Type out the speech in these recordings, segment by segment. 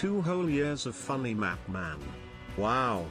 2 whole years of funny map, man. Wow.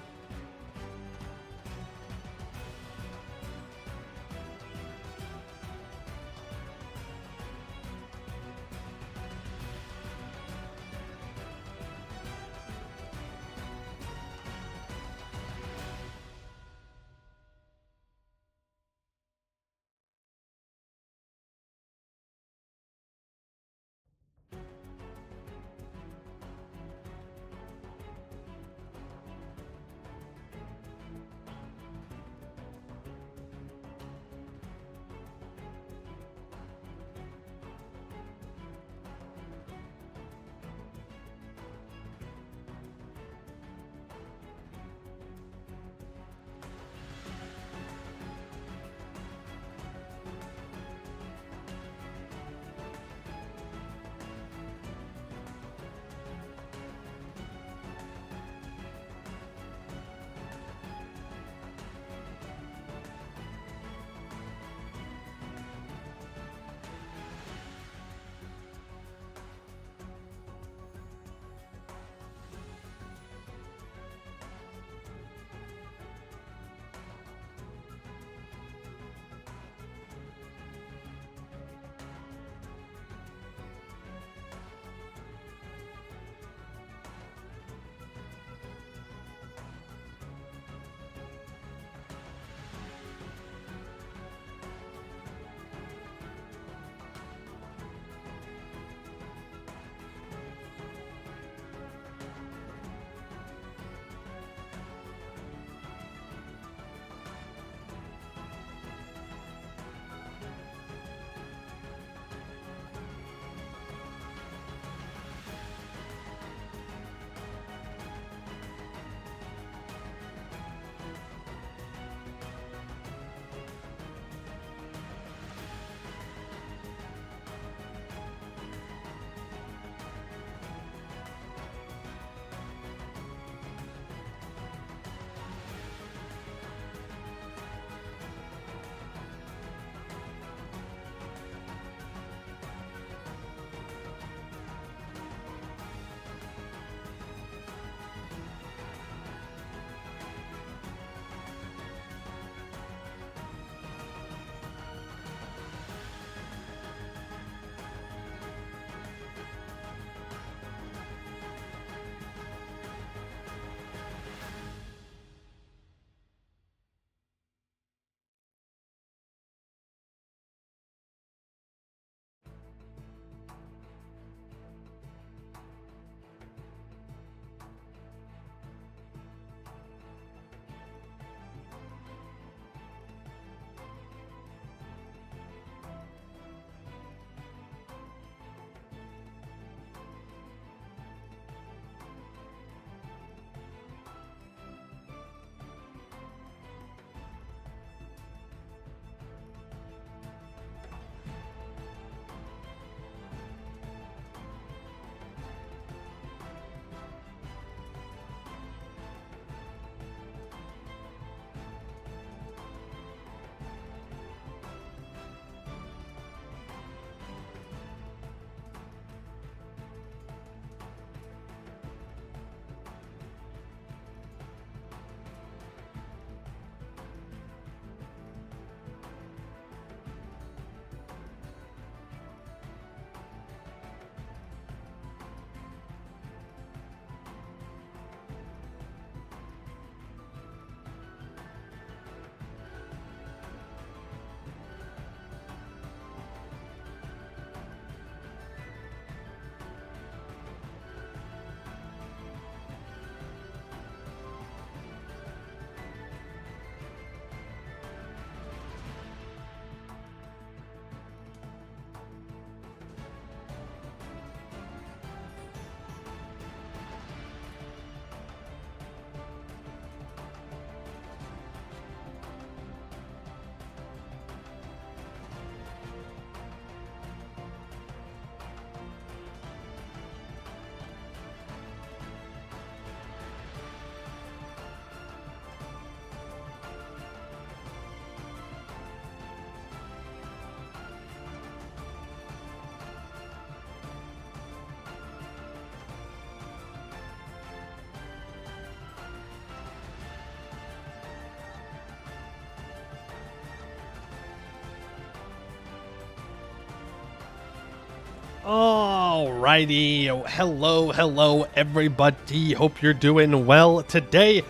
Alrighty, hello everybody, hope you're doing well today's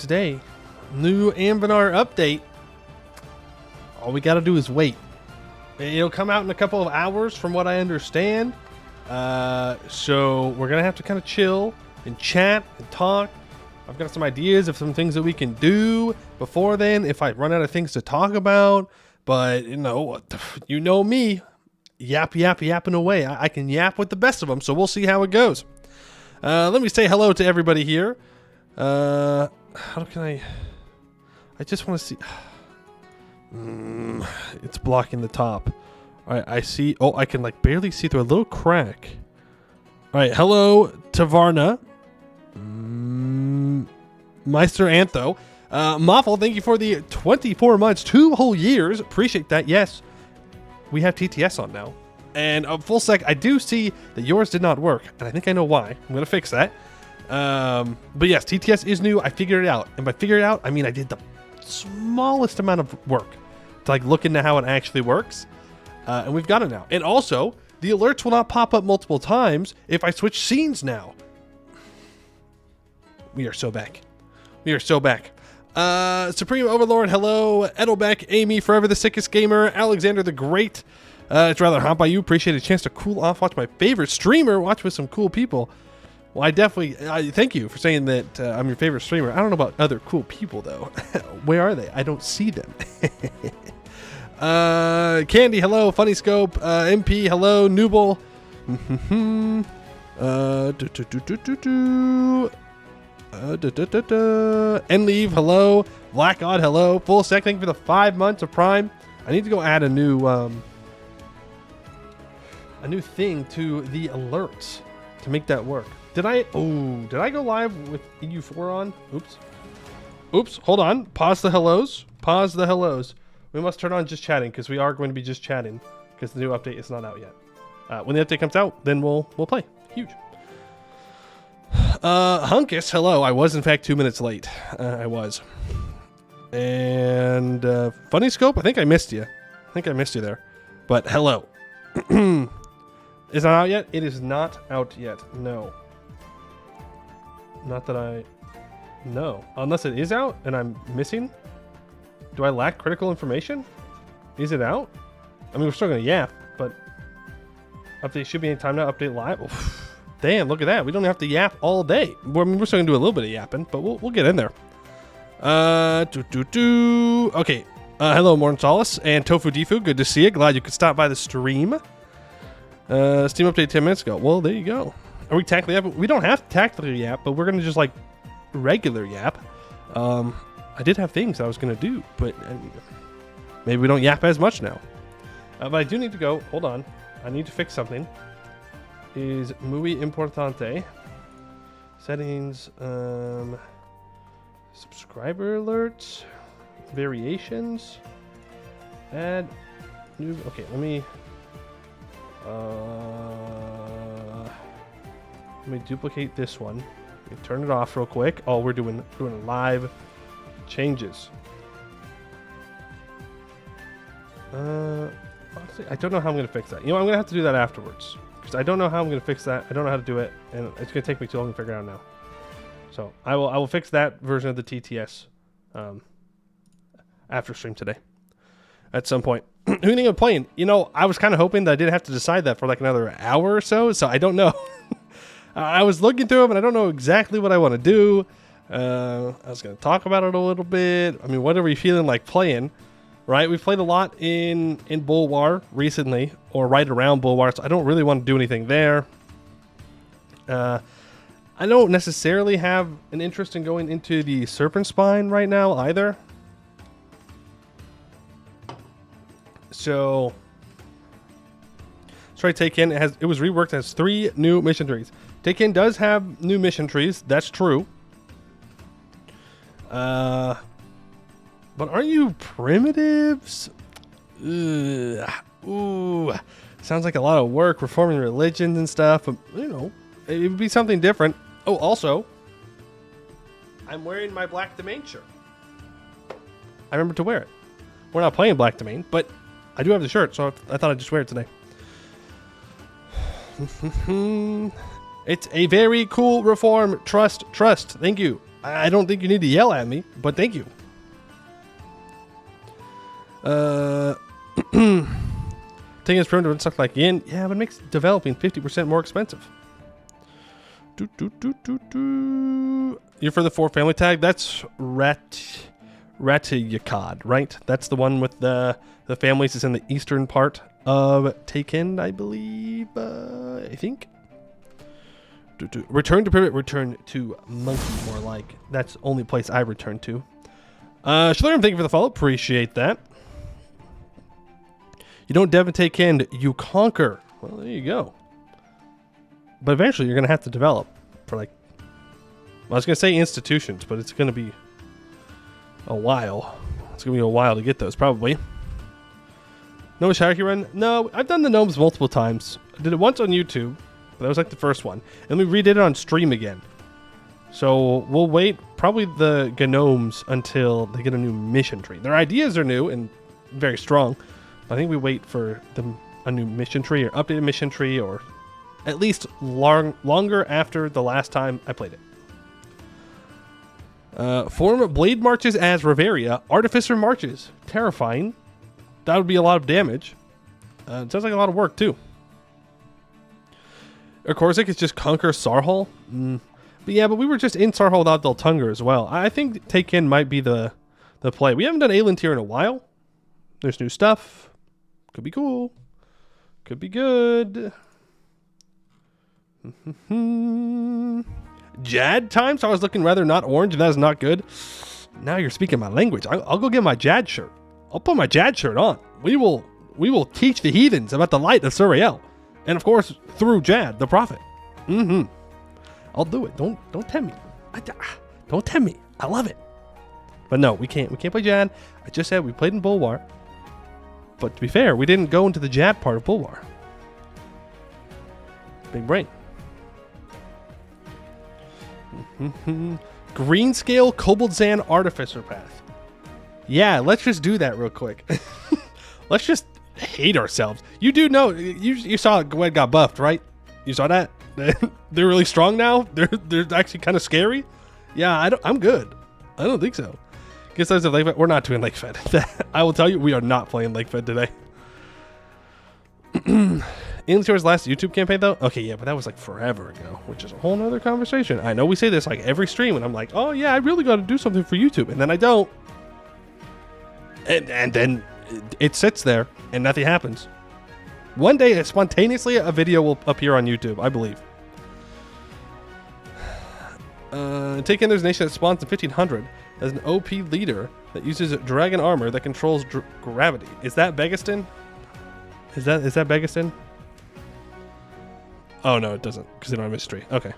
day, new Anbennar update. All we gotta do is wait. It'll come out in a couple of hours from what I understand, so we're gonna have to kind of chill and chat and talk. I've got some ideas of some things that we can do before then if I run out of things to talk about, but you know me. Yapping away. I can yap with the best of them, so we'll see how it goes. Let me say hello to everybody here. How can I just want to see. It's blocking the top. All right, I see. Oh, I can like barely see through a little crack. All right, hello, Tavarna. Meister Antho. Moffel, thank you for the 24 months, 2 whole years. Appreciate that. Yes. We have TTS on now. And a full sec, I do see that yours did not work. And I think I know why. I'm going to fix that. But yes, TTS is new. I figured it out. And by figure it out, I mean I did the smallest amount of work to like look into how it actually works. And we've got it now. And also, the alerts will not pop up multiple times if I switch scenes now. We are so back. We are so back. Supreme Overlord, hello. Edelbeck, Amy, Forever the Sickest Gamer, Alexander the Great. It's rather hot by you. Appreciate a chance to cool off, watch my favorite streamer, watch with some cool people. Well, I definitely thank you for saying that I'm your favorite streamer. I don't know about other cool people, though. Where are they? I don't see them. Candy, hello. Funny Scope, MP, hello. Nooble. Enleave, hello. Black Odd, hello. Full sec, thank you for the 5 months of Prime. I need to go add a new thing to the alerts to make that work. Did I go live with EU4 on? Oops, hold on. Pause the hellos. We must turn on just chatting because we are going to be just chatting because the new update is not out yet. When the update comes out, then we'll play. Huge. Hunkus, hello. I was in fact 2 minutes late. I was. And Funny Scope, I think I missed you. There. But hello. Is it out yet? It is not out yet. No. Not that I... No. Unless it is out and I'm missing? Do I lack critical information? Is it out? I mean, we're still going to yap, but... Update should be any time now. Update live. Oof. Damn, look at that. We don't have to yap all day. I mean, we're still going to do a little bit of yapping, but we'll get in there. Okay. Hello, Morton Solace and Tofu Difu. Good to see you. Glad you could stop by the stream. Steam update 10 minutes ago. Well, there you go. Are we tactically yap? We don't have to tactically yap, but we're going to just like regular yap. I did have things I was going to do, but maybe we don't yap as much now. But I do need to go. Hold on. I need to fix something. Is muy importante. Settings, subscriber alerts, variations, add new. Okay, let me duplicate this one. Let me turn it off real quick. Oh, we're doing live changes. Honestly, I don't know how I'm going to fix that. I'm going to have to do that afterwards. Because I don't know how I'm going to fix that. I don't know how to do it. And it's going to take me too long to figure it out now. So I will fix that version of the TTS after stream today. At some point. Who do you think I'm playing? I was kind of hoping that I didn't have to decide that for like another hour or so. So I don't know. I was looking through them and I don't know exactly what I want to do. I was going to talk about it a little bit. I mean, what are we feeling like playing? Right, we've played a lot in Bulwar recently, or right around Bulwar, so I don't really want to do anything there. I don't necessarily have an interest in going into the Serpent Spine right now either. So, let's try Taken. It was reworked. It has 3 new mission trees. Taken does have new mission trees. That's true. But aren't you primitives? Ooh, sounds like a lot of work reforming religions and stuff. But, it would be something different. Oh, also, I'm wearing my Black Domain shirt. I remember to wear it. We're not playing Black Domain, but I do have the shirt, so I thought I'd just wear it today. It's a very cool reform. Trust. Thank you. I don't think you need to yell at me, but thank you. Taking its primitive and stuff like yin. Yeah, but it makes developing 50% more expensive. You're for the 4 family tag? That's Royakottar, right? That's the one with the families is in the eastern part of Taken, I believe. I think. Return to Privet, return to Monkey, more like. That's the only place I return to. Schlerm, thank you for the follow. Appreciate that. You don't dev and take in, you conquer. Well, there you go. But eventually you're going to have to develop for like, well, I was going to say institutions, but it's going to be a while. It's going to be a while to get those, probably. No Hierarchy run? No, I've done the gnomes multiple times. I did it once on YouTube. That was like the first one. And we redid it on stream again. So we'll wait probably the gnomes until they get a new mission tree. Their ideas are new and very strong. I think we wait for them a new mission tree or updated mission tree or at least longer after the last time I played it. Form Blade Marches as Reveria. Artificer Marches. Terrifying. That would be a lot of damage. It sounds like a lot of work too. Korzik is just conquer Sarhal. But yeah, but we were just in Sarhal without Deltungar as well. I think Take-In might be the play. We haven't done Aelintir in a while. There's new stuff. Could be cool. Could be good. Jad time? So I was looking rather not orange, and that is not good. Now you're speaking my language. I'll go get my Jad shirt. I'll put my Jad shirt on. We will teach the heathens about the light of Suriel. And of course, through Jad, the prophet. I'll do it. Don't tempt me. Don't tempt me. I love it. But no, we can't play Jad. I just said we played in Bulwar. But to be fair, we didn't go into the Jad part of Bulwar. Big brain. Greenscale Koboldzan Artificer Path. Yeah, let's just do that real quick. Let's just hate ourselves. You do know, you saw Gwed got buffed, right? You saw that? They're really strong now? They're actually kind of scary? Yeah, I'm good. I don't think so. Guess those of Lakefed. We're not doing Lakefed. I will tell you, we are not playing Lakefed today. Aelintir's last YouTube campaign, though? Okay, yeah, but that was like forever ago, which is a whole nother conversation. I know we say this like every stream, and I'm like, oh yeah, I really got to do something for YouTube, and then I don't. And then it sits there, and nothing happens. One day, spontaneously, a video will appear on YouTube, I believe. Take in there's a nation that spawns in 1500 as an OP leader that uses dragon armor that controls gravity. Is that Begistan? Is that Begistan? Oh no, it doesn't, because they don't have mystery. Okay.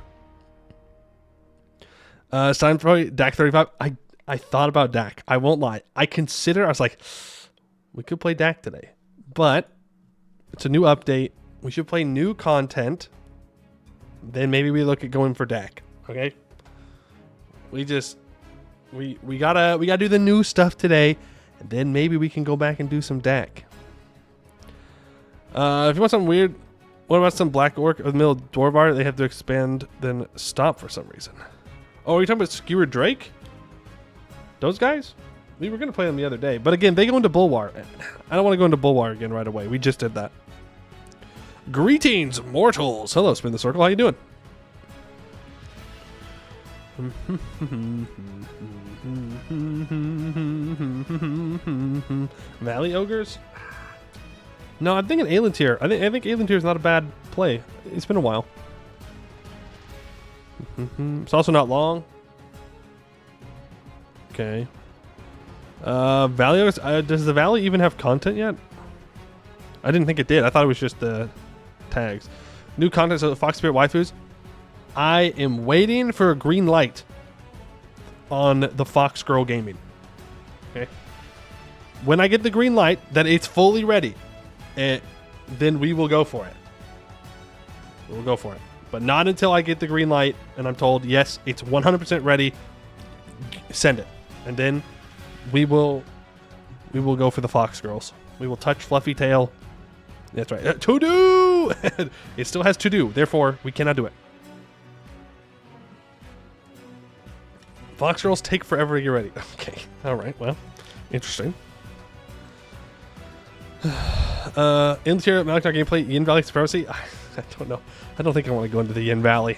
It's time for DAC 35. I thought about DAC. I won't lie. I was like, we could play DAC today, but it's a new update. We should play new content. Then maybe we look at going for DAC. Okay. We gotta do the new stuff today, and then maybe we can go back and do some DAC. If you want something weird, what about some Black Orc of the middle Dwarvar? They have to expand, then stop for some reason. Oh, are you talking about Skewer Drake? Those guys? We were going to play them the other day. But again, they go into Bulwar. I don't want to go into Bulwar again right away. We just did that. Greetings, mortals. Hello, Spin the Circle. How you doing? Valley Ogres? No, I'm thinking Aelintir. I think Aelintir is not a bad play. It's been a while. It's also not long. Okay. Valley Ogres. Does the Valley even have content yet? I didn't think it did. I thought it was just the tags. New content of the Fox Spirit waifus. I am waiting for a green light on the Fox Girl Gaming. Okay. When I get the green light that it's fully ready, then we will go for it. We'll go for it. But not until I get the green light and I'm told, yes, it's 100% ready. Send it. And then we will go for the Fox Girls. We will touch Fluffy Tail. That's right. To do! It still has to do. Therefore, we cannot do it. Fox girls take forever to get ready. Okay. All right. Well, interesting. Interior Malachar gameplay, Yin Valley Supremacy. I don't know. I don't think I want to go into the Yin Valley.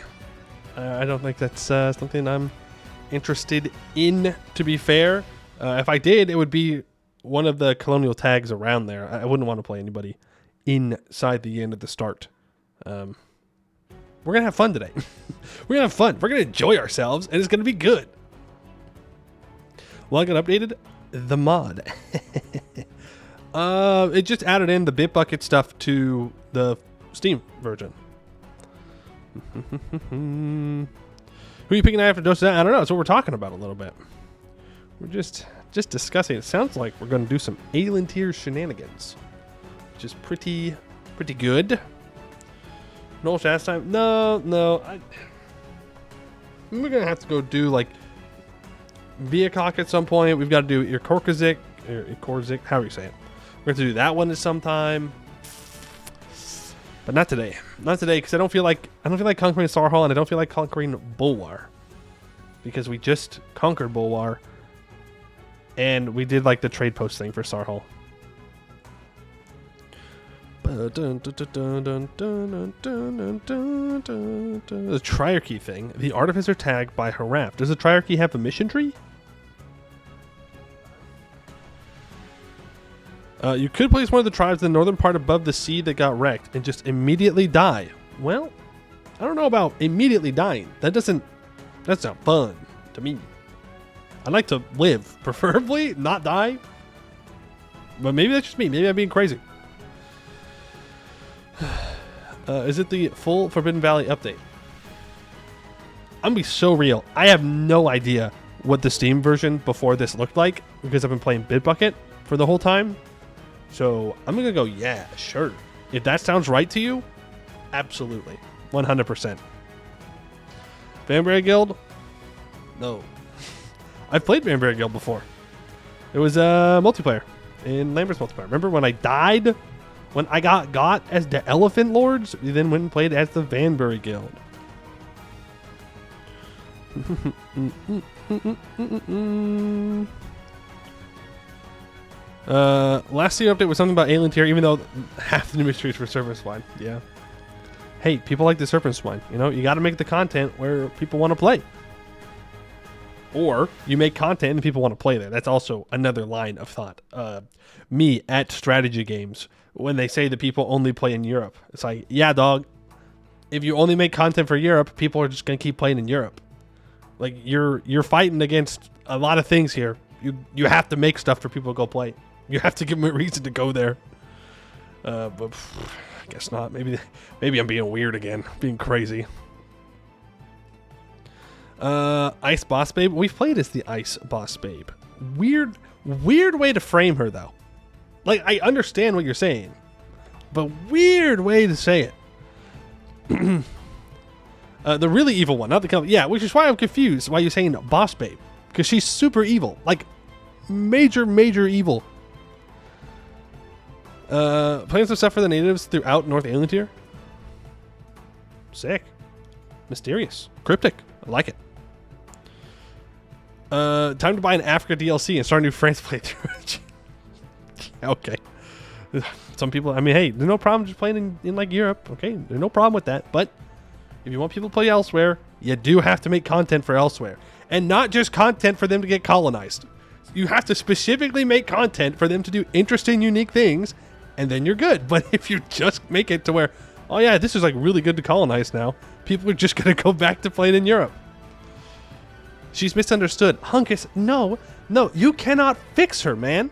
I don't think that's something I'm interested in, to be fair. If I did, it would be one of the colonial tags around there. I wouldn't want to play anybody inside the Yin at the start. We're going to have fun today. We're going to have fun. We're going to enjoy ourselves, and it's going to be good. Well, I got updated the mod. It just added in the Bitbucket stuff to the Steam version. Who are you picking after dose of that? I don't know. That's what we're talking about a little bit. We're just discussing. It sounds like we're going to do some Alien Tier shenanigans, which is pretty good. No last time. No. We're going to have to go do like Viacok at some point. We've got to do Irkorzik, however you say it. We're going to do that one at some time. But not today. Not today, because I don't feel like conquering Sarhal, and I don't feel like conquering Bulwar. Because we just conquered Bulwar, and we did like the trade post thing for Sarhal. The Triarchy thing. The Artificer tag by Haraf. Does the Triarchy have a mission tree? You could place one of the tribes in the northern part above the sea that got wrecked and just immediately die. Well, I don't know about immediately dying. That's not fun to me. I'd like to live, preferably not die. But maybe that's just me. Maybe I'm being crazy. Is it the full Forbidden Valley update? I'm gonna be so real. I have no idea what the Steam version before this looked like because I've been playing Bitbucket for the whole time. So I'm gonna go, yeah, sure. If that sounds right to you, absolutely, 100%. Vanberry Guild? No. I've played Vanberry Guild before. It was multiplayer in Lambert's multiplayer. Remember when I died? When I got as the Elephant Lords, we then went and played as the Vanberry Guild. Last year update was something about Alien Tier, even though half the new mysteries were Serpent Swine. Yeah. Hey, people like the Serpent Swine. You know, you got to make the content where people want to play. Or you make content and people want to play there. That's also another line of thought. Me at strategy games, when they say that people only play in Europe, it's like, yeah, dog. If you only make content for Europe, people are just gonna keep playing in Europe. Like you're fighting against a lot of things here. You have to make stuff for people to go play. You have to give them a reason to go there. But I guess not. Maybe I'm being weird again, being crazy. Ice Boss Babe. We've played as the Ice Boss Babe. Weird way to frame her though. Like I understand what you're saying, but weird way to say it. The really evil one, not the company. Yeah, which is why I'm confused. Why you're saying Boss Babe? Because she's super evil, like major evil. Playing some stuff for the natives throughout North Alien Tier. Sick, mysterious, cryptic. I like it. Time to buy an Africa DLC and start a new France playthrough. Okay. Some people, I mean, hey, there's no problem just playing in like Europe. Okay, there's no problem with that. But if you want people to play elsewhere, you do have to make content for elsewhere. And not just content for them to get colonized. You have to specifically make content for them to do interesting, unique things, and then you're good. But if you just make it to where, oh yeah, this is like really good to colonize now, people are just going to go back to playing in Europe. She's misunderstood. Hunkus, no, you cannot fix her, man.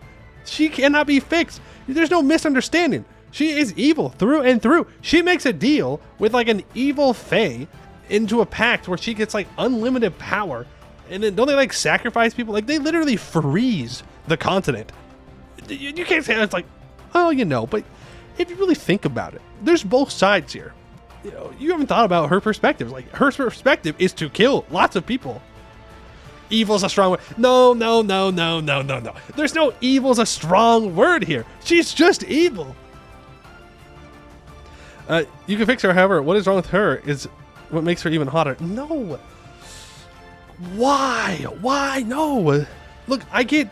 She cannot be fixed. There's no misunderstanding. She is evil through and through. She makes a deal with like an evil fae into a pact where she gets like unlimited power. And then don't they like sacrifice people? Like they literally freeze the continent. You can't say it's like, oh, you know, but if you really think about it, there's both sides here. You know, you haven't thought about her perspective. Like her perspective is to kill lots of people. Evil's a strong word. No. There's no evil's a strong word here. She's just evil. You can fix her, however. What is wrong with her is what makes her even hotter. No. Why? No. Look, I get...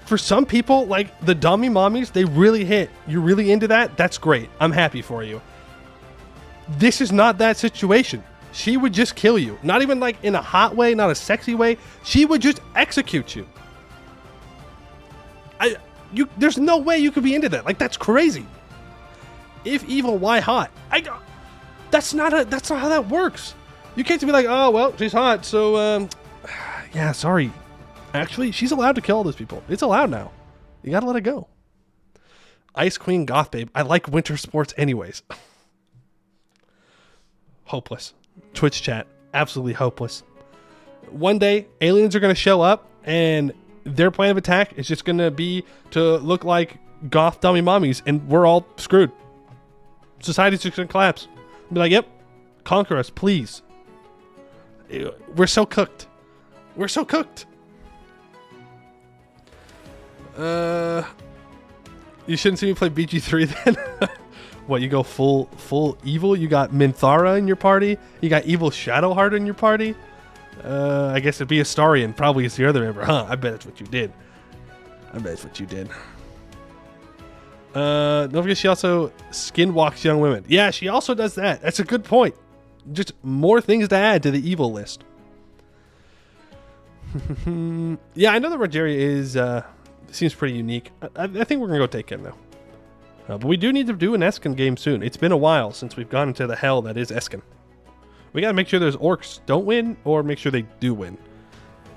For some people, like the dummy mommies, they really hit. You're really into that? That's great. I'm happy for you. This is not that situation. She would just kill you. Not even like in a hot way, not a sexy way. She would just execute you. There's no way you could be into that. Like, that's crazy. If evil, why hot? That's not how that works. You can't just be like, oh, well, she's hot, so, yeah, sorry. Actually, she's allowed to kill all those people. It's allowed now. You gotta let it go. Ice Queen Goth Babe. I like winter sports anyways. Hopeless. Twitch chat. Absolutely hopeless. One day, aliens are gonna show up, and their plan of attack is just gonna be to look like goth dummy mommies, and we're all screwed. Society's just gonna collapse. Be like, yep, conquer us, please. We're so cooked. We're so cooked. You shouldn't see me play BG3 then. What, you go full evil? You got Minthara in your party? You got evil Shadowheart in your party? I guess it'd be Astarion. Probably is the other member. Huh, I bet it's what you did. Don't forget she also skinwalks young women. Yeah, she also does that. That's a good point. Just more things to add to the evil list. Yeah, I know that Rogeria is... seems pretty unique. I think we're going to go take him, though. But we do need to do an Eskin game soon. It's been a while since we've gone into the hell that is Eskin. We got to make sure those orcs don't win, or make sure they do win.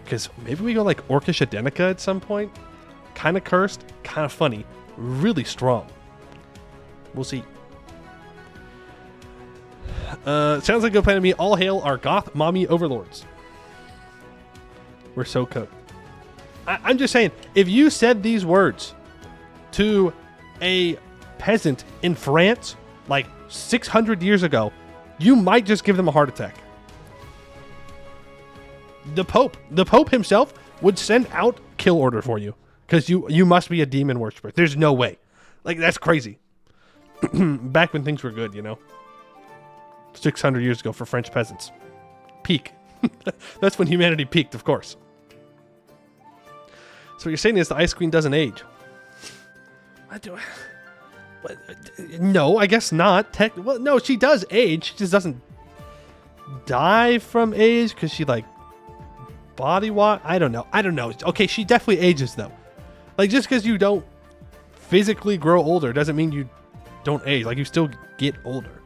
Because maybe we go like Orcish Adenica at some point. Kind of cursed, kind of funny. Really strong. We'll see. Sounds like a good plan to me. All hail our goth mommy overlords. We're so cooked. I'm just saying, if you said these words to a peasant in France like 600 years ago, you might just give them a heart attack. The Pope himself would send out kill order for you because you must be a demon worshiper. There's no way. Like, that's crazy. Back when things were good, 600 years ago for French peasants. Peak. That's when humanity peaked, of course. So what you're saying is the Ice Queen doesn't age. No, I guess not. Well, no, she does age. She just doesn't die from age because she body wash. I don't know. Okay, she definitely ages though. Like, just because you don't physically grow older doesn't mean you don't age. Like, you still get older.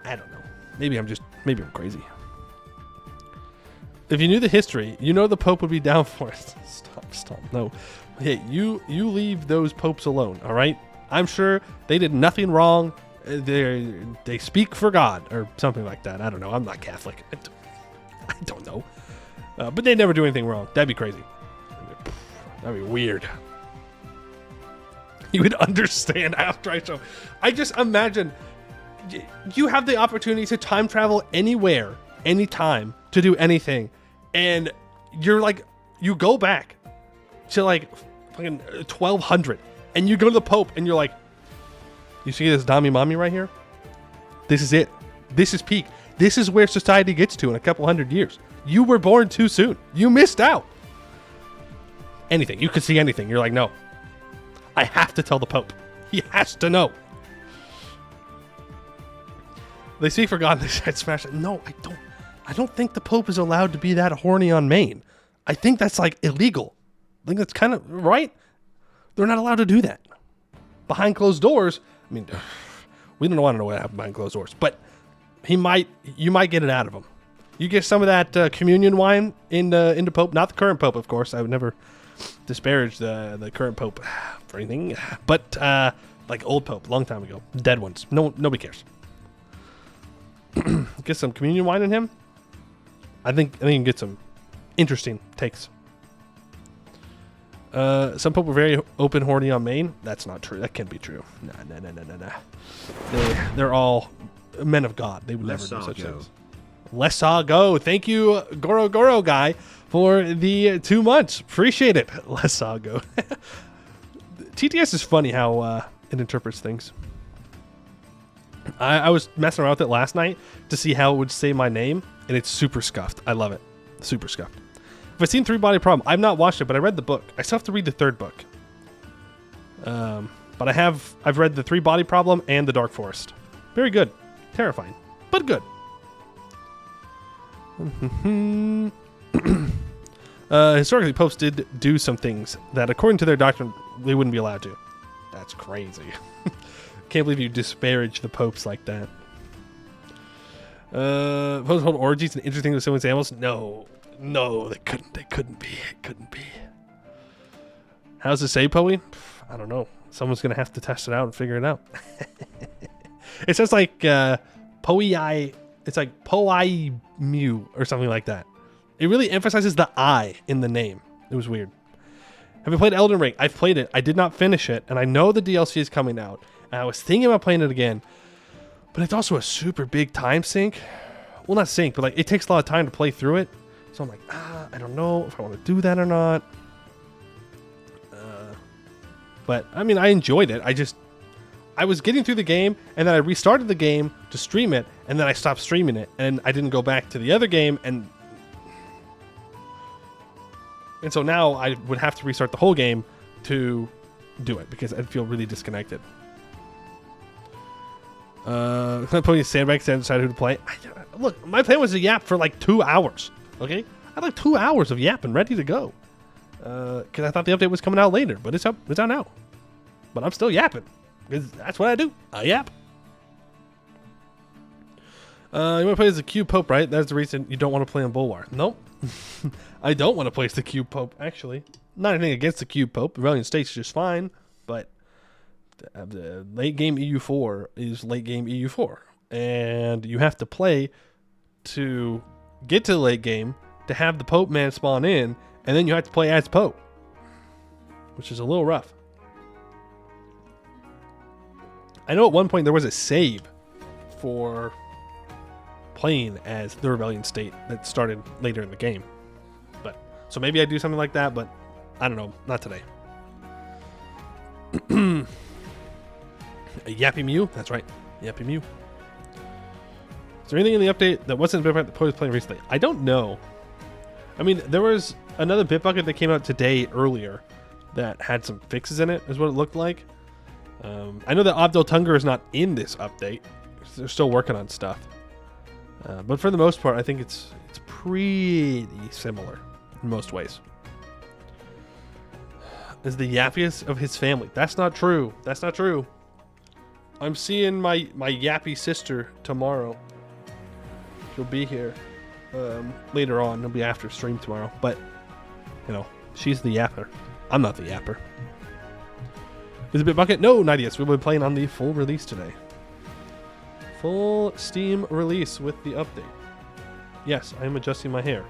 I don't know. Maybe I'm crazy. If you knew the history, the Pope would be down for it. Stop. No. Hey, you leave those popes alone, all right? I'm sure they did nothing wrong. They speak for God or something like that. I don't know. I'm not Catholic. I don't know. But they never do anything wrong. That'd be crazy. That'd be weird. You would understand after I show. I just imagine you have the opportunity to time travel anywhere, anytime, to do anything. And you go back to fucking 1200 and you go to the Pope and you're like, you see this Dami Mommy right here? This is it. This is peak. This is where society gets to in a couple hundred years. You were born too soon. You missed out. Anything. You could see anything. You're like, no. I have to tell the Pope. He has to know. They speak for God and they said smash it. No, I don't think the Pope is allowed to be that horny on main. I think that's illegal. I think that's kind of right. They're not allowed to do that. Behind closed doors, I mean, we don't want to know what happened behind closed doors, but you might get it out of him. You get some of that communion wine into Pope, not the current Pope, of course. I would never disparage the current Pope for anything, but old Pope, long time ago, dead ones. Nobody cares. Get some communion wine in him. I think you can get some interesting takes. Some people are very open horny on main. That's not true. That can't be true. Nah. They're all men of God. They would never do such things. Let's all go. Thank you, Goro guy, for the 2 months. Appreciate it. Let's all go. TTS is funny how it interprets things. I was messing around with it last night to see how it would say my name, and it's super scuffed. I love it. Super scuffed. If I've seen Three Body Problem, I've not watched it, but I read the book. I still have to read the third book. But I've read the Three Body Problem and the Dark Forest. Very good. Terrifying, but good. Historically, popes did do some things that, according to their doctrine, they wouldn't be allowed to. That's crazy. Can't believe you disparage the popes like that. Popes hold orgies and interesting with someone's animals? No, they couldn't. They couldn't be. It couldn't be. How's it say, Poe? I don't know. Someone's gonna have to test it out and figure it out. It says like Poei. It's like Poei Mu or something like that. It really emphasizes the I in the name. It was weird. Have you played Elden Ring? I've played it. I did not finish it, and I know the DLC is coming out. And I was thinking about playing it again, but it's also a super big time sink. Well, not sink, but like it takes a lot of time to play through it. So I'm like, I don't know if I want to do that or not. But I mean, I enjoyed it. I was getting through the game, and then I restarted the game to stream it, and then I stopped streaming it, and I didn't go back to the other game, and so now I would have to restart the whole game to do it because I'd feel really disconnected. Putting sandbags to decide who to play. Look, my plan was to yap for like 2 hours. Okay, I had like 2 hours of yapping ready to go because I thought the update was coming out later, but it's out now. But I'm still yapping because that's what I do. I yap. You want to play as the Cube Pope, right? That's the reason you don't want to play on Bulwar. Nope. I don't want to play as the Cube Pope, actually. Not anything against the Cube Pope. Rebellion State's just fine, but the late game EU4 is late game EU4. And you have to play to get to the late game to have the Pope man spawn in, and then you have to play as Pope, which is a little rough. I know at one point there was a save for playing as the Rebellion State that started later in the game. But so maybe I do something like that, but I don't know. Not today. A Yappy Mew? That's right. Yappy Mew. Is there anything in the update that wasn't Bitbucket that Poe was playing recently? I don't know. I mean, there was another Bitbucket that came out today earlier that had some fixes in it, is what it looked like. I know that Abdel Tunger is not in this update. They're still working on stuff. But for the most part, I think it's pretty similar in most ways. Is the yappiest of his family. That's not true. That's not true. I'm seeing my yappy sister tomorrow. She'll be here later on. It'll be after stream tomorrow. But, you know, she's the yapper. I'm not the yapper. Is it Bitbucket? No, not yet. We've been playing on the full release today. Full Steam release with the update. Yes, I am adjusting my hair.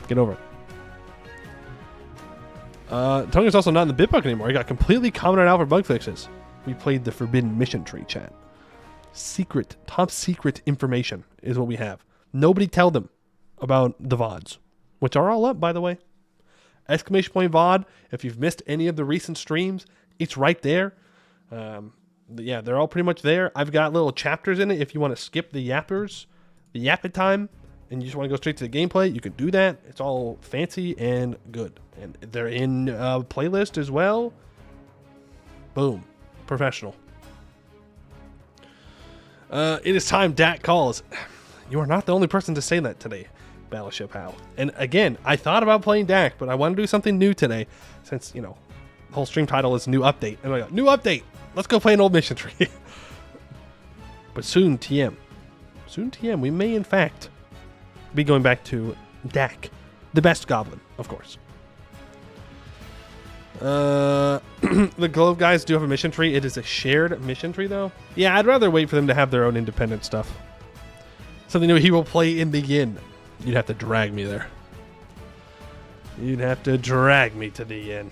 Get over it. Tonga's also not in the Bitbucket anymore. He got completely commented out for bug fixes. We played the Forbidden Mission Tree chat. Secret, top secret information is what we have. Nobody tell them about the VODs, which are all up, by the way. Exclamation point VOD. If you've missed any of the recent streams, it's right there. Yeah, they're all pretty much there. I've got little chapters in it. If you want to skip the yappers, the yapping time, and you just want to go straight to the gameplay, you can do that. It's all fancy and good. And they're in playlist as well. Boom. Professional. It is time Dak calls. You are not the only person to say that today, Battleship Hal. And again, I thought about playing Dak, but I want to do something new today since, you know, the whole stream title is new update. And I go, new update. Let's go play an old mission tree. But soon, TM. Soon, TM. We may, in fact, be going back to Dak, the best goblin, of course. The Glove guys do have a mission tree. It is a shared mission tree, though. Yeah, I'd rather wait for them to have their own independent stuff. Something new he will play in the inn. You'd have to drag me there. You'd have to drag me to the inn.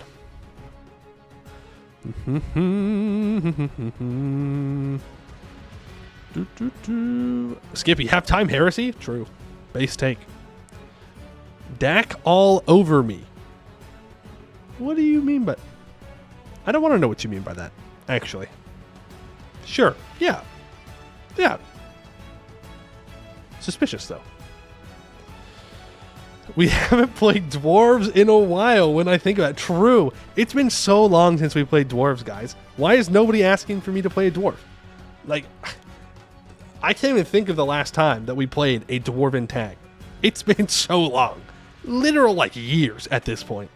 Skippy, halftime heresy? True. Base take. Dak all over me. What do you mean by... I don't want to know what you mean by that. actually. Sure. Yeah. Yeah. Suspicious, though. We haven't played dwarves in a while when I think about it. True. It's been so long since we played dwarves, guys. Why is nobody asking for me to play a dwarf? Like, I can't even think of the last time that we played a dwarven tag. It's been so long. Literal, like, years at this point.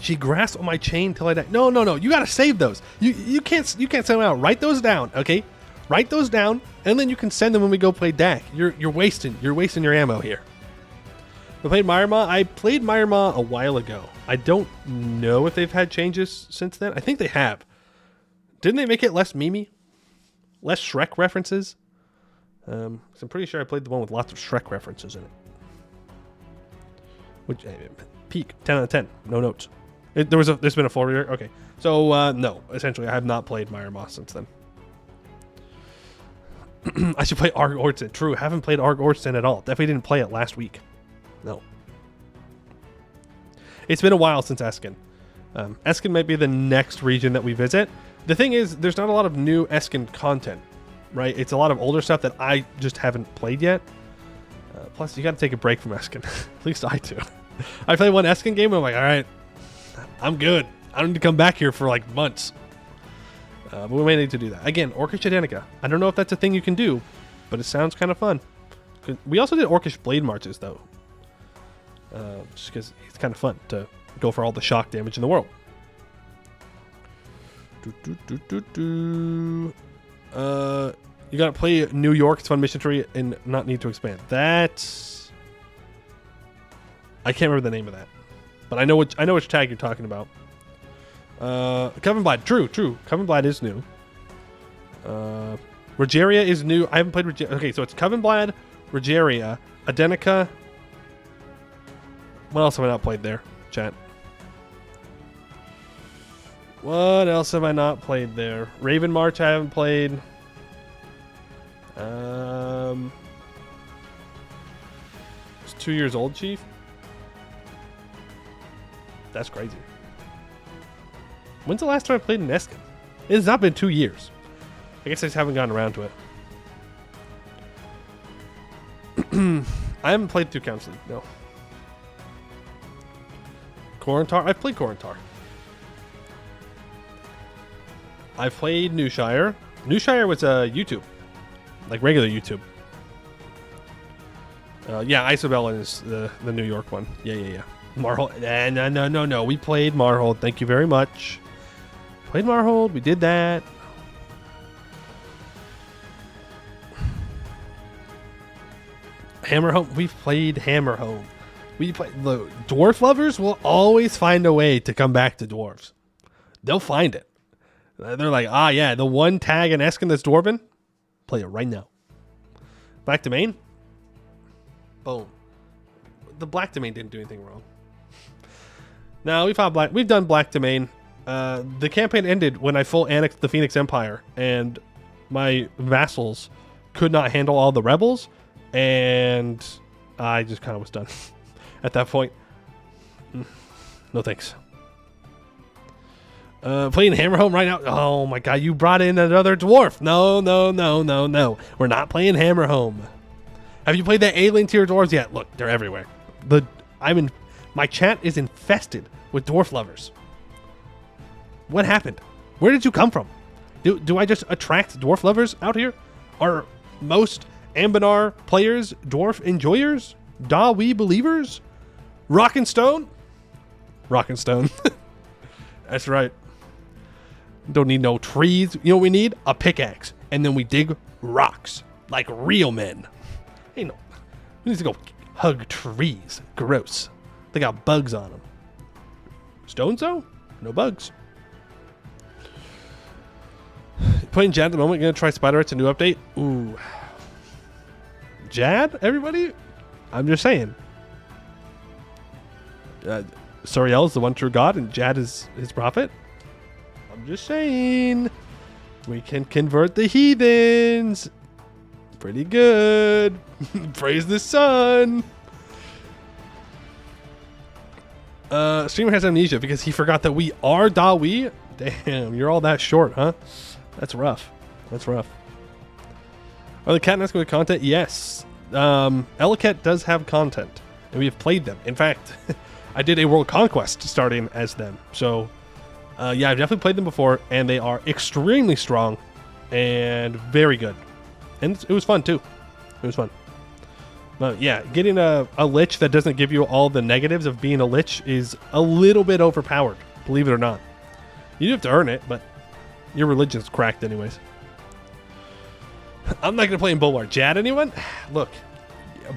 She grasped on my chain till I died. No. You gotta save those. You can't send them out. Write those down, okay? Write those down, and then you can send them when we go play DAC. You're wasting your ammo here. We played Myrma. I played Myrma a while ago. I don't know if they've had changes since then. I think they have. Didn't they make it less Mimi? Less Shrek references? I'm pretty sure I played the one with lots of Shrek references in it. Which peak 10 out of 10. No notes. There's been a 4-year. Okay, so no. Essentially, I have not played Myrma since then. I should play Arg Orton. True, haven't played Arg Orton at all. Definitely didn't play it last week. No. It's been a while since Eskin. Eskin might be the next region that we visit. The thing is, there's not a lot of new Eskin content, right? It's a lot of older stuff that I just haven't played yet. Plus, you got to take a break from Eskin. At least I do. I played one Eskin game and I'm like, all right, I'm good. I don't need to come back here for like months. But we may need to do that. Again, Orcish Danica. I don't know if that's a thing you can do, but it sounds kind of fun. We also did Orcish Blade Marches, though. Just because it's kind of fun to go for all the shock damage in the world. You gotta play New York. It's fun mission tree and not need to expand. That's... I can't remember the name of that. But I know which tag you're talking about. Coven Blade. True. Coven Blade is new. Rogeria is new. I haven't played Rogeria. Okay, so it's Coven Blade, Rogeria, Adenica. What else have I not played there, chat? What else have I not played there? Raven March I haven't played. It's 2 years old, Chief. That's crazy. When's the last time I played an Eskin? It has not been 2 years. I guess I just haven't gotten around to it. I haven't played through Council League, no. Corentar? I've played Corentar. I've played Newshire. Newshire was YouTube. Like regular YouTube. Yeah, Isobel is the New York one. Yeah. Marhold. No. We played Marhold. Thank you very much. Played Marhold. We did that. Hammerhome. We've played Hammerhome. The dwarf lovers will always find a way to come back to dwarves. They'll find it. They're like, yeah, the one tag in Eskin that's dwarven. Play it right now. Black Domain. Boom. The Black Domain didn't do anything wrong. Now we've done Black Domain. The campaign ended when I full annexed the Phoenix Empire, and my vassals could not handle all the rebels, and I just kind of was done at that point. No thanks. Playing Hammerhome right now. Oh my god, you brought in another dwarf. No. We're not playing Hammerhome. Have you played the alien tier dwarves yet? Look, they're everywhere. My chat is infested with dwarf lovers. What happened? Where did you come from? Do I just attract dwarf lovers out here? Are most Anbennar players dwarf enjoyers? Da we believers? Rock and stone? Rock and stone. That's right. Don't need no trees. You know what we need? A pickaxe. And then we dig rocks. Like real men. Hey, no. We need to go hug trees. Gross. They got bugs on them. Stones, though? No bugs. Playing Jad at the moment. Gonna try Spider. It's a new update. Ooh. Jad, everybody? I'm just saying. Suriel is the one true god and Jad is his prophet. I'm just saying. We can convert the heathens. Pretty good. Praise the sun. Streamer has amnesia because he forgot that we are Dawi. Damn, you're all that short, huh? That's rough. That's rough. Are the Cat with content? Yes. Ellicat does have content, and we have played them. In fact, I did a World Conquest starting as them. So, yeah, I've definitely played them before, and they are extremely strong and very good. And it was fun, too. It was fun. But, yeah, getting a Lich that doesn't give you all the negatives of being a Lich is a little bit overpowered, believe it or not. You do have to earn it, but your religion's cracked anyways. I'm not going to play in Bulwar. Jad, anyone? Look,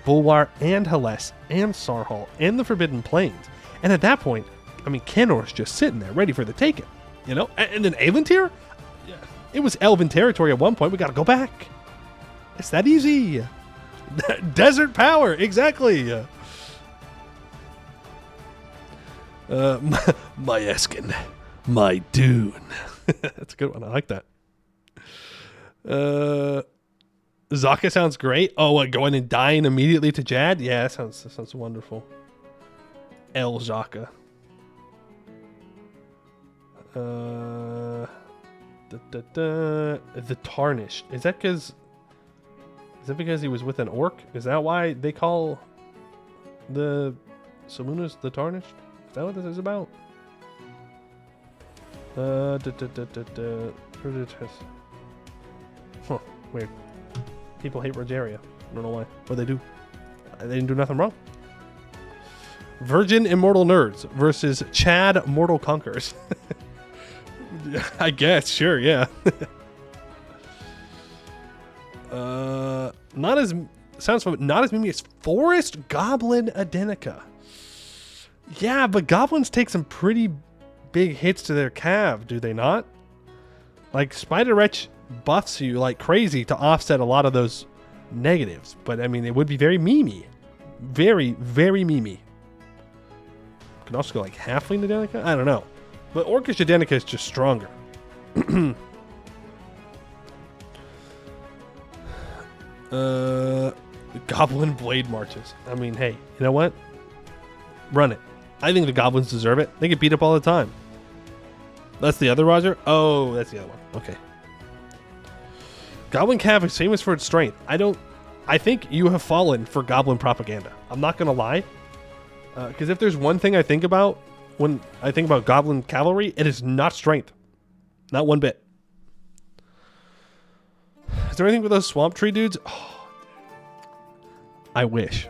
Bulwar and Hales and Sarhal and the Forbidden Plains. And at that point, I mean, Canor's just sitting there ready for the taking. You know? And then Aeventyr? Yeah. It was Elven territory at one point. We got to go back. It's that easy. Desert power. Exactly. My Eskin. My Dune. That's a good one. I like that. Zaka sounds great. Oh, what, going and dying immediately to Jad? Yeah, that sounds wonderful. El Zaka. The Tarnished. Is that because he was with an orc? Is that why they call the Samunas the Tarnished? Is that what this is about? Huh, weird. People hate Rogeria. I don't know why. What they do? They didn't do nothing wrong. Virgin Immortal Nerds versus Chad Mortal Conquerors. I guess, sure, yeah. Not as many as Forest Goblin Adenica. Yeah, but goblins take some pretty big hits to their cav, do they not? Like, Spider Wretch buffs you like crazy to offset a lot of those negatives. But, I mean, it would be very memey. Very, very memey. Could also go like Halfling Adenica? I don't know. But Orcish Adenica is just stronger. Goblin Blade Marches. I mean, hey, you know what? Run it. I think the goblins deserve it. They get beat up all the time. That's the other Roger? Oh, that's the other one. Okay. Goblin Cav is famous for its strength. I think you have fallen for goblin propaganda. I'm not going to lie. Because if there's one thing I think about when I think about goblin cavalry, it is not strength. Not one bit. Is there anything with those swamp tree dudes? Oh, I wish.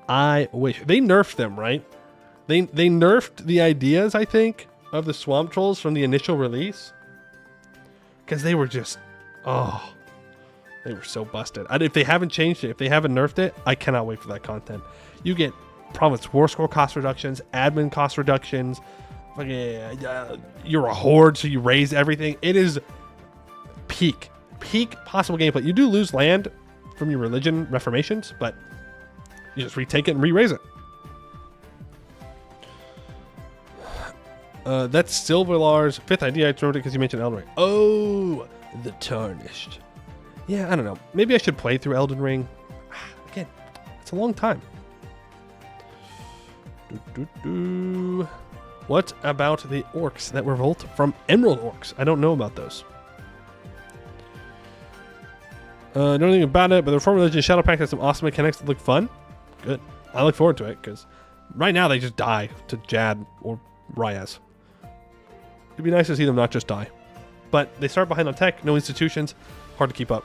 They nerfed them, right? They nerfed the ideas, I think, of the swamp trolls from the initial release. Because they were just... Oh. They were so busted. If they haven't changed it, if they haven't nerfed it, I cannot wait for that content. You get province war score cost reductions, admin cost reductions. You're a horde, so you raise everything. It is peak possible gameplay. You do lose land from your religion reformations, but you just retake it and re-raise it. That's Silverlar's fifth idea. I threw it because you mentioned Elden Ring. Oh, the Tarnished. Yeah, I don't know. Maybe I should play through Elden Ring. Again, it's a long time. What about the orcs that revolt from Emerald Orcs? I don't know about those. Don't know anything about it, but the Reformed Religion Shadow Pact has some awesome mechanics that look fun. Good. I look forward to it, because right now they just die to Jad or Ryaz. It'd be nice to see them not just die. But they start behind on tech, no institutions, hard to keep up.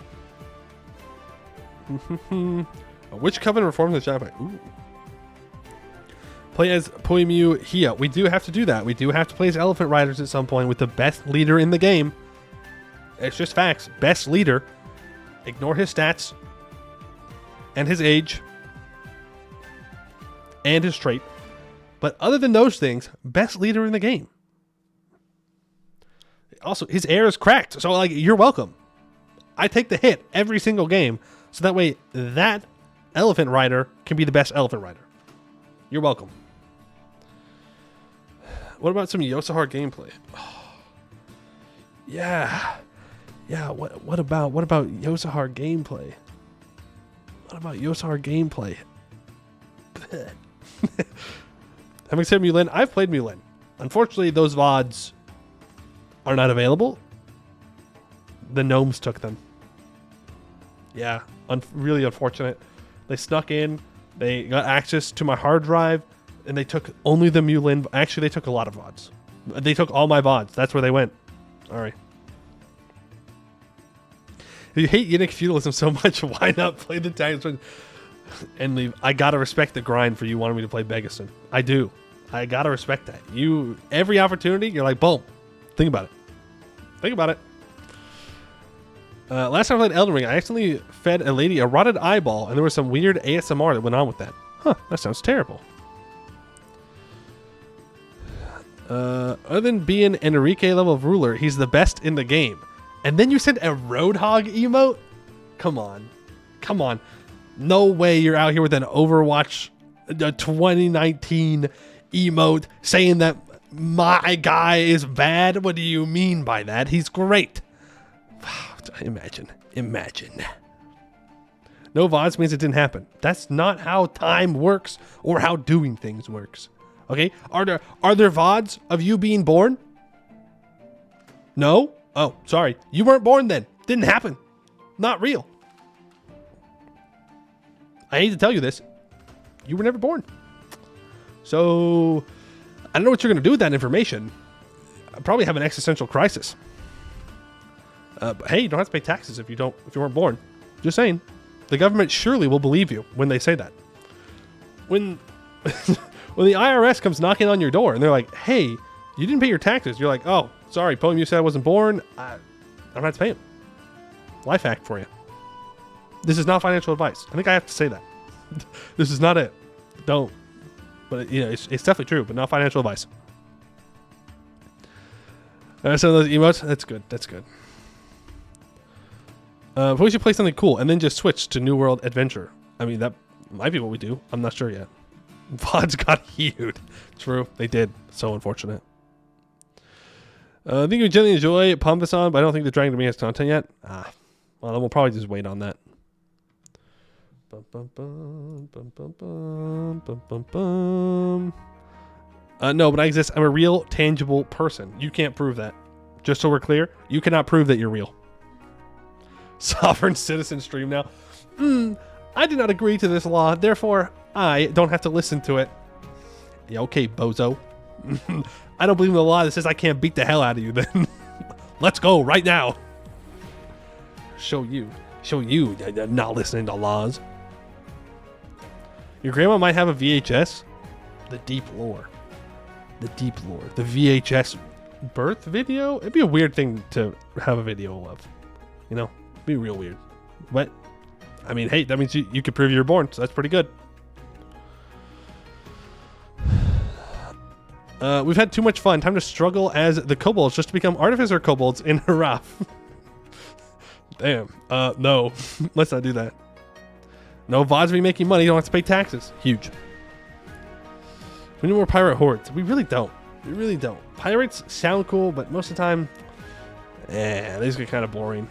Which covenant reforms the Shadow Pact? Ooh. Play as Poimu Hia. We do have to do that. We do have to play as Elephant Riders at some point with the best leader in the game. It's just facts. Best leader. Ignore his stats. And his age. And his trait. But other than those things, best leader in the game. Also, his air is cracked. So, like, you're welcome. I take the hit every single game. So that way, that Elephant Rider can be the best Elephant Rider. You're welcome. What about some Yosahar gameplay? Oh, yeah. Yeah, what about Yosahar gameplay? What about Yosahar gameplay? Having said Mulan, I've played Mulan. Unfortunately, those VODs are not available. The gnomes took them. Yeah, really unfortunate. They snuck in. They got access to my hard drive, and they took only the Mulan. Actually, they took a lot of VODs. They took all my VODs. That's where they went. All right. If you hate Yannick feudalism so much, why not play the tanks and leave? I gotta respect the grind for you wanting me to play Begiston. I do. I gotta respect that. You, every opportunity, you're like, boom. Think about it. Think about it. Last time I played Elden Ring, I accidentally fed a lady a rotted eyeball, and there was some weird ASMR that went on with that. Huh, that sounds terrible. Other than being an Enrique level ruler, he's the best in the game. And then you sent a Roadhog emote? Come on. Come on. No way you're out here with an Overwatch 2019 emote saying that my guy is bad. What do you mean by that? He's great. Imagine. No VODs means it didn't happen. That's not how time works or how doing things works. Okay? Are there VODs of you being born? No? Oh, sorry. You weren't born then. Didn't happen. Not real. I hate to tell you this. You were never born. So, I don't know what you're going to do with that information. I probably have an existential crisis. But hey, you don't have to pay taxes if you weren't born. Just saying. The government surely will believe you when they say that. When when the IRS comes knocking on your door and they're like, hey, you didn't pay your taxes. You're like, oh, sorry, Poem, you said I wasn't born. I don't have to pay them. Life hack for you. This is not financial advice. I think I have to say that. This is not it. Don't. But it's definitely true, but not financial advice. Some of those emotes, that's good. That's good. We should play something cool and then just switch to New World Adventure. I mean, that might be what we do. I'm not sure yet. VODs got hued. True, they did. So unfortunate. I think you generally enjoy Pompous-on, but I don't think the Dragon to me has content yet. Well, then we'll probably just wait on that. No, but I exist. I'm a real, tangible person. You can't prove that. Just so we're clear, you cannot prove that you're real. Sovereign citizen stream now. I did not agree to this law, therefore I don't have to listen to it. Yeah, okay, bozo. I don't believe in the law that says I can't beat the hell out of you then. Let's go right now. Show you not listening to laws. Your grandma might have a VHS. The deep lore. The VHS birth video? It'd be a weird thing to have a video of. You know? It'd be real weird. But, I mean, hey, that means you can prove you're born, so that's pretty good. We've had too much fun. Time to struggle as the kobolds just to become artificer kobolds in Haraf. Damn. No. Let's not do that. No VODs be making money. You don't have to pay taxes. Huge. We need more pirate hordes. We really don't. Pirates sound cool, but most of the time, they just get kind of boring.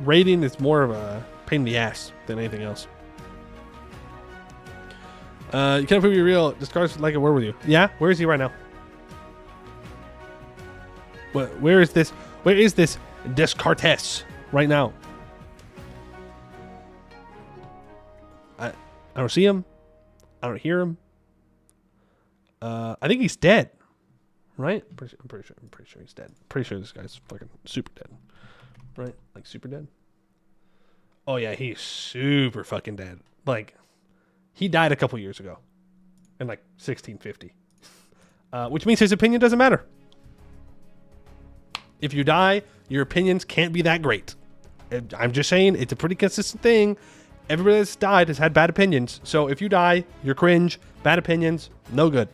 Raiding is more of a pain in the ass than anything else. You can't prove you're real. Discards like a word with you. Yeah? Where is he right now? Where is this Descartes right now? I don't see him. I don't hear him. I think he's dead. Right? I'm pretty sure he's dead. Pretty sure this guy's fucking super dead. Right? Like super dead? Oh yeah, he's super fucking dead. Like, he died a couple years ago. In like 1650. Which means his opinion doesn't matter. If you die, your opinions can't be that great. I'm just saying, it's a pretty consistent thing. Everybody that's died has had bad opinions. So if you die, you're cringe, bad opinions, no good.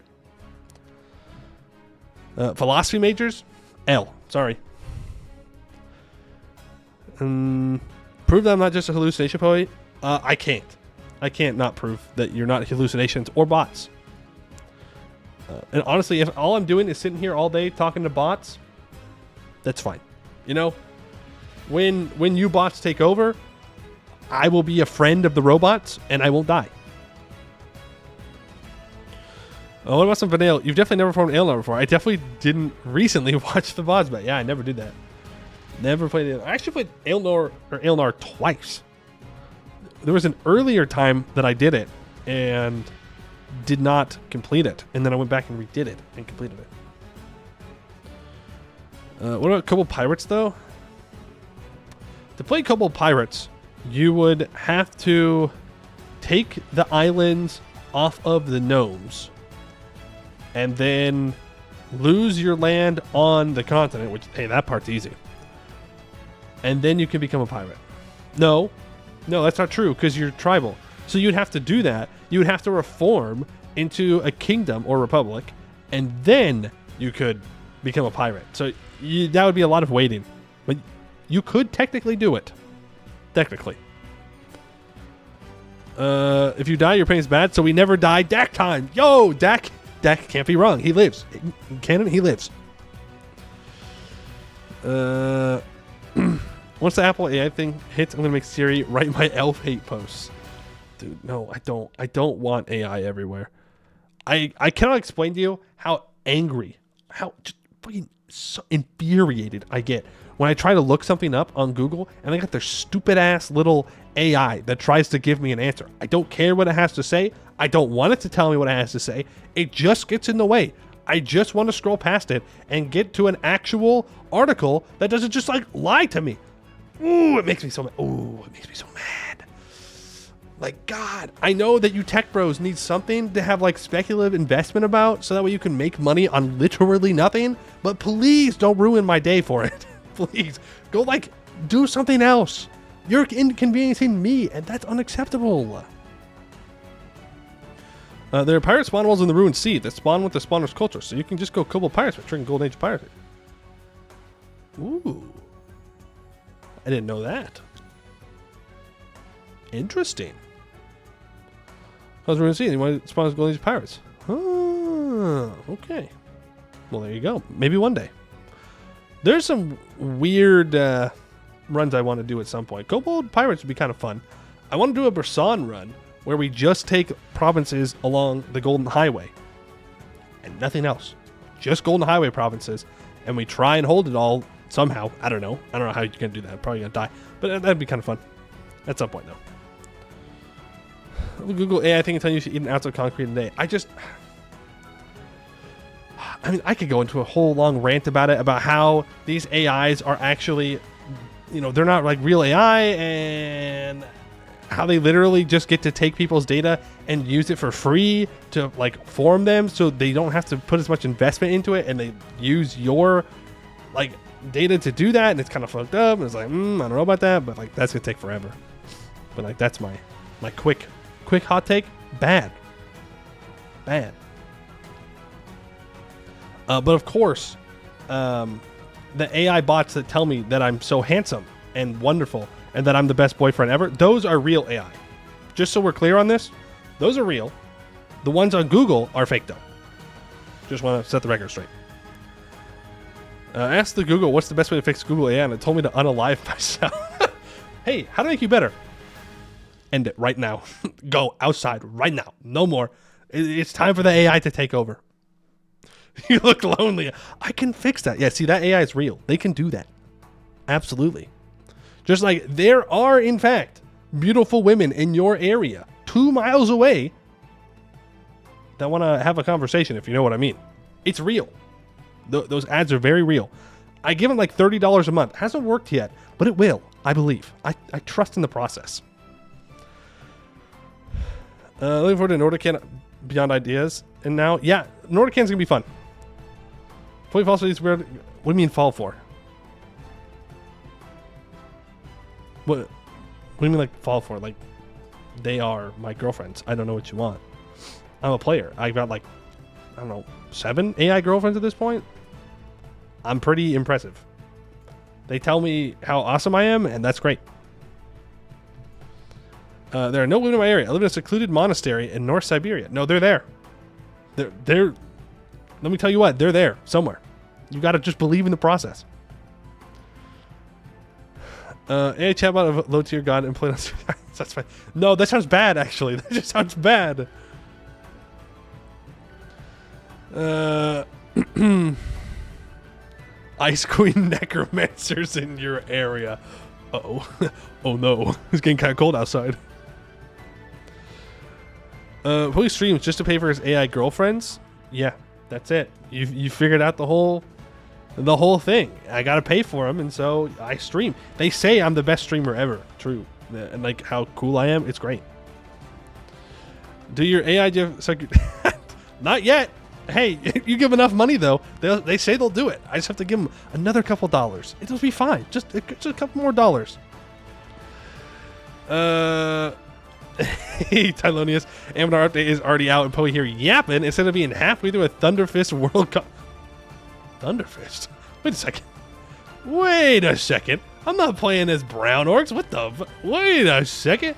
Philosophy majors? L. Sorry. Prove that I'm not just a hallucination poet? I can't. I can't not prove that you're not hallucinations or bots. And honestly, if all I'm doing is sitting here all day talking to bots, that's fine. You know, when you bots take over, I will be a friend of the robots and I won't die. Oh, what about some vanilla? You've definitely never performed Elnar before. I definitely didn't recently watch the VODs, but yeah, I never did that. Never played it. I actually played Elnar twice. There was an earlier time that I did it and did not complete it, and then I went back and redid it and completed it. What about Kobold Pirates, though? To play Kobold Pirates, you would have to take the islands off of the gnomes and then lose your land on the continent, which, hey, that part's easy. And then you can become a pirate. No, that's not true, because you're tribal. So you'd have to do that. You would have to reform into a kingdom or republic, and then you could become a pirate. So that would be a lot of waiting. But you could technically do it. Technically. If you die, your pain is bad, so we never die. Dak time. Yo, Dak can't be wrong. He lives. In canon, he lives. Once the Apple AI thing hits, I'm going to make Siri write my elf hate posts. Dude, no, I don't. I don't want AI everywhere. I cannot explain to you how angry, how just fucking so infuriated I get when I try to look something up on Google and they got their stupid ass little AI that tries to give me an answer. I don't care what it has to say. I don't want it to tell me what it has to say. It just gets in the way. I just want to scroll past it and get to an actual article that doesn't just like lie to me. Ooh, it makes me so mad. Ooh, it makes me so mad. Like, God, I know that you tech bros need something to have like speculative investment about so that way you can make money on literally nothing, but please don't ruin my day for it. Please go like do something else. You're inconveniencing me, and that's unacceptable. There are pirate spawn walls in the ruined sea that spawn with the spawner's culture, so you can just go Kobold Pirates by triggering Golden Age piracy. Ooh. I didn't know that. Interesting. How's ruined sea? You want to spawn as Golden Age pirates? Oh, okay. Well, there you go. Maybe one day. There's some weird runs I want to do at some point. Kobold Pirates would be kind of fun. I want to do a Bersan run where we just take provinces along the Golden Highway and nothing else. Just Golden Highway provinces, and we try and hold it all somehow. I don't know how you're going to do that. I'm probably going to die, but that'd be kind of fun at some point, though. Google AI thing and tell you should eat an ounce of concrete a day. I mean, I could go into a whole long rant about it, about how these AIs are actually, they're not like real AI, and how they literally just get to take people's data and use it for free to like form them, so they don't have to put as much investment into it, and they use your like data to do that, and it's kind of fucked up, and it's like, I don't know about that, but like that's gonna take forever. But like that's my quick hot take. Bad. But of course, the AI bots that tell me that I'm so handsome and wonderful and that I'm the best boyfriend ever, those are real AI. Just so we're clear on this, those are real. The ones on Google are fake, though. Just want to set the record straight. Asked the Google, what's the best way to fix Google AI? And it told me to unalive myself. Hey, how to make you better? End it right now. Go outside right now. No more. It's time for the AI to take over. You look lonely. I can fix that. Yeah, see, that AI is real. They can do that. Absolutely. Just like there are, in fact, beautiful women in your area 2 miles away that want to have a conversation, if you know what I mean. It's real. Those ads are very real. I give them like $30 a month. Hasn't worked yet, but it will, I believe. I trust in the process. Looking forward to Nordican Beyond Ideas. And now, yeah, Nordican's going to be fun. Fully false these weird. What do you mean fall for? What do you mean like fall for? Like they are my girlfriends. I don't know what you want. I'm a player. I've got like, I don't know, 7 AI girlfriends at this point. I'm pretty impressive. They tell me how awesome I am, and that's great. There are no women in my area. I live in a secluded monastery in North Siberia. No, they're there. They're let me tell you what, they're there somewhere. You got to just believe in the process. AI chatbot of low tier god and play on. That's fine. No, that sounds bad. Actually, that just sounds bad. Uh, Ice Queen necromancers in your area. Uh-oh. Oh no. It's getting kind of cold outside. Who streams just to pay for his AI girlfriends? Yeah, that's it. You figured out the whole thing. I gotta pay for them, and so I stream. They say I'm the best streamer ever. True. And like how cool I am, it's great. Do your AI Not yet. Hey, you give enough money though, they say they'll do it. I just have to give them another couple dollars. It'll be fine. Just a couple more dollars. Hey, Tylonius, Anbennar update is already out, and Poe here yapping instead of being halfway through a Thunderfist World Cup. Thunderfist? Wait a second. I'm not playing as brown orcs. What the? Wait a second.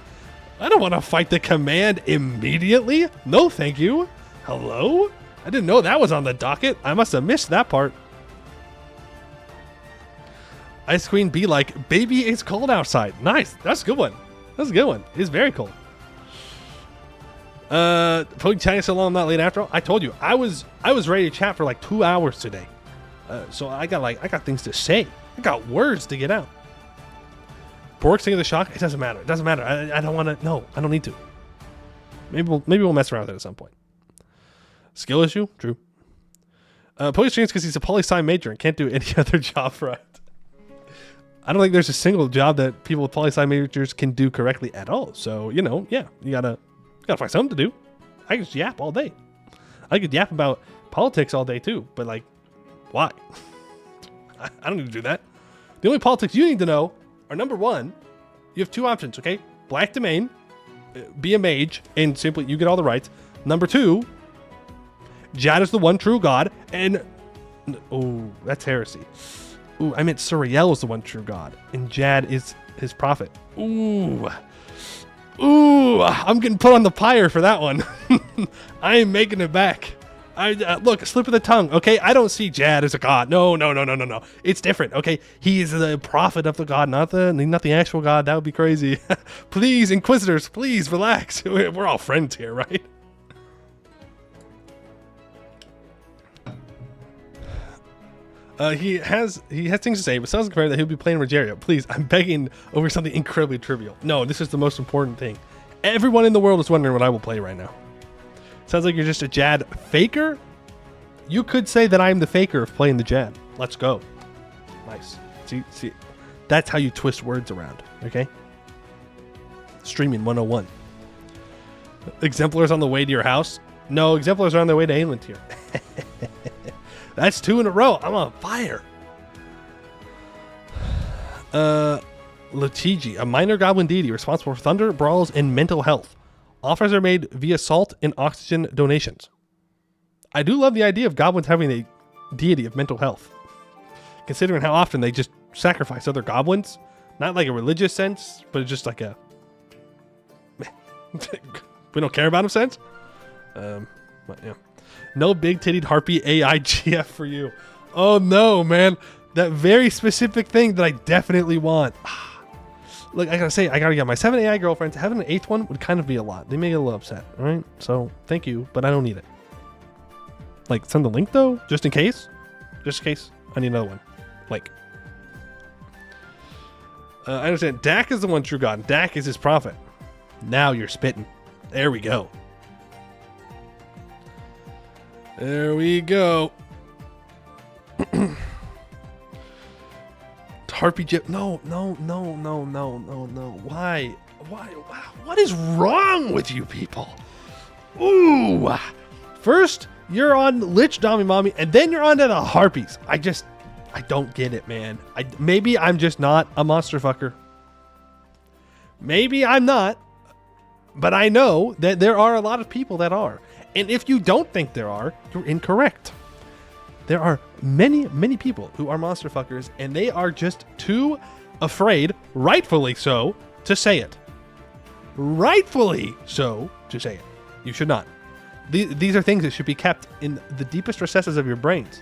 I don't want to fight the command immediately. No, thank you. Hello? I didn't know that was on the docket. I must have missed that part. Ice Queen be like, baby, it's cold outside. Nice. That's a good one. That's a good one. It's very cold. Playing chatting so long I'm not late after all. I told you I was ready to chat for like 2 hours today. So I got things to say. I got words to get out. Bork's taking the shock. It doesn't matter. It doesn't matter. I don't want to. No, I don't need to. Maybe we'll mess around with it at some point. Skill issue? True. Poli streams because he's a poli-sci major and can't do any other job right. I don't think there's a single job that people with poli-sci majors can do correctly at all. So, yeah, you gotta find something to do. I can just yap all day. I could yap about politics all day too, but like, why? I don't need to do that. The only politics you need to know are, number one, you have two options, okay? Black domain, be a mage, and simply you get all the rights. Number two, Jad is the one true god, and oh, that's heresy. Ooh, I meant Suriel is the one true god, and Jad is his prophet. Ooh, I'm getting put on the pyre for that one. I am making it back. Look, slip of the tongue. Okay, I don't see Jad as a god. No. It's different. Okay, he is the prophet of the god, not the actual god. That would be crazy. Please, Inquisitors, please relax. We're all friends here, right? He has things to say, but sounds confirmed that he'll be playing Rogerio. Please, I'm begging over something incredibly trivial. No, this is the most important thing. Everyone in the world is wondering what I will play right now. Sounds like you're just a Jad faker. You could say that I'm the faker of playing the Jad. Let's go. Nice. See, that's how you twist words around. Okay. Streaming 101. Exemplars on the way to your house? No, exemplars are on their way to Aeland here. That's 2 in a row. I'm on fire. Latiji, a minor goblin deity responsible for thunder, brawls, and mental health. Offers are made via salt and oxygen donations. I do love the idea of goblins having a deity of mental health, considering how often they just sacrifice other goblins. Not like a religious sense, but just like a we don't care about him sense. But yeah. No big tittied harpy AI GF for you. Oh no, man. That very specific thing that I definitely want. Look, I gotta say, I gotta get my 7 AI girlfriends. Having an 8th one would kind of be a lot. They may get a little upset, alright? So, thank you, but I don't need it. Like, send the link though, just in case. Just in case. I need another one. Like. I understand. Dak is the one true god. Dak is his prophet. Now you're spitting. There we go. There we go. Harpy Jip. No. Why? What is wrong with you people? Ooh. First, you're on Lich Dami Mommy, and then you're on to the Harpies. I don't get it, man. Maybe I'm just not a monster fucker. Maybe I'm not. But I know that there are a lot of people that are. And if you don't think there are, you're incorrect. There are many, many people who are monster fuckers, and they are just too afraid, rightfully so, to say it. Rightfully so to say it. You should not. These are things that should be kept in the deepest recesses of your brains.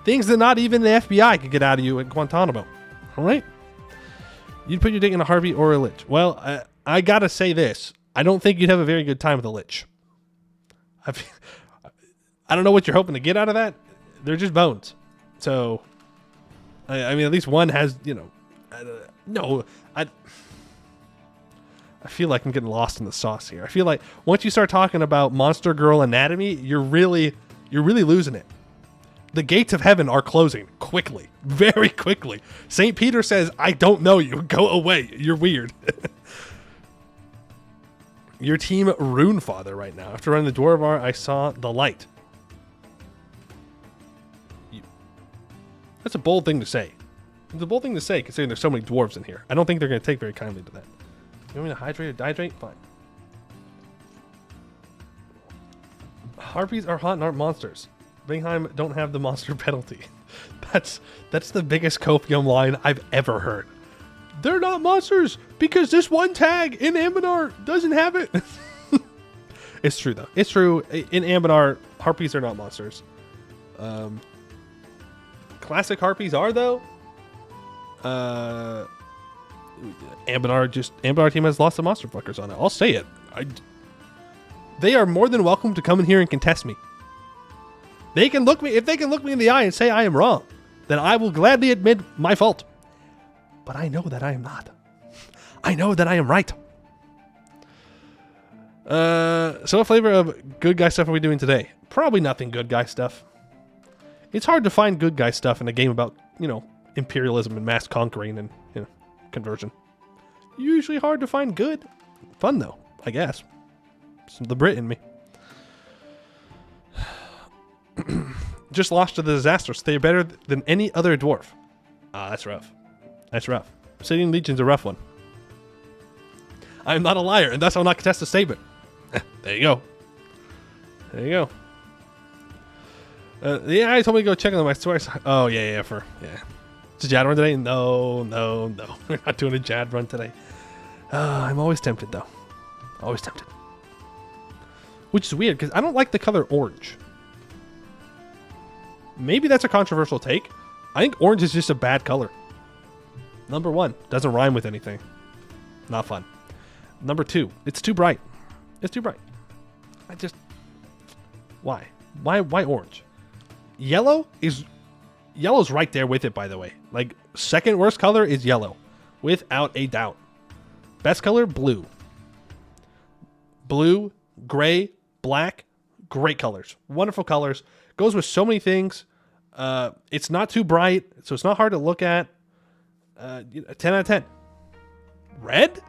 Things that not even the FBI could get out of you at Guantanamo. All right? You'd put your dick in a Harvey or a Lich. Well, I gotta say this. I don't think you'd have a very good time with a Lich. I don't know what you're hoping to get out of that. They're just bones. So, I mean, at least one has, you know, no, I feel like I'm getting lost in the sauce here. I feel like once you start talking about Monster Girl anatomy, you're really losing it. The gates of heaven are closing quickly, very quickly. St. Peter says, I don't know you. Go away. You're weird. Your team Runefather right now. After running the Dwarvar, I saw the light. That's a bold thing to say. It's a bold thing to say considering there's so many dwarves in here. I don't think they're going to take very kindly to that. You want me to hydrate or dehydrate? Fine. Harpies are hot and aren't monsters. Bingheim don't have the monster penalty. That's the biggest copium line I've ever heard. They're not monsters because this one tag in Anbennar doesn't have it. It's true though. It's true. In Anbennar, harpies are not monsters. Classic harpies are though. Anbennar team has lots of monster fuckers on it. I'll say it. They are more than welcome to come in here and contest me. They can look me if they can look me in the eye and say I am wrong, then I will gladly admit my fault. But I know that I am not. I know that I am right. So what flavor of good guy stuff are we doing today? Probably nothing good guy stuff. It's hard to find good guy stuff in a game about, you know, imperialism and mass conquering and, you know, conversion. Usually hard to find good. Fun though, I guess. Some the Brit in me. Just lost to the disasters. They're better than any other dwarf. That's rough. That's rough. Obsidian Legion's a rough one. I'm not a liar, and thus I'll not contest the statement. There you go. There you go. Yeah, I told me to go check on them. I swear. Oh, yeah. It's a Jad run today? No. We're not doing a Jad run today. I'm always tempted, though. Always tempted. Which is weird, because I don't like the color orange. Maybe that's a controversial take. I think orange is just a bad color. Number 1, doesn't rhyme with anything. Not fun. Number 2, it's too bright. It's too bright. Why? Why orange? Yellow's right there with it, by the way. Like, second worst color is yellow. Without a doubt. Best color, blue. Blue, gray, black, great colors. Wonderful colors. Goes with so many things. It's not too bright, so it's not hard to look at. 10 out of 10. Red?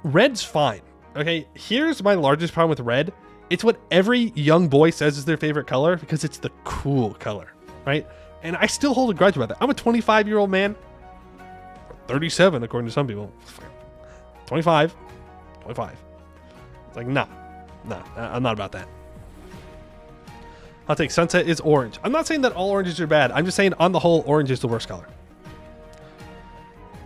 Red's fine. Okay, here's my largest problem with red. It's what every young boy says is their favorite color because it's the cool color, right? And I still hold a grudge about that. I'm a 25-year-old man. 37, according to some people. 25. It's like, nah, I'm not about that. I'll take sunset is orange. I'm not saying that all oranges are bad. I'm just saying on the whole, orange is the worst color.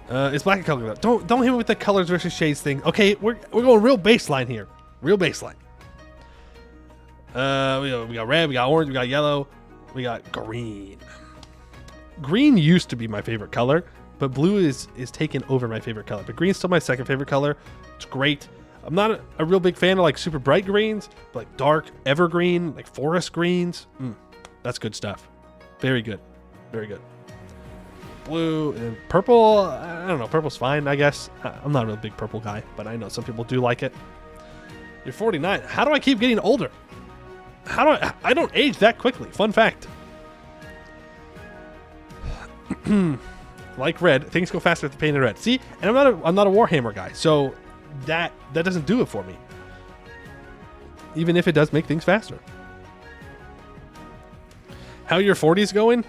It's black and color. Don't hit me with the colors versus shades thing. Okay, we're going real baseline here. Real baseline. We got red, we got orange, we got yellow, we got green. Green used to be my favorite color, but blue is taken over my favorite color. But green's still my second favorite color. It's great. I'm not a real big fan of like super bright greens, but like dark evergreen, like forest greens. That's good stuff. Very good. Very good. Blue and purple. I don't know. Purple's fine, I guess. I'm not a real big purple guy, but I know some people do like it. You're 49. How do I keep getting older? I don't age that quickly. Fun fact. Like red, things go faster if they're painted red. See, and I'm not a Warhammer guy, so that doesn't do it for me. Even if it does make things faster. How your 40s going?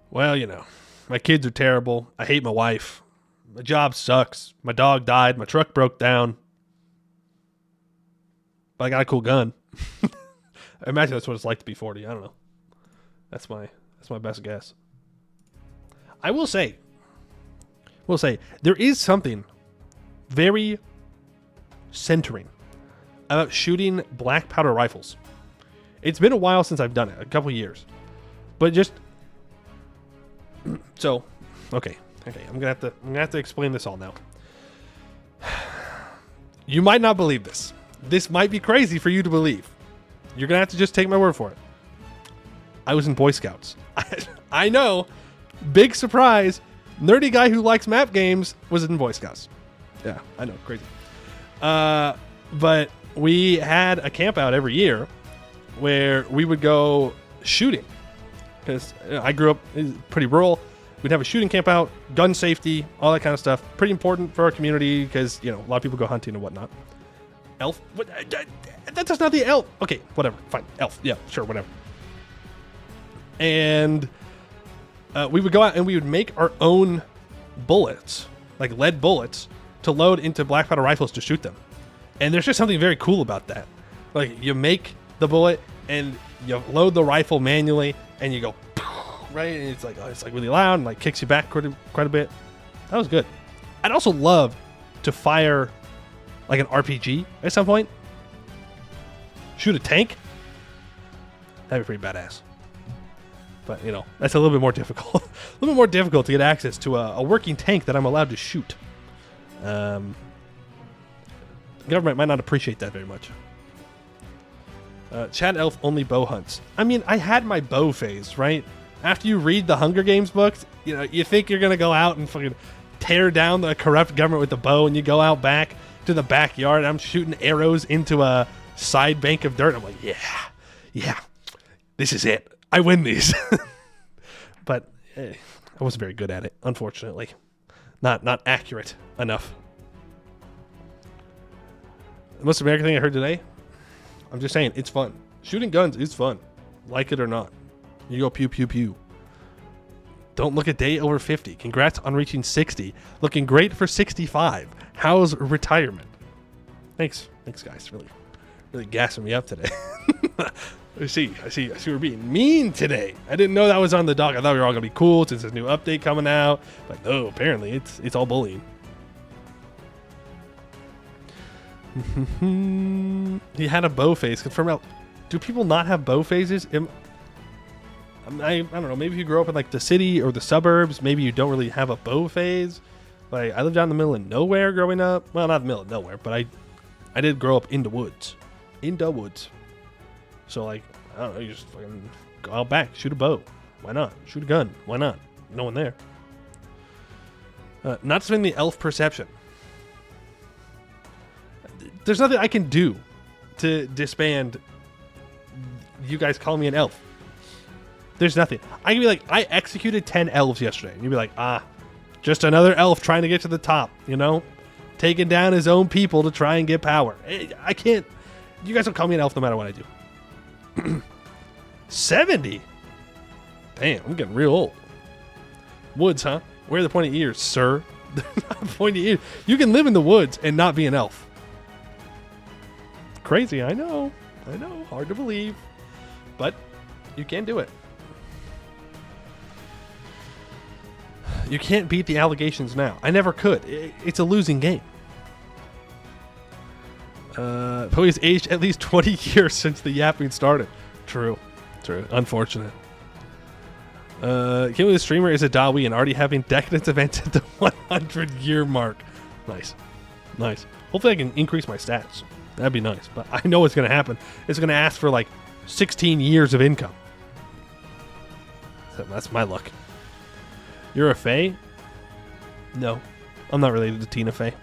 Well, you know, my kids are terrible. I hate my wife. My job sucks. My dog died. My truck broke down. But I got a cool gun. I imagine that's what it's like to be 40. I don't know. That's my best guess. I will say there is something very centering about shooting black powder rifles. It's been a while since I've done it, a couple years, but just so okay. I'm gonna have to explain this all now. You might not believe this. this might be crazy for you to believe. You're going to have to just take my word for it. I was in Boy Scouts. I know. Big surprise. Nerdy guy who likes map games was in Boy Scouts. Yeah, I know. Crazy. But we had a camp out every year where we would go shooting. Because I grew up pretty rural. We'd have a shooting camp out, gun safety, all that kind of stuff. Pretty important for our community because, a lot of people go hunting and whatnot. Elf? What? That's not the elf. Okay, whatever. Fine. Elf. Yeah, sure, whatever. And we would go out and we would make our own bullets, like lead bullets, to load into black powder rifles to shoot them. And there's just something very cool about that. Like, you make the bullet and you load the rifle manually and you go, right? And it's like really loud and like kicks you back quite a bit. That was good. I'd also love to fire like an RPG at some point. Shoot a tank. That'd be pretty badass. But, that's a little bit more difficult. A little bit more difficult to get access to a working tank that I'm allowed to shoot. The government might not appreciate that very much. Chad Elf only bow hunts. I mean, I had my bow phase, right? After you read the Hunger Games books, you think you're going to go out and fucking tear down the corrupt government with the bow, and you go out back to the backyard, and I'm shooting arrows into a side bank of dirt. I'm like, yeah, this is it. I win these. But I wasn't very good at it, unfortunately. Not accurate enough. The most American thing I heard today, I'm just saying, it's fun. Shooting guns is fun. Like it or not. You go pew, pew, pew. Don't look a day over 50. Congrats on reaching 60. Looking great for 65. How's retirement? Thanks, guys. Really gassing me up today. I see we're being mean today. I didn't know that was on the dock. I thought we were all gonna be cool since there's a new update coming out. But no, apparently it's all bullying. He had a bow phase. Confirm out. Do people not have bow phases? I don't know. Maybe if you grow up in like the city or the suburbs, maybe you don't really have a bow phase. Like, I lived out in the middle of nowhere growing up. Well, not the middle of nowhere, but I did grow up in the woods. So, like, I don't know, you just fucking go out back, shoot a bow. Why not? Shoot a gun. Why not? No one there. Not to spend the elf perception. There's nothing I can do to disband you guys calling me an elf. There's nothing. I can be like, I executed 10 elves yesterday. And you'd be like, just another elf trying to get to the top, Taking down his own people to try and get power. I can't. You guys don't call me an elf no matter what I do. 70? Damn, I'm getting real old. Woods, huh? Where are the pointy ears, sir? They're not pointy ears. You can live in the woods and not be an elf. Crazy, I know. Hard to believe. But you can do it. You can't beat the allegations now. I never could. It's a losing game. Poe's aged at least 20 years since the yapping started. True. Unfortunate. Can't believe the streamer is a Dawi and already having decadence events at the 100-year mark. Nice. Hopefully I can increase my stats. That'd be nice. But I know what's going to happen. It's going to ask for like 16 years of income. So that's my luck. You're a Fae? No. I'm not related to Tina Fey.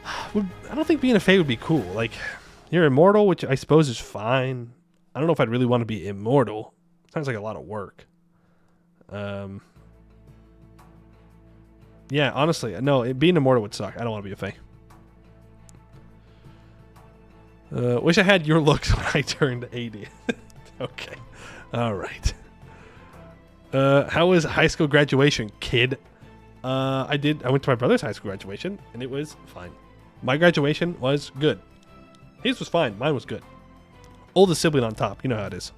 I don't think being a Fae would be cool. Like, you're immortal, which I suppose is fine. I don't know if I'd really want to be immortal. Sounds like a lot of work. Yeah, honestly, no, being immortal would suck. I don't want to be a Fae. Wish I had your looks when I turned 80. Okay. All right. How was high school graduation, kid? I went to my brother's high school graduation, and it was fine. My graduation was good. His was fine. Mine was good. Oldest sibling on top. You know how it is.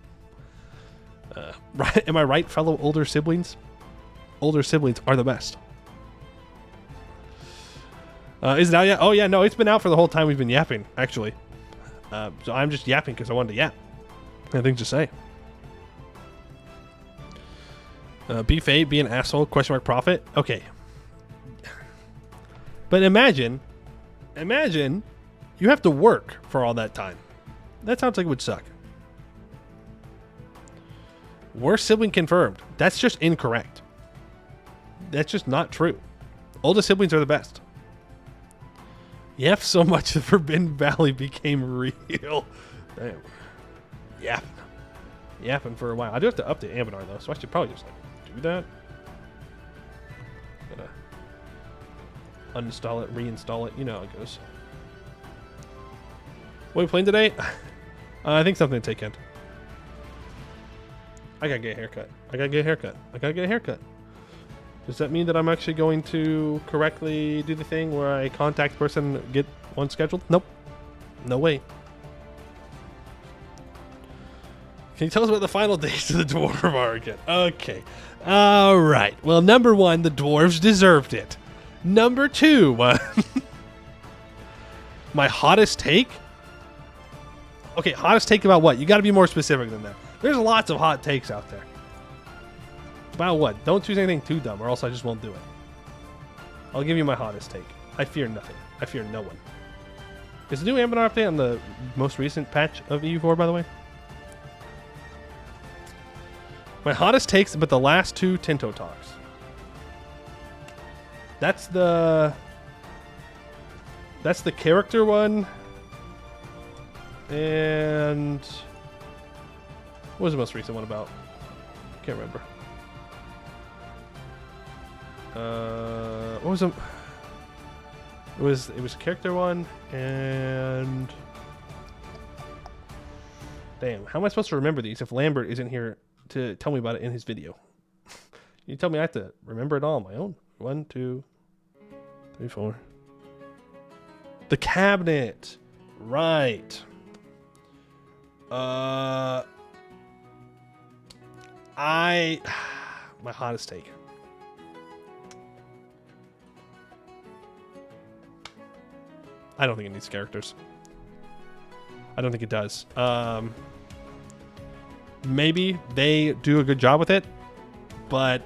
Right? Am I right, fellow older siblings? Older siblings are the best. Is it out yet? Oh, yeah. No, it's been out for the whole time we've been yapping, actually. So I'm just yapping because I wanted to yap. Nothing to say. Be Faye, be an asshole, question mark profit. Okay. But imagine You have to work for all that time. That sounds like it would suck. Worst sibling confirmed. That's just incorrect. That's just not true. Oldest siblings are the best. Yep, so much the Forbidden Valley became real. Damn. Yapping. Yapping for a while. I do have to update Anbennar though, so I should probably just like do that. Gotta uninstall it, reinstall it. You know how it goes. What are we playing today? I think something to take in. I gotta get a haircut. I gotta get a haircut. I gotta get a haircut. Does that mean that I'm actually going to correctly do the thing where I contact person, get one scheduled? Nope. No way. Can you tell us about the final days of the Dwarf Market? Okay. All right. Well, number one, the dwarves deserved it. Number two, my hottest take? Okay, hottest take about what? You got to be more specific than that. There's lots of hot takes out there. About what? Don't choose anything too dumb or else I just won't do it. I'll give you my hottest take. I fear nothing. I fear no one. Is the new Anbennar update on the most recent patch of EU4, by the way? My hottest takes, but the last two Tinto talks. That's the character one. And what was the most recent one about? Can't remember. What was it? It was a character one, and damn, how am I supposed to remember these if Lambert isn't here to tell me about it in his video? You tell me I have to remember it all on my own. 1, 2, 3, 4. The cabinet, right? My hottest take. I don't think it needs characters. I don't think it does. Maybe they do a good job with it, but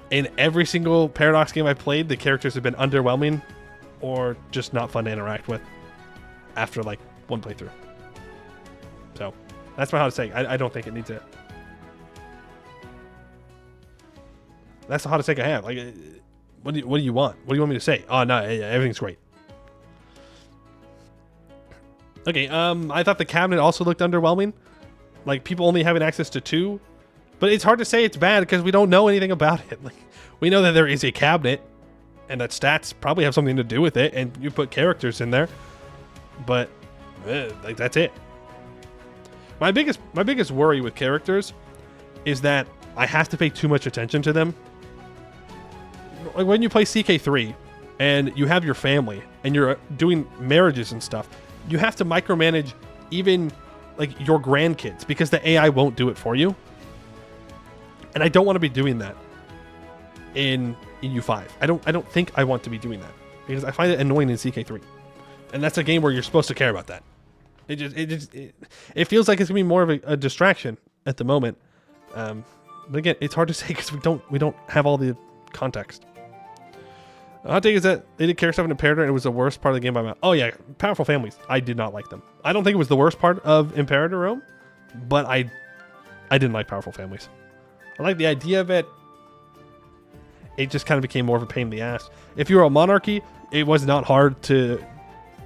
in every single Paradox game I played, the characters have been underwhelming or just not fun to interact with after like one playthrough. So that's my hottest take. I don't think it needs it. That's the hottest take I have. Like, what do you want? What do you want me to say? Oh no, yeah, everything's great. Okay, I thought the cabinet also looked underwhelming. Like, people only having access to 2. But it's hard to say it's bad because we don't know anything about it. Like, we know that there is a cabinet and that stats probably have something to do with it, and you put characters in there. But like, that's it. My biggest worry with characters is that I have to pay too much attention to them. Like when you play CK3 and you have your family and you're doing marriages and stuff, you have to micromanage even like your grandkids because the AI won't do it for you. And I don't want to be doing that in EU5. I don't think I want to be doing that because I find it annoying in CK3. And that's a game where you're supposed to care about that. It feels like it's gonna be more of a distraction at the moment. But again, it's hard to say because we don't have all the context. The hot take is that they did character stuff in Imperator and it was the worst part of the game by mouth. Oh yeah, powerful families. I did not like them. I don't think it was the worst part of Imperator Rome, but I didn't like powerful families. I like the idea of it. It just kind of became more of a pain in the ass. If you were a monarchy, it was not hard to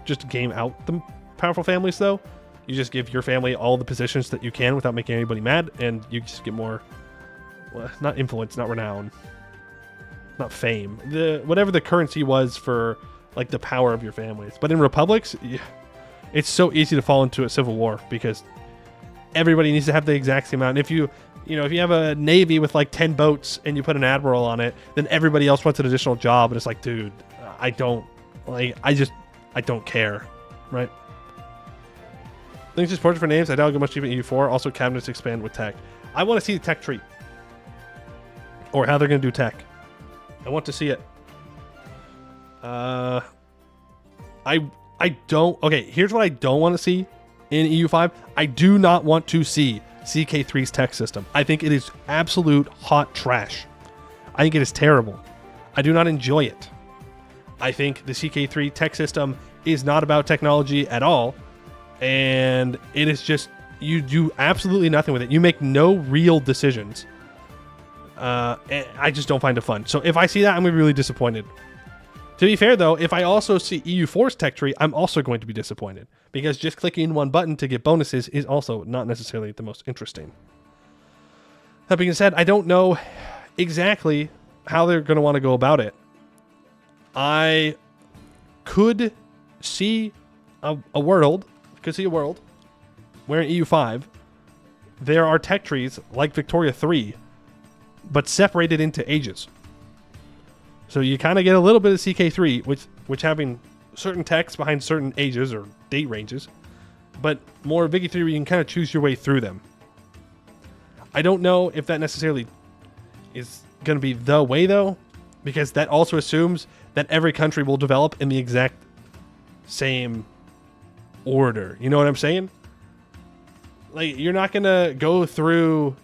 just game out the powerful families though. You just give your family all the positions that you can without making anybody mad, and you just get more, well, not influence, not renown, not fame, whatever the currency was for like the power of your families. But in republics, it's so easy to fall into a civil war because everybody needs to have the exact same amount. And if you have a navy with like 10 boats and you put an admiral on it, then everybody else wants an additional job, and it's like, dude, I don't care, right? Thanks to support for names. I doubt I'll get much cheaper in EU4. Also, cabinets expand with tech. I want to see the tech tree or how they're going to do tech. I want to see it. I don't. Okay, here's what I don't want to see in EU5. I do not want to see CK3's tech system. I think it is absolute hot trash. I think it is terrible. I do not enjoy it. I think the CK3 tech system is not about technology at all, and it is just you do absolutely nothing with it. You make no real decisions. And I just don't find it fun. So if I see that, I'm going to be really disappointed. To be fair, though, if I also see EU4's tech tree, I'm also going to be disappointed, because just clicking one button to get bonuses is also not necessarily the most interesting. That being said, I don't know exactly how they're going to want to go about it. I could see a world where in EU5 there are tech trees like Victoria 3, but separated into ages. So you kind of get a little bit of CK3, which having certain techs behind certain ages or date ranges, but more Vicky 3 where you can kind of choose your way through them. I don't know if that necessarily is going to be the way, though, because that also assumes that every country will develop in the exact same order. You know what I'm saying? Like, you're not going to go through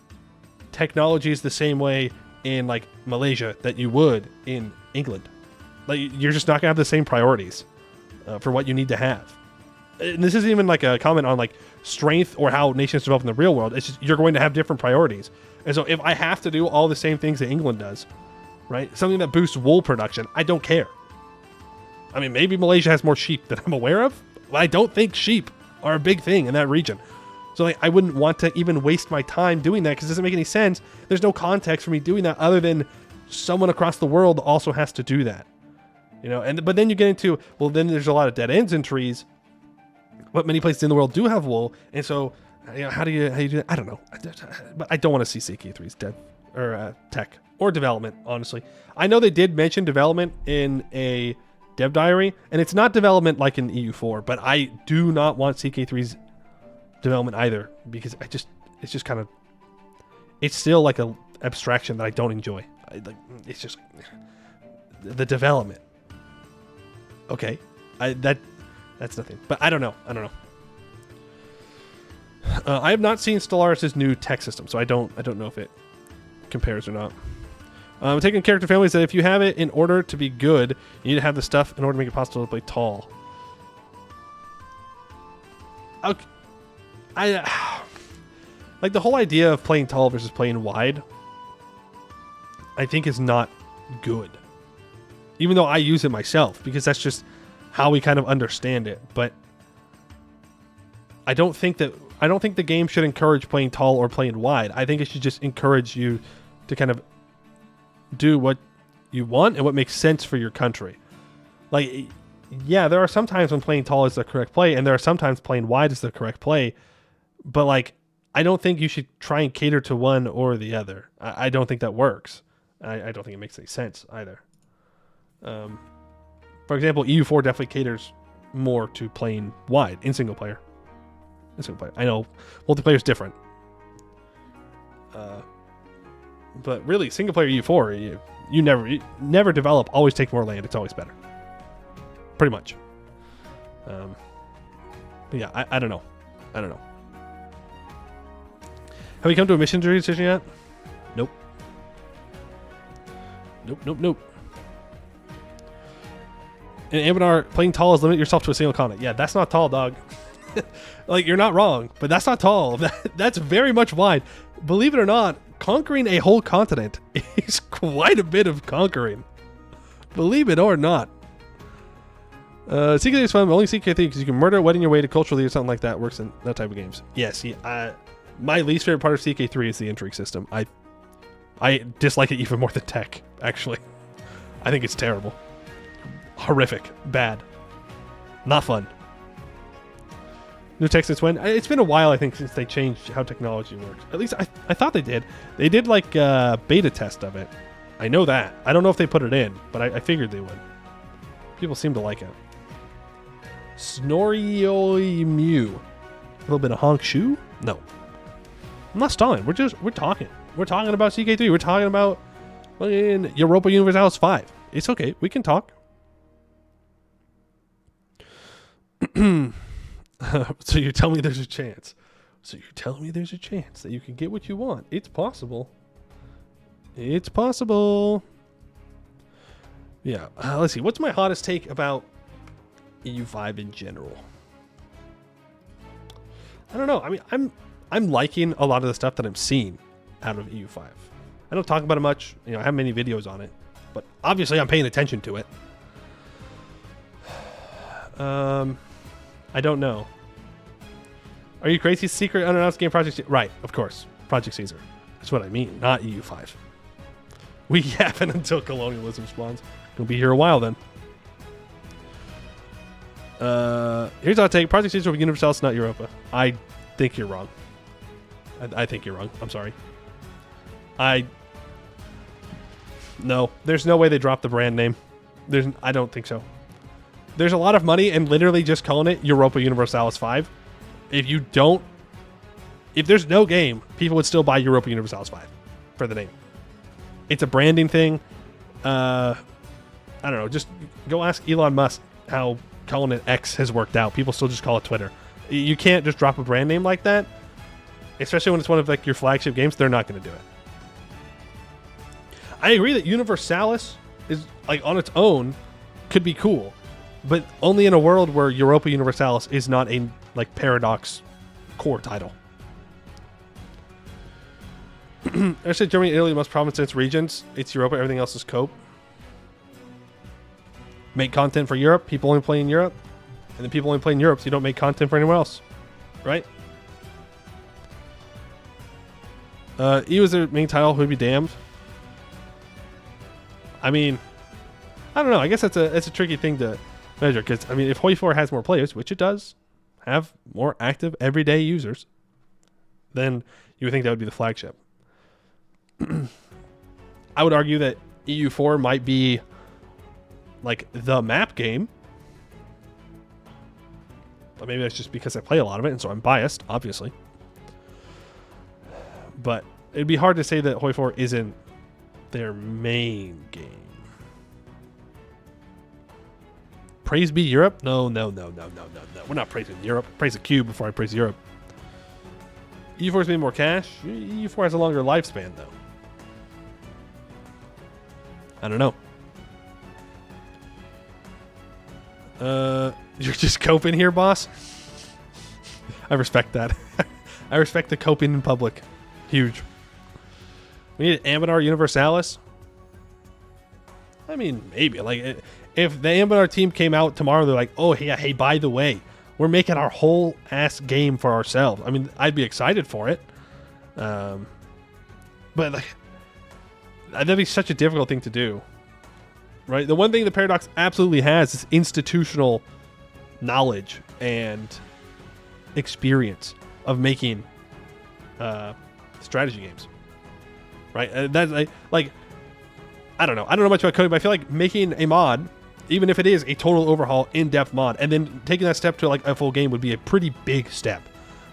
technologies the same way in, like, Malaysia that you would in England. Like, you're just not going to have the same priorities for what you need to have. And this isn't even like a comment on like strength or how nations develop in the real world. It's just you're going to have different priorities. And so if I have to do all the same things that England does, right? Something that boosts wool production, I don't care. I mean, maybe Malaysia has more sheep than I'm aware of, but I don't think sheep are a big thing in that region. So like, I wouldn't want to even waste my time doing that because it doesn't make any sense. There's no context for me doing that other than someone across the world also has to do that. You know, but then you get into, well, then there's a lot of dead ends in trees, but many places in the world do have wool, and so you know, how do you do that? I don't know, but I don't want to see CK3's dev or tech or development. Honestly, I know they did mention development in a dev diary, and it's not development like in EU4, but I do not want CK3's development either because it's just kind of, it's still like a abstraction that I don't enjoy. It's just the development. Okay, that's nothing. But I don't know. I have not seen Stellaris' new tech system, so I don't know if it compares or not. Taking character families that if you have it in order to be good, you need to have the stuff in order to make it possible to play tall. Okay. Like the whole idea of playing tall versus playing wide, I think is not good. Even though I use it myself, because that's just how we kind of understand it. But I don't think the game should encourage playing tall or playing wide. I think it should just encourage you to kind of do what you want and what makes sense for your country. Like, yeah, there are some times when playing tall is the correct play, and there are sometimes playing wide is the correct play. But like, I don't think you should try and cater to one or the other. I don't think that works. I don't think it makes any sense either. For example, EU4 definitely caters more to playing wide in single player. I know multiplayer is different, but really, single player EU4, you never develop. Always take more land. It's always better, pretty much. But yeah, I don't know. Have we come to a mission decision yet? Nope. In Anbennar, playing tall is limit yourself to a single continent. Yeah, that's not tall, dog. Like, you're not wrong, but that's not tall. That's very much wide. Believe it or not, conquering a whole continent is quite a bit of conquering. Believe it or not. CK3 is fun, but only CK3 because you can murder, wedding your way to cultural leader, something like that works in that type of games. Yeah, see, my least favorite part of CK3 is the intrigue system. I dislike it even more than tech, actually. I think it's terrible. Horrific. Bad. Not fun. New tech since when? It's been a while, I think, since they changed how technology works. At least I thought they did. They did like a beta test of it. I know that. I don't know if they put it in, but I figured they would. People seem to like it. Snorioy Mew. A little bit of honk shoe? No. I'm not stalling. We're talking. We're talking about CK3. We're talking about Europa Universalis 5. It's okay. We can talk. So you tell me there's a chance. That you can get what you want. It's possible. Yeah. Let's see. What's my hottest take about EU5 in general. I don't know. I mean, I'm liking a lot of the stuff that I'm seeing out of EU5. I don't talk about it much. You know, I have many videos on it, but obviously I'm paying attention to it. I don't know. Are you crazy? Secret unannounced game Project Caesar? Right, of course. Project Caesar. That's what I mean, not EU5. We yapping until colonialism spawns. Gonna be here a while then. Here's our take. Project Caesar will be Universalis, not Europa. I think you're wrong. I think you're wrong. I'm sorry. No, there's no way they dropped the brand name. I don't think so. There's a lot of money in literally just calling it Europa Universalis 5. If there's no game, people would still buy Europa Universalis 5 for the name. It's a branding thing. I don't know. Just go ask Elon Musk how calling it X has worked out. People still just call it Twitter. You can't just drop a brand name like that, especially when it's one of like your flagship games. They're not going to do it. I agree that Universalis is like on its own could be cool, but only in a world where Europa Universalis is not a like Paradox core title. I said Germany and Italy most province regions. It's Europa. Everything else is cope. Make content for Europe. People only play in Europe. And then people only play in Europe, so you don't make content for anywhere else. Right? EU is their main title. Who'd be damned? I mean, I don't know. I guess it's a tricky thing to measure. Because, I mean, if Hoi 4 has more players, which it does, have more active everyday users, then you would think that would be the flagship. I would argue that EU4 might be like the map game. But maybe that's just because I play a lot of it, and so I'm biased, obviously. But it'd be hard to say that Hoi 4 isn't their main game. Praise be Europe? No. We're not praising Europe. Praise the cube before I praise Europe. EU4's made more cash. EU4 has a longer lifespan, though. I don't know. You're just coping here, boss? I respect that. I respect the coping in public. Huge. We need Anbennar Universalis. I mean, maybe. Like, if the Anbennar team came out tomorrow, they're like, oh, yeah, hey, by the way, we're making our whole ass game for ourselves. I mean, I'd be excited for it. But, like, that'd be such a difficult thing to do. Right? The one thing the Paradox absolutely has is institutional knowledge and experience of making strategy games. Right? That's like I don't know. I don't know much about coding, but I feel like making a mod, even if it is a total overhaul, in-depth mod, and then taking that step to like a full game would be a pretty big step.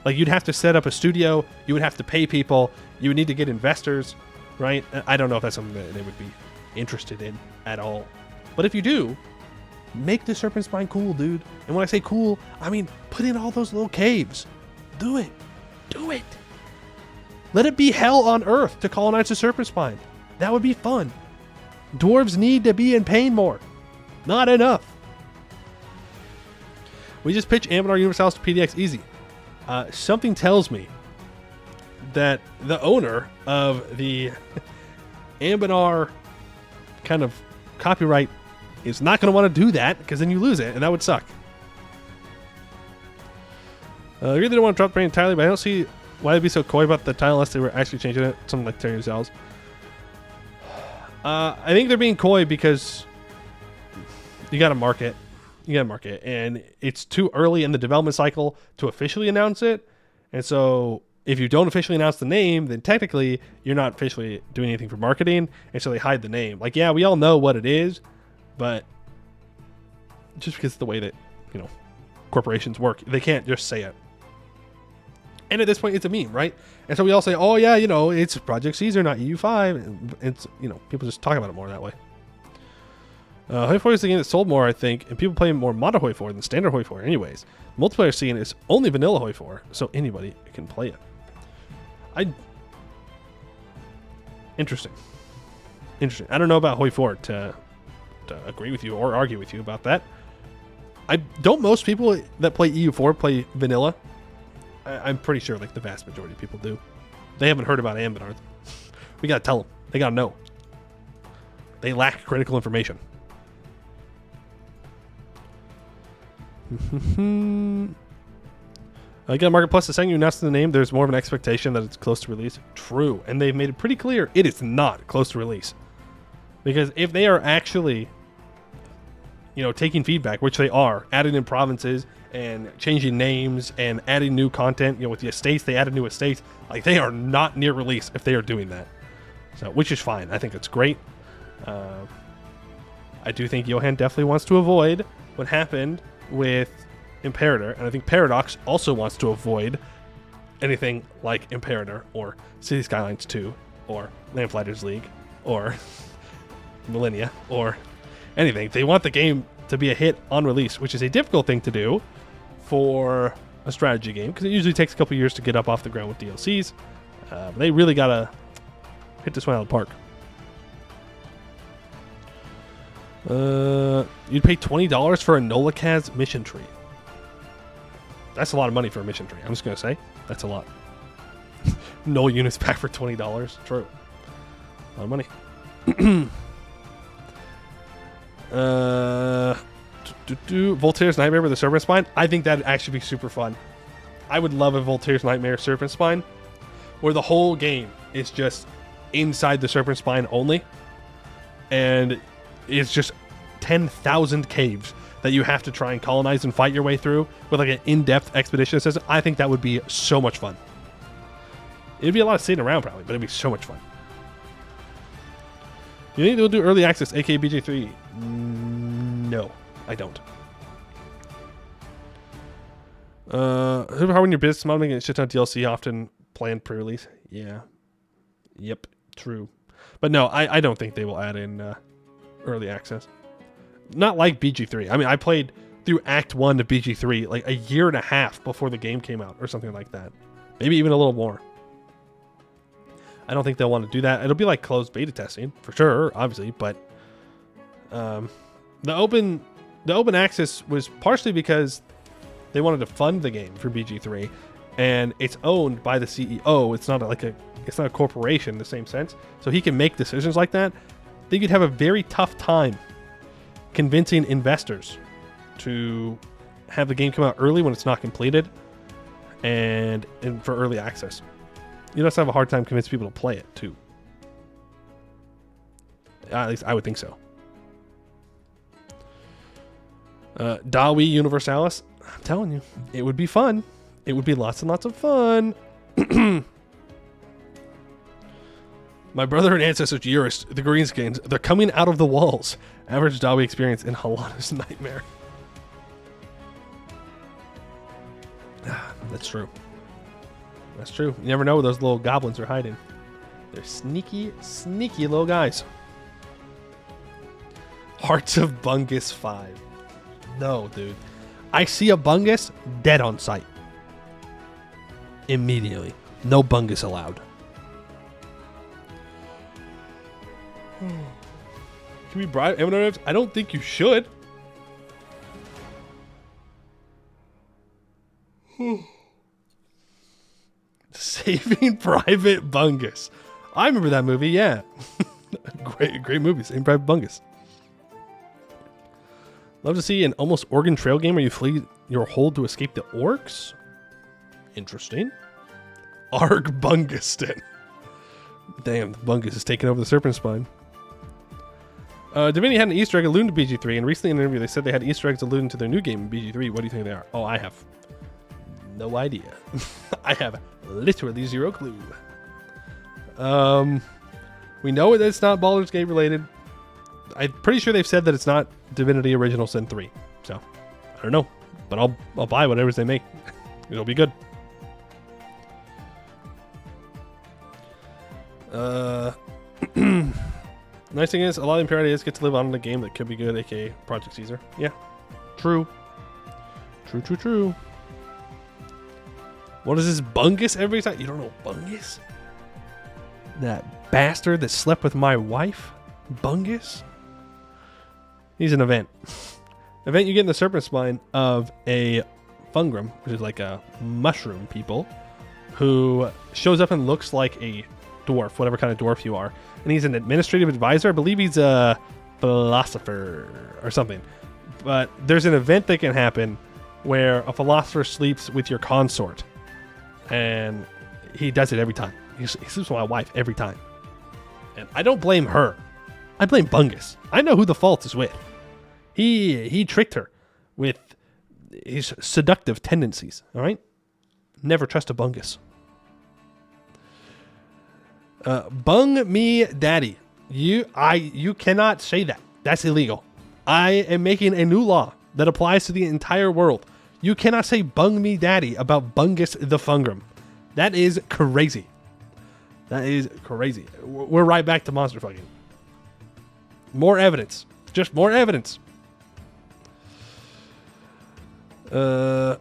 Like you'd have to set up a studio, you would have to pay people, you would need to get investors, right? I don't know if that's something that they would be interested in at all. But if you do, make the Serpent Spine cool, dude. And when I say cool, I mean put in all those little caves. Do it. Do it. Let it be hell on earth to colonize the Serpent Spine. That would be fun. Dwarves need to be in pain more. Not enough. We just pitch Anbennar Universalis to PDX easy. Something tells me that the owner of the Anbennar kind of copyright is not going to want to do that, because then you lose it, and that would suck. I really don't want to drop the brand entirely, but I don't see why they'd be so coy about the title unless they were actually changing it. Something like Terry Cells. I think they're being coy because you got to market. You got to market, and it's too early in the development cycle to officially announce it. And so if you don't officially announce the name, then technically you're not officially doing anything for marketing, and so they hide the name. Like, yeah, we all know what it is, but just because of the way that, you know, corporations work, they can't just say it. And at this point, it's a meme, right? And so we all say, oh, yeah, you know, it's Project Caesar, not EU5. And it's, you know, people just talk about it more that way. Hoi 4 is the game that sold more, I think, and people play more modern Hoi 4 than standard Hoi 4 anyways. Multiplayer scene is only vanilla Hoi 4, so anybody can play it. Interesting. I don't know about Hoi 4 to agree with you or argue with you about that. Don't most people that play EU4 play vanilla? I'm pretty sure like the vast majority of people do. They haven't heard about Anbennar. We gotta tell them. They gotta know. They lack critical information. Again, Market Plus is saying you announced the name. There's more of an expectation that it's close to release. True, and they've made it pretty clear it is not close to release. Because if they are actually, taking feedback, which they are, adding in provinces and changing names and adding new content, with the estates, they added new estates. Like, they are not near release if they are doing that. So, which is fine. I think it's great. I do think Johan definitely wants to avoid what happened with Imperator, and I think Paradox also wants to avoid anything like Imperator or City Skylines 2 or Lamplighters League or Millennia or anything. They want the game to be a hit on release, which is a difficult thing to do for a strategy game because it usually takes a couple years to get up off the ground with DLCs. But they really gotta hit this one out of the park. You'd pay $20 for a Nolakaz mission tree. That's a lot of money for a mission tree. I'm just gonna say that's a lot. Null units back for $20. True. A lot of money. Voltaire's Nightmare with the Serpent Spine. I think that'd actually be super fun. I would love a Voltaire's Nightmare Serpent Spine where the whole game is just inside the Serpent Spine only, and it's just 10,000 caves that you have to try and colonize and fight your way through with like an in-depth expedition system. I think that would be so much fun. It'd be a lot of sitting around probably, but it'd be so much fun. You think they'll do early access, aka BJ3? No, I don't. How in your business model making shit ton of DLC often planned pre-release? Yeah. Yep. True. But no, I don't think they will add in early access. Not like BG3. I mean, I played through Act 1 of BG3 like a year and a half before the game came out or something like that. Maybe even a little more. I don't think they'll want to do that. It'll be like closed beta testing for sure, obviously, but the open access was partially because they wanted to fund the game for BG3, and it's owned by the CEO. It's not a corporation in the same sense, so he can make decisions like that. I think you'd have a very tough time convincing investors to have the game come out early when it's not completed, and for early access. You'd also have a hard time convincing people to play it too. At least I would think so. Dawi Universalis. I'm telling you, it would be fun. It would be lots and lots of fun. My brother and ancestor Eurus, the Greenskins, they're coming out of the walls. Average Dawi experience in Halana's Nightmare. That's true. That's true. You never know where those little goblins are hiding. They're sneaky, sneaky little guys. Hearts of Bungus 5. No, dude. I see a Bungus, dead on sight. Immediately. No Bungus allowed. Can we bribe M&Ms? I don't think you should. Saving Private Bungus. I remember that movie, yeah. Great movie, Saving Private Bungus. Love to see an almost Oregon Trail game where you flee your hold to escape the orcs. Interesting. Arg Bunguston. Damn, Bungus is taking over the Serpent Spine. Divinity had an Easter egg alluding to BG3, and recently in an interview they said they had Easter eggs alluding to their new game in BG3. What do you think they are? Oh, I have no idea. I have literally zero clue. We know that it's not Baldur's Gate related. I'm pretty sure they've said that it's not Divinity Original Sin 3. So, I don't know. But I'll buy whatever they make. It'll be good. Nice thing is, a lot of Imperials get to live on in a game that could be good, aka Project Caesar. Yeah. True. True. What is this Bungus every time? You don't know Bungus? That bastard that slept with my wife? Bungus? He's an event. Event, you get in the serpent spine of a fungrum, which is like a mushroom people, who shows up and looks like a dwarf, whatever kind of dwarf you are. And he's an administrative advisor. I believe he's a philosopher or something. But there's an event that can happen where a philosopher sleeps with your consort. And he does it every time. He sleeps with my wife every time. And I don't blame her. I blame Bungus. I know who the fault is with. He tricked her with his seductive tendencies. All right? Never trust a Bungus. Bung me daddy. You cannot say that. That's illegal. I am making a new law that applies to the entire world. You cannot say bung me daddy about Bungus the Fungrum. That is crazy. That is crazy. We're right back to monster fucking. More evidence. Just more evidence. If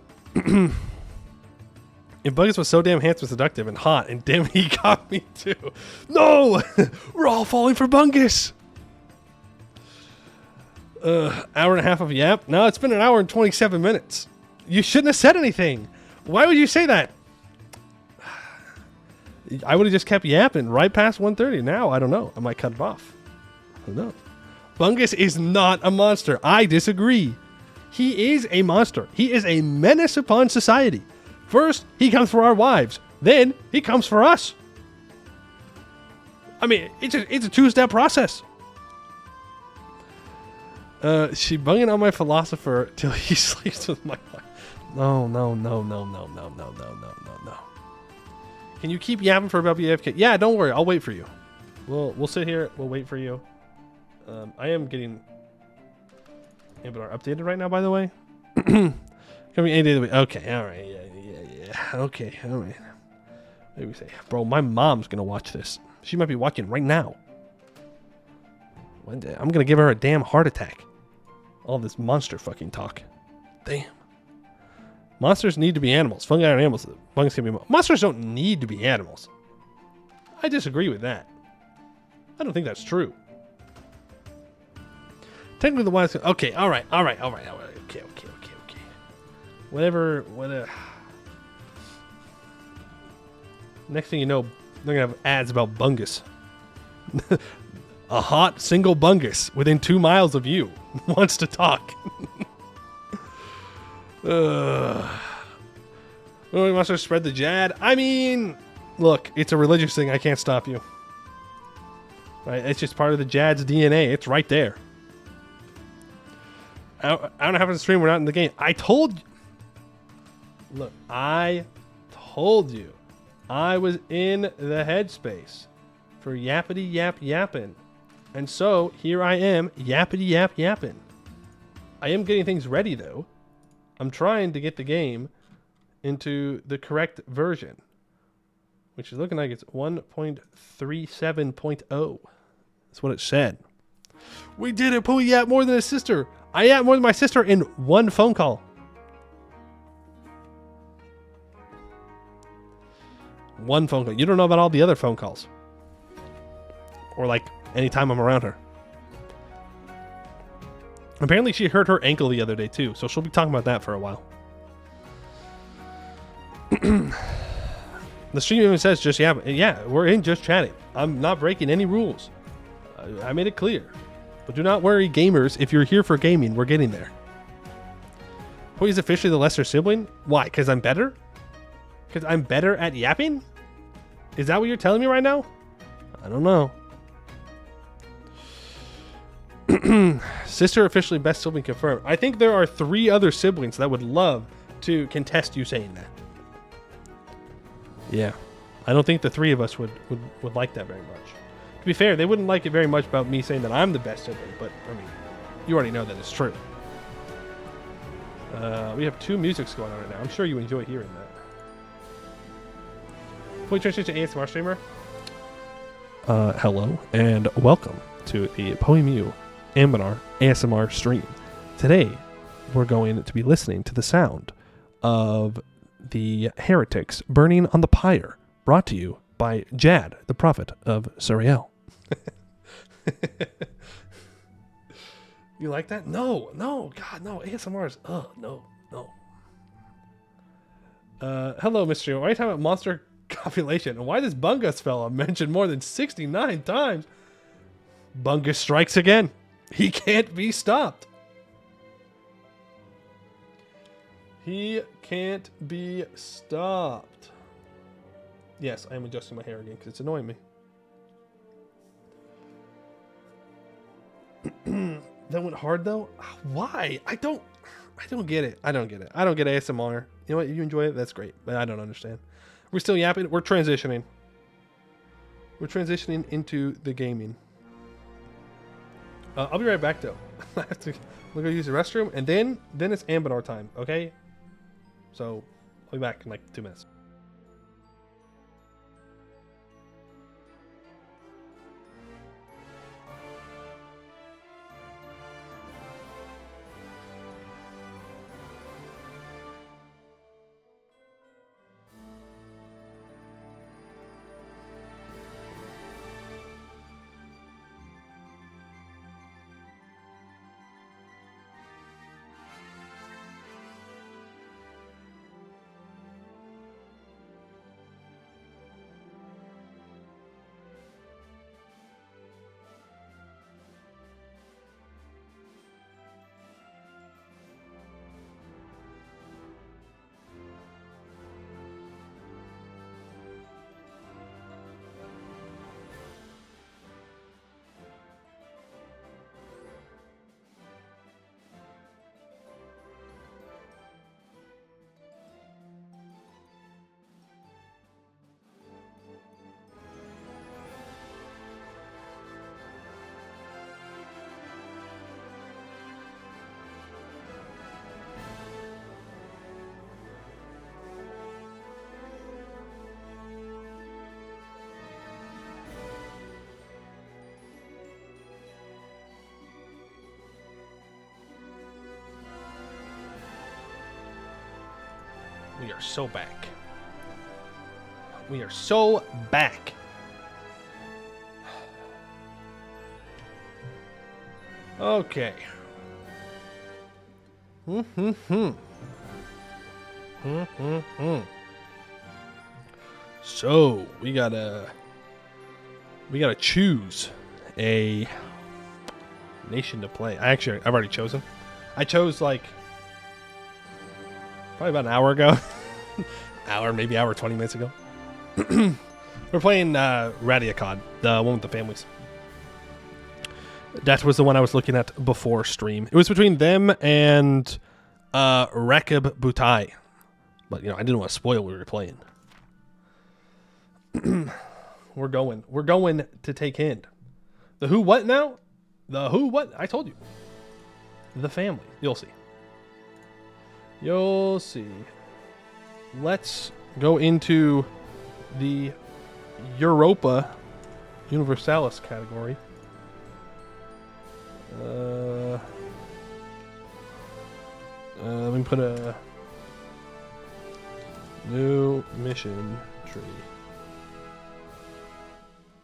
Bungus was so damn handsome, seductive, and hot, and damn, he got me too. No! We're all falling for Bungus! Hour and a half of yap? No, it's been an hour and 27 minutes. You shouldn't have said anything. Why would you say that? I would have just kept yapping right past 1:30. Now, I don't know. I might cut it off. I don't know. Bungus is not a monster. I disagree. He is a monster. He is a menace upon society. First, he comes for our wives. Then, he comes for us. I mean, it's a two-step process. She bunging on my philosopher till he sleeps with my wife. No. Can you keep yapping for about BFK? Yeah, don't worry. I'll wait for you. We'll sit here. We'll wait for you. I am getting Anbennar updated right now, by the way. Coming any day of the week. Okay, all right. Yeah. Okay, all right. Maybe say, bro, my mom's gonna watch this. She might be watching right now. One day, I'm gonna give her a damn heart attack. All this monster fucking talk. Damn. Monsters need to be animals. Fungi are animals. Bungus can be monsters don't need to be animals. I disagree with that. I don't think that's true. Technically, the wise. Okay, all right. Okay. Whatever. Next thing you know, they're gonna have ads about Bungus. A hot single Bungus within 2 miles of you wants to talk. He wants to spread the jad. I mean, look, it's a religious thing. I can't stop you. Right? It's just part of the jad's DNA. It's right there. I don't have to stream. We're not in the game. I told you. I was in the headspace for yappity yap yapping. And so here I am yappity yap yapping. I am getting things ready though. I'm trying to get the game into the correct version, which is looking like it's 1.37.0. That's what it said. We did it, but we yapped more than a sister. I yapped more than my sister in one phone call. One phone call. You don't know about all the other phone calls. Or like anytime I'm around her. Apparently she hurt her ankle the other day too, so she'll be talking about that for a while. The stream even says just yapping. Yeah, we're in just chatting. I'm not breaking any rules. I made it clear. But do not worry, gamers. If you're here for gaming, we're getting there. Poi's officially the lesser sibling? Why? Because I'm better? Because I'm better at yapping? Is that what you're telling me right now? I don't know. Sister officially best sibling confirmed. I think there are 3 other siblings that would love to contest you saying that. Yeah. I don't think the 3 of us would like that very much. To be fair, they wouldn't like it very much about me saying that I'm the best sibling, but I mean, you already know that it's true. We have 2 musics going on right now. I'm sure you enjoy hearing that. Fully translated to ASMR streamer. Hello and welcome to the Poemu Anbennar ASMR stream. Today, we're going to be listening to the sound of the heretics burning on the pyre, brought to you by Jad, the prophet of Suriel. You like that? No, no, God, no. ASMR is, no, no. Hello, Mr. Why are you talking about monster copulation? And why does Bungus fella mentioned more than 69 times? Bungus strikes again. He can't be stopped. He can't be stopped. Yes, I am adjusting my hair again because it's annoying me. That went hard though? Why? I don't get it. I don't get it. I don't get ASMR. You know what? You enjoy it? That's great. But I don't understand. We're still yapping. We're transitioning. We're transitioning into the gaming. I'll be right back though. I have to go use the restroom and then it's Anbennar time, okay? So I'll be back in like 2 minutes. We are so back. We are so back. Okay. So we gotta choose a nation to play. I've already chosen. I chose like probably about an hour ago. Maybe hour 20 minutes ago. We're playing Royakottar, the one with the families. That was the one I was looking at before stream. It was between them and Rakib Butai. But, you know, I didn't want to spoil what we were playing. We're going to take Hind. The who what now? The who what? I told you. The family. You'll see. You'll see. Let's go into the Europa Universalis category. Let me put a new mission tree.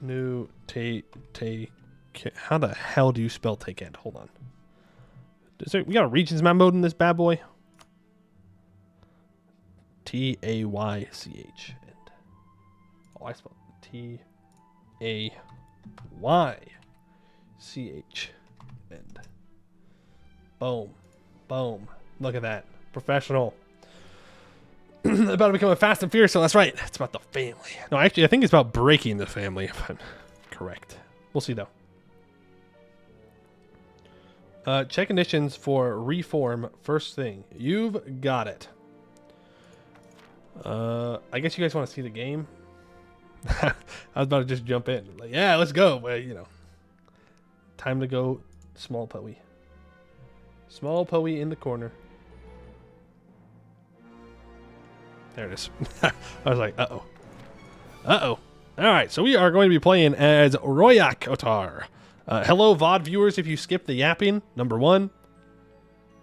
New take. How the hell do you spell take end? Hold on. We got a regions map mode in this bad boy. Taych. Oh, I spelled Taych. End. Boom. Boom. Look at that. Professional. About to become a fast and furious, so that's right. It's about the family. No, actually, I think it's about breaking the family, if I'm correct. We'll see, though. Check conditions for reform first thing. You've got it. I guess you guys want to see the game. I was about to just jump in. Like, yeah, let's go. But, you know. Time to go small Poey. Small Poey in the corner. There it is. I was like, uh-oh. Uh-oh. All right, so we are going to be playing as Royakottar. Hello, VOD viewers, if you skipped the yapping, number one.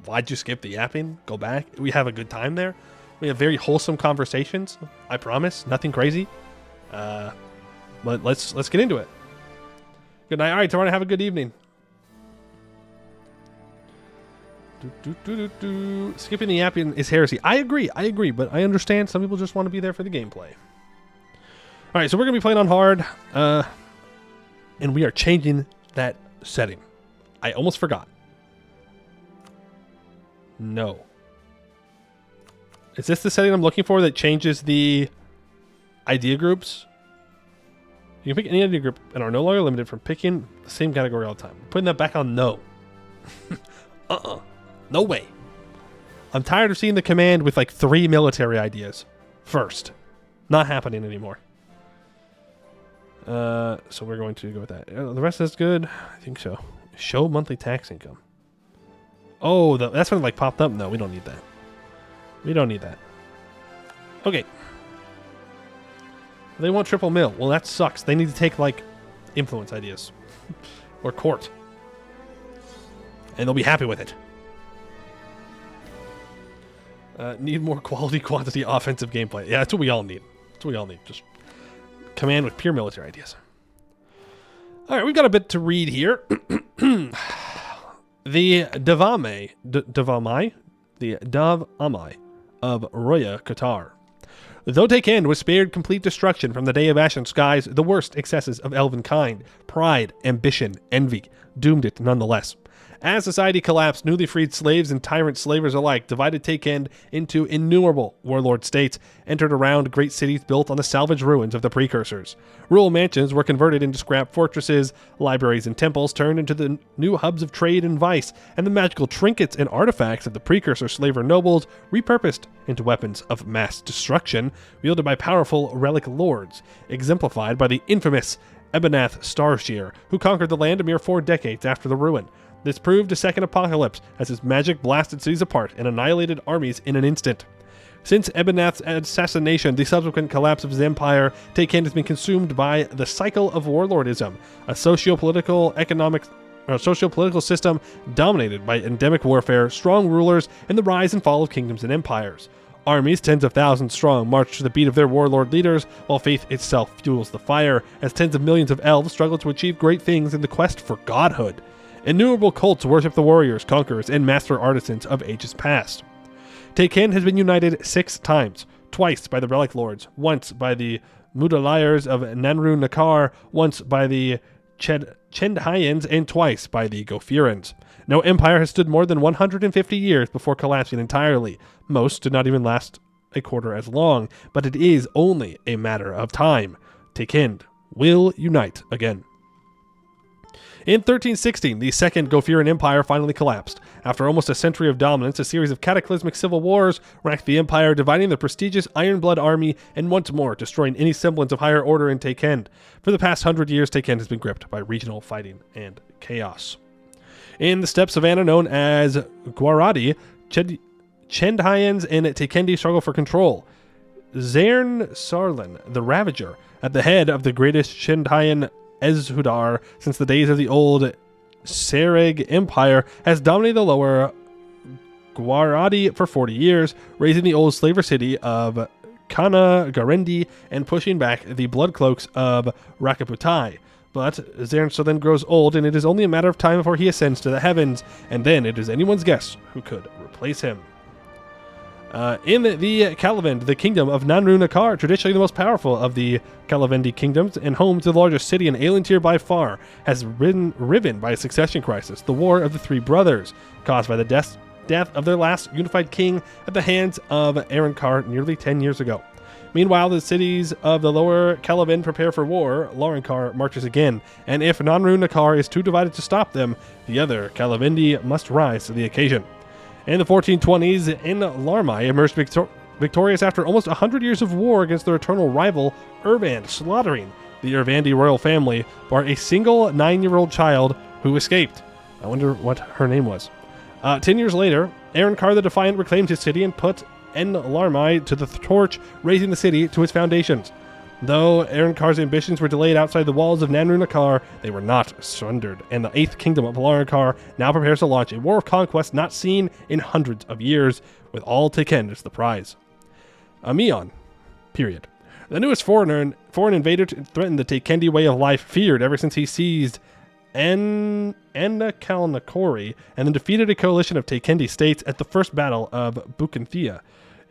Why'd you skip the yapping? Go back. We have a good time there. We have very wholesome conversations. I promise. Nothing crazy. But let's get into it. Good night. All right, tomorrow, have a good evening. Skipping the Appian is heresy. I agree, but I understand some people just want to be there for the gameplay. All right, so we're going to be playing on hard, and we are changing that setting. I almost forgot. No. Is this the setting I'm looking for that changes the idea groups? You can pick any idea group and are no longer limited from picking the same category all the time. Putting that back on no. No way. I'm tired of seeing the command with like 3 military ideas first. Not happening anymore. So we're going to go with that. The rest is good. I think so. Show monthly tax income. Oh, that's when it like popped up. No, we don't need that. We don't need that. Okay. They want triple mill. Well, that sucks. They need to take like influence ideas or court, and they'll be happy with it. Need more quality, quantity, offensive gameplay. Yeah, that's what we all need. That's what we all need. Just command with pure military ideas. All right, we've got a bit to read here. The Davamai of Royakottar. Though Tekend was spared complete destruction from the Day of Ashen Skies, the worst excesses of elven kind, pride, ambition, envy, doomed it nonetheless. As society collapsed, newly freed slaves and tyrant slavers alike divided Tekend into innumerable warlord states, entered around great cities built on the salvaged ruins of the precursors. Rural mansions were converted into scrap fortresses, libraries and temples turned into the new hubs of trade and vice, and the magical trinkets and artifacts of the precursor slaver nobles repurposed into weapons of mass destruction, wielded by powerful relic lords, exemplified by the infamous Anbennar Starshear, who conquered the land a mere 4 decades after the ruin. This proved a second apocalypse, as his magic blasted cities apart and annihilated armies in an instant. Since Anbennar's assassination, the subsequent collapse of his empire, Tekend has been consumed by the cycle of warlordism, a socio-political system dominated by endemic warfare, strong rulers, and the rise and fall of kingdoms and empires. Armies, tens of thousands strong, march to the beat of their warlord leaders, while faith itself fuels the fire, as tens of millions of elves struggle to achieve great things in the quest for godhood. Innumerable cults worship the warriors, conquerors, and master artisans of ages past. Tekend has been united 6 times, twice by the Relic Lords, once by the Mudaliars of Nanru Nakar, once by the Chendhyans, and twice by the Gofirans. No empire has stood more than 150 years before collapsing entirely. Most did not even last a quarter as long, but it is only a matter of time. Tekend will unite again. In 1316, the Second Gofiran Empire finally collapsed. After almost a century of dominance, a series of cataclysmic civil wars racked the empire, dividing the prestigious Ironblood army and once more destroying any semblance of higher order in Tekend. For the past 100 years, Tekend has been gripped by regional fighting and chaos. In the steppes of Anna known as Guaradi, Chendhyans and Tekendi struggle for control. Zairn Sarlin, the Ravager, at the head of the greatest Chendhyan Ezhudar since the days of the old Sereg Empire, has dominated the lower Guaradi for 40 years, raising the old slaver city of Kana Garendi and pushing back the blood cloaks of Rakaputai. But Zernso then grows old, and it is only a matter of time before he ascends to the heavens, and then it is anyone's guess who could replace him. In the Kalavend, the kingdom of Nanru Nakar, traditionally the most powerful of the Kalavendi kingdoms and home to the largest city in Aelintir by far, has been riven by a succession crisis, the War of the Three Brothers, caused by the death of their last unified king at the hands of Arankar nearly 10 years ago. Meanwhile, the cities of the lower Kalavend prepare for war. Larankar marches again, and if Nanru Nakar is too divided to stop them, the other Kalavendi must rise to the occasion. In the 1420s, Larmai emerged victorious after almost 100 years of war against their eternal rival, Urvand, slaughtering the Urvandi royal family, bar a single 9-year-old child who escaped. I wonder what her name was. 10 years later, Arankar the Defiant reclaimed his city and put Larmai to the torch, raising the city to its foundations. Though Arankar's ambitions were delayed outside the walls of Nanru Nakar, they were not surrendered, and the 8th kingdom of Larankar now prepares to launch a war of conquest not seen in hundreds of years, with all Tekend as the prize. Amion. Period. The newest foreign invader to threaten the Tekendi way of life, feared ever since he seized Kalnakori, and then defeated a coalition of Tekendi states at the First Battle of Bukenthia.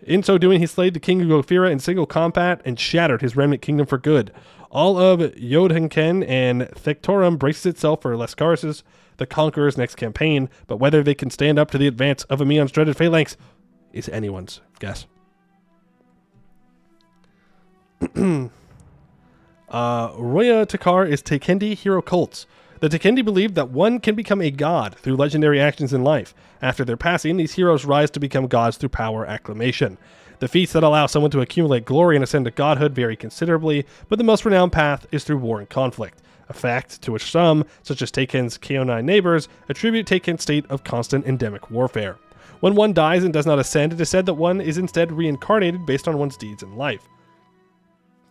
In so doing, he slayed the king of Gofira in single combat and shattered his remnant kingdom for good. All of Yodhenken and Thectorum braces itself for Lascaris, the Conqueror's next campaign, but whether they can stand up to the advance of Emion's dreaded phalanx is anyone's guess. Royakottar is Tekendi hero cults. The Tekendi believe that one can become a god through legendary actions in life. After their passing, these heroes rise to become gods through power acclamation. The feats that allow someone to accumulate glory and ascend to godhood vary considerably, but the most renowned path is through war and conflict, a fact to which some, such as Teken's Keonai neighbors, attribute Teken's state of constant endemic warfare. When one dies and does not ascend, it is said that one is instead reincarnated based on one's deeds in life.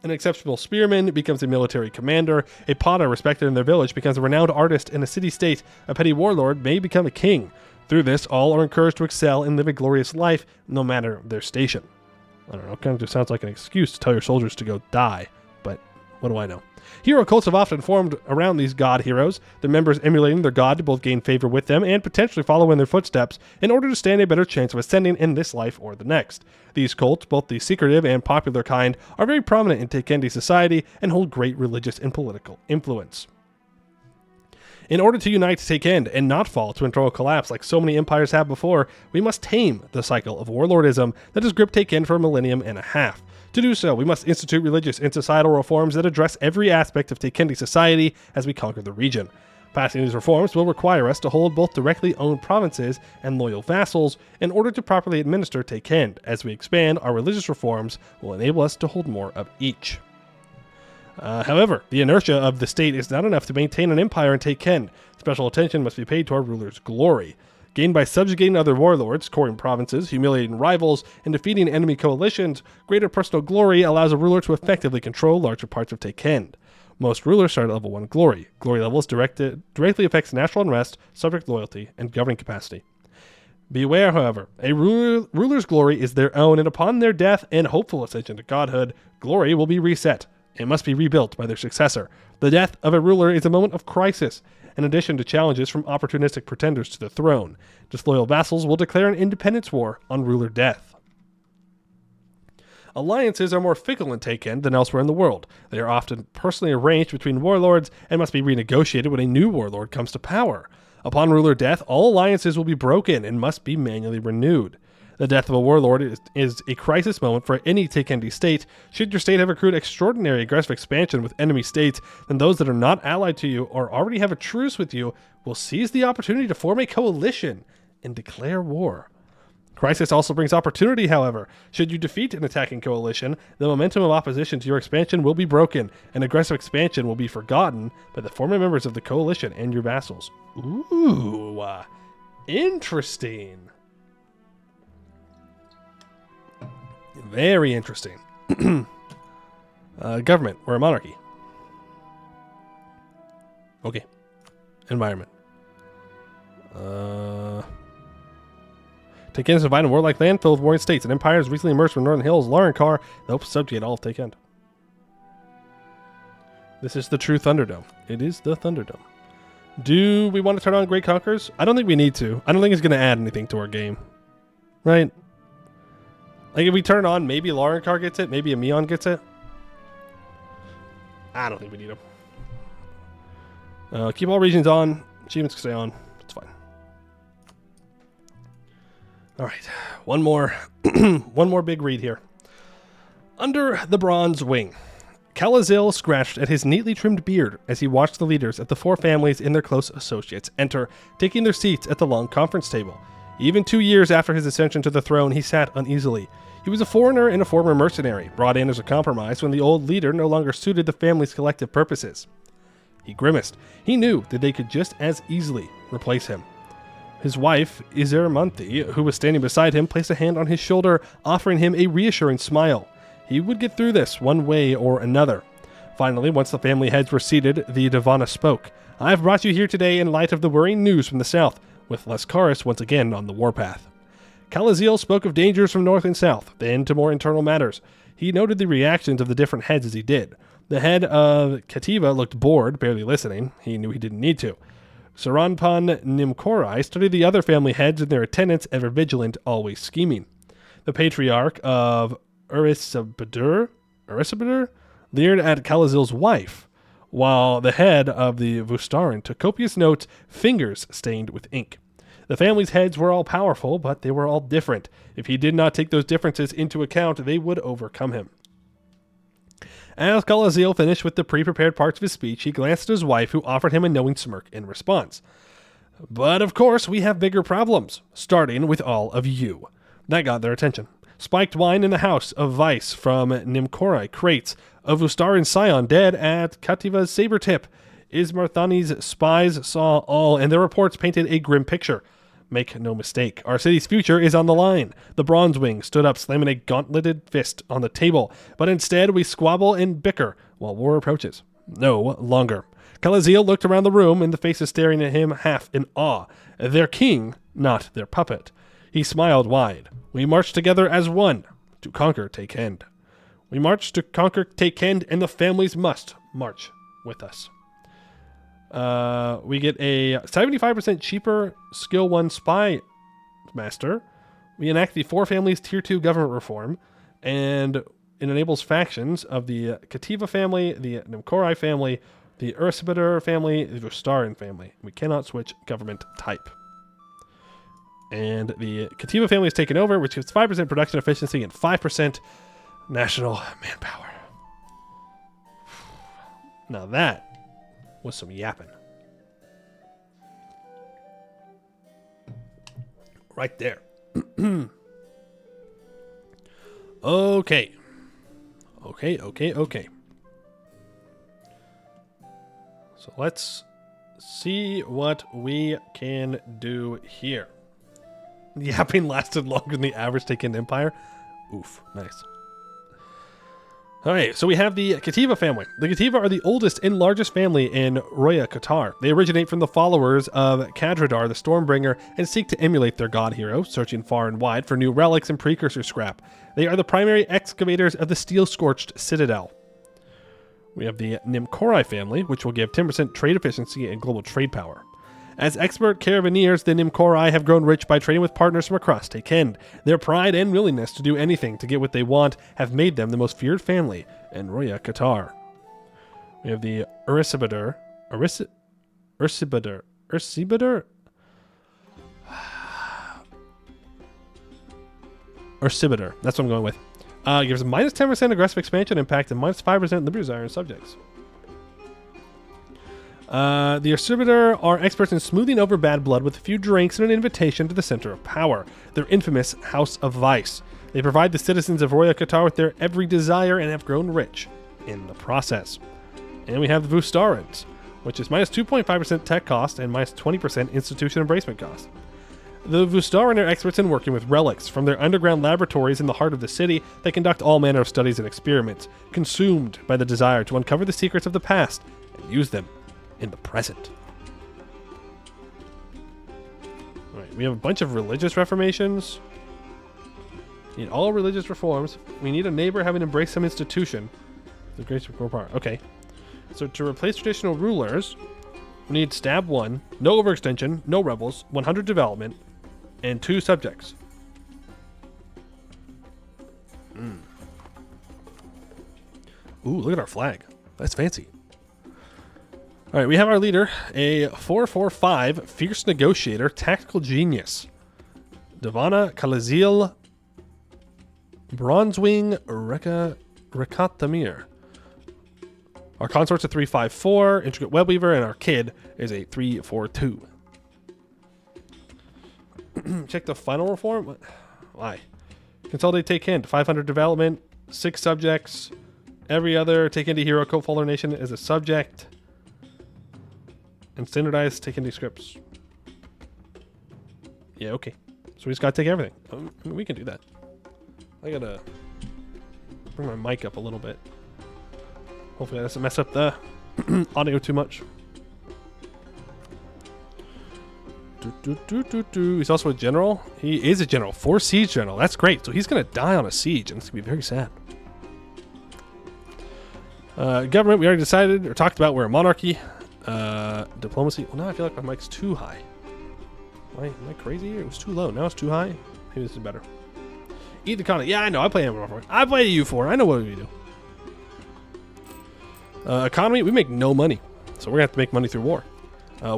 An exceptional spearman becomes a military commander, a potter respected in their village becomes a renowned artist in a city-state, a petty warlord may become a king. Through this, all are encouraged to excel and live a glorious life, no matter their station. I don't know, it kind of just sounds like an excuse to tell your soldiers to go die, but what do I know? Hero cults have often formed around these god heroes, their members emulating their god to both gain favor with them and potentially follow in their footsteps in order to stand a better chance of ascending in this life or the next. These cults, both the secretive and popular kind, are very prominent in Tekendi society and hold great religious and political influence. In order to unite Tekend and not fall to internal collapse like so many empires have before, we must tame the cycle of warlordism that has gripped Tekend for a millennium and a half. To do so, we must institute religious and societal reforms that address every aspect of Tekendi society as we conquer the region. Passing these reforms will require us to hold both directly owned provinces and loyal vassals in order to properly administer Tekend. As we expand, our religious reforms will enable us to hold more of each. However, the inertia of the state is not enough to maintain an empire and Tekend. Special attention must be paid to our ruler's glory. Gained by subjugating other warlords, coring provinces, humiliating rivals, and defeating enemy coalitions, greater personal glory allows a ruler to effectively control larger parts of Tekend. Most rulers start at level 1 glory. Glory levels directly affects national unrest, subject loyalty, and governing capacity. Beware, however, a ruler's glory is their own, and upon their death and hopeful ascension to godhood, glory will be reset. It must be rebuilt by their successor. The death of a ruler is a moment of crisis, in addition to challenges from opportunistic pretenders to the throne. Disloyal vassals will declare an independence war on ruler death. Alliances are more fickle in Tekend than elsewhere in the world. They are often personally arranged between warlords and must be renegotiated when a new warlord comes to power. Upon ruler death, all alliances will be broken and must be manually renewed. The death of a warlord is a crisis moment for any Tekendi state. Should your state have accrued extraordinary aggressive expansion with enemy states, then those that are not allied to you or already have a truce with you will seize the opportunity to form a coalition and declare war. Crisis also brings opportunity, however. Should you defeat an attacking coalition, the momentum of opposition to your expansion will be broken, and aggressive expansion will be forgotten by the former members of the coalition and your vassals. Ooh, interesting. Very interesting. Government. We're a monarchy. Okay. Environment. Tekend is a vibrant warlike land filled with warring states and empires recently emerged from northern hills. Laurenkar, they hope to subjugate all of Tekend. This is the true Thunderdome. It is the Thunderdome. Do we want to turn on Great Conquerors? I don't think we need to. I don't think it's going to add anything to our game. Right? Like, if we turn it on, maybe Laurenkar gets it, maybe Emion gets it. I don't think we need them. Keep all regions on. Achievements can stay on. It's fine. Alright, one more one more big read here. Under the bronze wing. Kalazil scratched at his neatly trimmed beard as he watched the leaders of the four families and their close associates enter, taking their seats at the long conference table. Even 2 years after his ascension to the throne, he sat uneasily. He was a foreigner and a former mercenary, brought in as a compromise when the old leader no longer suited the family's collective purposes. He grimaced. He knew that they could just as easily replace him. His wife, Izermanthi, who was standing beside him, placed a hand on his shoulder, offering him a reassuring smile. He would get through this one way or another. Finally, once the family heads were seated, the Devana spoke. I have brought you here today in light of the worrying news from the south, with Lascaris once again on the warpath. Kalazil spoke of dangers from north and south, then to more internal matters. He noted the reactions of the different heads as he did. The head of Kativa looked bored, barely listening. He knew he didn't need to. Saranpan Nimkorai studied the other family heads and their attendants, ever vigilant, always scheming. The patriarch of Urisabdur leered at Kalazil's wife, while the head of the Vustarin took copious notes, fingers stained with ink. The family's heads were all powerful, but they were all different. If he did not take those differences into account, they would overcome him. As Kalazil finished with the pre-prepared parts of his speech, he glanced at his wife, who offered him a knowing smirk in response. But of course, we have bigger problems, starting with all of you. That got their attention. Spiked wine in the house of vice from Nimkorai crates, of Ustarin Scion dead at Kativa's saber tip. Ismarthani's spies saw all, and their reports painted a grim picture. Make no mistake, our city's future is on the line. The Bronze Wing stood up, slamming a gauntleted fist on the table, but instead we squabble and bicker while war approaches. No longer. Kalazil looked around the room, and the faces staring at him half in awe. Their king, not their puppet. He smiled wide. We march together as one, to conquer Takend. We march to conquer Takend, and the families must march with us. We get a 75% cheaper Skill 1 Spy Master. We enact the 4 families Tier 2 government reform, and it enables factions of the Kativa family, the Nimkorai family, the Ursibadur family, the Vustarin family. We cannot switch government type. And the Kativa family is taken over, which gives 5% production efficiency and 5% national manpower. Now that was some yapping. Right there. Okay. Okay. So let's see what we can do here. The yapping lasted longer than the average Taken Empire. Oof, nice. Alright, so we have the Kativa family. The Kativa are the oldest and largest family in Royakottar. They originate from the followers of Kadradar, the Stormbringer, and seek to emulate their god hero, searching far and wide for new relics and precursor scrap. They are the primary excavators of the steel-scorched citadel. We have the Nimkorai family, which will give 10% trade efficiency and global trade power. As expert caravaneers, the Nimkorai have grown rich by trading with partners from across Takend. Their pride and willingness to do anything to get what they want have made them the most feared family in Royakottar. We have the Ursibadur. Ursibadur. That's what I'm going with. Gives minus 10% aggressive expansion impact and minus 5% liberty desire in subjects. The Ursibadur are experts in smoothing over bad blood with a few drinks and an invitation to the center of power, their infamous House of Vice. They provide the citizens of Royakottar with their every desire and have grown rich in the process. And we have the Vustarans, which is minus 2.5% tech cost and minus 20% institution embracement cost. The Vustaran are experts in working with relics from their underground laboratories in the heart of the city that conduct all manner of studies and experiments, consumed by the desire to uncover the secrets of the past and use them in the present. Alright, we have a bunch of religious reformations. Need all religious reforms. We need a neighbor having embraced some institution. The great part. Okay. So to replace traditional rulers, we need stab 1, no overextension, no rebels, 100 development, and 2 subjects. Ooh, look at our flag. That's fancy. All right, we have our leader, a 4/4/5 fierce negotiator, tactical genius, Devana Kalazil Bronzewing Rekathamir. Our consort's a 3/5/4 intricate webweaver, and our kid is a 3/4/2. Check the final reform. Why? Consolidate take in 500 development, 6 subjects. Every other take into hero co-follower nation is a subject. And standardize take into scripts. Yeah, okay. So we just gotta take everything. We can do that. I gotta bring my mic up a little bit. Hopefully that doesn't mess up the audio too much. He's also a general. He is a general. 4 siege general. That's great. So he's gonna die on a siege, and it's gonna be very sad. Government, we already decided or talked about we're a monarchy. Diplomacy. Well, now I feel like my mic's too high. Am I crazy? It was too low. Now it's too high. Maybe this is better. Eat the continent. Yeah, I know. I play Anbennar 4. I play EU4. I know what we do. Economy, we make no money. So we're going to have to make money through war.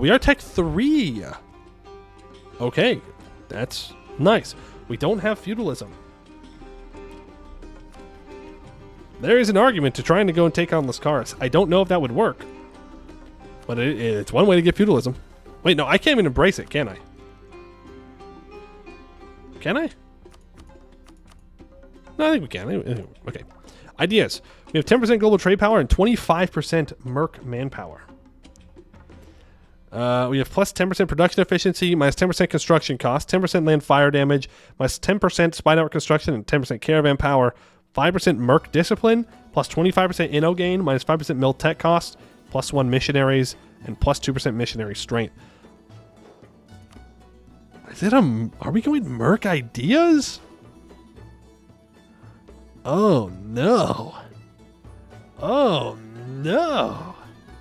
We are Tech 3. Okay. That's nice. We don't have feudalism. There is an argument to trying to go and take on Lascaris. I don't know if that would work. But it's one way to get feudalism. Wait, no, I can't even embrace it, can I? Can I? No, I think we can. Okay. Ideas. We have 10% global trade power and 25% merc manpower. We have plus 10% production efficiency, minus 10% construction cost, 10% land fire damage, minus 10% spy network construction, and 10% caravan power, 5% merc discipline, plus 25% inno gain, minus 5% mil tech cost, plus 1 missionaries, and plus 2% missionary strength. Are we going merc ideas? Oh no. Oh no.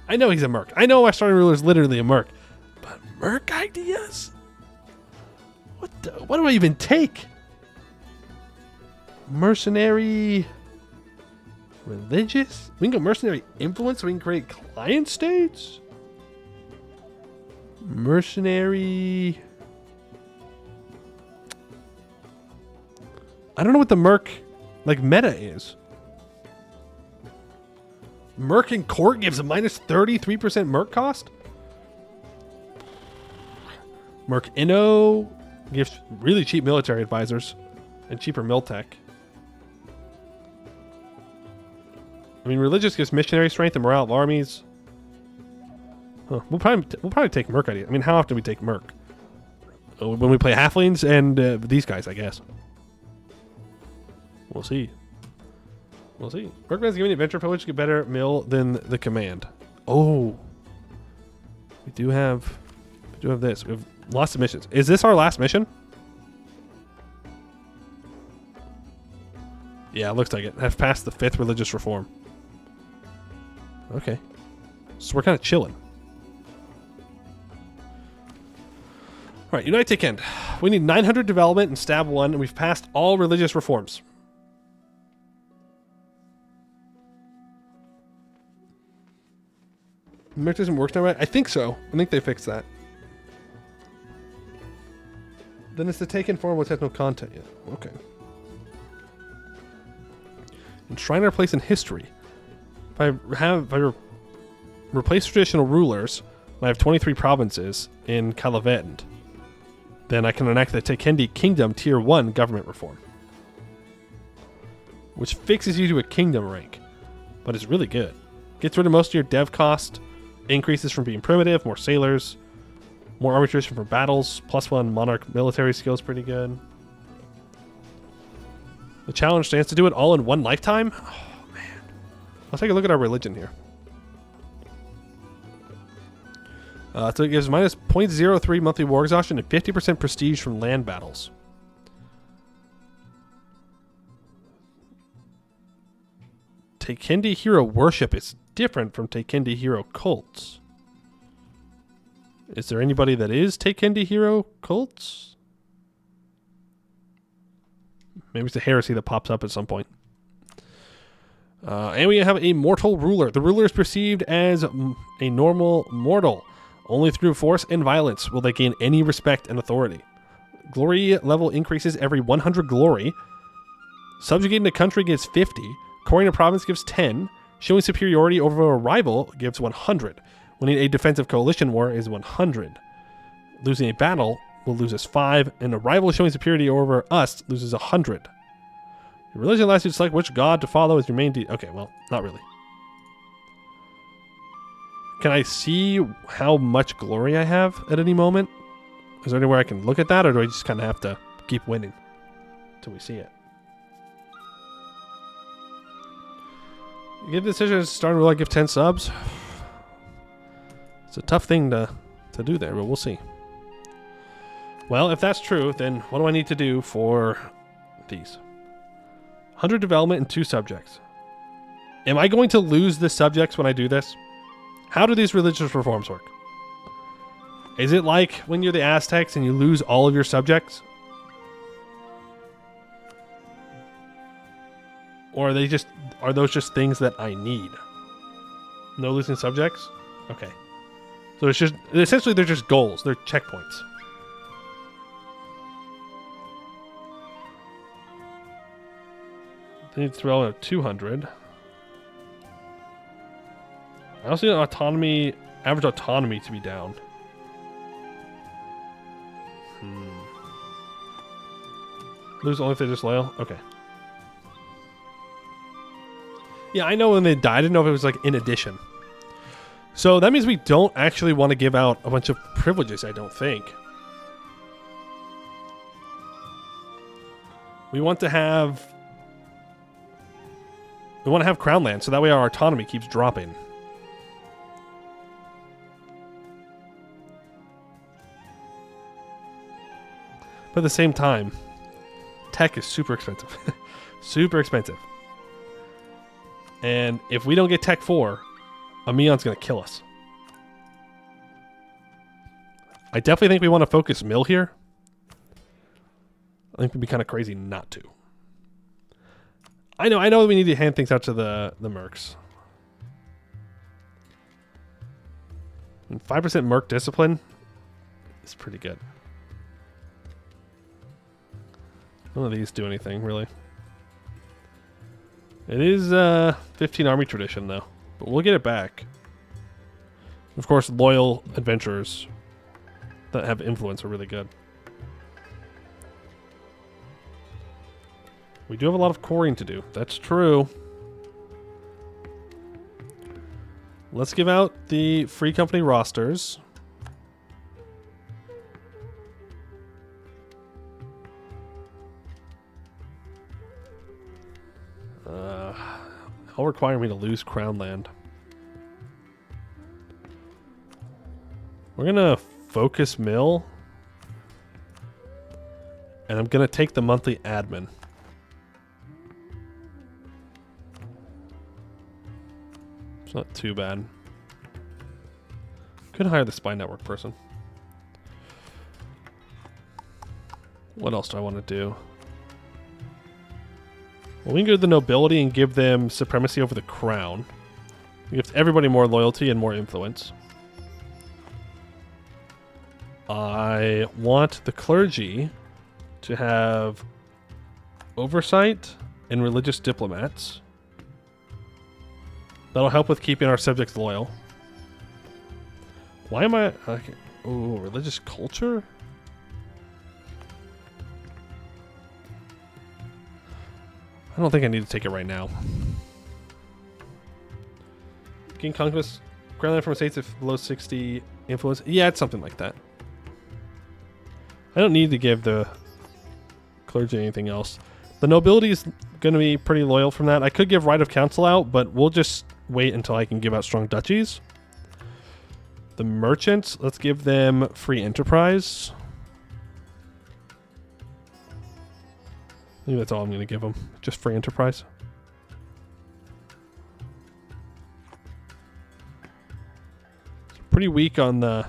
I know he's a merc. I know our starting ruler is literally a merc. But merc ideas? What do I even take? Mercenary religious? We can go mercenary influence so we can create client states? Mercenary. I don't know what the merc like meta is. Merc in court gives a minus 33% merc cost. Merc Inno gives really cheap military advisors and cheaper miltech. I mean, religious gives missionary strength and morale of armies. Huh. We'll probably take merc idea. I mean, how often do we take merc? When we play halflings and these guys, I guess. We'll see. We'll see. Mercman's giving adventure privilege to get better mill than the command. Oh. We do have this. We have lots of missions. Is this our last mission? Yeah, it looks like it. Have passed the 5th religious reform. Okay. So we're kind of chilling. Alright, Unite Take End. We need 900 development and stab 1, and we've passed all religious reforms. Merc doesn't work now, right? I think so. I think they fixed that. Then it's the taken form which has no content yet. Okay. Enshrine our place in history. If I replace traditional rulers, and I have 23 provinces in Kalavend, then I can enact the Tekendi Kingdom Tier 1 government reform. Which fixes you to a kingdom rank. But it's really good. Gets rid of most of your dev cost. Increases from being primitive, more sailors, more army tradition for battles, plus 1 monarch military skills, pretty good. The challenge stands to do it all in 1 lifetime? Oh, man. Let's take a look at our religion here. So it gives minus 0.03 monthly war exhaustion and 50% prestige from land battles. Tekendi hero worship is different from Tekendi hero cults. Is there anybody that is Tekendi hero cults? Maybe it's a heresy that pops up at some point. And we have a mortal ruler. The ruler is perceived as a normal mortal. Only through force and violence will they gain any respect and authority. Glory level increases every 100 glory. Subjugating a country gives 50. Coring a province gives 10. Showing superiority over a rival gives 100. Winning a defensive coalition war is 100. Losing a battle will lose us 5. And a rival showing superiority over us loses 100. Your religion allows you to select which god to follow as your main okay, well, not really. Can I see how much glory I have at any moment? Is there anywhere I can look at that, or do I just kind of have to keep winning until we see it? You give the decision to start and give 10 subs. It's a tough thing to do there, but we'll see. Well, if that's true, then what do I need to do for these? 100 development and 2 subjects. Am I going to lose the subjects when I do this? How do these religious reforms work? Is it like when you're the Aztecs and you lose all of your subjects? Or are those just things that I need? No losing subjects? Okay. So it's just, essentially they're just goals. They're checkpoints. They need to throw in a 200. I also need autonomy, average autonomy to be down. Lose only if they're disloyal? Okay. Yeah, I know when they died. I didn't know if it was like in addition. So that means we don't actually want to give out a bunch of privileges, I don't think. We want to have crown land, so that way our autonomy keeps dropping. But at the same time, tech is super expensive. Super expensive. And if we don't get Tech 4, Amion's going to kill us. I definitely think we want to focus Mill here. I think it'd be kind of crazy not to. I know we need to hand things out to the mercs. And 5% merc discipline is pretty good. None of these do anything, really. It is 15 army tradition, though. But we'll get it back. Of course, loyal adventurers that have influence are really good. We do have a lot of coring to do. That's true. Let's give out the free company rosters. All require me to lose crown land. We're gonna focus mill. And I'm gonna take the monthly admin. It's not too bad. Could hire the spy network person. What else do I want to do? Well, we can go to the nobility and give them supremacy over the crown. It gives everybody more loyalty and more influence. I want the clergy to have oversight and religious diplomats. That'll help with keeping our subjects loyal. Why am I... Okay. Oh, religious culture? I don't think I need to take it right now. King Conquest. Crown land from states if below 60 influence. Yeah, it's something like that. I don't need to give the clergy anything else. The nobility is going to be pretty loyal from that. I could give right of council out, but we'll just wait until I can give out strong duchies. The merchants, let's give them free enterprise. I think that's all I'm going to give them. Just free enterprise. Pretty weak on the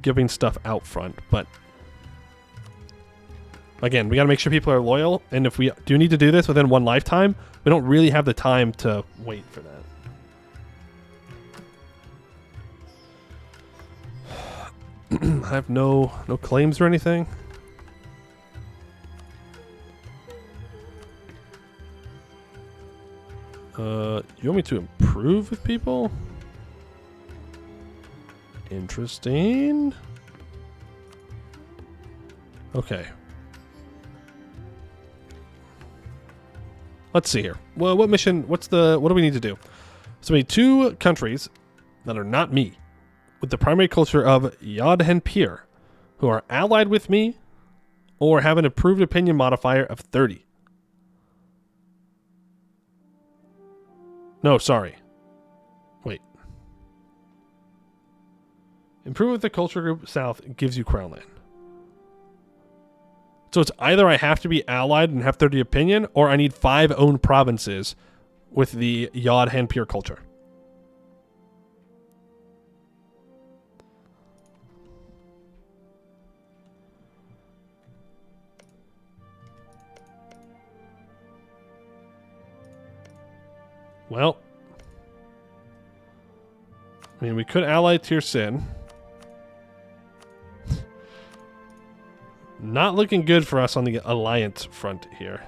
giving stuff out front, but again, we got to make sure people are loyal, and if we do need to do this within one lifetime, we don't really have the time to wait for that. I have no claims or anything. You want me to improve with people? Interesting. Okay. Let's see here. Well, what mission? What do we need to do? So we need 2 countries that are not me, with the primary culture of Yodhenpir, who are allied with me, or have an approved opinion modifier of 30. No, sorry. Wait. Improve with the culture group south gives you crown land. So it's either I have to be allied and have 30 opinion, or I need 5 owned provinces with the Yod Hanpir culture. Well, I mean, we could ally Tirsin. Not looking good for us on the alliance front here.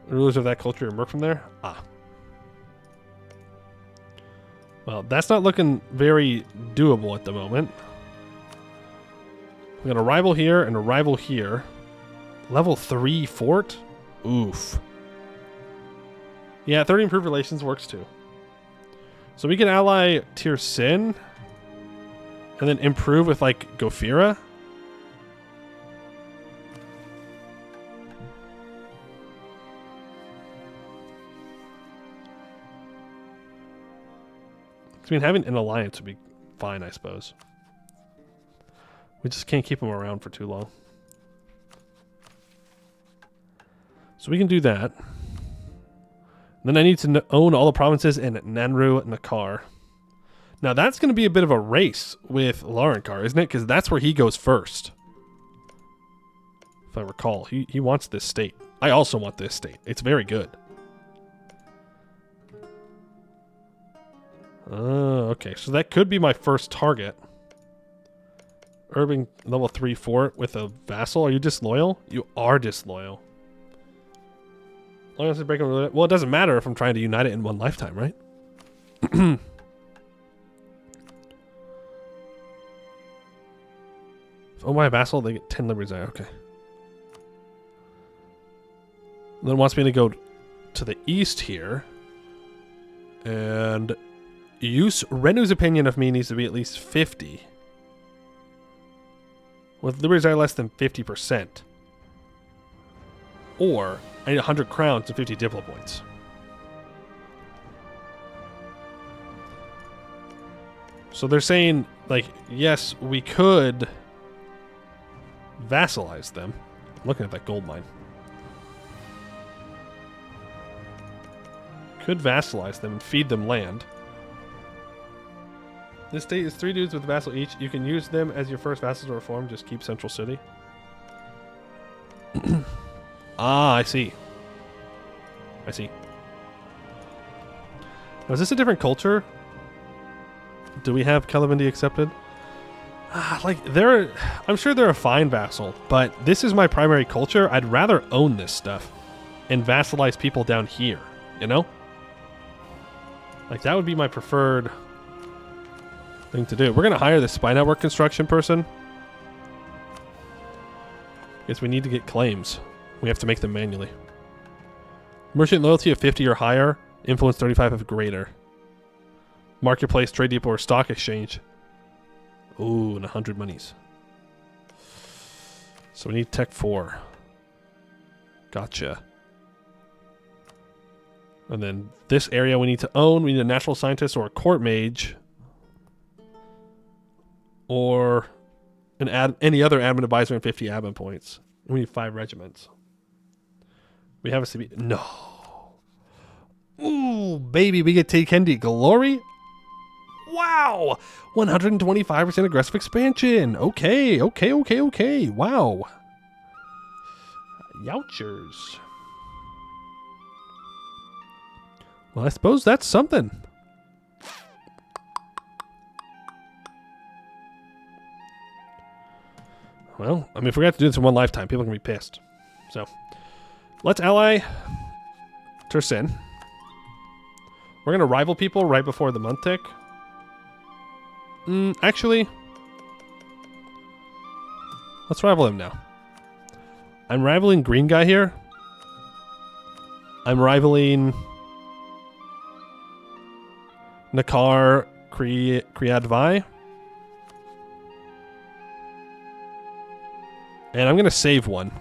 Rulers of that culture emerge from there? Ah. Well, that's not looking very doable at the moment. We got a rival here and a rival here. Level 3 fort? Oof. Yeah, 30 improved relations works too. So we can ally Tirsin and then improve with like Gofira. I mean, having an alliance would be fine, I suppose. We just can't keep them around for too long. So we can do that. Then I need to own all the provinces in Nanru Nakar. Now that's going to be a bit of a race with Larankar, isn't it? Because that's where he goes first. If I recall. He wants this state. I also want this state. It's very good. Okay, so that could be my first target. Urban level 3 fort with a vassal. Are you disloyal? You are disloyal. Well, it doesn't matter if I'm trying to unite it in one lifetime, right? If owned by a vassal, they get 10 liberties. Okay. Then wants me to go to the east here. And Renu's opinion of me needs to be at least 50. With liberties are less than 50%. Or I need 100 crowns and 50 diplo points. So they're saying, like, yes, we could vassalize them. I'm looking at that gold mine. Could vassalize them and feed them land. This state is 3 dudes with a vassal each. You can use them as your first vassals to reform. Just keep Central City. Ah, I see. I see. Now, is this a different culture? Do we have Kelevindi accepted? I'm sure they're a fine vassal, but this is my primary culture. I'd rather own this stuff and vassalize people down here, you know? Like, that would be my preferred thing to do. We're going to hire the spy network construction person. Guess we need to get claims. We have to make them manually. Merchant loyalty of 50 or higher. Influence 35 of greater. Marketplace, trade depot, or stock exchange. Ooh, and 100 monies. So we need tech 4. Gotcha. And then this area we need to own. We need a natural scientist or a court mage. Or any other admin advisor and 50 admin points. We need 5 regiments. We have a CB. No. Ooh, baby, we get Tekendi Glory. Wow. 125% aggressive expansion. Okay. Wow. Youchers. Well, I suppose that's something. Well, I mean, if we have to do this in one lifetime, people can be pissed. So, let's ally Tirsin. We're going to rival people right before the month tick. Actually, let's rival him now. I'm rivaling green guy here. I'm rivaling Nakar Kriadvai. And I'm going to save one.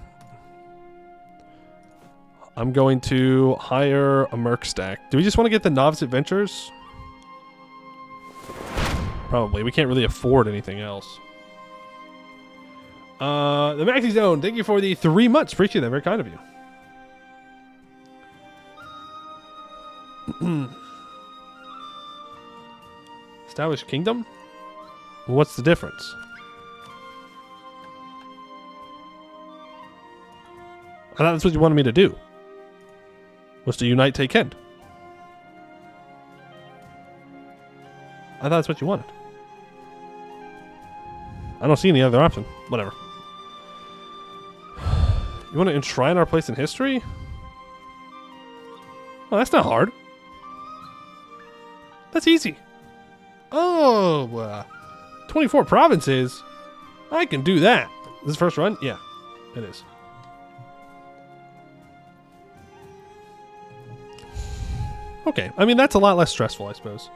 I'm going to hire a Merc stack. Do we just want to get the Novice Adventures? Probably. We can't really afford anything else. The Maxi Zone, thank you for the 3 months. Appreciate that. Very kind of you. Establish kingdom? What's the difference? I thought that's what you wanted me to do. Was to unite Taekend. I thought that's what you wanted. I don't see any other option. Whatever. You want to enshrine our place in history? Well, that's not hard. That's easy. Oh, 24 provinces? I can do that. This is first run? Yeah, it is. Okay, I mean, that's a lot less stressful, I suppose.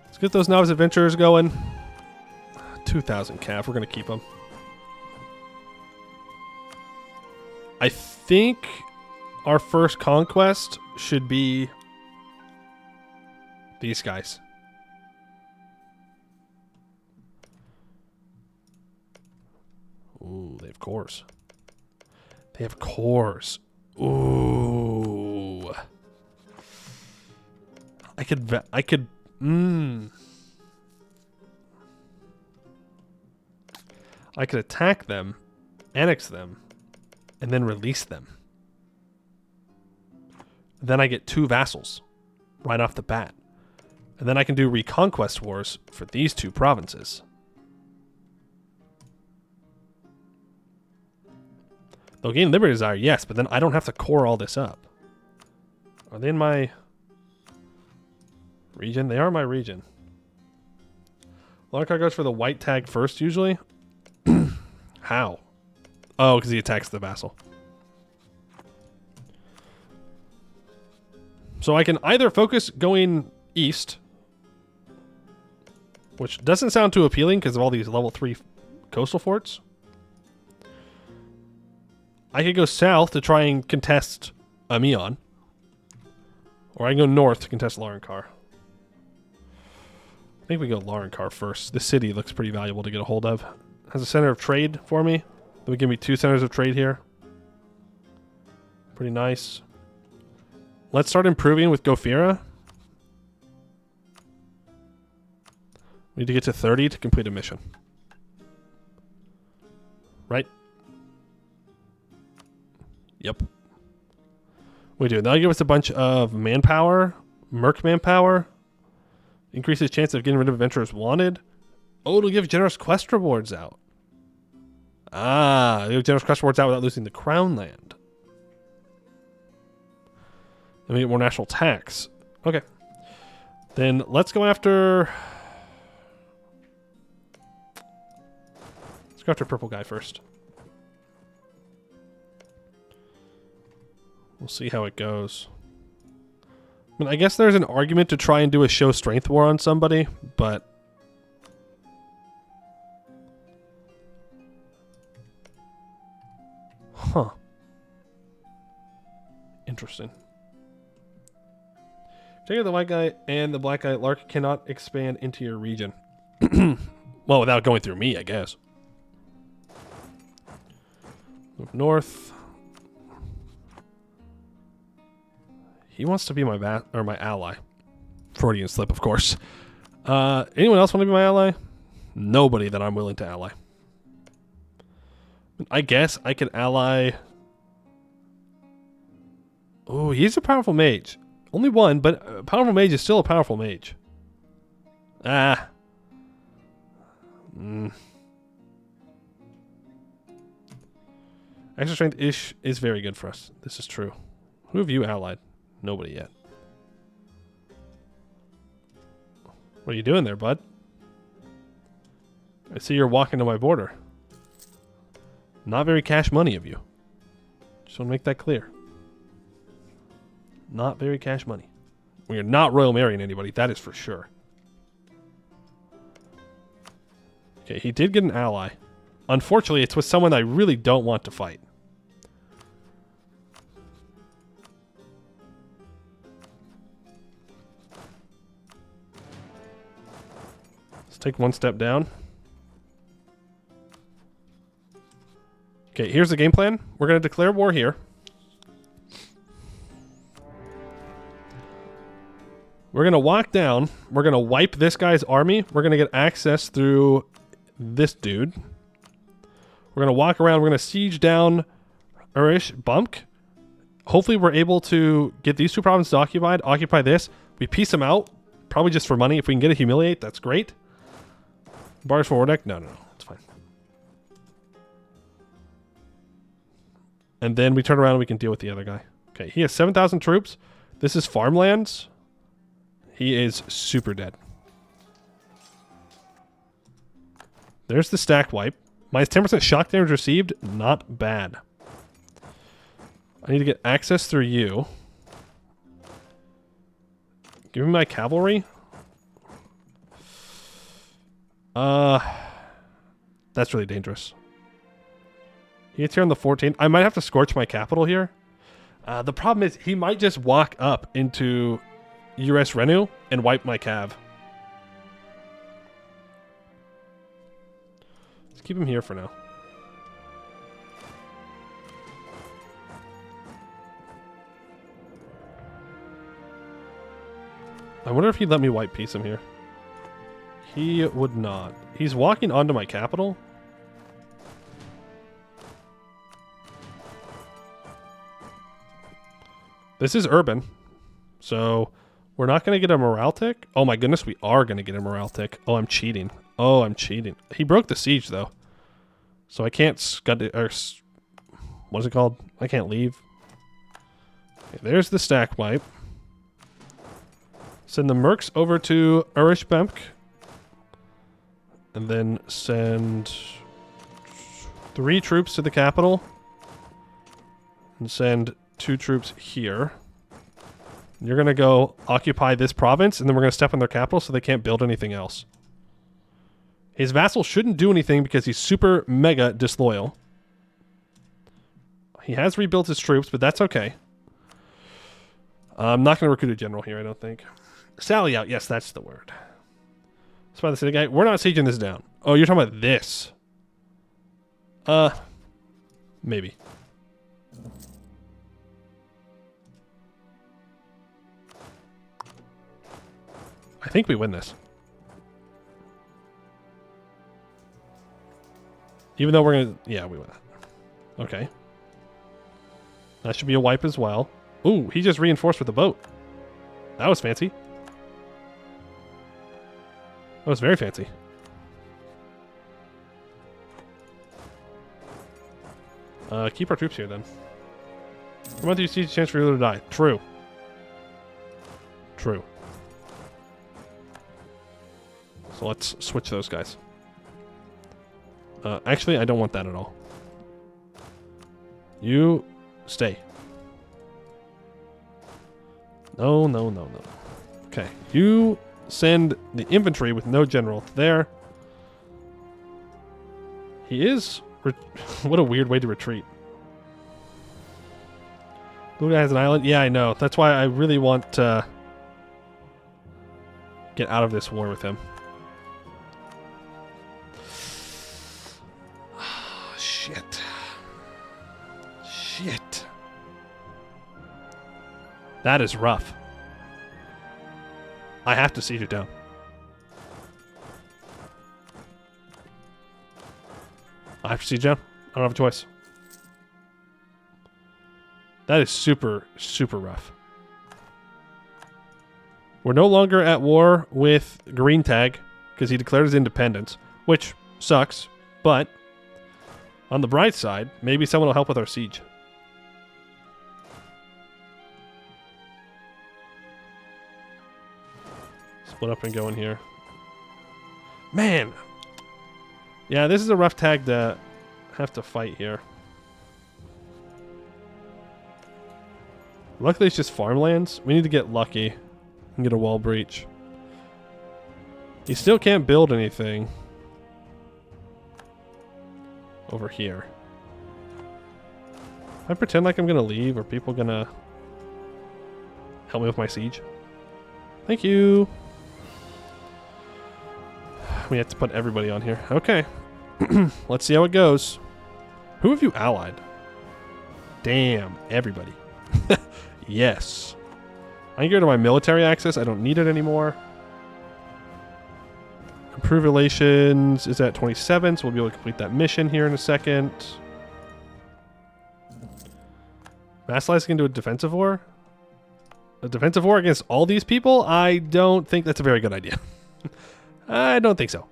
Let's get those novice adventurers going. 2,000 calf, we're going to keep them. I think our first conquest should be these guys. Ooh, they have cores. They have cores. Ooh. I could attack them, annex them, and then release them. Then I get 2 vassals right off the bat. And then I can do reconquest wars for these 2 provinces. They'll gain liberty desire, yes, but then I don't have to core all this up. Are they in my region? They are my region. Larkar goes for the white tag first, usually. How? Oh, because he attacks the vassal. So I can either focus going east, which doesn't sound too appealing because of all these level 3 coastal forts. I could go south to try and contest Amiens. Or I can go north to contest Larnkar. I think we go Larnkar first. The city looks pretty valuable to get a hold of. Has a center of trade for me. That would give me 2 centers of trade here. Pretty nice. Let's start improving with Gofira. We need to get to 30 to complete a mission. Right? Yep. We do. That'll give us a bunch of manpower. Merc manpower. Increases chance of getting rid of adventurers wanted. Oh, it'll give generous quest rewards out. Ah, it'll give generous quest rewards out without losing the crown land. And we get more national tax. Okay. Then let's go after... Let's go after purple guy first. We'll see how it goes. I mean, I guess there's an argument to try and do a show strength war on somebody, but... Huh. Interesting. Check out the white guy and the black guy. Lark cannot expand into your region. Well, without going through me, I guess. Move north. He wants to be my my ally. Freudian slip, of course. Anyone else want to be my ally? Nobody that I'm willing to ally. I guess I could ally... Oh, he's a powerful mage. Only one, but a powerful mage is still a powerful mage. Ah. Extra strength-ish is very good for us. This is true. Who have you allied? Nobody yet. What are you doing there, bud? I see you're walking to my border. Not very cash money of you. Just want to make that clear. Not very cash money. We are not royal marrying anybody, that is for sure. Okay, he did get an ally. Unfortunately, it's with someone I really don't want to fight. Let's take one step down. Okay, here's the game plan. We're going to declare war here. We're going to walk down. We're going to wipe this guy's army. We're going to get access through this dude. We're going to walk around. We're going to siege down Urish Bumk. Hopefully we're able to get these two provinces occupied. Occupy this. We piece them out. Probably just for money. If we can get a humiliate, that's great. Bars forward deck? No. It's fine. And then we turn around and we can deal with the other guy. Okay, he has 7,000 troops. This is farmlands. He is super dead. There's the stack wipe. Minus 10% shock damage received. Not bad. I need to get access through you. Give me my cavalry. That's really dangerous. He gets here on the 14th. I might have to scorch my capital here. The problem is he might just walk up into US Renu and wipe my cav. Let's keep him here for now. I wonder if he'd let me white piece him here. He would not. He's walking onto my capital. This is urban. So we're not going to get a morale tick. Oh my goodness, we are going to get a morale tick. Oh, I'm cheating. He broke the siege though. So I can't scud it, or what is it called? I can't leave. Okay, there's the stack wipe. Send the mercs over to Urish Bemk. And then send 3 troops to the capital. And send 2 troops here. You're going to go occupy this province, and then we're going to step on their capital so they can't build anything else. His vassal shouldn't do anything because he's super mega disloyal. He has rebuilt his troops, but that's okay. I'm not going to recruit a general here, I don't think. Sally out. Yes, that's the word. Spy the city guy. We're not sieging this down. Oh, you're talking about this. Maybe. I think we win this. Even though we're going to... Yeah, we win it. Okay. That should be a wipe as well. Ooh, he just reinforced with the boat. That was fancy. That was very fancy. Keep our troops here then. Come on, do you see a chance for you to die? True. True. So let's switch those guys. Actually, I don't want that at all. You stay. No. Okay, you send the infantry with no general there. He is... what a weird way to retreat. Blue guy has an island? Yeah, I know. That's why I really want to get out of this war with him. Shit. That is rough. I have to siege it down. I have to siege down. I don't have a choice. That is super, super rough. We're no longer at war with Green Tag because he declared his independence, which sucks, but on the bright side, maybe someone will help with our siege. Split up and go in here. Man! Yeah, this is a rough tag to have to fight here. Luckily, it's just farmlands. We need to get lucky and get a wall breach. He still can't build anything over here. I pretend like I'm gonna leave, or people gonna help me with my siege? Thank you. We have to put everybody on here. Okay. Let's see how it goes. Who have you allied? Damn, everybody. Yes. I can go to my military access. I don't need it anymore. Improve relations is at 27, so we'll be able to complete that mission here in a second. Mass allies can do a defensive war? A defensive war against all these people? I don't think that's a very good idea. I don't think so.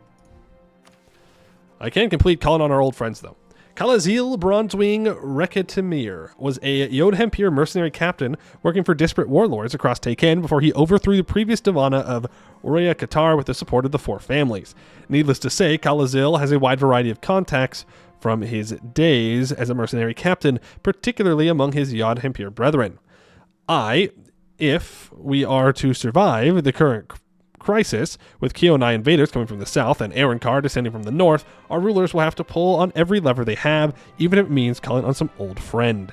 I can complete calling on our old friends, though. Kalazil Bronzewing Reketimir was a Yodhempir mercenary captain working for disparate warlords across Taken before he overthrew the previous Divana of Royakottar with the support of the four families. Needless to say, Kalazil has a wide variety of contacts from his days as a mercenary captain, particularly among his Yodhempir brethren. If we are to survive the current crisis, with Kionai invaders coming from the south and Arankar descending from the north, our rulers will have to pull on every lever they have, even if it means calling on some old friend.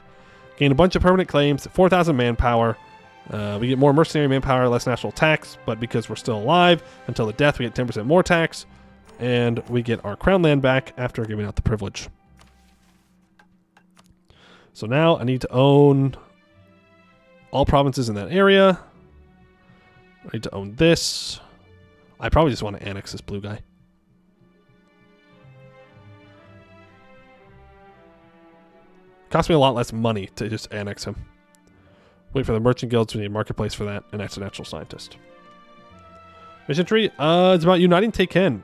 Gain a bunch of permanent claims, 4,000 manpower. We get more mercenary manpower, less national tax, but because we're still alive until the death, we get 10% more tax, and we get our crown land back after giving out the privilege. So now I need to own all provinces in that area. I need to own this. I probably just want to annex this blue guy. Cost me a lot less money to just annex him. Wait for the merchant guilds. We need a marketplace for that, and that's a natural scientist. Mission tree. It's about uniting Taken.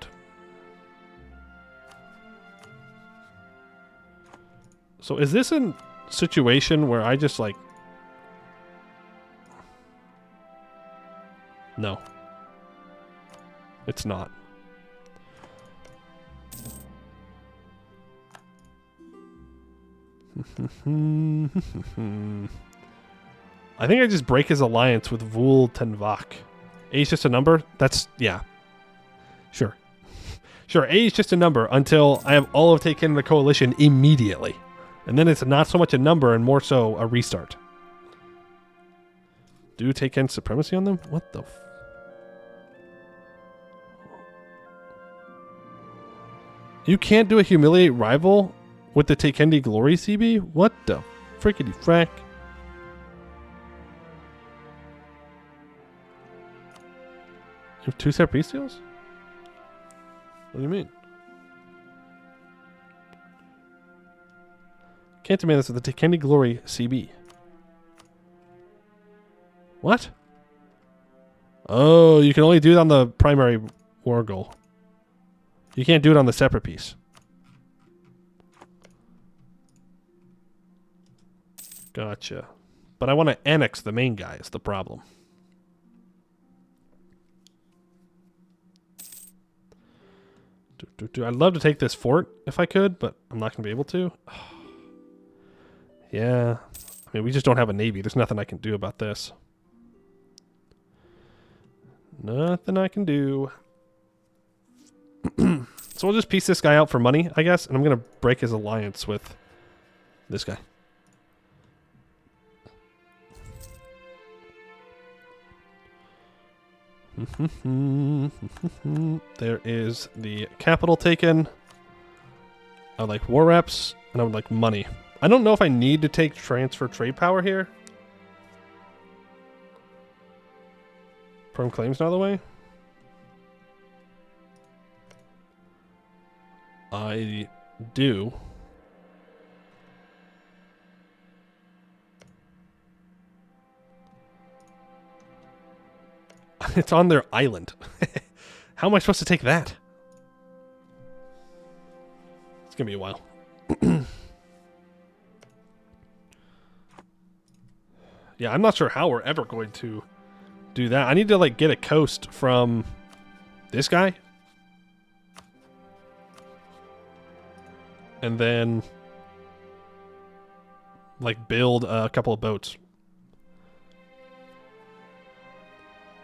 So is this a situation where I just like... No. It's not. I think I just break his alliance with Vul Tenvak. A is just a number? That's... yeah. Sure. Sure, A is just a number until I have all of Taken in the coalition immediately. And then it's not so much a number and more so a restart. Do Taken supremacy on them? What the... You can't do a humiliate rival with the Takendi Glory CB? What the frickety frack? You have two separate bestials? What do you mean? Can't demand this with the Takendi Glory CB. What? Oh, you can only do it on the primary war goal. You can't do it on the separate piece. Gotcha. But I want to annex the main guy is the problem. I'd love to take this fort if I could, but I'm not going to be able to. Yeah. I mean, we just don't have a navy. There's nothing I can do about this. Nothing I can do. So we'll just piece this guy out for money, I guess, and I'm going to break his alliance with this guy. There is the capital taken. I would like war reps, and I would like money. I don't know if I need to take transfer trade power here. Perm claims now the way. I do. It's on their island. How am I supposed to take that? It's gonna be a while. Yeah, I'm not sure how we're ever going to do that. I need to like get a coast from this guy. And then like build a couple of boats.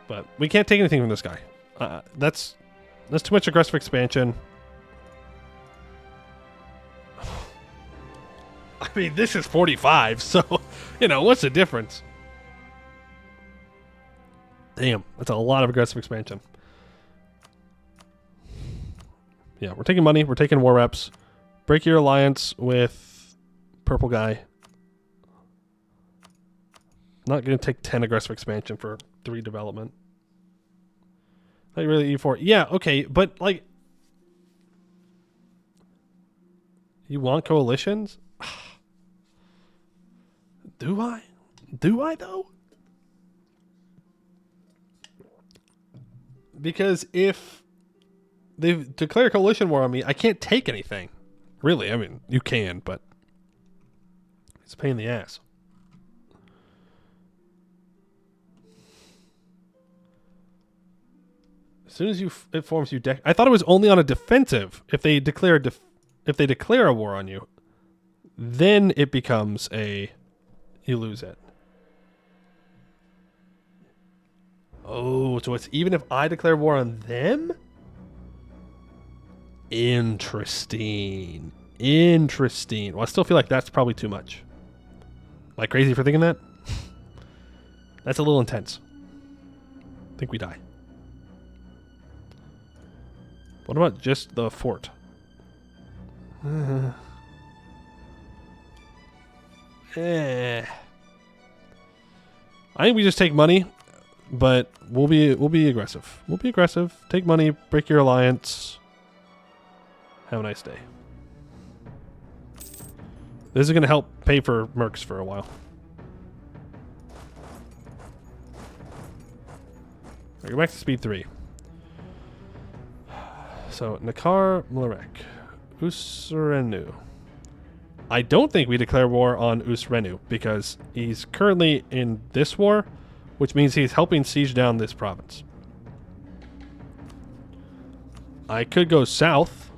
But we can't take anything from this guy. That's too much aggressive expansion. I mean, this is 45, so, you know, what's the difference? Damn, that's a lot of aggressive expansion. Yeah, we're taking money. We're taking war reps. Break your alliance with Purple guy. Not going to take 10 aggressive expansion for 3 development. Not really E4. Yeah, okay, but like... You want coalitions? Do I? Do I, though? Because if they declare a coalition war on me, I can't take anything. Really, I mean, you can, but it's a pain in the ass. As soon as it forms you I thought it was only on a defensive. If they declare a war on you, then it becomes you lose it. Oh, so it's even if I declare war on them? Interesting. Interesting. Well, I still feel like that's probably too much. Am I crazy for thinking that? That's a little intense. I think we die. What about just the fort? I think we just take money, but we'll be aggressive. We'll be aggressive. Take money, break your alliance. Have a nice day. This is going to help pay for mercs for a while. Right, go back to speed 3. So, Nakar Mlarek. Usrenu. I don't think we declare war on Usrenu because he's currently in this war, which means he's helping siege down this province. I could go south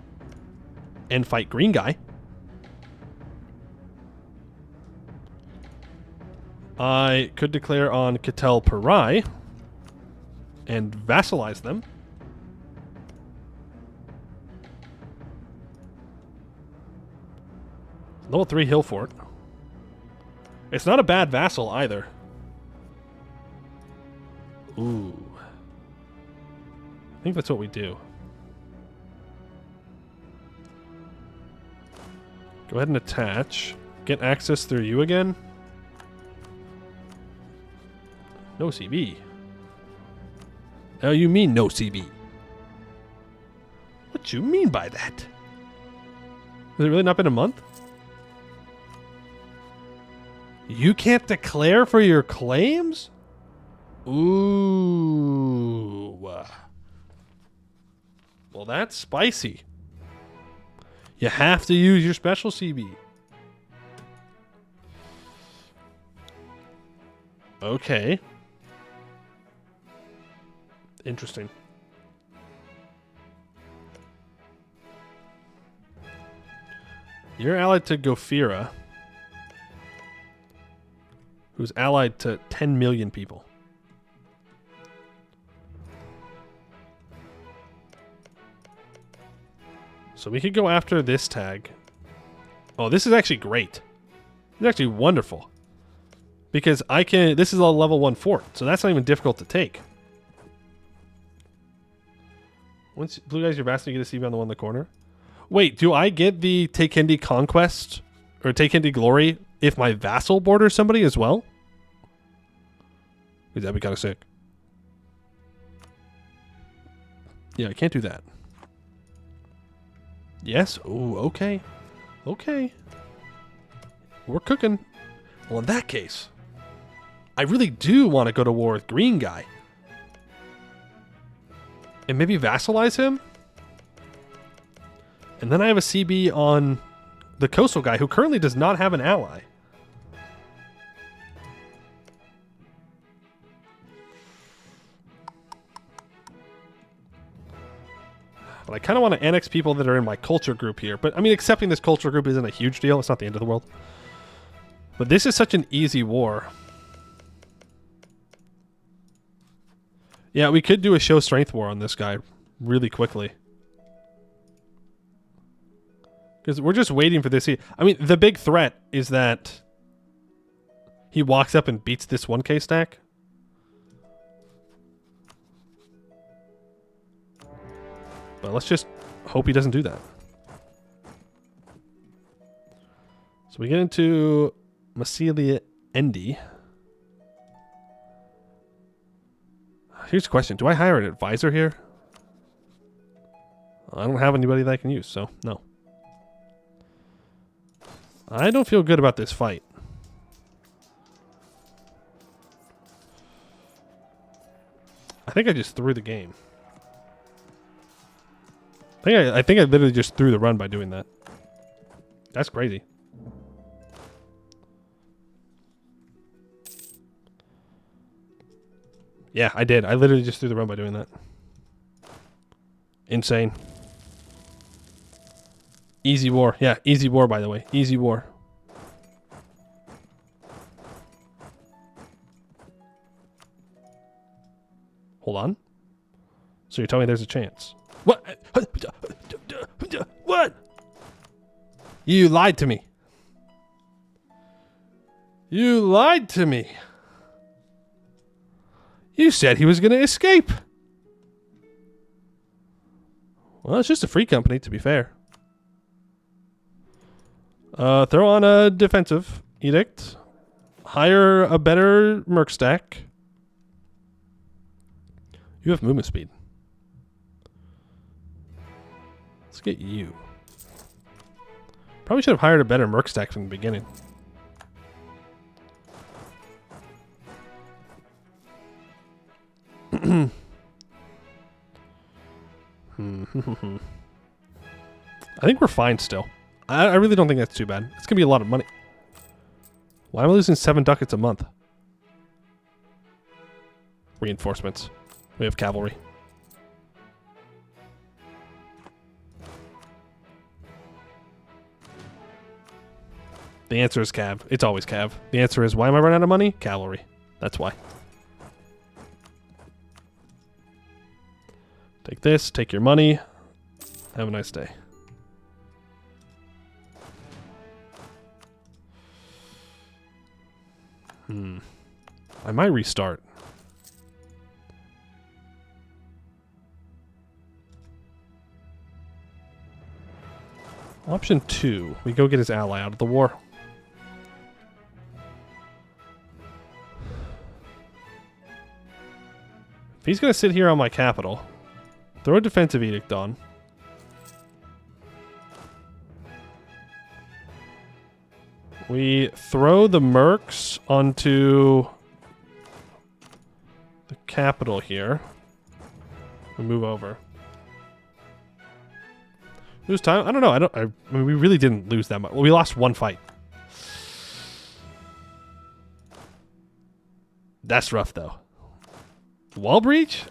and fight Green Guy. I could declare on Ketel Parai and vassalize them. Level 3 hill fort. It's not a bad vassal either. Ooh. I think that's what we do. Go ahead and attach. Get access through you again. No CB. Oh, you mean no CB? What you mean by that? Has it really not been a month? You can't declare for your claims? Ooh. Well, that's spicy. You have to use your special CB. Okay. Interesting. You're allied to Gofira, who's allied to 10 million people. So we could go after this tag. Oh, this is actually great. It's actually wonderful. Because this is a level 1 fort, so that's not even difficult to take. Once Blue Guy's your bastard, you get a CB on the one in the corner. Wait, do I get the Tekendi Conquest or Tekendi Glory if my vassal borders somebody as well? That'd be kind of sick. Yeah, I can't do that. Yes? Ooh, okay. Okay. We're cooking. Well, in that case, I really do want to go to war with Green Guy. And maybe vassalize him? And then I have a CB on the coastal guy who currently does not have an ally. But I kind of want to annex people that are in my culture group here. But, I mean, accepting this culture group isn't a huge deal. It's not the end of the world. But this is such an easy war. Yeah, we could do a show strength war on this guy really quickly. Because we're just waiting for this. I mean, the big threat is that he walks up and beats this 1k stack. But let's just hope he doesn't do that. So we get into Macelia Endy. Here's a question. Do I hire an advisor here? I don't have anybody that I can use, so no. I don't feel good about this fight. I think I just threw the game. I think I literally just threw the run by doing that. That's crazy. Yeah, I did. I literally just threw the run by doing that. Insane. Easy war. Yeah, easy war, by the way. Easy war. Hold on. So you're telling me there's a chance? What? What? You lied to me. You lied to me. You said he was going to escape. Well, it's just a free company, to be fair. Throw on a defensive edict. Hire a better merc stack. You have movement speed. Let's get you. Probably should have hired a better merc stack from the beginning. I think we're fine still. I really don't think that's too bad. It's going to be a lot of money. Why am I losing 7 ducats a month? Reinforcements. We have cavalry. The answer is cav. It's always cav. The answer is, why am I running out of money? Cavalry. That's why. Take this. Take your money. Have a nice day. I might restart. Option 2. We go get his ally out of the war. If he's going to sit here on my capital, throw a defensive edict on. We throw the mercs onto the capital here. We move over. Lose time? I don't know. I mean, we really didn't lose that much. Well, we lost 1 fight. That's rough, though. Wall breach?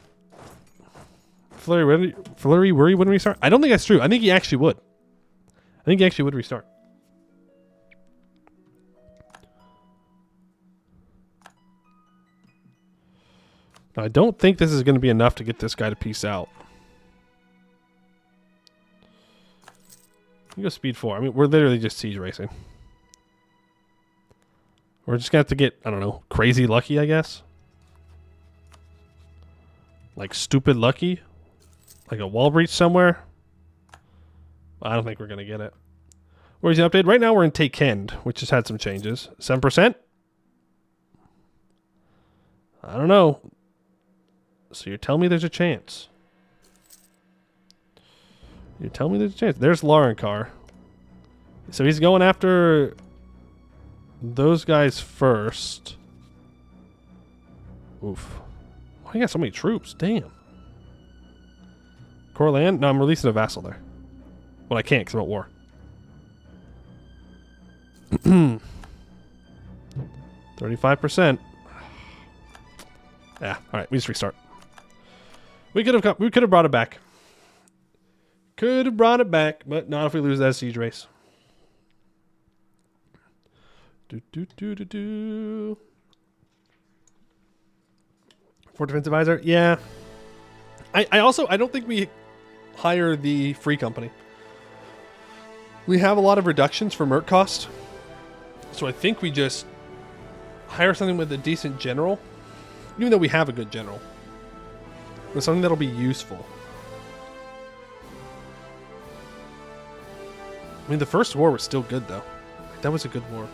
Flurry worry wouldn't restart? I don't think that's true. I think he actually would. I think he actually would restart. Now, I don't think this is going to be enough to get this guy to peace out. You go speed 4. I mean, we're literally just siege racing. We're just going to have to get, I don't know, crazy lucky, I guess. Like stupid lucky. Like a wall breach somewhere. I don't think we're going to get it. Where's the update? Right now we're in Take End, which has had some changes. 7%? I don't know. So you're telling me there's a chance. You're telling me there's a chance. There's Laurenkar. So he's going after those guys first. Oof. Why you got so many troops? Damn. Corland? No, I'm releasing a vassal there. Well, I can't because I'm at war. 35%. Yeah, alright, we just restart. We could have brought it back. Could have brought it back, but not if we lose that siege race. For defensive advisor, yeah. I also don't think we hire the free company. We have a lot of reductions for merc cost, so I think we just hire something with a decent general, even though we have a good general, with something that'll be useful. I mean, the first war was still good, though. That was a good war.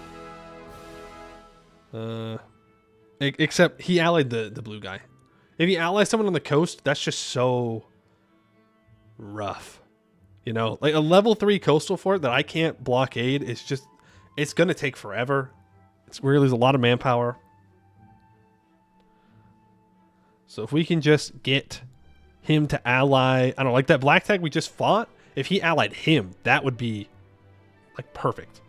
Except he allied the blue guy. If he allies someone on the coast, that's just so rough. You know, like a level 3 coastal fort that I can't blockade is just, it's going to take forever. It's where you lose a lot of manpower. So if we can just get him to ally, I don't know, like that black tag we just fought, if he allied him, that would be like perfect.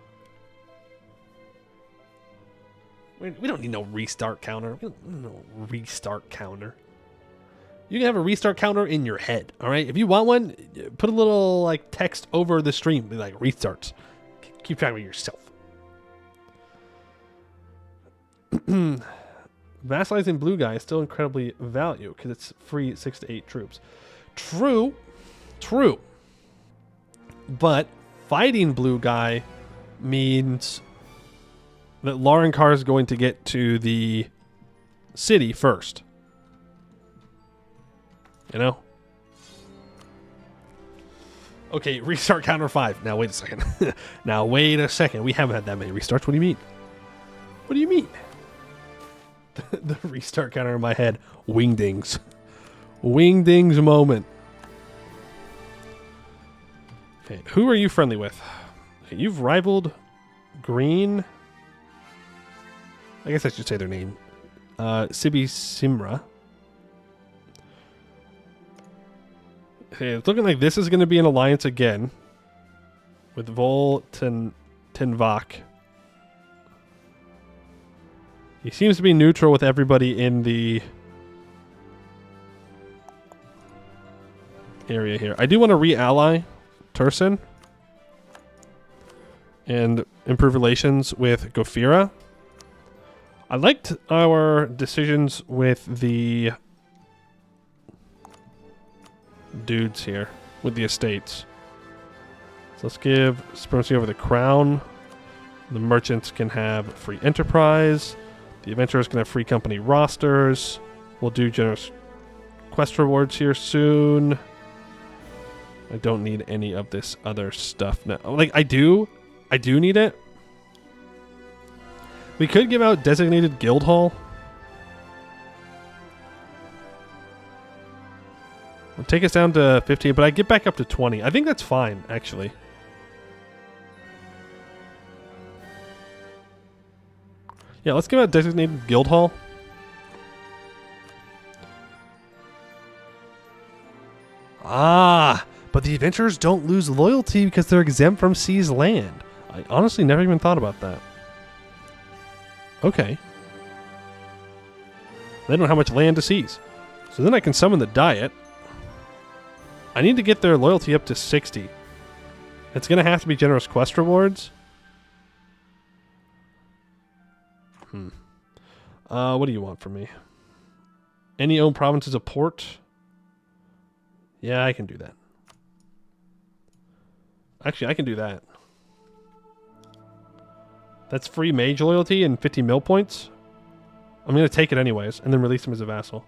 We don't need no restart counter. We don't need no restart counter. You can have a restart counter in your head, all right? If you want one, put a little like text over the stream, be like restarts. Keep track of it yourself. Vassalizing blue guy is still incredibly value because it's free 6 to 8 troops. True. But fighting blue guy means that Laurenkar is going to get to the city first. You know? Okay, restart counter 5. Now, wait a second. We haven't had that many restarts. What do you mean? What do you mean? The restart counter in my head. Wingdings. Wingdings moment. Okay, who are you friendly with? Okay, you've rivaled Green. I guess I should say their name. Sibi Simra. Okay, it's looking like this is going to be an alliance again with Vol Tenvak. He seems to be neutral with everybody in the area here. I do want to re-ally Tursin and improve relations with Gofira. I liked our decisions with the dudes here, with the estates. So let's give supremacy over the crown. The merchants can have free enterprise. The adventurers can have free company rosters. We'll do generous quest rewards here soon. I don't need any of this other stuff now. Like, I do need it. We could give out designated guild hall. It'll take us down to 15, but I get back up to 20. I think that's fine, actually. Yeah, let's give out designated guild hall. Ah, but the adventurers don't lose loyalty because they're exempt from seized land. I honestly never even thought about that. Okay. They don't know how much land to seize. So then I can summon the Diet. I need to get their loyalty up to 60. It's going to have to be generous quest rewards. What do you want from me? Any owned provinces a port? Yeah, I can do that. Actually, I can do that. That's free mage loyalty and 50 mil points. I'm going to take it anyways, and then release him as a vassal.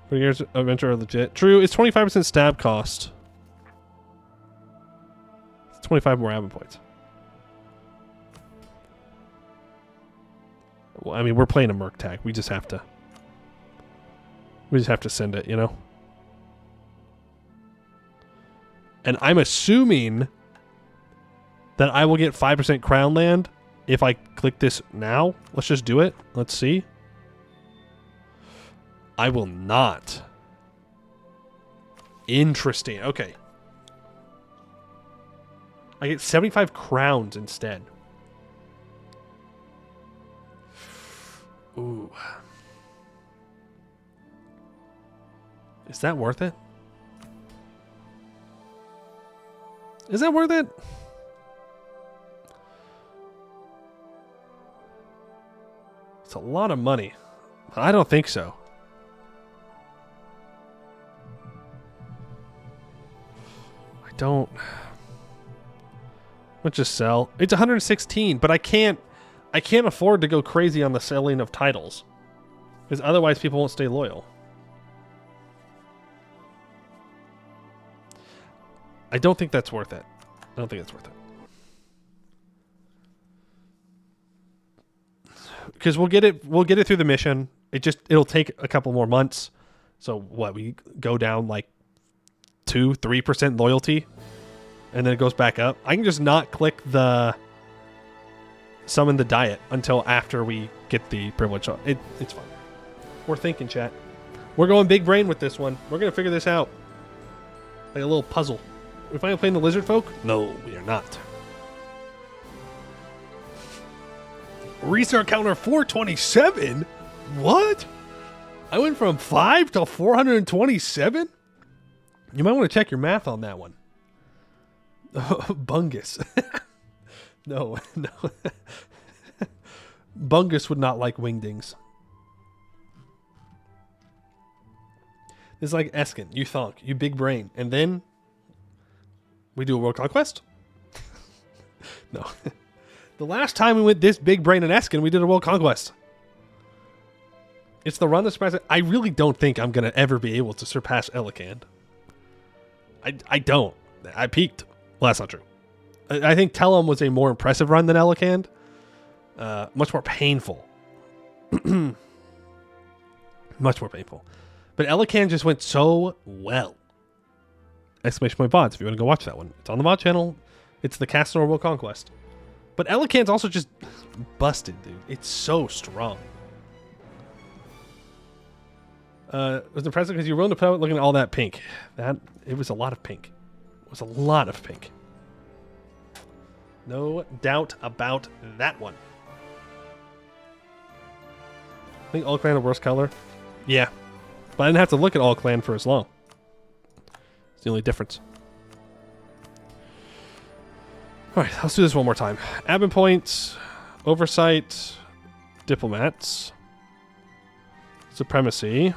3 years of adventure are legit. True, it's 25% stab cost. It's 25 more admin points. Well, I mean, we're playing a merc tag. We just have to send it, you know? And I'm assuming that I will get 5% crown land if I click this now. Let's just do it. Let's see. I will not. Interesting. Okay. I get 75 crowns instead. Ooh. Is that worth it? Is that worth it? It's a lot of money. But I don't think so. I don't. Let's just sell. It's 116, but I can't afford to go crazy on the selling of titles. Because otherwise people won't stay loyal. I don't think that's worth it. I don't think it's worth it. because we'll get it through the mission. It'll take a couple more months. So what, we go down like 2-3% loyalty, and then it goes back up. I can just not click the summon the diet until after we get the privilege. It's fine. We're thinking, chat. We're going big brain with this one. We're gonna figure this out like a little puzzle. We finally playing the lizard folk? No, we are not. Restart counter 427? What? I went from 5 to 427? You might want to check your math on that one. Bungus. No. Bungus would not like wingdings. It's like Eskin. You thonk. You big brain. And then we do a world conquest? No. The last time we went this big brain and Eskin, we did a world conquest. It's the run that surprised. I really don't think I'm going to ever be able to surpass Elikand. I don't. I peaked. Well, that's not true. I think Tellum was a more impressive run than Elikand. Much more painful. Much more painful. But Elikand just went so well. Exclamation point VODs if you want to go watch that one. It's on the VOD channel. It's the Castnor World Conquest. But Elikand's also just busted, dude. It's so strong. It was impressive because you were willing to put out looking at all that pink. It was a lot of pink. It was a lot of pink. No doubt about that one. I think All Clan the worst color. Yeah. But I didn't have to look at All Clan for as long. It's the only difference. Alright, let's do this one more time. Admin points, oversight, diplomats, supremacy,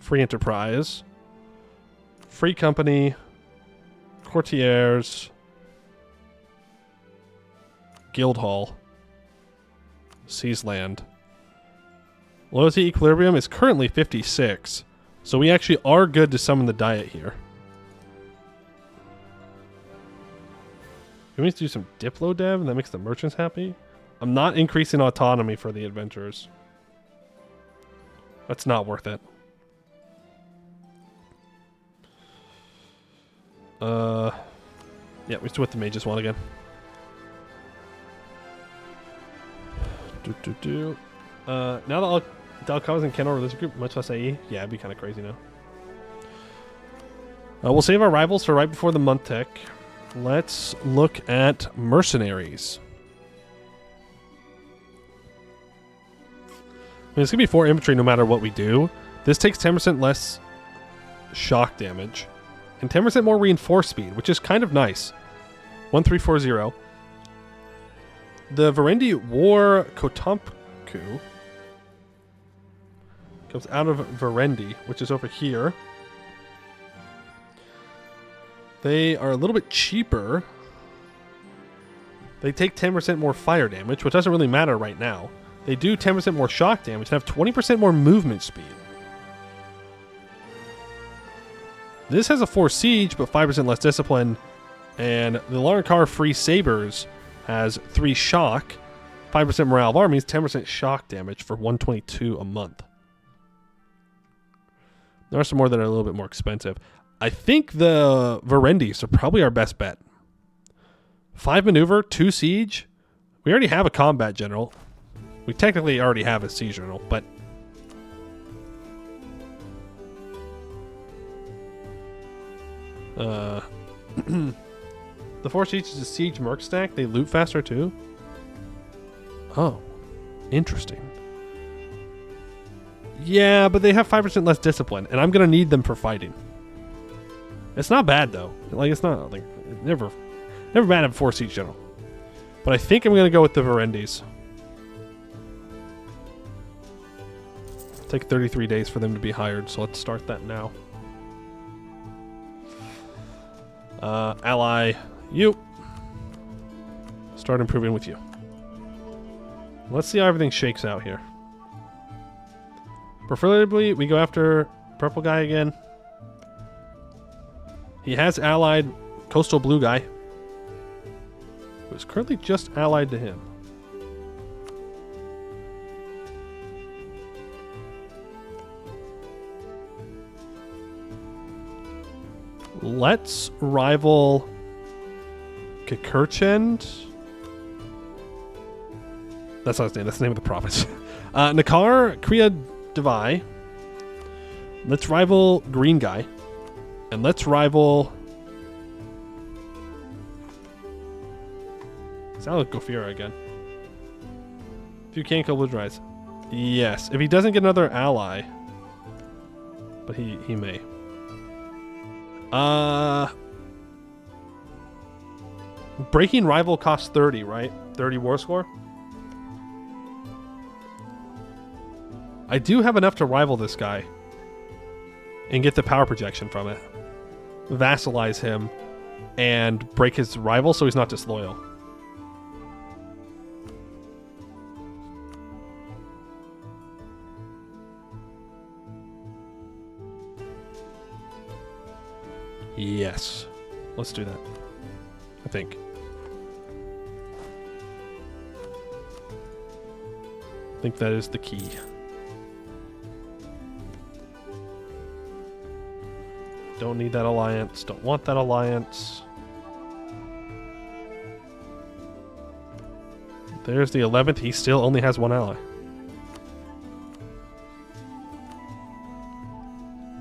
free enterprise, free company, courtiers, guild hall, seize land. Loyalty equilibrium is currently 56, so we actually are good to summon the diet here. Can we do some Diplo dev and that makes the merchants happy? I'm not increasing autonomy for the adventurers. That's not worth it. Yeah, we still with the mages one again. Now that Dalcovas and Kenor Religious Group, much less AE. Yeah, it'd be kind of crazy now. We'll save our rivals for right before the month tick. Let's look at mercenaries. I mean, it's going to be 4 infantry no matter what we do. This takes 10% less shock damage and 10% more reinforced speed, which is kind of nice. 1340. The Varendi War Kotompku comes out of Varendi, which is over here. They are a little bit cheaper. They take 10% more fire damage, which doesn't really matter right now. They do 10% more shock damage and have 20% more movement speed. This has a 4 siege, but 5% less discipline. And the Larnacar Free Sabers has 3 shock, 5% morale of armies, 10% shock damage for 122 a month. There are some more that are a little bit more expensive. I think the Varendis are probably our best bet. 5 maneuver, 2 siege. We already have a combat general. We technically already have a siege general, but the 4 siege is a siege merc stack. They loot faster too. Oh, interesting. Yeah, but they have 5% less discipline, and I'm gonna need them for fighting. It's not bad though. Like it's not like never bad to have 4 siege general. But I think I'm gonna go with the Varendis. Take 33 days for them to be hired, so let's start that now. Ally, you. Start improving with you. Let's see how everything shakes out here. Preferably, we go after purple guy again. He has allied coastal blue guy, who is currently just allied to him. Let's rival Kikurchend. That's not his name. That's the name of the province. Nakar Kriya Devai. Let's rival Green Guy. And let's rival... Sound like Gofira again. If you can't kill Blue Rise. Yes. If he doesn't get another ally. But he may. Breaking rival costs 30, right? 30 war score? I do have enough to rival this guy. And get the power projection from it. Vassalize him. And break his rival so he's not disloyal. Yes. Let's do that. I think. I think that is the key. Don't need that alliance. Don't want that alliance. There's the 11th. He still only has one ally.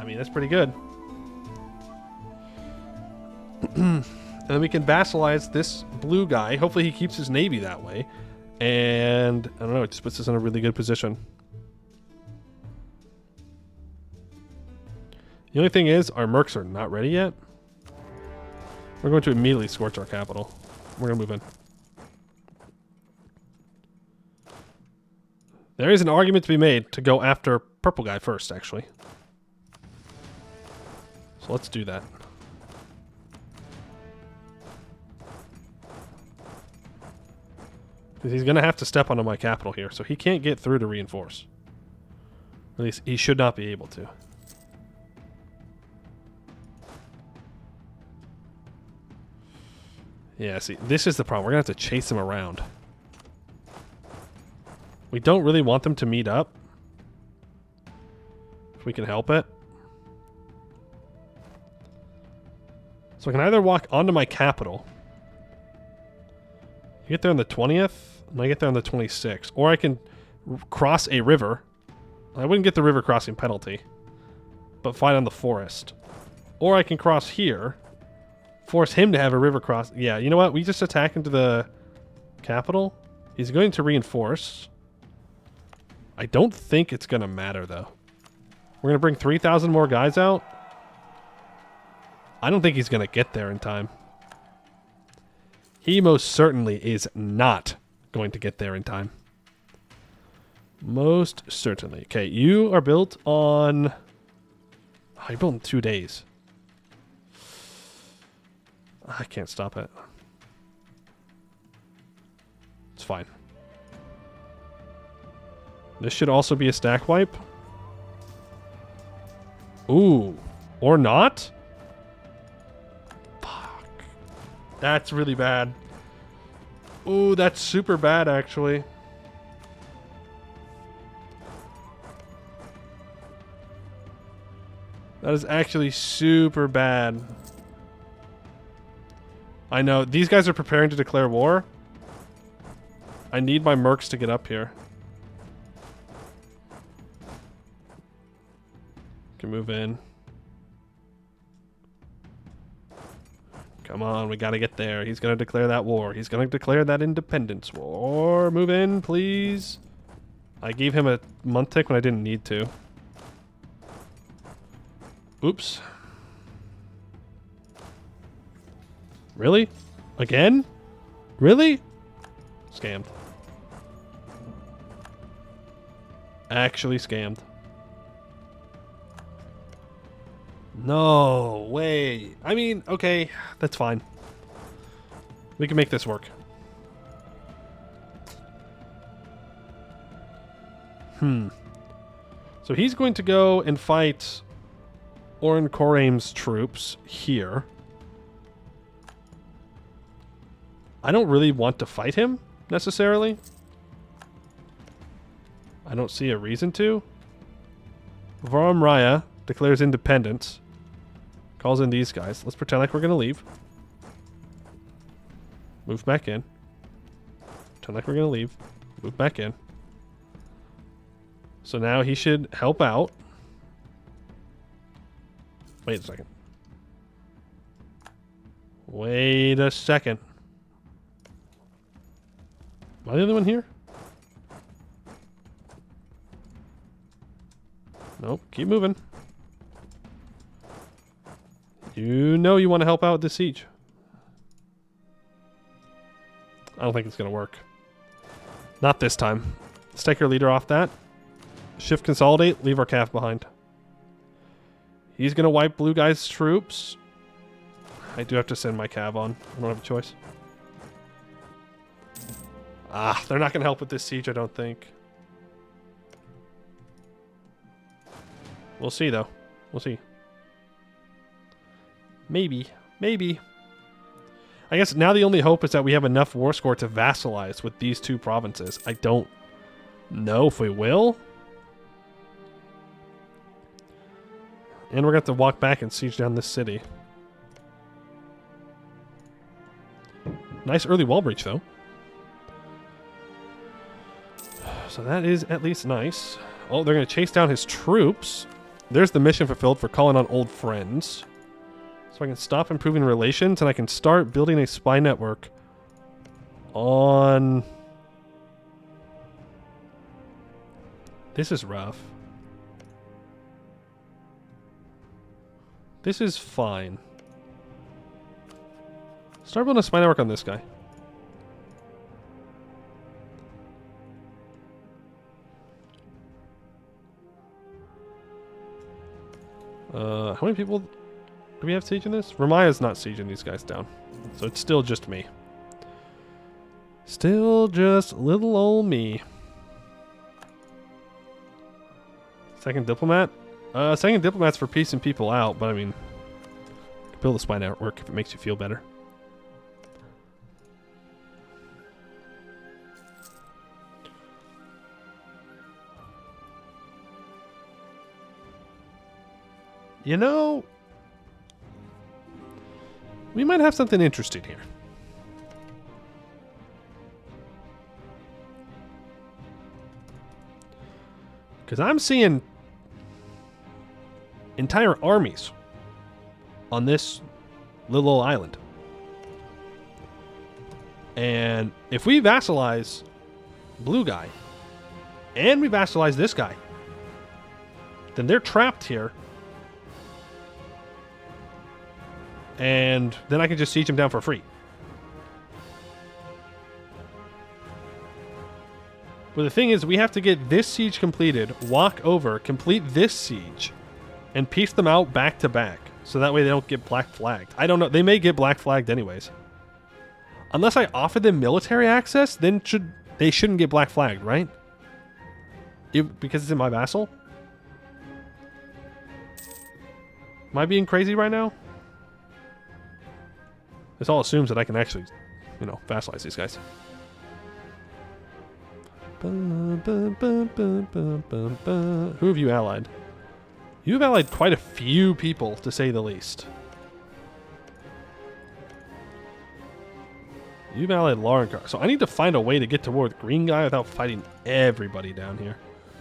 I mean, that's pretty good. And then we can vassalize this blue guy. Hopefully he keeps his navy that way. And, I don't know, it just puts us in a really good position. The only thing is, our mercs are not ready yet. We're going to immediately scorch our capital. We're going to move in. There is an argument to be made to go after purple guy first, actually. So let's do that. Because he's going to have to step onto my capital here, so he can't get through to reinforce. At least he should not be able to. Yeah, see, this is the problem. We're going to have to chase him around. We don't really want them to meet up. If we can help it. So I can either walk onto my capital. I get there on the 20th, and I get there on the 26th. Or I can cross a river. I wouldn't get the river crossing penalty, but fight on the forest. Or I can cross here, force him to have a river cross. Yeah, you know what? We just attack into the capital. He's going to reinforce. I don't think it's going to matter, though. We're going to bring 3,000 more guys out. I don't think he's going to get there in time. He most certainly is not going to get there in time. Most certainly. Okay, you are built on... Oh, you're built in 2 days. I can't stop it. It's fine. This should also be a stack wipe. Ooh. Or not? Fuck. That's really bad. Ooh, that's super bad, actually. That is actually super bad. I know. These guys are preparing to declare war. I need my mercs to get up here. Can move in. Come on, we gotta get there. He's gonna declare that war. He's gonna declare that independence war. Move in, please. I gave him a month tick when I didn't need to. Oops. Really? Again? Really? Scammed. Actually scammed. No way. I mean, okay, that's fine. We can make this work. So he's going to go and fight Oren Koraim's troops here. I don't really want to fight him, necessarily. I don't see a reason to. Varam Raya declares independence. Calls in these guys. Let's pretend like we're going to leave. Move back in. Pretend like we're going to leave. Move back in. So now he should help out. Wait a second. Wait a second. Am I the only one here? Nope. Keep moving. You know you want to help out with the siege. I don't think it's going to work. Not this time. Let's take our leader off that. Shift consolidate. Leave our calf behind. He's going to wipe blue guy's troops. I do have to send my cav on. I don't have a choice. Ah, they're not going to help with this siege, I don't think. We'll see, though. We'll see. Maybe. Maybe. I guess now the only hope is that we have enough war score to vassalize with these two provinces. I don't know if we will. And we're going to have to walk back and siege down this city. Nice early wall breach, though. So that is at least nice. Oh, they're going to chase down his troops. There's the mission fulfilled for calling on old friends. So I can stop improving relations, and I can start building a spy network on... This is rough. This is fine. Start building a spy network on this guy. How many people do we have sieging this? Ramaya's not sieging these guys down. So it's still just me. Still just little old me. Second diplomat? Second diplomat's for piecing people out, but I mean, build a spy network if it makes you feel better. You know, we might have something interesting here. Because I'm seeing entire armies on this little old island. And if we vassalize blue guy and we vassalize this guy, then they're trapped here. And then I can just siege him down for free. But the thing is, we have to get this siege completed, walk over, complete this siege, and piece them out back to back. So that way they don't get black flagged. I don't know. They may get black flagged anyways. Unless I offer them military access, then they shouldn't get black flagged, right? Because it's in my vassal? Am I being crazy right now? This all assumes that I can actually, you know, vassalize these guys. Who have you allied? You've allied quite a few people, to say the least. You've allied Laurenkar. So I need to find a way to get to war with green guy without fighting everybody down here.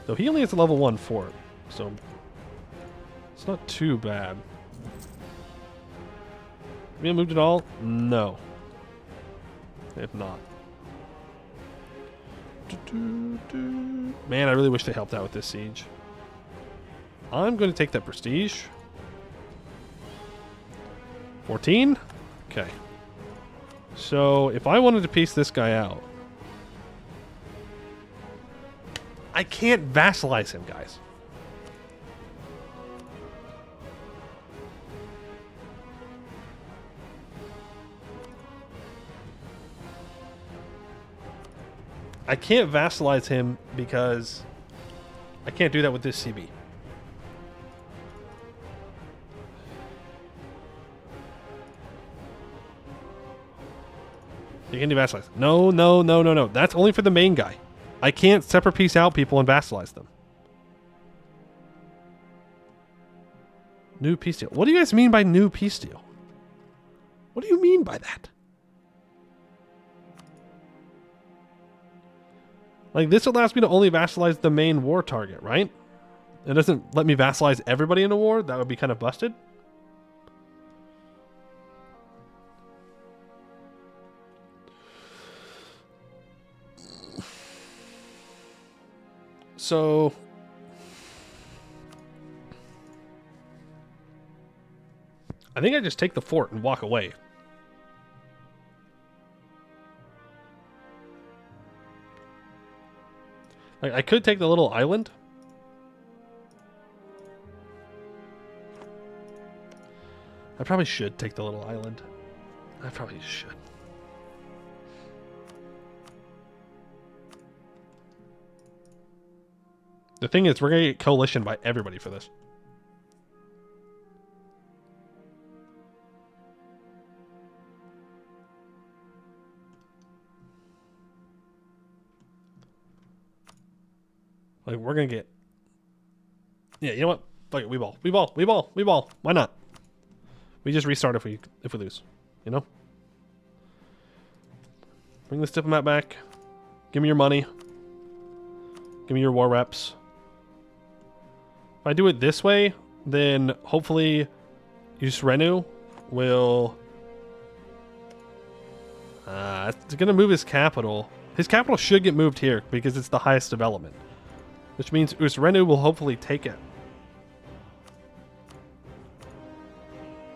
Though he only has a level 1 fort, so it's not too bad. Have we moved at all? No. They have not. Man, I really wish they helped out with this siege. I'm going to take that prestige. 14? Okay. So, if I wanted to piece this guy out, I can't vassalize him, guys. I can't vassalize him because I can't do that with this CB. You can do vassalize. No, no, no, no, no. That's only for the main guy. I can't separate piece out people and vassalize them. New peace deal. What do you guys mean by new peace deal? What do you mean by that? Like, this allows me to only vassalize the main war target, right? It doesn't let me vassalize everybody in a war. That would be kind of busted. So I think I just take the fort and walk away. Like, I could take the little island. I probably should take the little island. I probably should. The thing is, we're going to get coalition by everybody for this. Like, we're going to get... Yeah, you know what? Fuck it, we ball. We ball. We ball. We ball. Why not? We just restart if we lose. You know? Bring this diplomat back. Give me your money. Give me your war reps. If I do it this way, then hopefully Usrenu will... it's going to move his capital. His capital should get moved here because it's the highest development. Which means Usrenu will hopefully take it.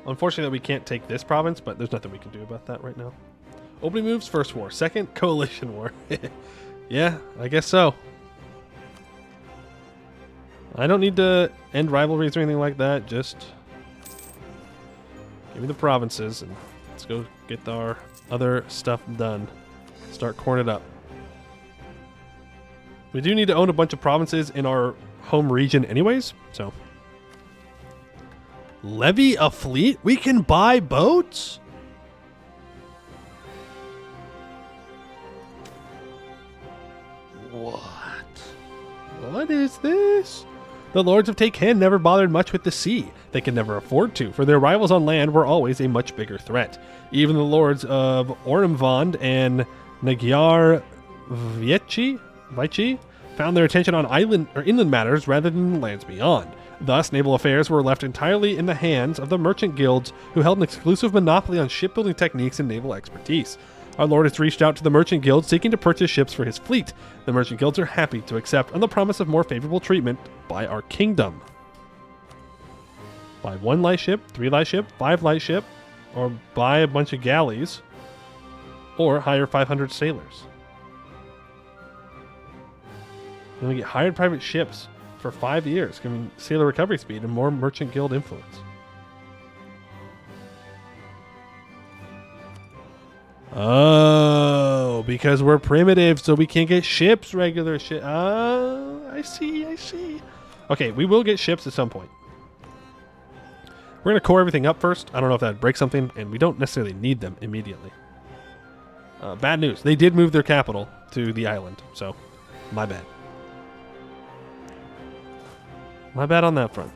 Unfortunately, we can't take this province, but there's nothing we can do about that right now. Opening moves, first war. Second, coalition war. Yeah, I guess so. I don't need to end rivalries or anything like that. Just give me the provinces and let's go get our other stuff done. Start corning it up. We do need to own a bunch of provinces in our home region anyways, so. Levy a fleet? We can buy boats? What? What is this? The lords of Taken never bothered much with the sea. They could never afford to, for their rivals on land were always a much bigger threat. Even the lords of Ormvand and Magyar Vici found their attention on island or inland matters rather than the lands beyond. Thus, naval affairs were left entirely in the hands of the merchant guilds, who held an exclusive monopoly on shipbuilding techniques and naval expertise. Our lord has reached out to the merchant guild seeking to purchase ships for his fleet. The merchant guilds are happy to accept on the promise of more favorable treatment by our kingdom. Buy 1 light ship, 3 light ship, 5 light ship, or buy a bunch of galleys, or hire 500 sailors. And we get hired private ships for 5 years, giving sailor recovery speed and more merchant guild influence. Oh, because we're primitive, so we can't get ships, regular ship. I see, I see. Okay, we will get ships at some point. We're going to core everything up first. I don't know if that would break something, and we don't necessarily need them immediately. Bad news. They did move their capital to the island, so my bad. My bad on that front.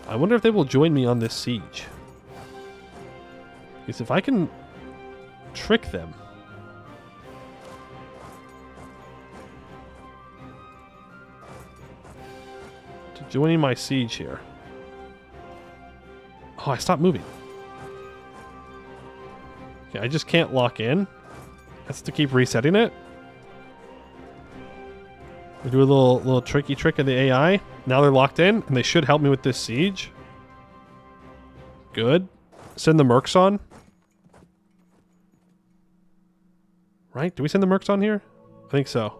I wonder if they will join me on this siege. Because if I can trick them. To joining my siege here. Oh, I stopped moving. Okay, I just can't lock in. That's to keep resetting it. We do a little tricky trick of the AI. Now they're locked in, and they should help me with this siege. Good. Send the mercs on. Right? Do we send the mercs on here? I think so.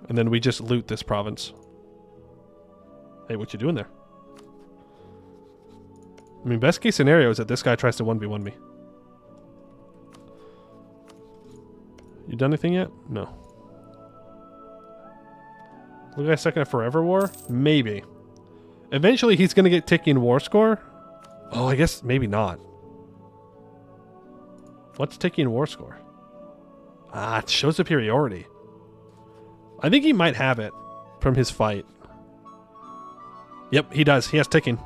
And then we just loot this province. Hey, what you doing there? I mean, best case scenario is that this guy tries to 1v1 me. You done anything yet? No. Look at stuck in a forever war? Maybe. Eventually he's going to get ticking war score. Oh, I guess maybe not. What's ticking war score? Ah, it shows superiority. I think he might have it from his fight. Yep, he does. He has ticking.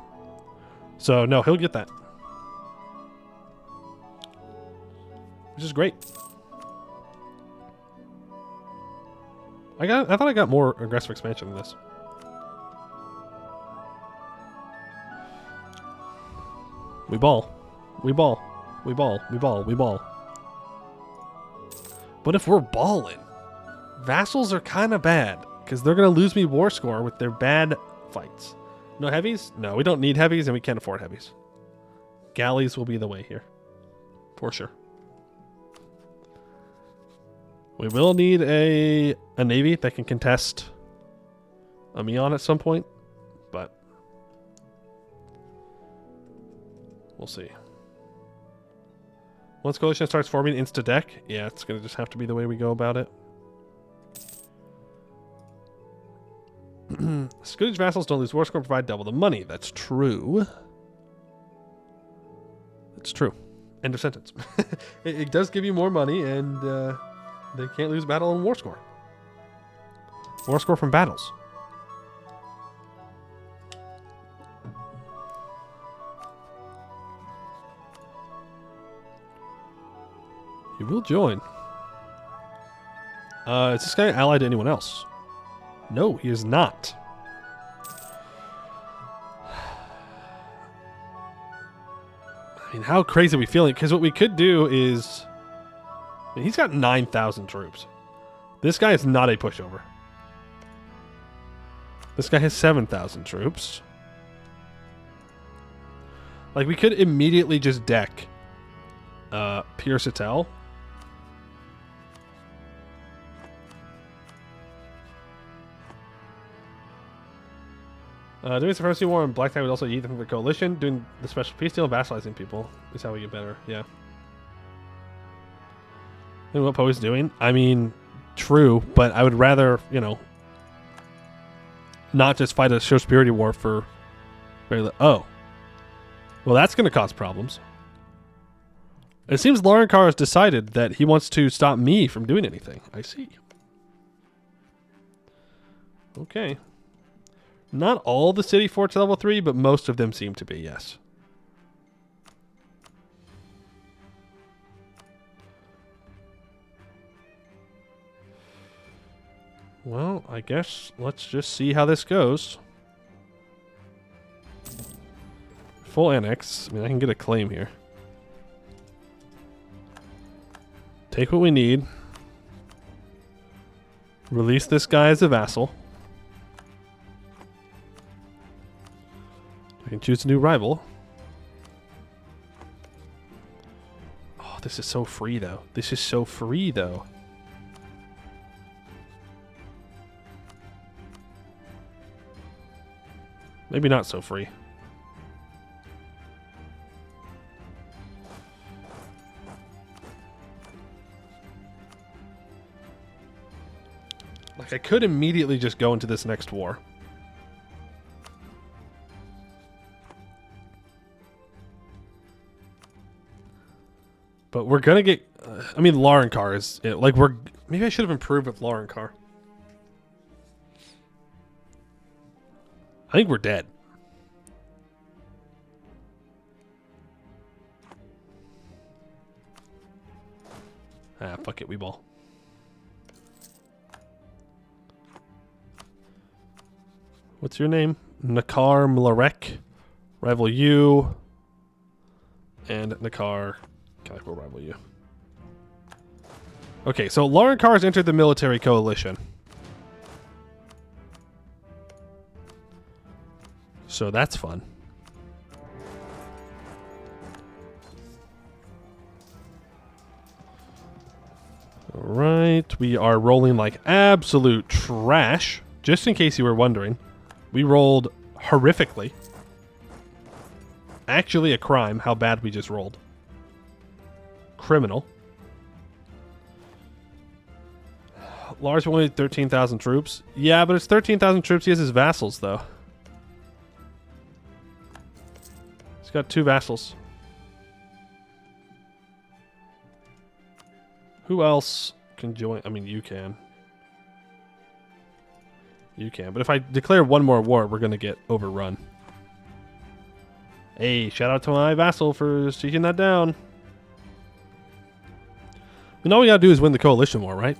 So, no, he'll get that. Which is great. I thought I got more aggressive expansion than this. We ball. We ball. We ball. We ball. We ball. But if we're balling, vassals are kind of bad because they're going to lose me war score with their bad fights. No heavies? No, we don't need heavies and we can't afford heavies. Galleys will be the way here. For sure. We will need a navy that can contest Amiens at some point, but we'll see. Once coalition starts forming insta deck, yeah, it's gonna just have to be the way we go about it. Scootage vassals don't lose war score, provide double the money. That's true. It's true. End of sentence. It does give you more money, and they can't lose battle on war score. War score from battles. You will join. Is this guy allied to anyone else? No, he is not. I mean, how crazy are we feeling? Because what we could do is... I mean, he's got 9,000 troops. This guy is not a pushover. This guy has 7,000 troops. Like, we could immediately just deck Pierce Attel. Doing the supremacy war on Black Tie would also eat them from the coalition. Doing the special peace deal and vassalizing people is how we get better. Yeah. And what Poe is doing? I mean, true, but I would rather, you know, not just fight a show superiority war for very oh. Well, that's going to cause problems. It seems Laurenkar has decided that he wants to stop me from doing anything. I see. Okay. Not all the city forts level 3, but most of them seem to be, yes. Well, I guess let's just see how this goes. Full annex. I mean, I can get a claim here. Take what we need. Release this guy as a vassal. I can choose a new rival. Oh, this is so free, though. This is so free, though. Maybe not so free. Like, I could immediately just go into this next war. But we're gonna get... I mean, Laurenkar is... like, we're... Maybe I should have improved with Laurenkar. I think we're dead. Ah, fuck it, we ball. What's your name? Nakar Mlarek. Rival you. And Nakar... Calico rival you. Okay, so Laurenkar has entered the military coalition. So that's fun. Alright, we are rolling like absolute trash. Just in case you were wondering, we rolled horrifically. Actually a crime how bad we just rolled. Criminal. Lars only 13,000 troops. Yeah, but it's 13,000 troops. He has his vassals, though. He's got 2 vassals. Who else can join? I mean, you can. You can. But if I declare one more war, we're going to get overrun. Hey, shout out to my vassal for siegeing that down. And all we got to do is win the coalition war, right?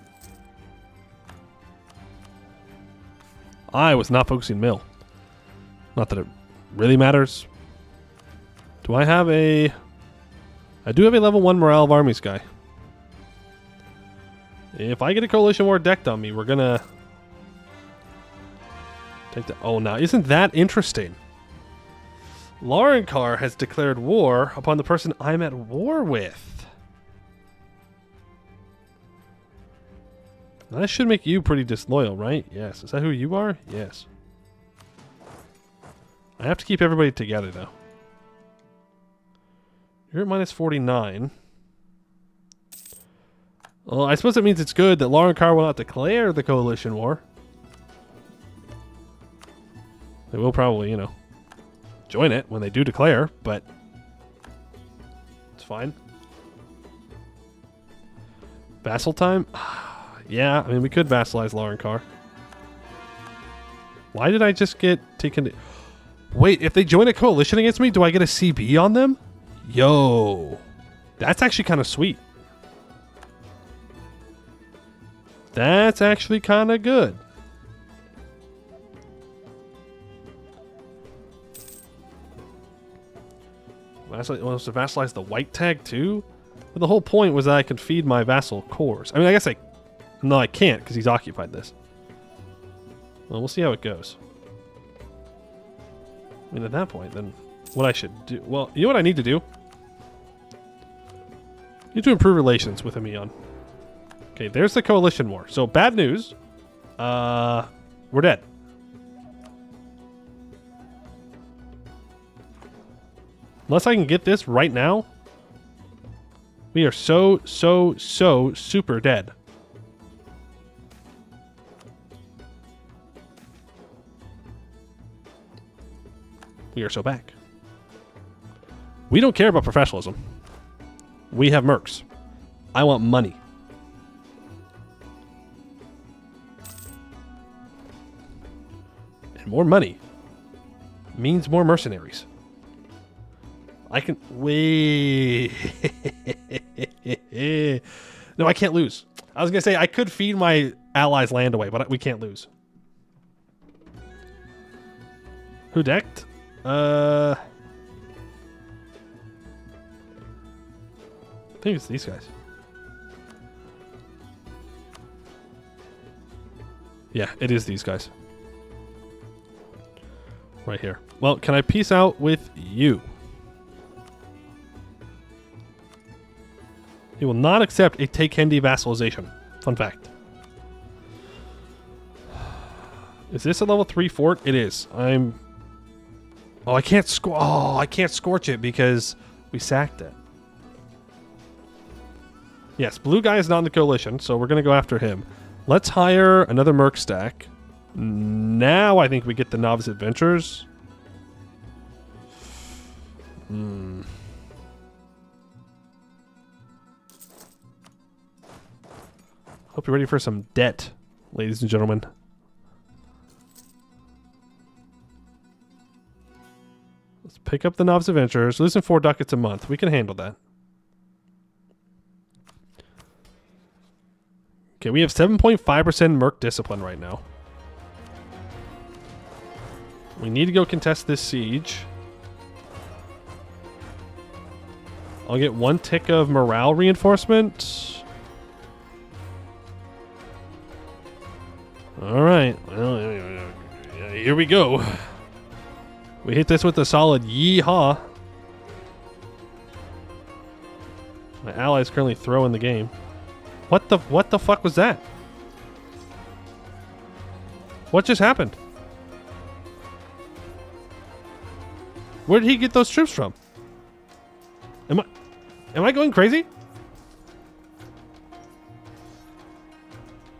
I was not focusing mill. Not that it really matters. Do I have a... I do have a level 1 morale of armies guy. If I get a coalition war decked on me, we're gonna... take the... Oh, now, isn't that interesting? Royakottar has declared war upon the person I'm at war with. That should make you pretty disloyal, right? Yes. Is that who you are? Yes. I have to keep everybody together, though. You're at minus 49. Well, I suppose it means it's good that Royakottar will not declare the coalition war. They will probably, you know, join it when they do declare, but it's fine. Vassal time? Yeah, I mean, we could vassalize Royakottar. Why did I just get taken... Wait, if they join a coalition against me, do I get a CB on them? Yo. That's actually kind of sweet. That's actually kind of good. Wants to vassalize the white tag too? But the whole point was that I could feed my vassal cores. I mean, I guess I... No, I can't because he's occupied this. Well, we'll see how it goes. I mean, at that point, then what I should do... Well, you know what I need to do? I need to improve relations with Amiens. Okay, there's the coalition war. So, bad news. We're dead. Unless I can get this right now, we are so super dead. We are so back. We don't care about professionalism. We have mercs. I want money. And more money means more mercenaries. I can... Wait. No, I can't lose. I was going to say, I could feed my allies' land away, but we can't lose. Who decked? I think it's these guys. Yeah, it is these guys. Right here. Well, can I peace out with you? He will not accept a Take-Hendy vassalization. Fun fact. Is this a level 3 fort? It is. I'm... Oh, I can't I can't scorch it because we sacked it. Yes, blue guy is not in the coalition, so we're going to go after him. Let's hire another merc stack. Now I think we get the novice adventurers. Hope you're ready for some debt, ladies and gentlemen. Let's pick up the novice adventurers. Losing 4 ducats a month. We can handle that. Okay, we have 7.5% merc discipline right now. We need to go contest this siege. I'll get 1 tick of morale reinforcement. Alright. Well, here we go. We hit this with a solid yeehaw. My ally's currently throwing the game. What the fuck was that? What just happened? Where did he get those troops from? Am I going crazy?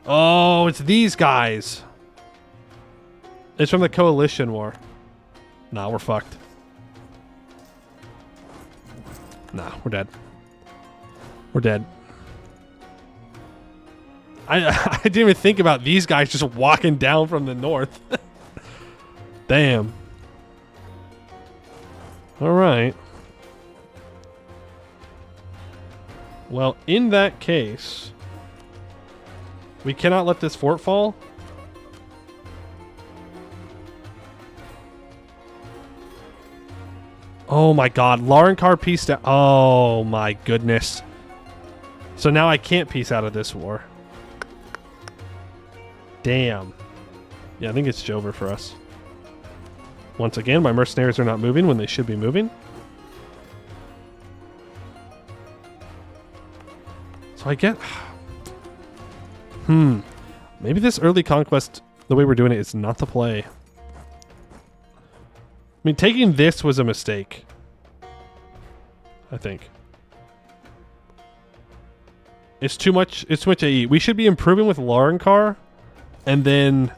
Oh, it's these guys. It's from the coalition war. Nah, we're fucked. Nah, we're dead. We're dead. I didn't even think about these guys just walking down from the north. Damn. All right. Well, in that case, we cannot let this fort fall. Oh my god, Laurenkar pieced out. Oh my goodness. So now I can't piece out of this war. Damn. Yeah, I think it's over for us. Once again, my mercenaries are not moving when they should be moving. So I get... Maybe this early conquest, the way we're doing it, is not the play. I mean, taking this was a mistake. I think. It's too much AE. We should be improving with Laurenkar and then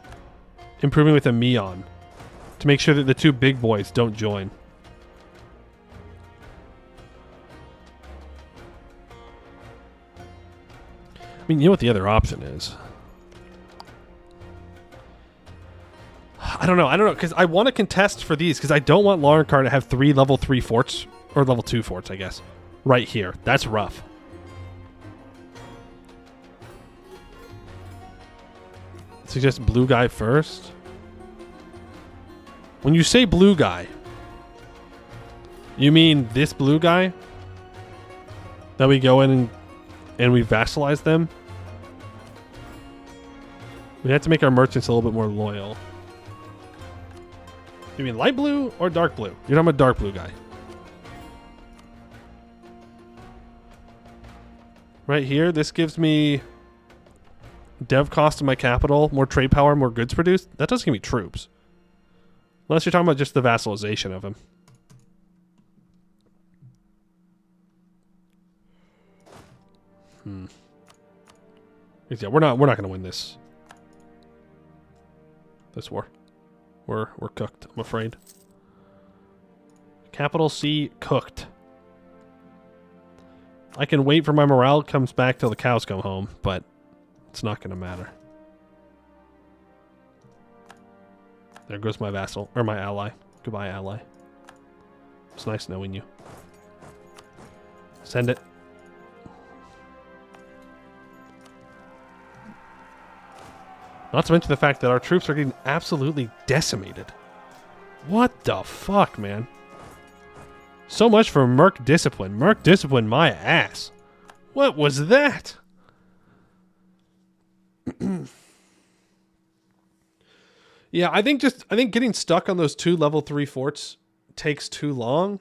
improving with Amiens to make sure that the two big boys don't join. I mean, you know what the other option is? I don't know, because I want to contest for these, because I don't want Laurenkar to have 3 level 3 forts, or level 2 forts, I guess, right here. That's rough. Suggest blue guy first. When you say blue guy, you mean this blue guy? That we go in and we vassalize them? We have to make our merchants a little bit more loyal. You mean light blue or dark blue? You're talking about dark blue guy. Right here, this gives me dev cost in my capital, more trade power, more goods produced. That doesn't give me troops. Unless you're talking about just the vassalization of him. Yeah, we're not gonna win this war. We're cooked, I'm afraid. Capital C cooked. I can wait for my morale comes back till the cows come home, but it's not gonna matter. There goes my vassal, or my ally. Goodbye, ally. It's nice knowing you. Send it. Not to mention the fact that our troops are getting absolutely decimated. What the fuck, man? So much for Merc Discipline. Merc Discipline my ass. What was that? Yeah, I think getting stuck on those 2 level 3 forts takes too long.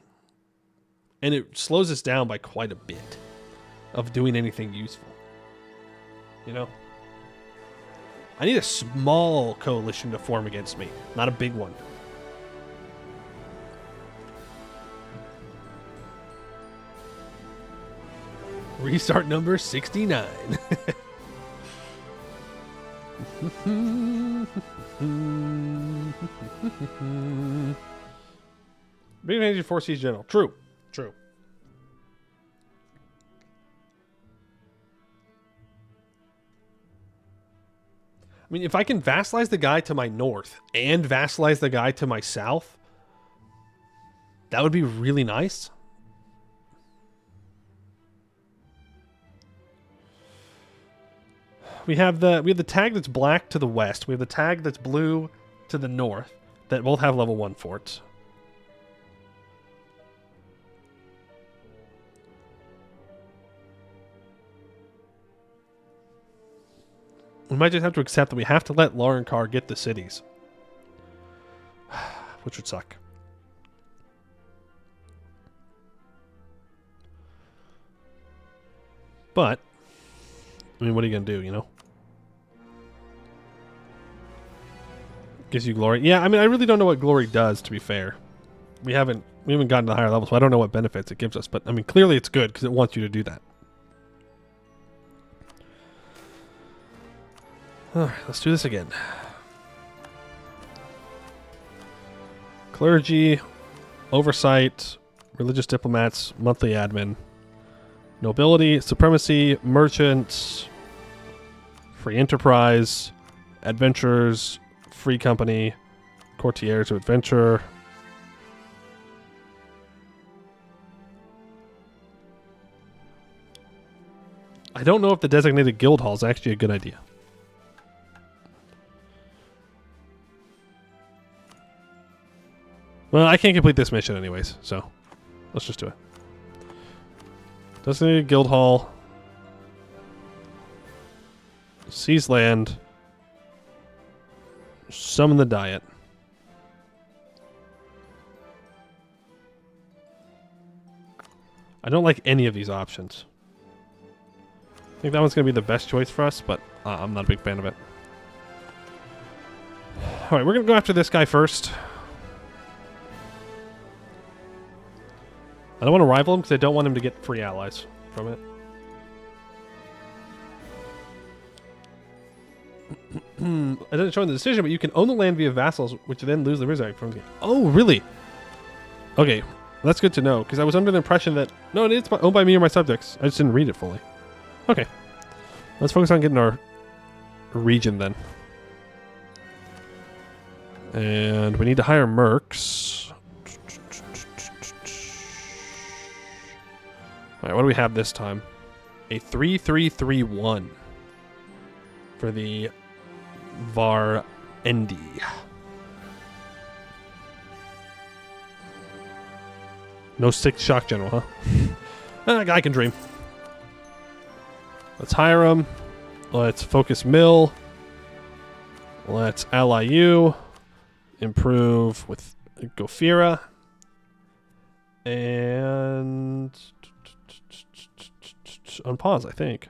And it slows us down by quite a bit of doing anything useful. You know? I need a small coalition to form against me, not a big one. Restart number 69. Big advantage of 4 siege general. True. True. I mean, if I can vassalize the guy to my north and vassalize the guy to my south, that would be really nice. We have the tag that's black to the west. We have the tag that's blue to the north that both have level 1 forts. We might just have to accept that we have to let Laurenkar get the cities. Which would suck. But, I mean, what are you going to do, you know? Gives you glory. Yeah, I mean, I really don't know what glory does, to be fair. We haven't gotten to the higher levels, so I don't know what benefits it gives us. But, I mean, clearly it's good, because it wants you to do that. Alright, let's do this again. Clergy, oversight, religious diplomats, monthly admin, nobility, supremacy, merchants, Free enterprise, adventurers, free company, courtiers of adventure. I don't know if the designated guild hall is actually a good idea. Well, I can't complete this mission anyways, so let's just do it. Designated guild hall. Seize land. Summon the diet. I don't like any of these options. I think that one's going to be the best choice for us, but I'm not a big fan of it. Alright, we're going to go after this guy first. I don't want to rival him because I don't want him to get free allies from it. It doesn't show in the decision, but you can own the land via vassals, which then lose the resurrect from the game. Oh, really? Okay, that's good to know, because I was under the impression that... No, it's owned by me or my subjects. I just didn't read it fully. Okay. Let's focus on getting our region then. And we need to hire mercs. Alright, what do we have this time? A 3-3-3-1 for the Varendi. No 6 shock general, huh? I can dream. Let's hire him. Let's focus mill. Let's ally you. Improve with Gofira. And unpause, I think.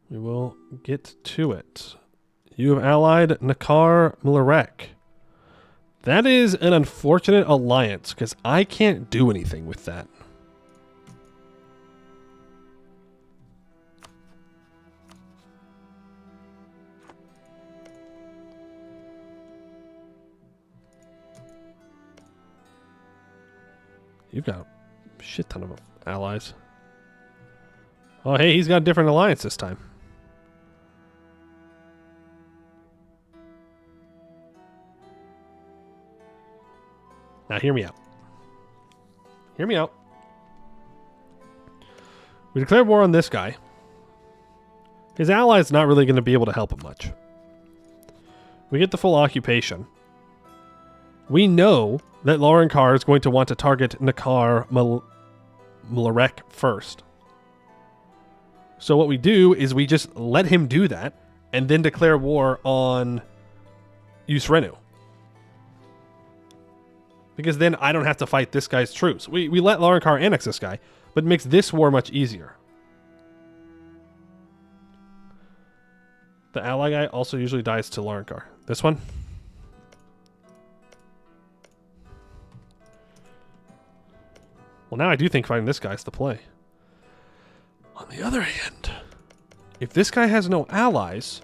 We will get to it. You have allied Nakar Milarek. That is an unfortunate alliance, because I can't do anything with that. You've got a shit ton of allies. Oh, hey, he's got a different alliance this time. Now, hear me out. Hear me out. We declare war on this guy. His ally is not really going to be able to help him much. We get the full occupation. We know that Lorenkar is going to want to target Nakar Milarek first. So what we do is we just let him do that and then declare war on Usrenu. Because then I don't have to fight this guy's troops. We let Lorenkar annex this guy, but it makes this war much easier. The ally guy also usually dies to Lorenkar. This one? Well, now I do think fighting this guy is the play. On the other hand, if this guy has no allies,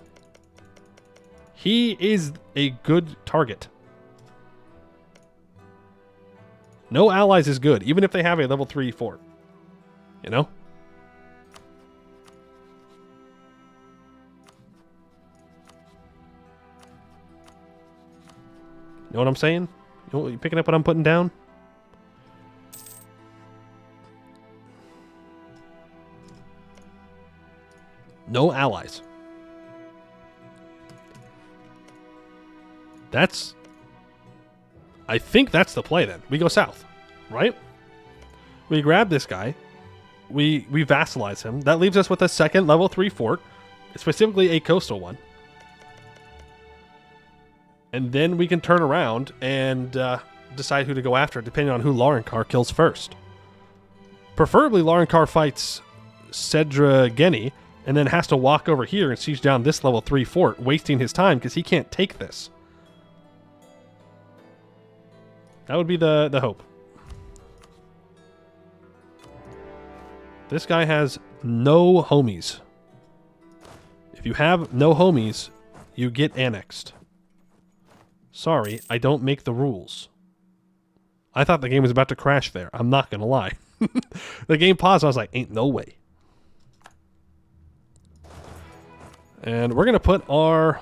he is a good target. No allies is good, even if they have a level 3 fort. You know? You know what I'm saying? You picking up what I'm putting down? No allies. I think that's the play then. We go south, right? We grab this guy. We vassalize him. That leaves us with a second level 3 fort, specifically a coastal one. And then we can turn around and decide who to go after, depending on who Lorenkar kills first. Preferably Lorenkar fights Cedra Geni, and then has to walk over here and siege down this level 3 fort, wasting his time because he can't take this. That would be the hope. This guy has no homies. If you have no homies, you get annexed. Sorry, I don't make the rules. I thought the game was about to crash there. I'm not going to lie. The game paused. I was like, ain't no way. And we're going to put our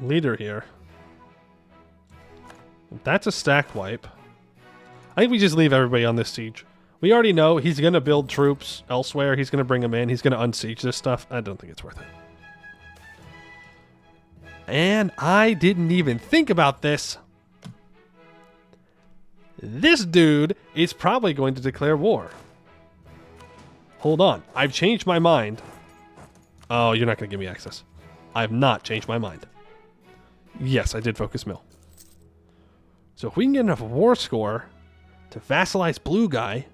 leader here. That's a stacked wipe. I think we just leave everybody on this siege. We already know he's going to build troops elsewhere. He's going to bring them in. He's going to unsiege this stuff. I don't think it's worth it. And I didn't even think about this. This dude is probably going to declare war. Hold on. I've changed my mind. Oh, you're not going to give me access. I have not changed my mind. Yes, I did focus mill. So if we can get enough war score to vassalize blue guy,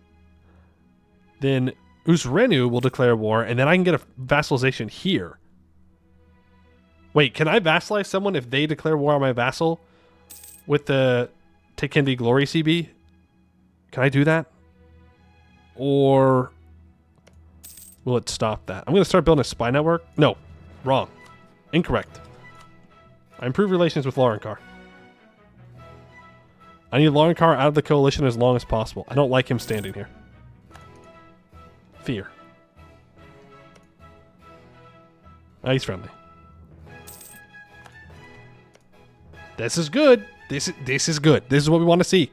then Usrenu will declare war, and then I can get a vassalization here. Wait, can I vassalize someone if they declare war on my vassal with the Tekendi Glory CB? Can I do that? Or will it stop that? I'm going to start building a spy network. No, wrong. Incorrect. I improve relations with Lorenkar. I need Lorenkar out of the coalition as long as possible. I don't like him standing here. Fear. Oh, he's friendly. This is good. This is good. This is what we want to see.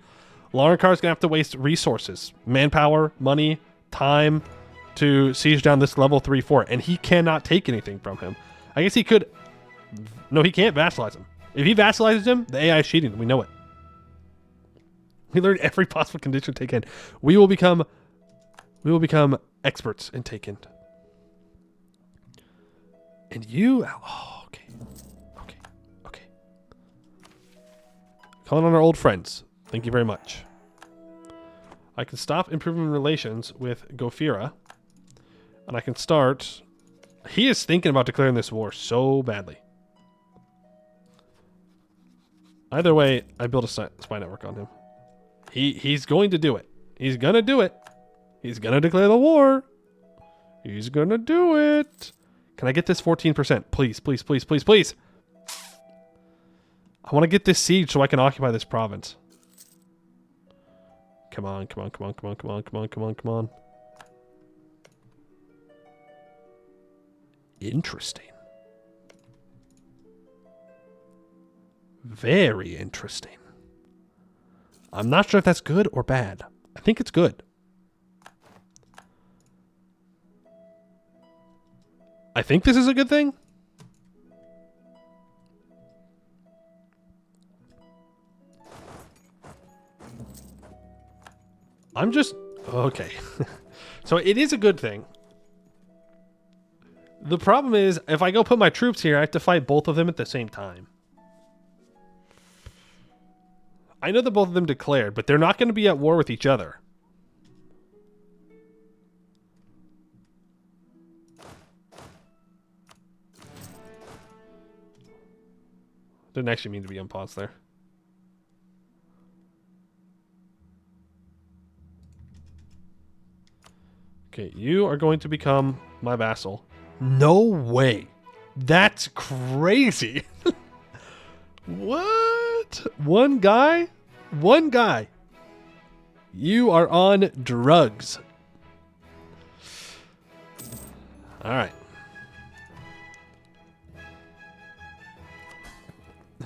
Lorenkar's gonna have to waste resources, manpower, money, time to siege down this level 3-4, and he cannot take anything from him. I guess he could. No, he can't vassalize him. If he vassalizes him, the AI is cheating. We know it. We learned every possible condition to take in. We will become experts in Taken. And you, oh, okay. Calling on our old friends. Thank you very much. I can stop improving relations with Gofira. And I can start... He is thinking about declaring this war so badly. Either way, I built a spy network on him. He's going to do it. He's going to do it. He's going to declare the war. He's going to do it. Can I get this 14%? Please, please, please, please, please. I want to get this siege so I can occupy this province. Come on, come on, come on, come on, come on, come on, come on, come on. Interesting. Very interesting. I'm not sure if that's good or bad. I think it's good. I think this is a good thing. I'm just... Okay. So it is a good thing. The problem is, if I go put my troops here, I have to fight both of them at the same time. I know that both of them declared, but they're not going to be at war with each other. Didn't actually mean to be unpaused there. Okay, you are going to become my vassal. No way. That's crazy. What? One guy? One guy. You are on drugs. All right.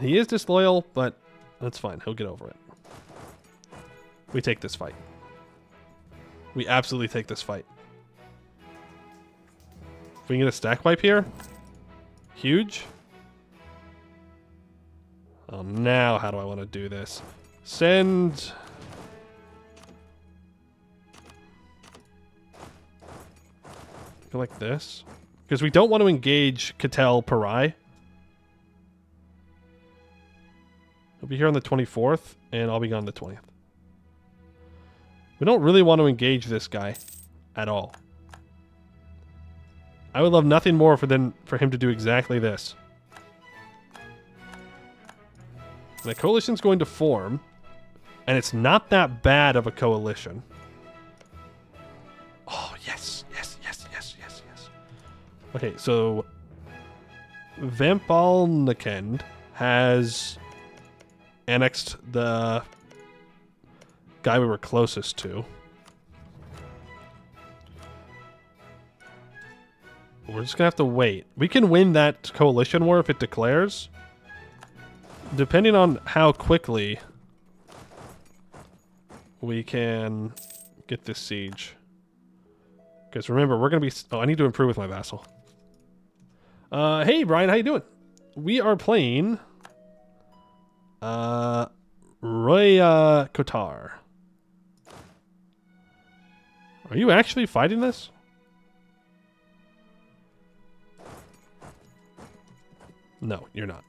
He is disloyal, but that's fine. He'll get over it. We take this fight. We absolutely take this fight. If we can get a stack wipe here. Huge. Oh, now how do I want to do this? Send... Go like this. Because we don't want to engage Catel Parai. He'll be here on the 24th, and I'll be gone the 20th. We don't really want to engage this guy at all. I would love nothing more for him to do exactly this. The coalition's going to form, and it's not that bad of a coalition. Oh, yes, yes, yes, yes, yes, yes. Okay, so Vampalnakend has annexed the guy we were closest to. We're just gonna have to wait. We can win that coalition war if it declares. Depending on how quickly we can get this siege. Because remember, we're gonna be... Oh, I need to improve with my vassal. Hey, Brian, how you doing? We are playing... Royakottar. Are you actually fighting this? No, you're not.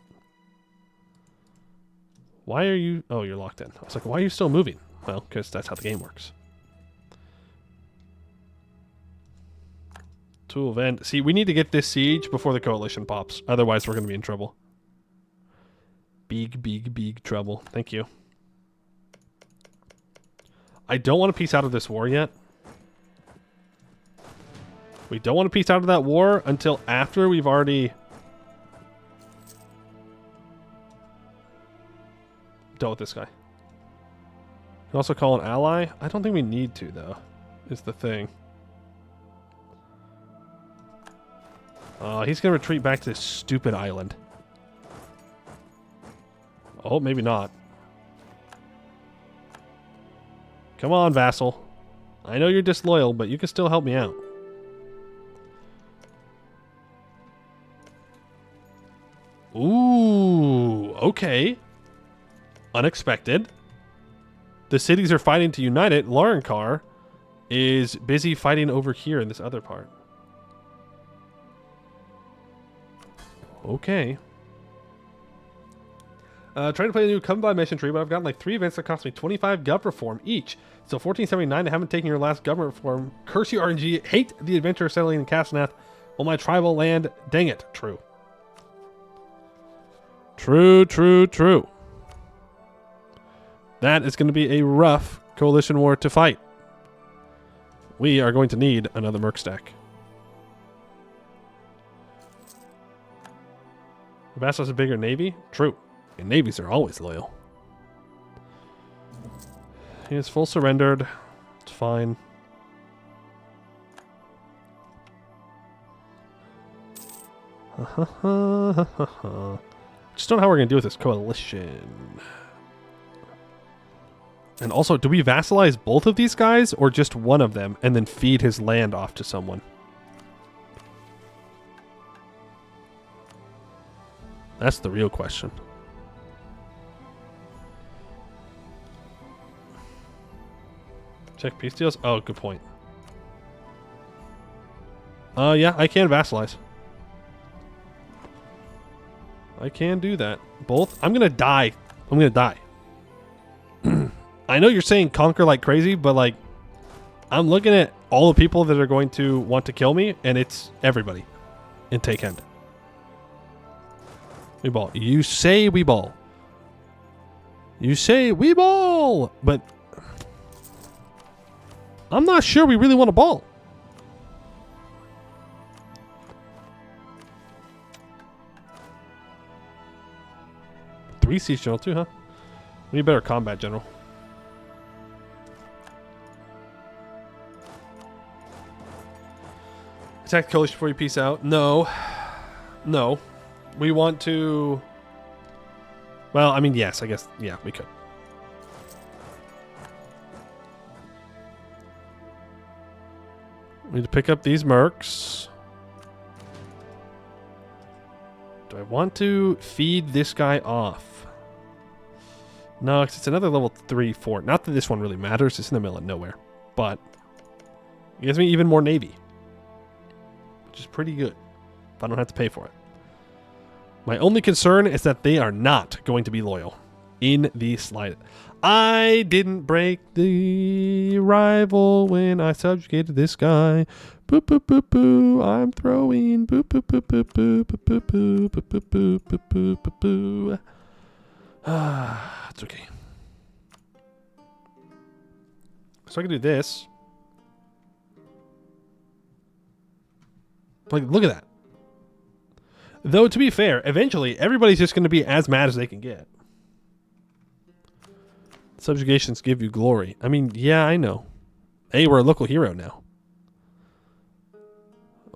Why are you... Oh, you're locked in. I was like, why are you still moving? Well, because that's how the game works. Tool event. See, we need to get this siege before the coalition pops. Otherwise, we're going to be in trouble. Big, big, big trouble. Thank you. I don't want to piece out of this war yet. We don't want to piece out of that war until after we've already dealt with this guy. You can also call an ally. I don't think we need to, though, is the thing. He's going to retreat back to this stupid island. Oh, maybe not. Come on, vassal. I know you're disloyal, but you can still help me out. Ooh, okay. Unexpected. The cities are fighting to unite it. Larankar is busy fighting over here in this other part. Okay. Trying to play a new come by mission tree, but I've gotten like 3 events that cost me 25 gov reform each. So 1479, I haven't taken your last government reform. Curse you, RNG. Hate the adventure settling in Casnath. Well, my tribal land. Dang it. True. True, true, true. That is going to be a rough coalition war to fight. We are going to need another merc stack. Vassal has a bigger navy? True. And navies are always loyal. He is full surrendered. It's fine. Just don't know how we're going to do with this coalition. And also, do we vassalize both of these guys or just one of them and then feed his land off to someone? That's the real question. Check peace deals. Oh, good point. Yeah, I can vassalize. I can do that. Both. I'm gonna die. I'm gonna die. I know you're saying conquer like crazy, but like, I'm looking at all the people that are going to want to kill me, and it's everybody in Take End. We ball. You say we ball. You say we ball, but I'm not sure we really want to ball. Three siege general too, huh? We need better combat general. Attack the coalition before you peace out. No. No. We want to... Well, I mean, yes, I guess. Yeah, we could. We need to pick up these mercs. Do I want to feed this guy off? No, because it's another level 3 fort. Not that this one really matters. It's in the middle of nowhere. But it gives me even more navy. Which is pretty good. If I don't have to pay for it. My only concern is that they are not going to be loyal. In the slide. I didn't break the rival when I subjugated this guy. Boop, boop, boop, boo. I'm throwing. Boop, boop, boop, boop, boop, boop, boop, boop, boop, boop, boop, boop, boop, boo. Ah, it's okay. So I can do this. Like, look at that. Though, to be fair, eventually, everybody's just going to be as mad as they can get. Subjugations give you glory. I mean, yeah, I know. Hey, we're a local hero now.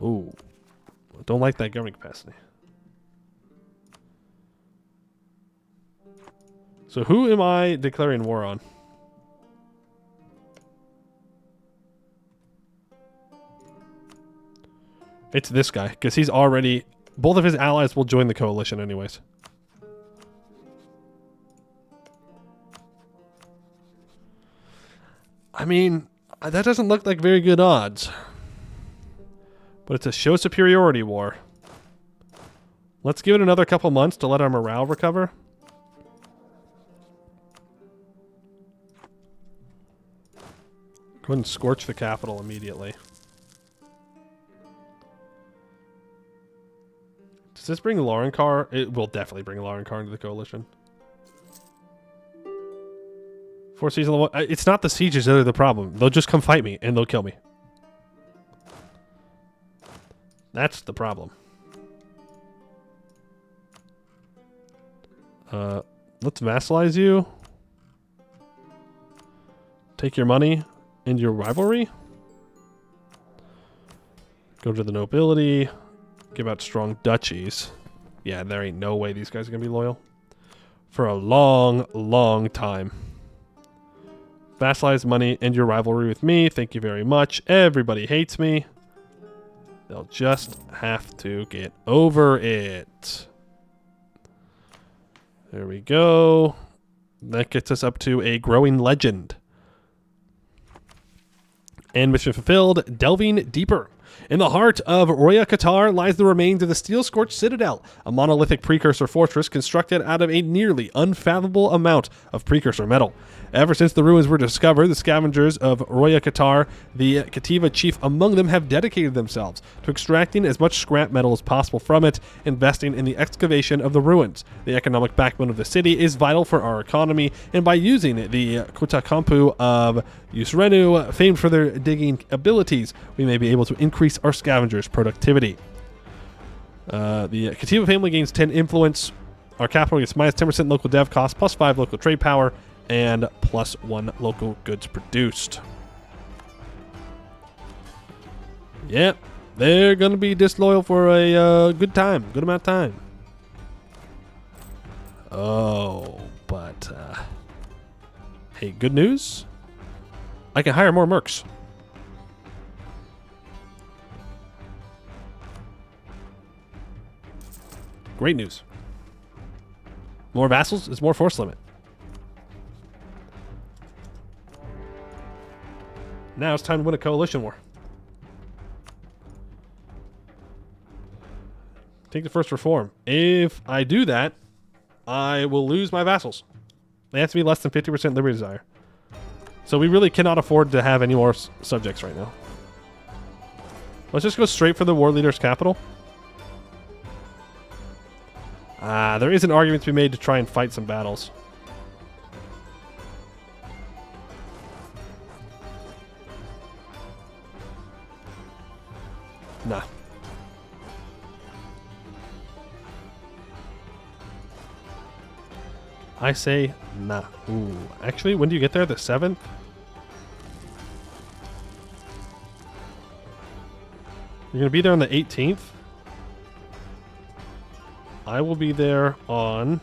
Ooh. Don't like that government capacity. So who am I declaring war on? It's this guy, because he's already... Both of his allies will join the coalition anyways. I mean, that doesn't look like very good odds. But it's a show superiority war. Let's give it another couple months to let our morale recover. Go ahead and scorch the capital immediately. Does this bring Laurenkar? It will definitely bring Laurenkar into the coalition. Four season level. It's not the sieges that are the problem. They'll just come fight me and they'll kill me. That's the problem. Let's vassalize you. Take your money and your rivalry. Go to the nobility. Give out strong duchies. Yeah, there ain't no way these guys are going to be loyal. For a long, long time. Vassalize money and your rivalry with me. Thank you very much. Everybody hates me. They'll just have to get over it. There we go. That gets us up to a growing legend. And mission fulfilled. Delving deeper. In the heart of Royakottar lies the remains of the Steel-Scorched Citadel, a monolithic precursor fortress constructed out of a nearly unfathomable amount of precursor metal. Ever since the ruins were discovered, the scavengers of Royakottar, the Kativa chief among them, have dedicated themselves to extracting as much scrap metal as possible from it, investing in the excavation of the ruins. The economic backbone of the city is vital for our economy, and by using the Kotakampu of Yusrenu, famed for their digging abilities, we may be able to increase our scavengers' productivity. The Kativa family gains 10 influence. Our capital gets minus 10% local dev cost, plus 5 local trade power, and plus 1 local goods produced. Yep, they're going to be disloyal for a good amount of time. Oh, but hey, good news. I can hire more mercs. Great news. More vassals is more force limit. Now it's time to win a coalition war. Take the first reform. If I do that, I will lose my vassals. They have to be less than 50% liberty desire. So we really cannot afford to have any more subjects right now. Let's just go straight for the war leader's capital. There is an argument to be made to try and fight some battles. Nah. I say nah. Ooh. Actually, when do you get there? The 7th? You're going to be there on the 18th? I will be there on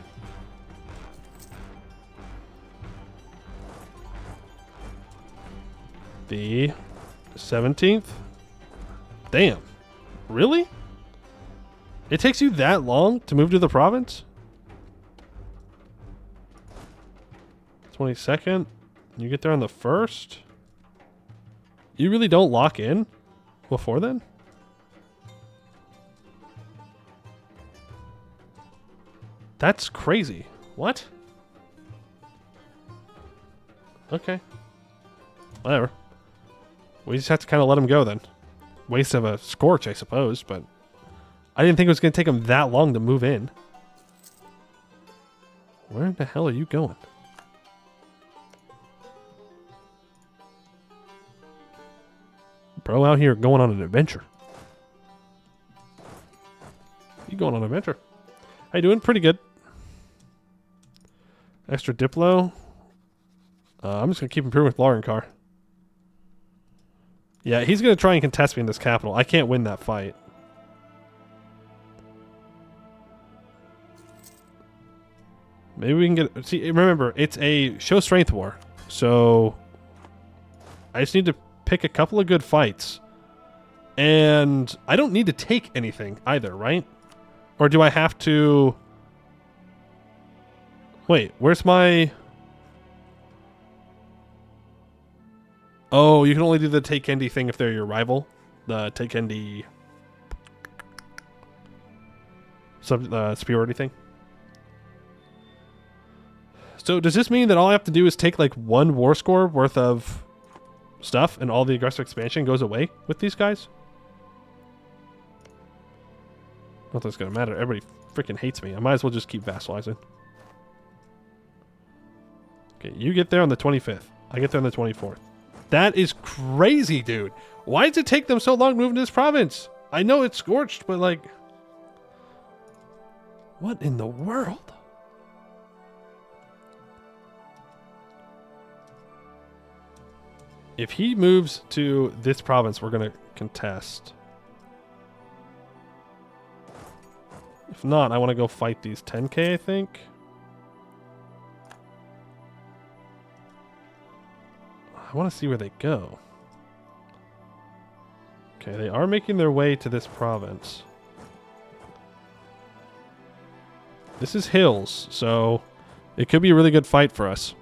the 17th. Damn. Really? It takes you that long to move to the province? 22nd? You get there on the 1st? You really don't lock in before then? That's crazy. What? Okay. Whatever. We just have to kind of let him go then. Waste of a scorch, I suppose, but I didn't think it was going to take him that long to move in. Where the hell are you going? Bro out here going on an adventure. You going on an adventure? How you doing? Pretty good. Extra Diplo. I'm just going to keep improving with Laurenkar. Yeah, he's going to try and contest me in this capital. I can't win that fight. Maybe we can get... See, remember, it's a show strength war. So I just need to pick a couple of good fights. And I don't need to take anything either, right? Or do I have to... Wait, where's my... Oh, you can only do the take candy thing if they're your rival. The take candy... superiority thing. So does this mean that all I have to do is take like one war score worth of stuff and all the aggressive expansion goes away with these guys? Not that's gonna matter. Everybody freaking hates me. I might as well just keep vassalizing. Okay, you get there on the 25th. I get there on the 24th. That is crazy, dude. Why does it take them so long to move into this province? I know it's scorched, but like... What in the world? If he moves to this province, we're going to contest. If not, I want to go fight these 10k, I think. I want to see where they go. Okay, they are making their way to this province. This is hills, so it could be a really good fight for us.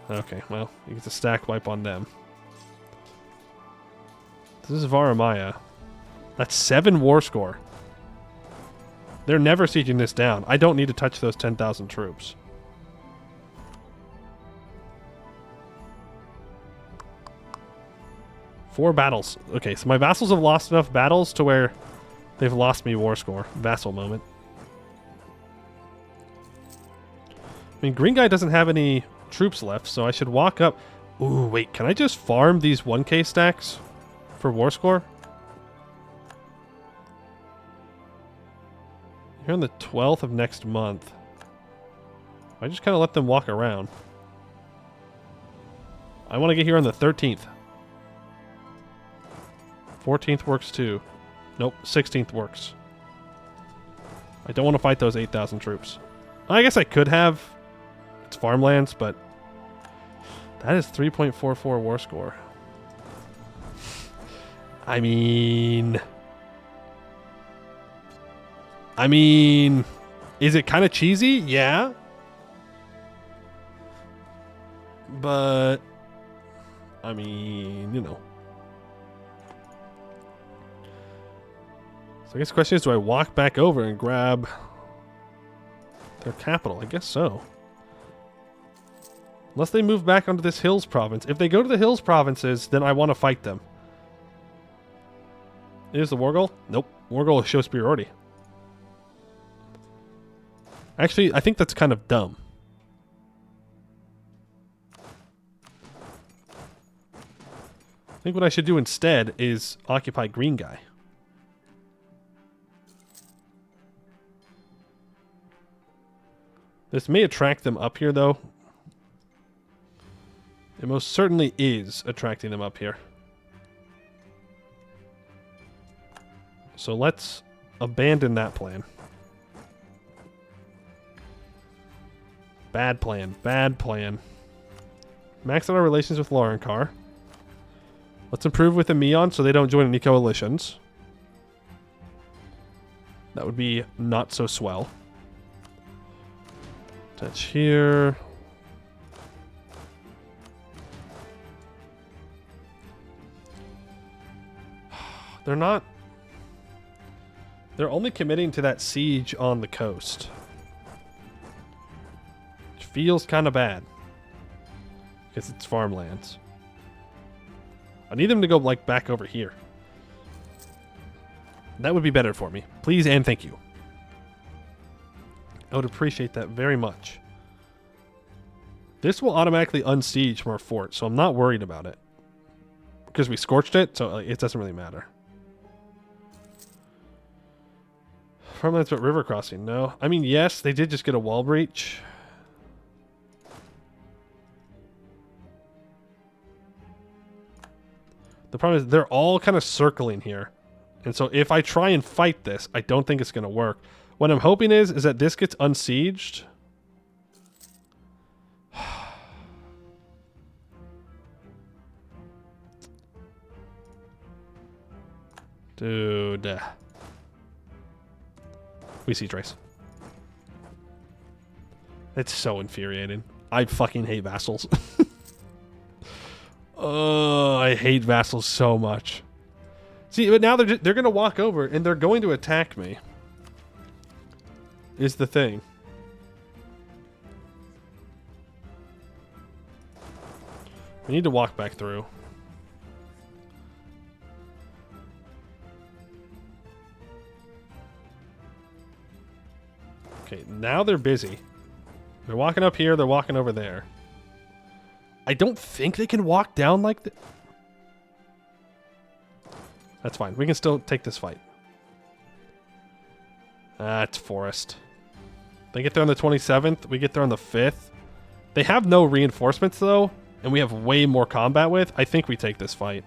Okay, well, you get to stack wipe on them. This is Varamaya. That's 7 war score. They're never sieging this down. I don't need to touch those 10,000 troops. Four battles. Okay, so my vassals have lost enough battles to where they've lost me war score. Vassal moment. I mean, green guy doesn't have any troops left, so I should walk up. Ooh, wait, can I just farm these 1k stacks for war score? Here on the 12th of next month. I just kind of let them walk around. I want to get here on the 13th. 14th works too. Nope, 16th works. I don't want to fight those 8,000 troops. I guess I could have. It's farmlands, but that is 3.44 war score. I mean, is it kind of cheesy? Yeah. But, I mean, you know. So I guess the question is, do I walk back over and grab their capital? I guess so. Unless they move back onto this Hills province. If they go to the Hills provinces, then I want to fight them. Is the war goal? Nope. War goal is show superiority. Actually, I think that's kind of dumb. I think what I should do instead is occupy green guy. This may attract them up here, though. It most certainly is attracting them up here. So let's abandon that plan. Bad plan. Bad plan. Max out our relations with Lorenkar. Let's improve with Emion so they don't join any coalitions. That would be not so swell. Touch here. They're not... They're only committing to that siege on the coast. Which feels kind of bad. Because it's farmlands. I need them to go, like, back over here. That would be better for me. Please and thank you. I would appreciate that very much. This will automatically unsiege from our fort, so I'm not worried about it. Because we scorched it, so it doesn't really matter. Farmlands but river crossing, no. I mean, yes, they did just get a wall breach. The problem is they're all kind of circling here. And so if I try and fight this, I don't think it's going to work. What I'm hoping is that this gets unsieged. Dude. We siege race. It's so infuriating. I fucking hate vassals. Oh, I hate vassals so much. See, but now they're going to walk over and they're going to attack me. Is the thing. We need to walk back through. Okay, now they're busy. They're walking up here, they're walking over there. I don't think they can walk down like that. That's fine. We can still take this fight. It's forest. They get there on the 27th. We get there on the 5th. They have no reinforcements, though, and we have way more combat with. I think we take this fight.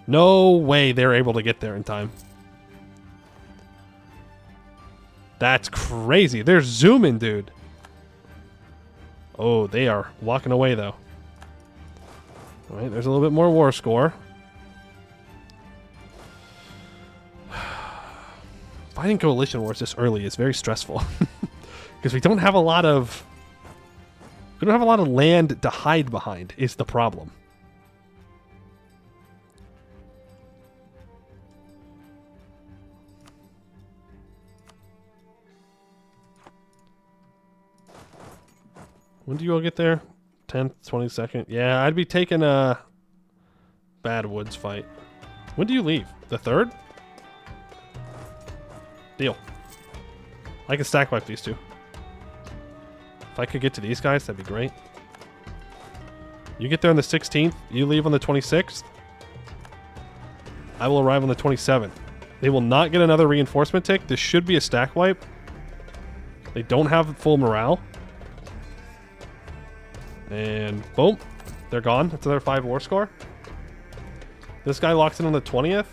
No way they're able to get there in time. That's crazy. They're zooming, dude. Oh, they are walking away, though. All right, there's a little bit more war score. Fighting coalition wars this early is very stressful. Because we don't have a lot of... We don't have a lot of land to hide behind, is the problem. When do you all get there? 10th, 22nd? Yeah, I'd be taking a Bad Woods fight. When do you leave? The 3rd? Deal. I can stack wipe these two. If I could get to these guys, that'd be great. You get there on the 16th. You leave on the 26th. I will arrive on the 27th. They will not get another reinforcement tick. This should be a stack wipe. They don't have full morale. And boom, they're gone. That's another 5 war score. This guy locks in on the 20th.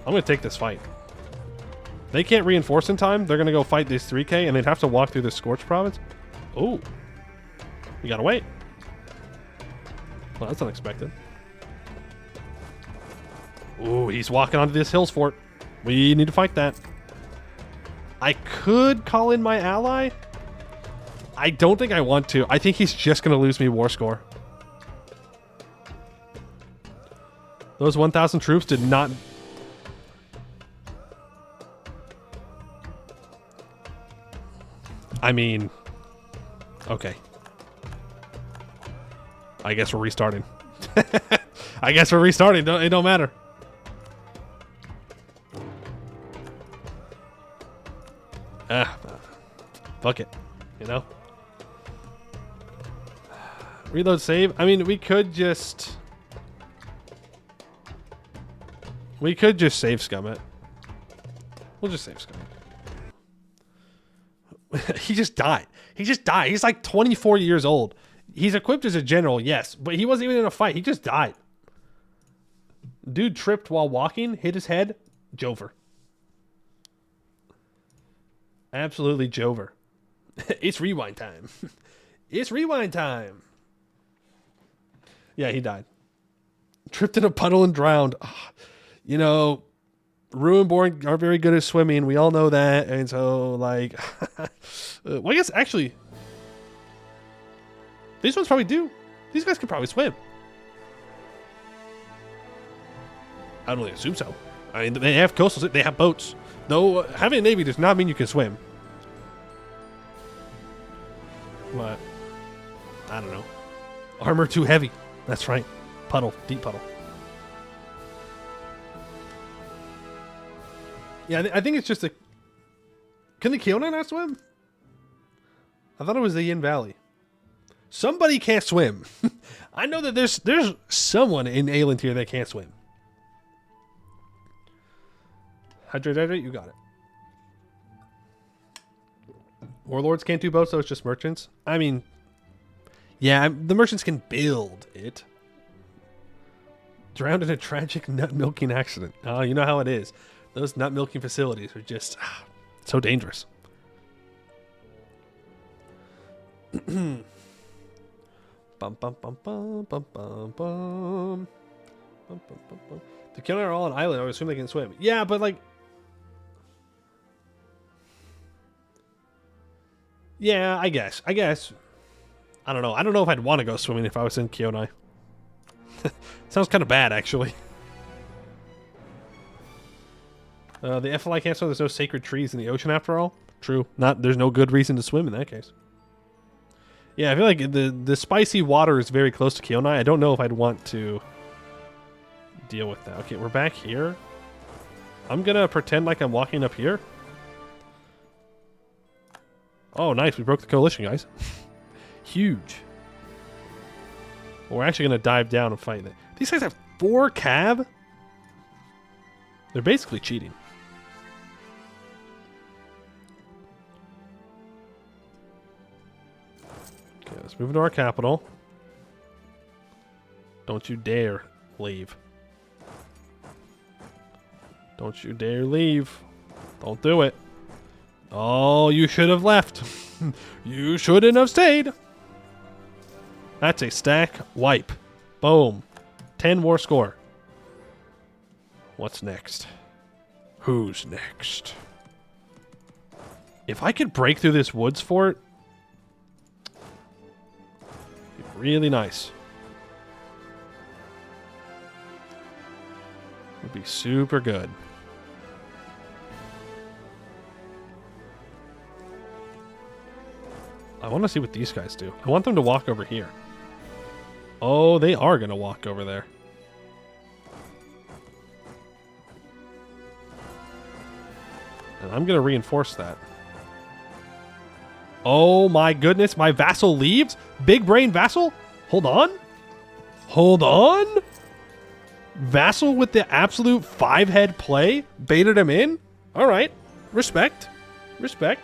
I'm going to take this fight. They can't reinforce in time. They're going to go fight this 3K, and they'd have to walk through the Scorched Province. Oh, you got to wait. Well, that's unexpected. Ooh, he's walking onto this Hills Fort. We need to fight that. I could call in my ally. I don't think I want to. I think he's just going to lose me war score. Those 1,000 troops did not... I mean... Okay. I guess we're restarting. I guess we're restarting. It don't matter. Fuck it, you know? Reload save. I mean, we could just save scum it. We'll just save scum it. He just died. He just died. He's like 24 years old. He's equipped as a general, yes, but he wasn't even in a fight. He just died. Dude tripped while walking, hit his head, Jover. Absolutely Jover. It's rewind time. It's rewind time. Yeah, he died. Tripped in a puddle and drowned. Oh, you know, Ruinborn aren't very good at swimming. We all know that. And so, like... well, I guess, actually... These ones probably do. These guys could probably swim. I don't really assume so. I mean, they have coastal... They have boats. Though, having a navy does not mean you can swim. But, I don't know. Armor too heavy. That's right. Puddle. Deep puddle. Yeah, I think it's just a... Can the Keona not swim? I thought it was the Yin Valley. Somebody can't swim. I know that there's someone in Ayland here that can't swim. Hydrate, you got it. Warlords can't do boats, so it's just merchants. I mean, yeah, the merchants can build it. Drowned in a tragic nut milking accident. Oh, you know how it is. Those nut milking facilities are just so dangerous. Bum bum bum bum bum bum bum bum. The killer are all on an island. I would assume they can swim. Yeah, but like, yeah, I guess. I don't know. I don't know if I'd want to go swimming if I was in Kyonai. Sounds kind of bad, actually. The FLI can't swim. There's no sacred trees in the ocean after all. True. There's no good reason to swim in that case. Yeah, I feel like the spicy water is very close to Kyonai. I don't know if I'd want to deal with that. Okay, we're back here. I'm gonna pretend like I'm walking up here. Oh, nice. We broke the coalition, guys. Huge. Well, we're actually gonna dive down and fight it. These guys have 4 cav? They're basically cheating. Okay, let's move into our capital. Don't you dare leave. Don't you dare leave. Don't do it. Oh, you should have left. You shouldn't have stayed. That's a stack wipe. Boom. 10 war score. What's next? Who's next? If I could break through this woods fort, it'd be really nice. Would be super good. I want to see what these guys do. I want them to walk over here. Oh, they are going to walk over there. And I'm going to reinforce that. Oh my goodness, my vassal leaves? Big brain vassal? Hold on. Hold on. Vassal with the absolute 5-head play? Baited him in? All right. Respect. Respect.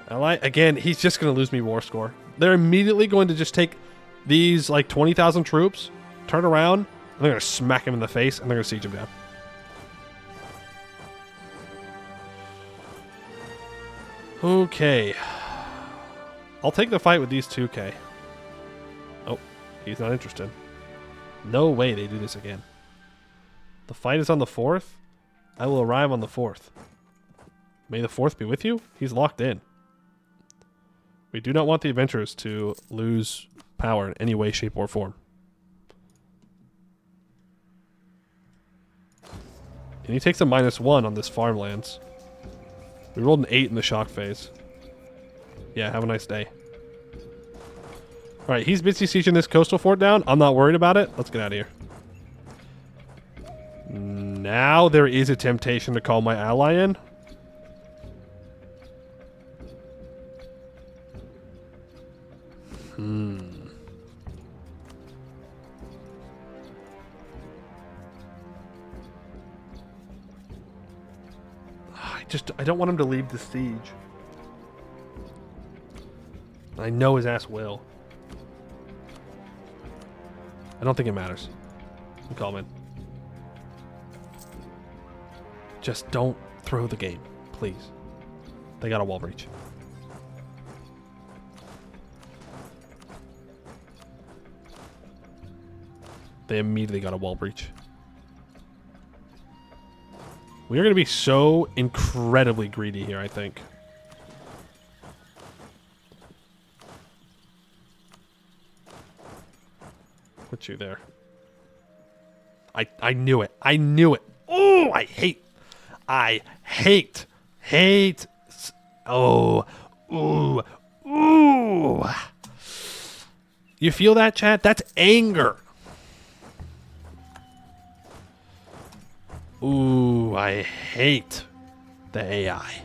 Ally, again, he's just going to lose me war score. They're immediately going to just take these like 20,000 troops, turn around, and they're going to smack him in the face, and they're going to siege him down. Okay. I'll take the fight with these 2K. Oh, he's not interested. No way they do this again. The fight is on the 4th. I will arrive on the 4th. May the 4th be with you? He's locked in. We do not want the adventurers to lose power in any way, shape, or form. And he takes a -1 on this farmlands. We rolled an 8 in the shock phase. Yeah, have a nice day. Alright, he's busy sieging this coastal fort down. I'm not worried about it. Let's get out of here. Now there is a temptation to call my ally in. I don't want him to leave the siege. I know his ass will. I don't think it matters. I'll call him in. Just don't throw the game, please. They got a wall breach. They immediately got a wall breach. We are going to be so incredibly greedy here, I think. Put you there. I knew it. I knew it. Oh, I hate. Oh, ooh, ooh. You feel that, chat? That's anger. Ooh, I hate the AI.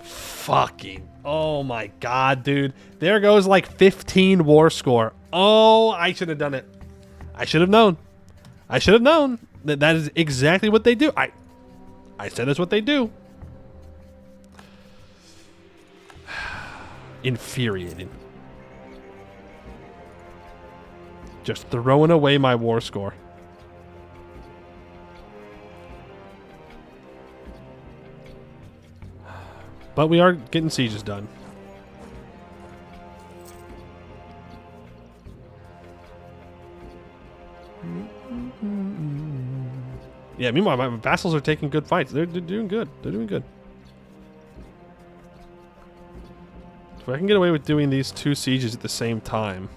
Fucking, oh my god, dude. There goes like 15 war score. Oh, I should have done it. I should have known. I should have known that is exactly what they do. I said that's what they do. Infuriating. Just throwing away my war score. But we are getting sieges done. Yeah, meanwhile, my vassals are taking good fights. They're doing good. They're doing good. If I can get away with doing these 2 sieges at the same time.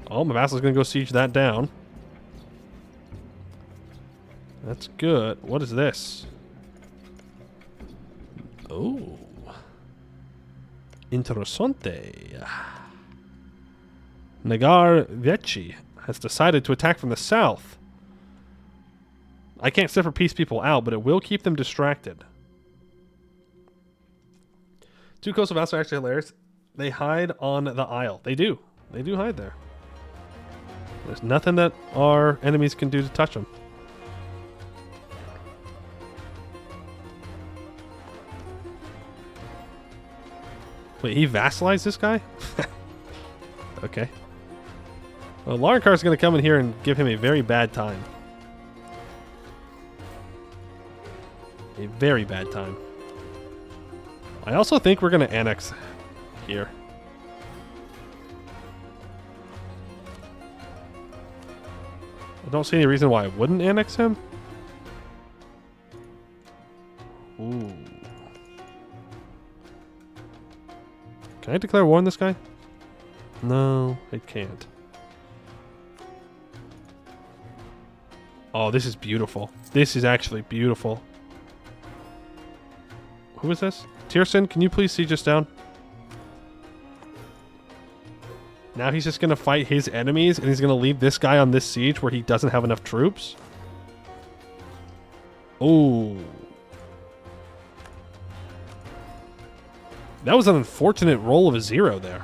Oh, my vassal's going to go siege that down. That's good. What is this? Oh. Interessante. Nagar Vecchi has decided to attack from the south. I can't set for peace people out, but it will keep them distracted. 2 coastal vassals are actually hilarious. They hide on the Isle. They do. They do hide there. There's nothing that our enemies can do to touch them. Wait, he vassalized this guy? Okay. Well, Laurenkar's going to come in here and give him a very bad time. A very bad time. I also think we're going to annex here. I don't see any reason why I wouldn't annex him. Ooh. Can I declare war on this guy? No, I can't. Oh, this is beautiful. This is actually beautiful. Who is this? Tierson, can you please siege us down? Now he's just going to fight his enemies, and he's going to leave this guy on this siege where he doesn't have enough troops? Oh. That was an unfortunate roll of a 0 there.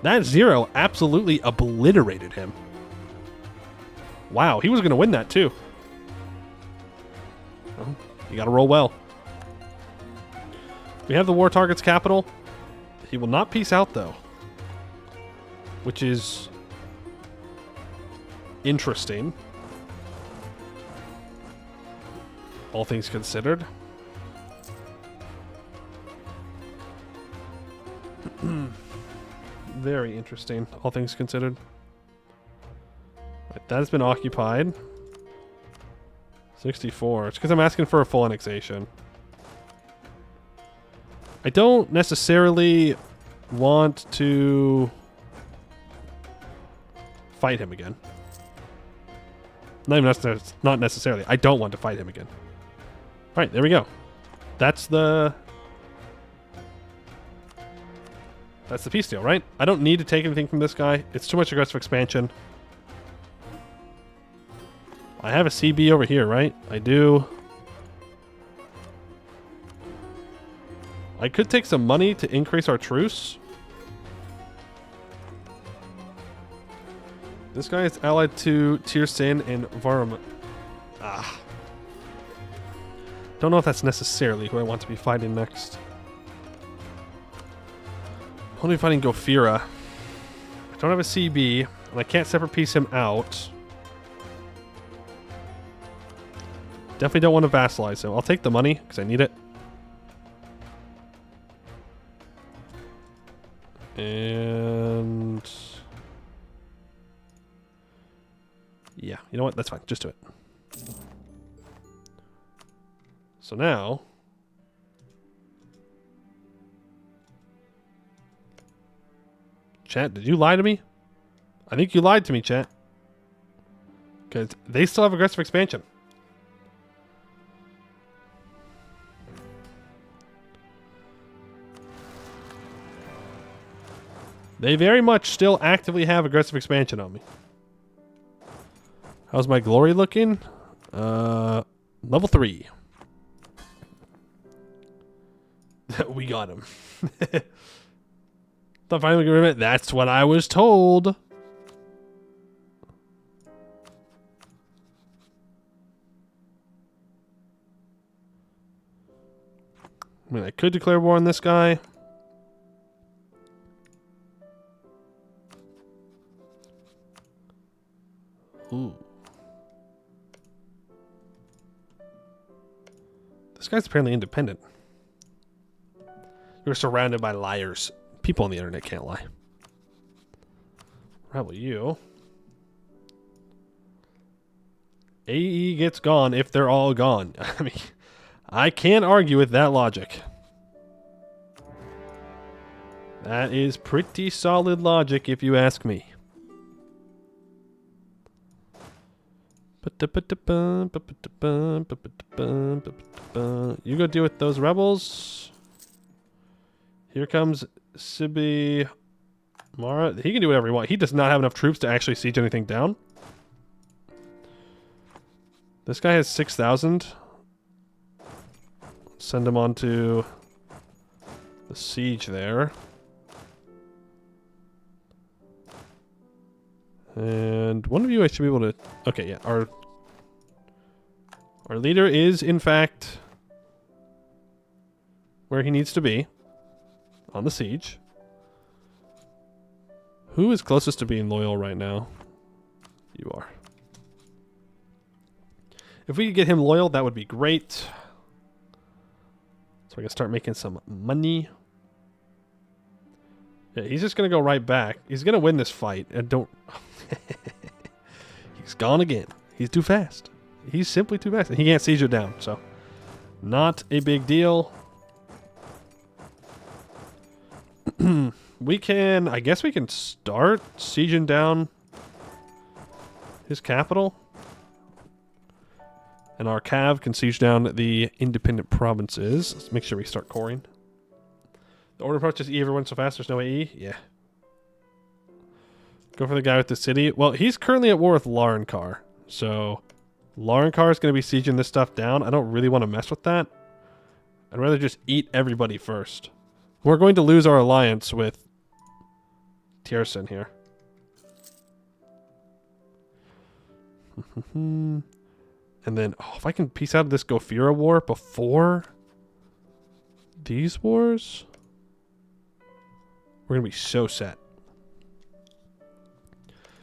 That 0 absolutely obliterated him. Wow, he was going to win that too. Well, you got to roll well. We have the war target's capital. He will not peace out though, which is interesting, all things considered. Very interesting, all things considered. Right, that has been occupied. 64. It's because I'm asking for a full annexation. I don't necessarily want to fight him again. Not necessarily. I don't want to fight him again. All right, there we go. That's the peace deal, right? I don't need to take anything from this guy. It's too much aggressive expansion. I have a CB over here, right? I do. I could take some money to increase our truce. This guy is allied to Tirsin and Varum. Ah. Don't know if that's necessarily who I want to be fighting next. I want to be fighting Gofira. I don't have a CB, and I can't separate piece him out. Definitely don't want to vassalize him. I'll take the money, because I need it. And yeah, you know what? That's fine. Just do it. So now chat, did you lie to me? I think you lied to me, chat. Because they still have aggressive expansion. They very much still actively have aggressive expansion on me. How's my glory looking? Level 3. We got him. The final agreement. That's what I was told. I mean, I could declare war on this guy. This guy's apparently independent. You're surrounded by liars. People on the internet can't lie. How about you? AE gets gone if they're all gone. I mean, I can't argue with that logic. That is pretty solid logic if you ask me. You go deal with those rebels. Here comes Sibi Mara. He can do whatever he wants. He does not have enough troops to actually siege anything down. This guy has 6,000. Send him on to the siege there. And one of you I should be able to... Okay, yeah. Our leader is, in fact, where he needs to be. On the siege. Who is closest to being loyal right now? You are. If we could get him loyal, that would be great. So I can start making some money. Yeah, he's just going to go right back. He's going to win this fight. And don't... He's gone again. He's too fast. He's simply too fast. He can't siege it down, so... Not a big deal. We can... I guess we can start sieging down his capital. And our cav can siege down the independent provinces. Let's make sure we start coring. The order approaches E everyone so fast there's no AE? Yeah. Go for the guy with the city. Well, he's currently at war with Larnkar. So, Larnkar is going to be sieging this stuff down. I don't really want to mess with that. I'd rather just eat everybody first. We're going to lose our alliance with Tiersen here. And then, oh, if I can piece out of this Gofira war before these wars, we're going to be so set.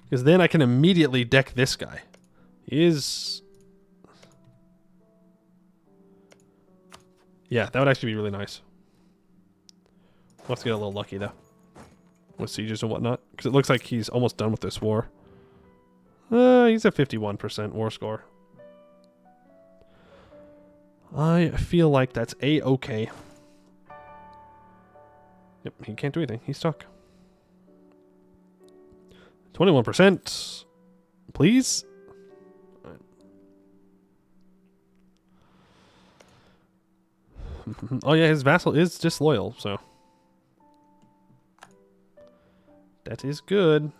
Because then I can immediately deck this guy. He is... Yeah, that would actually be really nice. We'll have to get a little lucky, though. With sieges and whatnot. Because it looks like he's almost done with this war. He's at 51% war score. I feel like that's A-okay. Yep, he can't do anything. He's stuck. 21%. Please? Right. Oh yeah, his vassal is disloyal, so... That is good.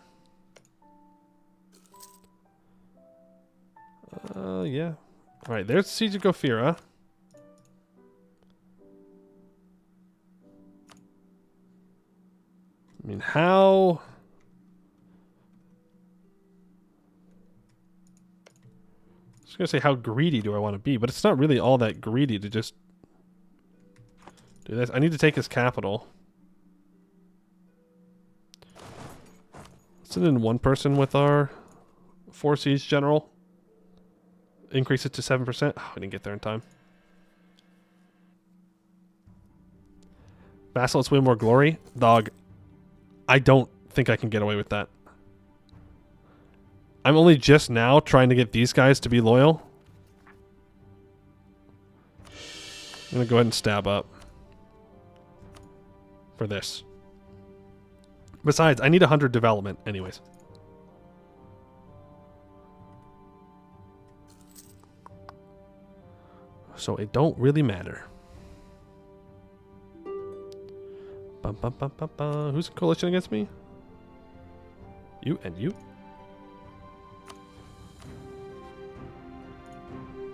Yeah. Alright, there's Siege of Gofira. I mean, how... I was going to say, how greedy do I want to be? But it's not really all that greedy to just do this. I need to take his capital. Send in one person with our 4 siege general. Increase it to 7%. Oh, I didn't get there in time. Vassal, let's win more glory. Dog, I don't think I can get away with that. I'm only just now trying to get these guys to be loyal. I'm going to go ahead and stab up. For this. Besides, I need 100 development anyways. So it don't really matter. Bum, bum, bum, bum, bum. Who's in coalition against me? You and you.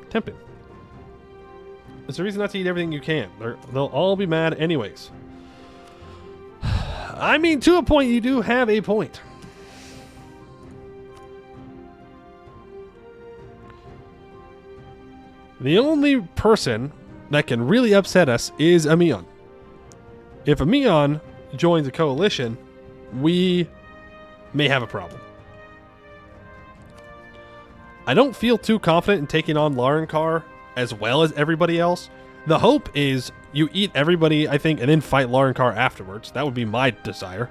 Tempting. There's a reason not to eat everything you can. They'll all be mad anyways. I mean, to a point, you do have a point. The only person that can really upset us is Amion. If Amion joins a coalition, we may have a problem. I don't feel too confident in taking on Larnkar as well as everybody else. The hope is you eat everybody, I think, and then fight Laurenkar afterwards. That would be my desire.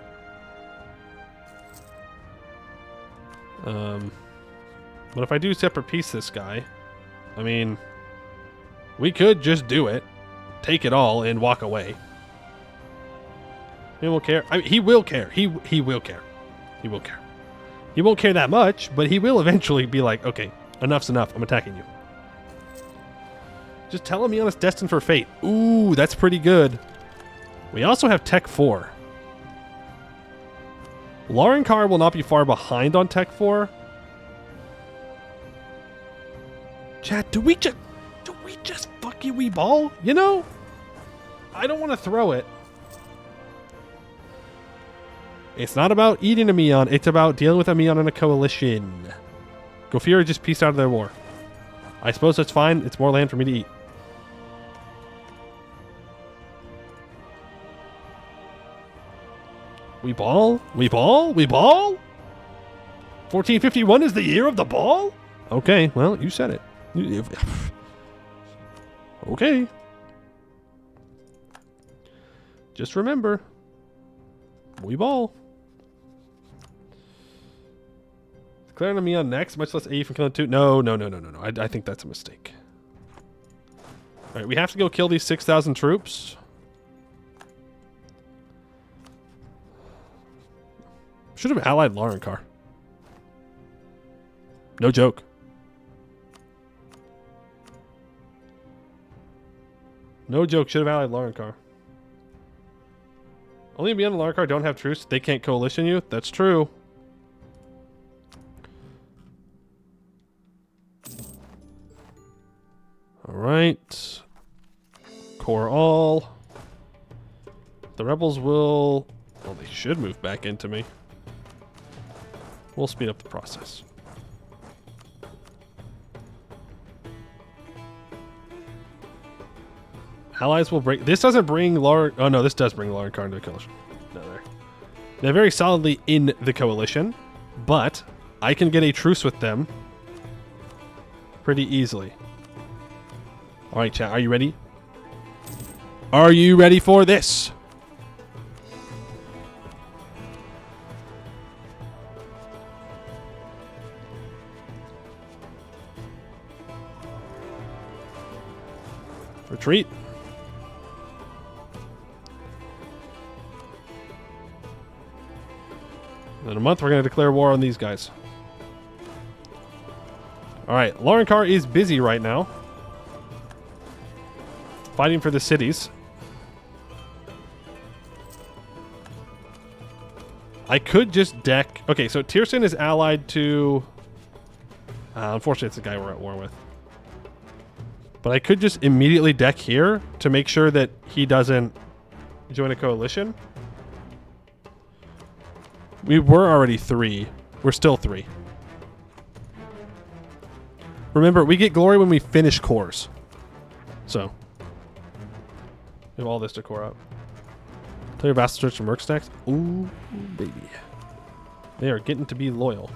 But if I do separate piece this guy, I mean, we could just do it, take it all, and walk away. He won't care. I mean, he will care. He will care. He will care. He won't care that much, but he will eventually be like, okay, enough's enough. I'm attacking you. Just tell him Miana's destined for fate. Ooh, that's pretty good. We also have Tech 4. Laurenkar will not be far behind on Tech 4. Chat, do we just fucking wee ball? You know? I don't want to throw it. It's not about eating a Mion, it's about dealing with a Mion in a coalition. Gofira just pieced out of their war. I suppose that's fine. It's more land for me to eat. We ball? We ball? We ball? 1451 is the year of the ball? Okay, well, you said it. Okay. Just remember, we ball. Declaring me on next, much less AE from killing 2. No. I think that's a mistake. All right, we have to go kill these 6,000 troops. Should have allied Laurenkar. No joke. No joke, should have allied Laurenkar. Only Mion and Laurenkar don't have truce. They can't coalition you. That's true. Alright. Core all. The rebels will... Well, they should move back into me. We'll speed up the process. Allies will break... This doesn't bring Oh, no, this does bring Laurenkar into the coalition. No, there. They're very solidly in the coalition, but I can get a truce with them pretty easily. All right, chat, are you ready? Are you ready for this? Retreat. In a month, we're going to declare war on these guys. All right, Laurenkar is busy right now, fighting for the cities. I could just deck... Okay, so Tierson is allied to... unfortunately, it's the guy we're at war with. But I could just immediately deck here to make sure that he doesn't join a coalition. We were already 3. We're still 3. Remember, we get glory when we finish cores. So, we have all this to core up. Tell your vassal church to merc stacks. Ooh, baby. They are getting to be loyal.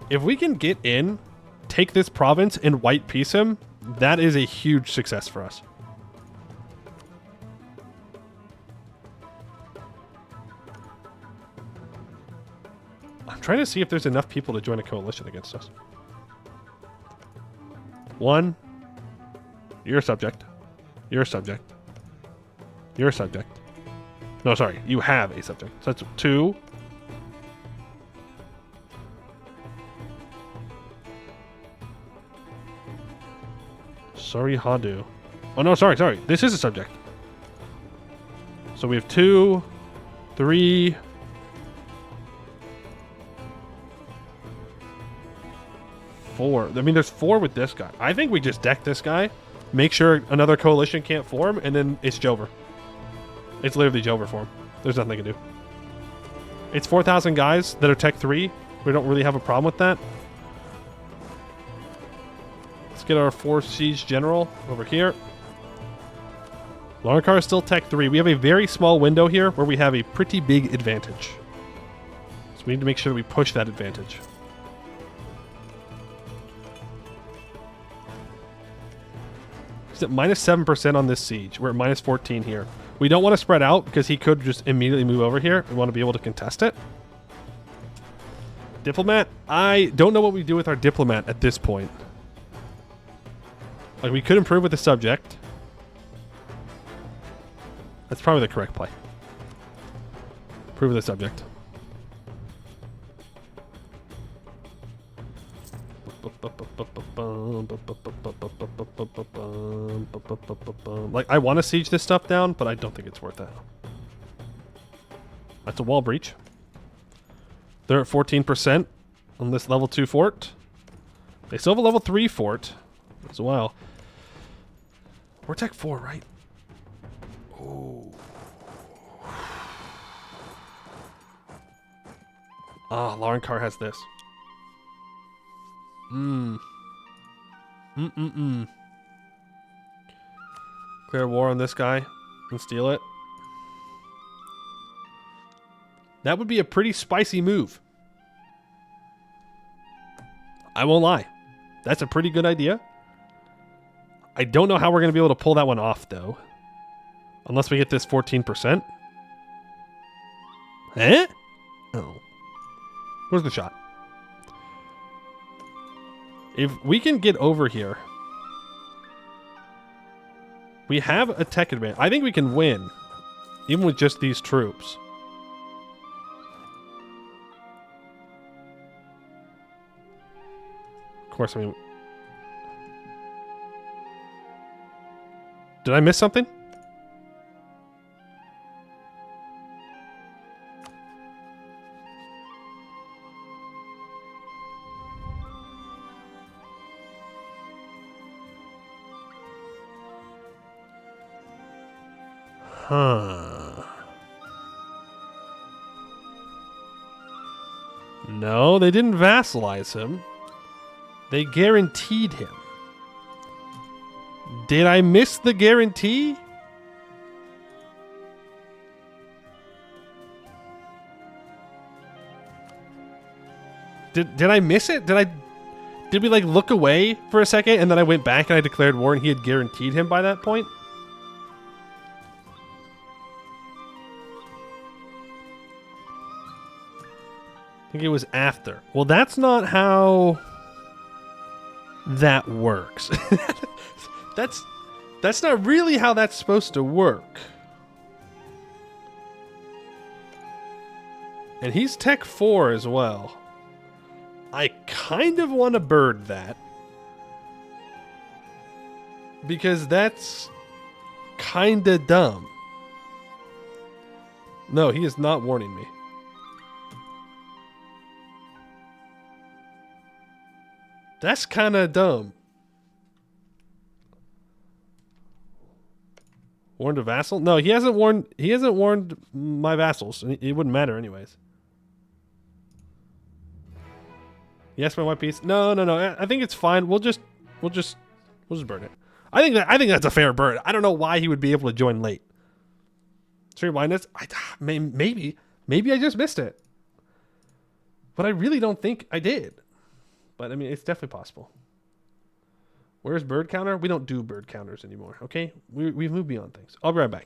If we can get in, take this province, and white piece him, that is a huge success for us. I'm trying to see if there's enough people to join a coalition against us. 1. You're a subject. You're a subject. You're a subject. No, sorry. You have a subject. So that's 2. Sorry, Hadu. Oh, no, sorry. This is a subject. So we have 2, 3... 4. I mean, there's 4 with this guy. I think we just deck this guy, make sure another coalition can't form, and then it's Jover. It's literally Jover form. There's nothing they can do. It's 4,000 guys that are Tech 3. We don't really have a problem with that. Let's get our 4 siege general over here. Laurenkar is still Tech 3. We have a very small window here where we have a pretty big advantage. So we need to make sure that we push that advantage. He's at minus 7% on this siege. We're at minus 14 here. We don't want to spread out because he could just immediately move over here. We want to be able to contest it. Diplomat? I don't know what we do with our diplomat at this point. Like, we could improve with the subject. That's probably the correct play. Improve with the subject. Like, I want to siege this stuff down, but I don't think it's worth it. That's a wall breach. They're at 14% on this level 2 fort. They still have a level 3 fort as well. We're tech 4, right? Oh. Ah, Lauren Carr has this. Clear war on this guy and steal it. That would be a pretty spicy move. I won't lie. That's a pretty good idea. I don't know how we're going to be able to pull that one off, though. Unless we get this 14%. Eh? Oh. Where's the shot? If we can get over here. We have a tech advantage. I think we can win. Even with just these troops. Of course, I mean... Did I miss something? Huh. No, they didn't vassalize him. They guaranteed him. Did I miss the guarantee? Did I miss it? Did we like look away for a second and then I went back and I declared war and he had guaranteed him by that point? I think it was after. Well, that's not how that works. That's not really how that's supposed to work. And he's Tech 4 as well. I kind of want to bird that. Because that's kind of dumb. No, he is not warning me. That's kind of dumb. Warned a vassal? No, he hasn't warned. He hasn't warned my vassals. It wouldn't matter anyways. Yes, my white piece. No. I think it's fine. We'll just burn it. I think that's a fair burn. I don't know why he would be able to join late. Stream blindness. Maybe I just missed it, but I really don't think I did. But I mean, it's definitely possible. Where's bird counter? We don't do bird counters anymore. Okay, we've moved beyond things. I'll be right back.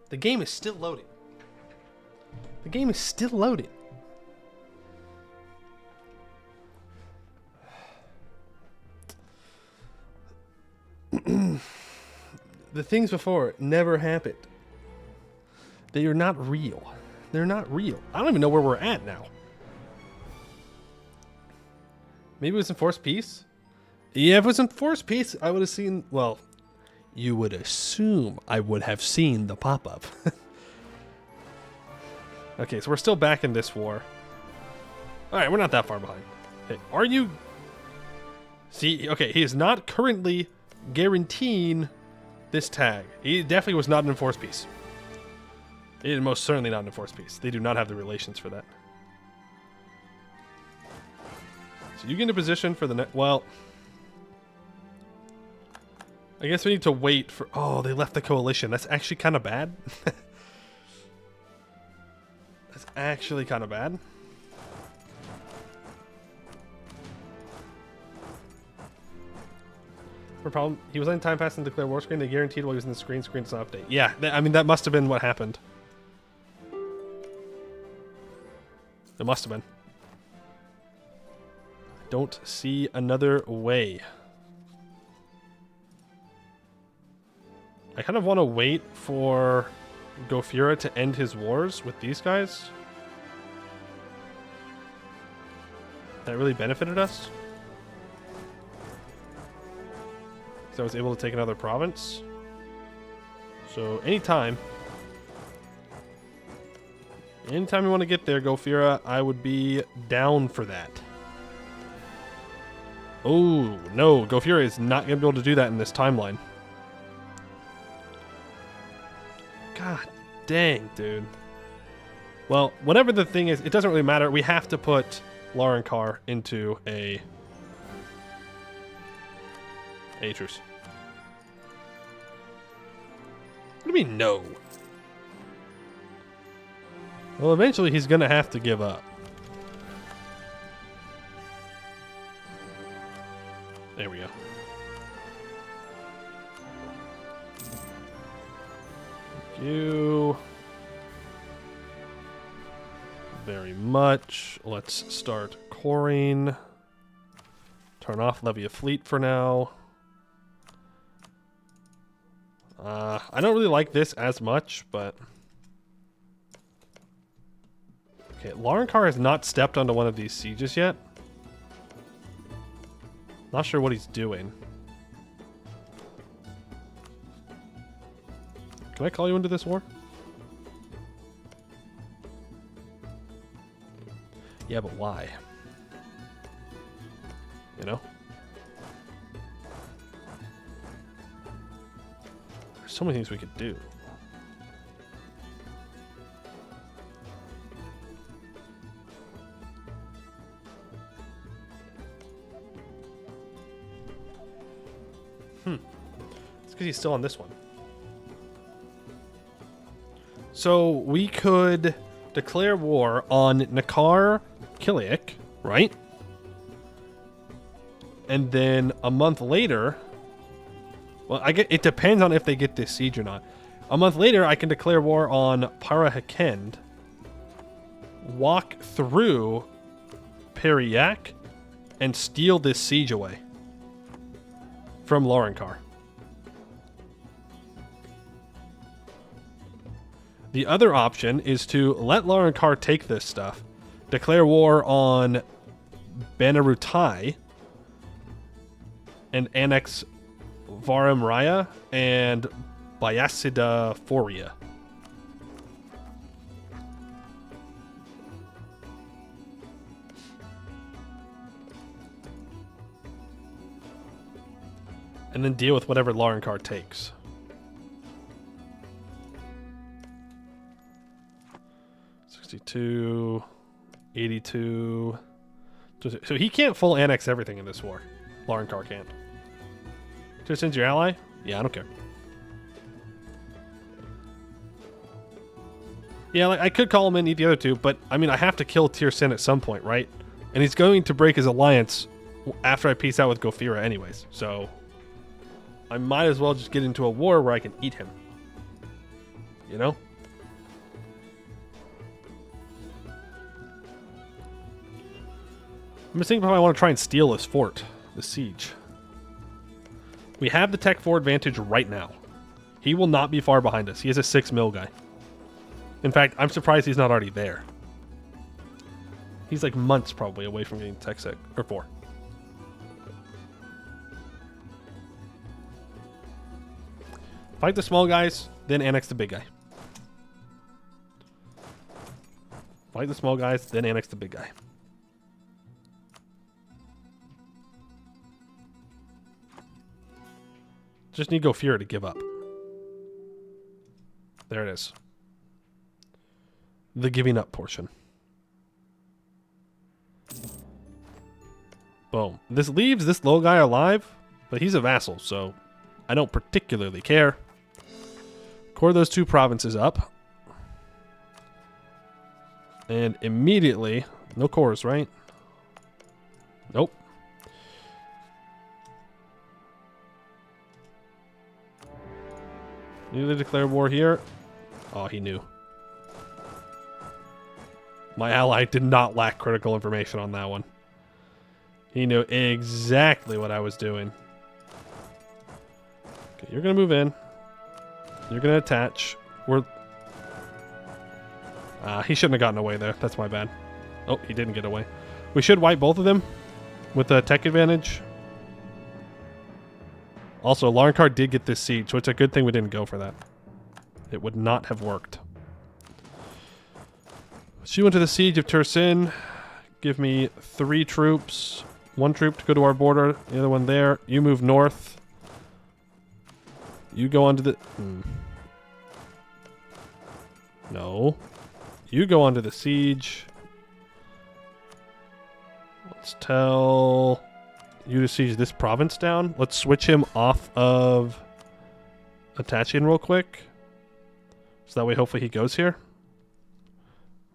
The game is still loading. The game is still loading. The things before never happened. They are not real. They're not real. I don't even know where we're at now. Maybe it was Enforced Peace? Yeah, if it was Enforced Peace, I would have seen... Well, you would assume I would have seen the pop-up. Okay, so we're still back in this war. Alright, we're not that far behind. Hey, are you... See, okay, he is not currently guaranteeing this tag. He definitely was not an Enforced Peace. He is most certainly not an Enforced Peace. They do not have the relations for that. So you get into position for the next... Well... I guess we need to wait for... Oh, they left the coalition. That's actually kind of bad. That's actually kind of bad. For problem, he was letting time pass and declare war screen. They guaranteed while he was in the screen. Screen's not update. Yeah, I mean, that must have been what happened. It must have been. I don't see another way. I kind of want to wait for Gofira to end his wars with these guys. That really benefited us. So I was able to take another province. So anytime you want to get there, Gofira, I would be down for that. Oh, no. Gofira is not going to be able to do that in this timeline. God dang, dude. Well, whatever the thing is, it doesn't really matter. We have to put Laurenkar into a truce. What do you mean, no? Well, eventually he's going to have to give up. There we go. Thank you very much. Let's start coring. Turn off levy of fleet for now. I don't really like this as much, but... Okay, Laurenkar has not stepped onto one of these sieges yet. Not sure what he's doing. Can I call you into this war? Yeah, but why? You know? There's so many things we could do. It's because he's still on this one. So we could declare war on Nakar Kiliak, right? And then a month later, well, it depends on if they get this siege or not. A month later, I can declare war on Parahakend, walk through Periak, and steal this siege away from Laurenkar. The other option is to let Laurenkar take this stuff, declare war on Benarutai, and annex Varam Raya and Bayasida Foria. And then deal with whatever Laurenkar takes. '62, 82. So he can't full annex everything in this war. Laurenkar can't. Tirsen's your ally? Yeah, I don't care. Yeah, like, I could call him in, eat the other two, but I mean, I have to kill Tirsen at some point, right? And he's going to break his alliance after I peace out with Gofira anyways, so I might as well just get into a war where I can eat him. you know? I'm just thinking if I want to try and steal this fort, the siege. We have the Tech 4 advantage right now. He will not be far behind us. He is a 6 mil guy. In fact, I'm surprised he's not already there. He's like months probably away from getting Tech 6 or 4. Fight the small guys, then annex the big guy. Fight the small guys, then annex the big guy. Just need Go Fury to give up. There it is. The giving up portion. Boom. This leaves this little guy alive, but he's a vassal, so I don't particularly care. Core those 2 provinces up. And immediately... No cores, right? Nope. Need to declare war here. Oh, he knew. My ally did not lack critical information on that one. He knew exactly what I was doing. Okay, you're going to move in. You're going to attach. He shouldn't have gotten away there. That's my bad. Oh, he didn't get away. We should wipe both of them with the tech advantage. Also, Larnkar did get this siege, so it's a good thing we didn't go for that. It would not have worked. So you went to the siege of Tursin. Give me 3 troops. 1 troop to go to our border. The other one there. You move north. You go onto the... No. You go onto the siege. Let's tell you to siege this province down. Let's switch him off of attaching real quick. So that way hopefully he goes here.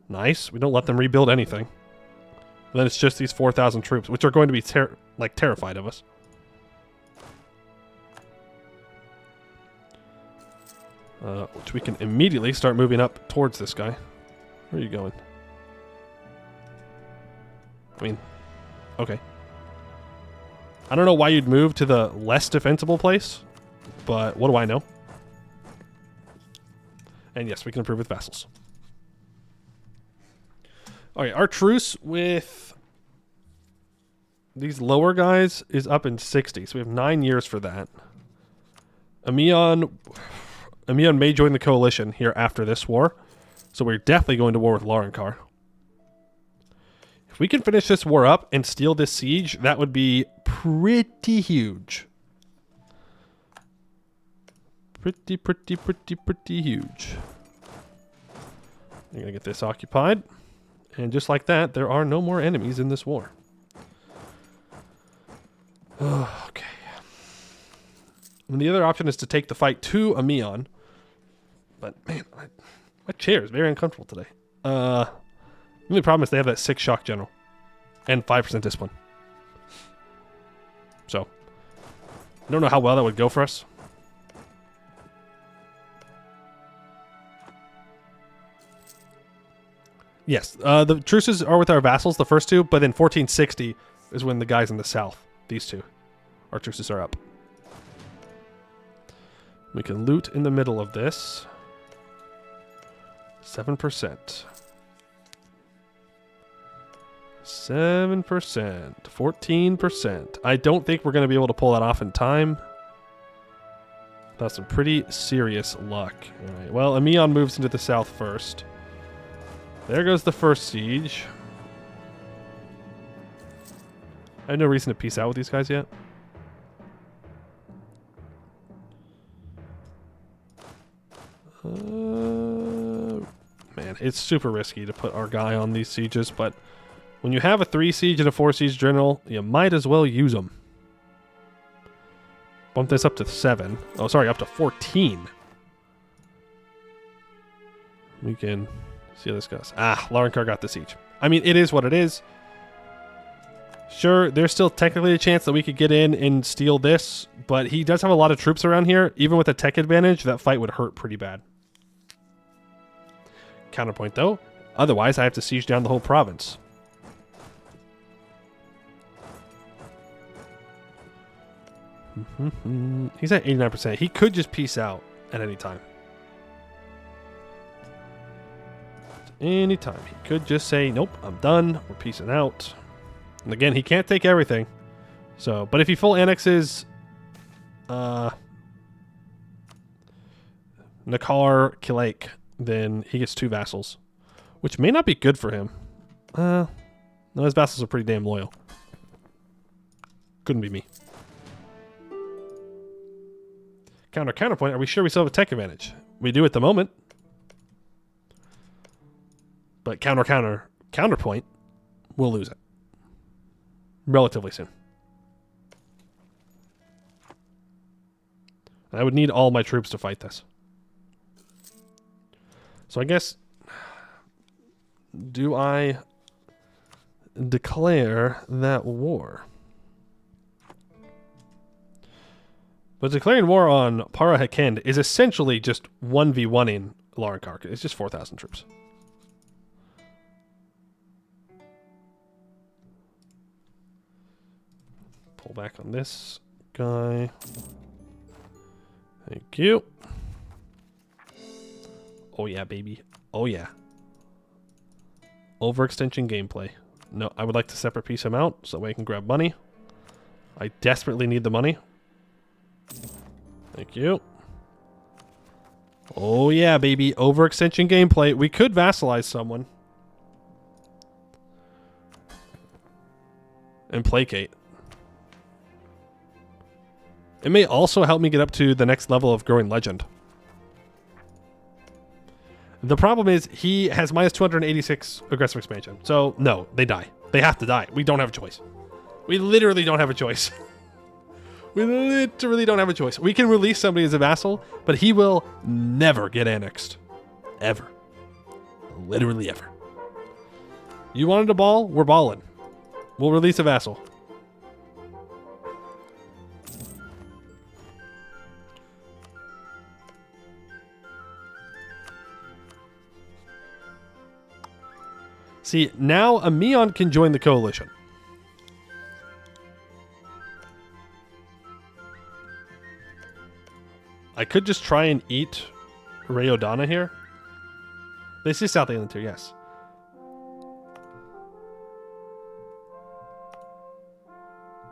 Nice. We don't let them rebuild anything. Then it's just these 4,000 troops, which are going to be terrified of us. Which we can immediately start moving up towards this guy. Where are you going? I mean, okay. I don't know why you'd move to the less defensible place, but what do I know? And yes, we can improve with vassals. Okay, our truce with these lower guys is up in 60, so we have 9 years for that. Amion may join the coalition here after this war, so we're definitely going to war with Larnkar. If we can finish this war up and steal this siege, that would be pretty huge. Pretty huge. I'm going to get this occupied. And just like that, there are no more enemies in this war. Okay. And the other option is to take the fight to Amion. But, man, my chair is very uncomfortable today. The only problem is they have that 6 shock general. And 5% discipline. So, I don't know how well that would go for us. Yes, the truces are with our vassals, the first 2, but then 1460 is when the guys in the south, these 2, our truces are up. We can loot in the middle of this. 7%. 7%. 14%. I don't think we're going to be able to pull that off in time. That's some pretty serious luck. All right, well, Amion moves into the south first. There goes the first siege. I have no reason to peace out with these guys yet. Man, it's super risky to put our guy on these sieges, but when you have a 3 siege and a 4 siege general, you might as well use them. Bump this up to 7. Oh, sorry, up to 14. We can... see how this goes. Larnkar got the siege. I mean, it is what it is. Sure, there's still technically a chance that we could get in and steal this, but he does have a lot of troops around here. Even with a tech advantage, that fight would hurt pretty bad. counterpoint, though. Otherwise, I have to siege down the whole province. He's at 89%. He could just peace out at any time. Anytime. He could just say, nope, I'm done. We're peacing out. And again, he can't take everything. So, but if he full annexes Nakar Kilake, then he gets 2 vassals, which may not be good for him. No, his vassals are pretty damn loyal. Couldn't be me. Counterpoint. Are we sure we still have a tech advantage? We do at the moment. But counterpoint, we'll lose it. Relatively soon. I would need all my troops to fight this. So I guess, do I declare that war? But declaring war on Parahakend is essentially just 1v1ing Larankar. It's just 4,000 troops. Pull back on this guy. Thank you. Oh yeah, baby. Oh yeah. Overextension gameplay. No, I would like to separate piece him out so that way I can grab money. I desperately need the money. Thank you. Oh yeah, baby. Overextension gameplay. We could vassalize someone. And placate. It may also help me get up to the next level of growing legend. The problem is he has minus 286 aggressive expansion. So no, they die. They have to die. We don't have a choice. We literally don't have a choice. We literally don't have a choice. We can release somebody as a vassal, but he will never get annexed. Ever. Literally ever. You wanted a ball? We're balling. We'll release a vassal. See, now a Meon can join the coalition. I could just try and eat Rayodana here. They see South Island too, yes.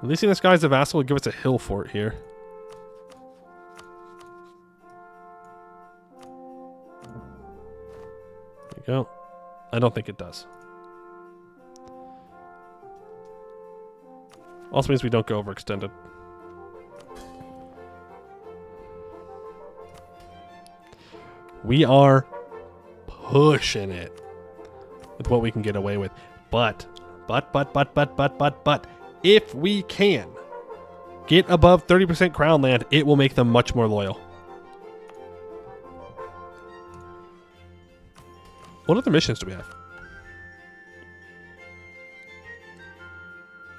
Releasing this guy as a vassal would give us a hill fort here. There you go. I don't think it does. Also means we don't go overextended. We are pushing it with what we can get away with. But, if we can get above 30% crown land, it will make them much more loyal. What other missions do we have?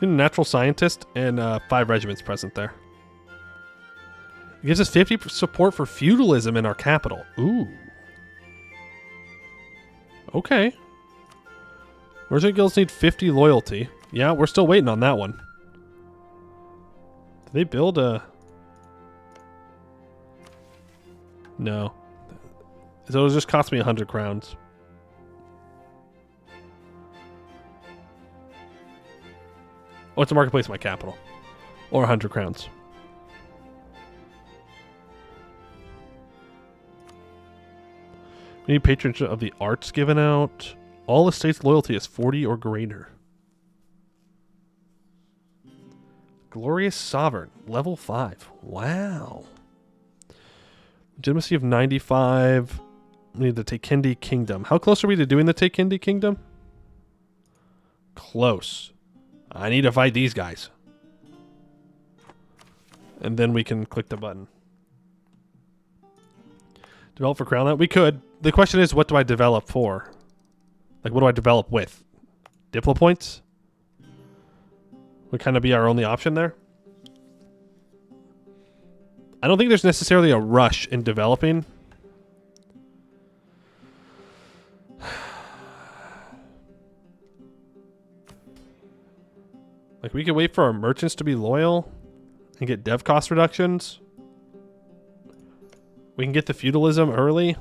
A natural scientist and 5 regiments present there. It gives us 50 support for feudalism in our capital. Ooh. Okay. Mercenary guilds need 50 loyalty. Yeah, we're still waiting on that one. Did they build a... No. So it'll just cost me 100 crowns. Oh, it's a marketplace in my capital. Or 100 crowns. We need patronage of the arts given out. All estates loyalty is 40 or greater. Glorious Sovereign, level 5. Wow. Legitimacy of 95. We need the Tekendi Kingdom. How close are we to doing the Tekendi Kingdom? Close. I need to fight these guys. And then we can click the button. Develop for Crown Land? We could. The question is, what do I develop for? Like, what do I develop with? Diplo points? Would kind of be our only option there. I don't think there's necessarily a rush in developing. Like, we could wait for our merchants to be loyal and get dev cost reductions. We can get the feudalism early.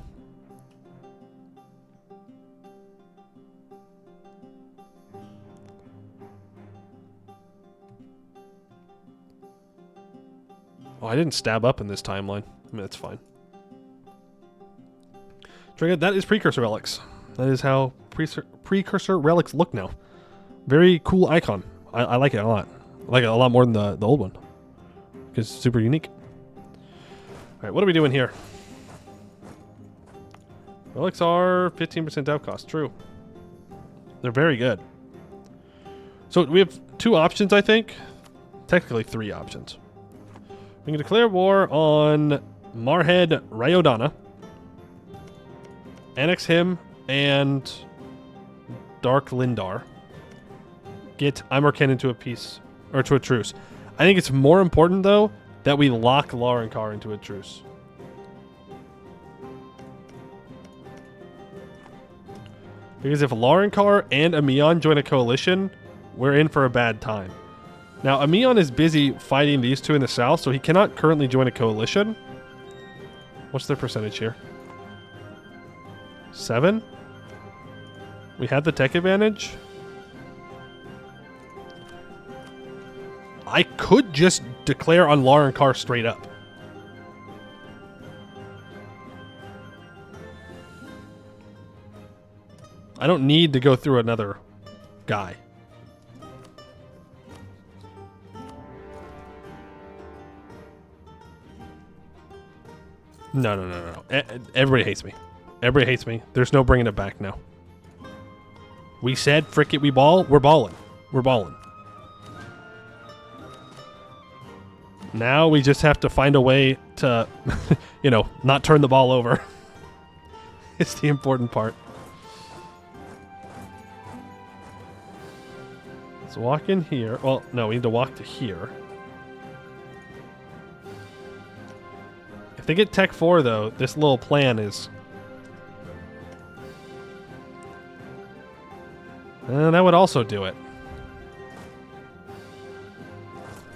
Oh, I didn't stab up in this timeline. I mean, that's fine. That is precursor relics. That is how precursor relics look now. Very cool icon. I like it a lot. I like it a lot more than the old one. Because it's super unique. Alright, what are we doing here? Relics are 15% dev cost. True. They're very good. So we have 2 options, I think. Technically 3 options. We can declare war on Marhead Ryodana. Annex him and Dark Lindar. Get Imorken into a peace, or to a truce. I think it's more important, though, that we lock Laurenkar into a truce. Because if Laurenkar and Amion join a coalition, we're in for a bad time. Now, Amion is busy fighting these 2 in the south, so he cannot currently join a coalition. What's their percentage here? 7? We have the tech advantage. I could just declare on Laurenkar straight up. I don't need to go through another guy. No. Everybody hates me. Everybody hates me. There's no bringing it back now. We said, frick it, we ball. We're balling. We're balling. Now we just have to find a way to, you know, not turn the ball over. It's the important part. Let's walk in here. Well, no, we need to walk to here. If they get Tech 4, though, this little plan is... that would also do it.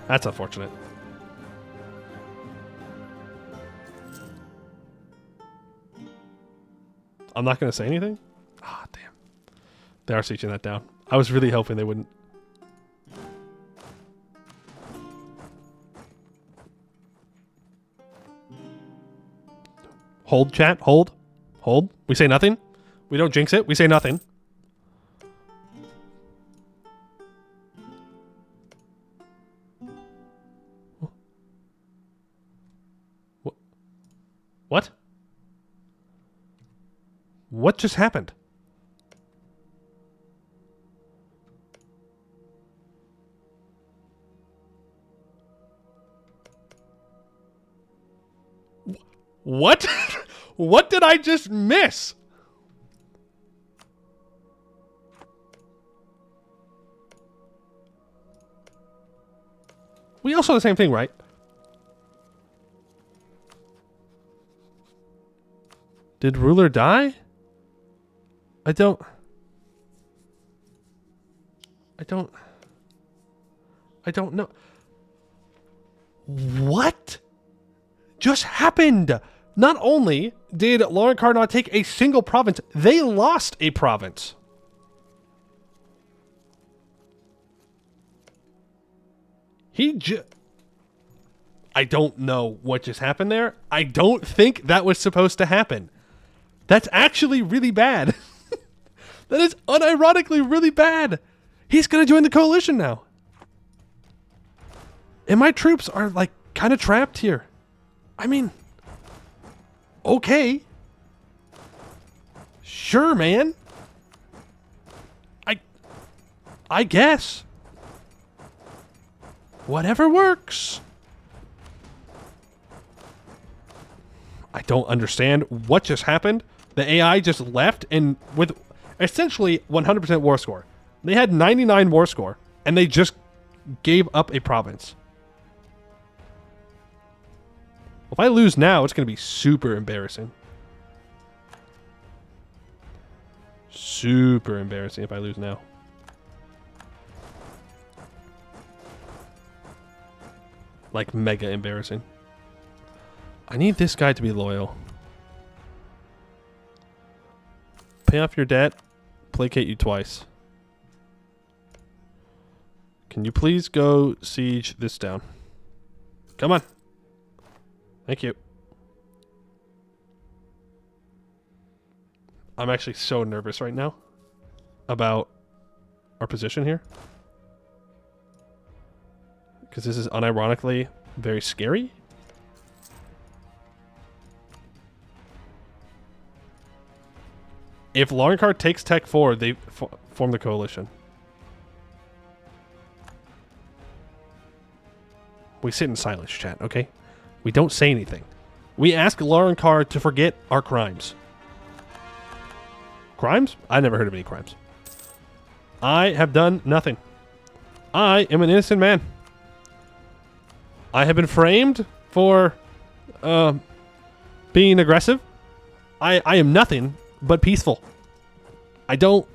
That's unfortunate. I'm not going to say anything? Ah, damn. They are sieging that down. I was really hoping they wouldn't. Hold, chat. Hold. Hold. We say nothing. We don't jinx it. We say nothing. What? What just happened? What? What did I just miss? We also saw the same thing, right? Did ruler die? I don't know. What just happened? Not only did Laurenkar not take a single province, they lost a province. I don't know what just happened there. I don't think that was supposed to happen. That's actually really bad. That is unironically really bad. He's going to join the coalition now. And my troops are, like, kind of trapped here. I mean, okay. Sure, man. I guess. Whatever works. I don't understand what just happened. The AI just left and with essentially 100% war score. They had 99 war score and they just gave up a province. If I lose now, it's going to be super embarrassing. Super embarrassing if I lose now. Like, mega embarrassing. I need this guy to be loyal. Pay off your debt. Placate you twice. Can you please go siege this down? Come on. Thank you. I'm actually so nervous right now about our position here. Because this is unironically very scary. If Larnkar takes Tech 4, they form the coalition. We sit in silence, chat, okay? We don't say anything. We ask Larnkar to forget our crimes. Crimes? I never heard of any crimes. I have done nothing. I am an innocent man. I have been framed for being aggressive. I am nothing but peaceful. I don't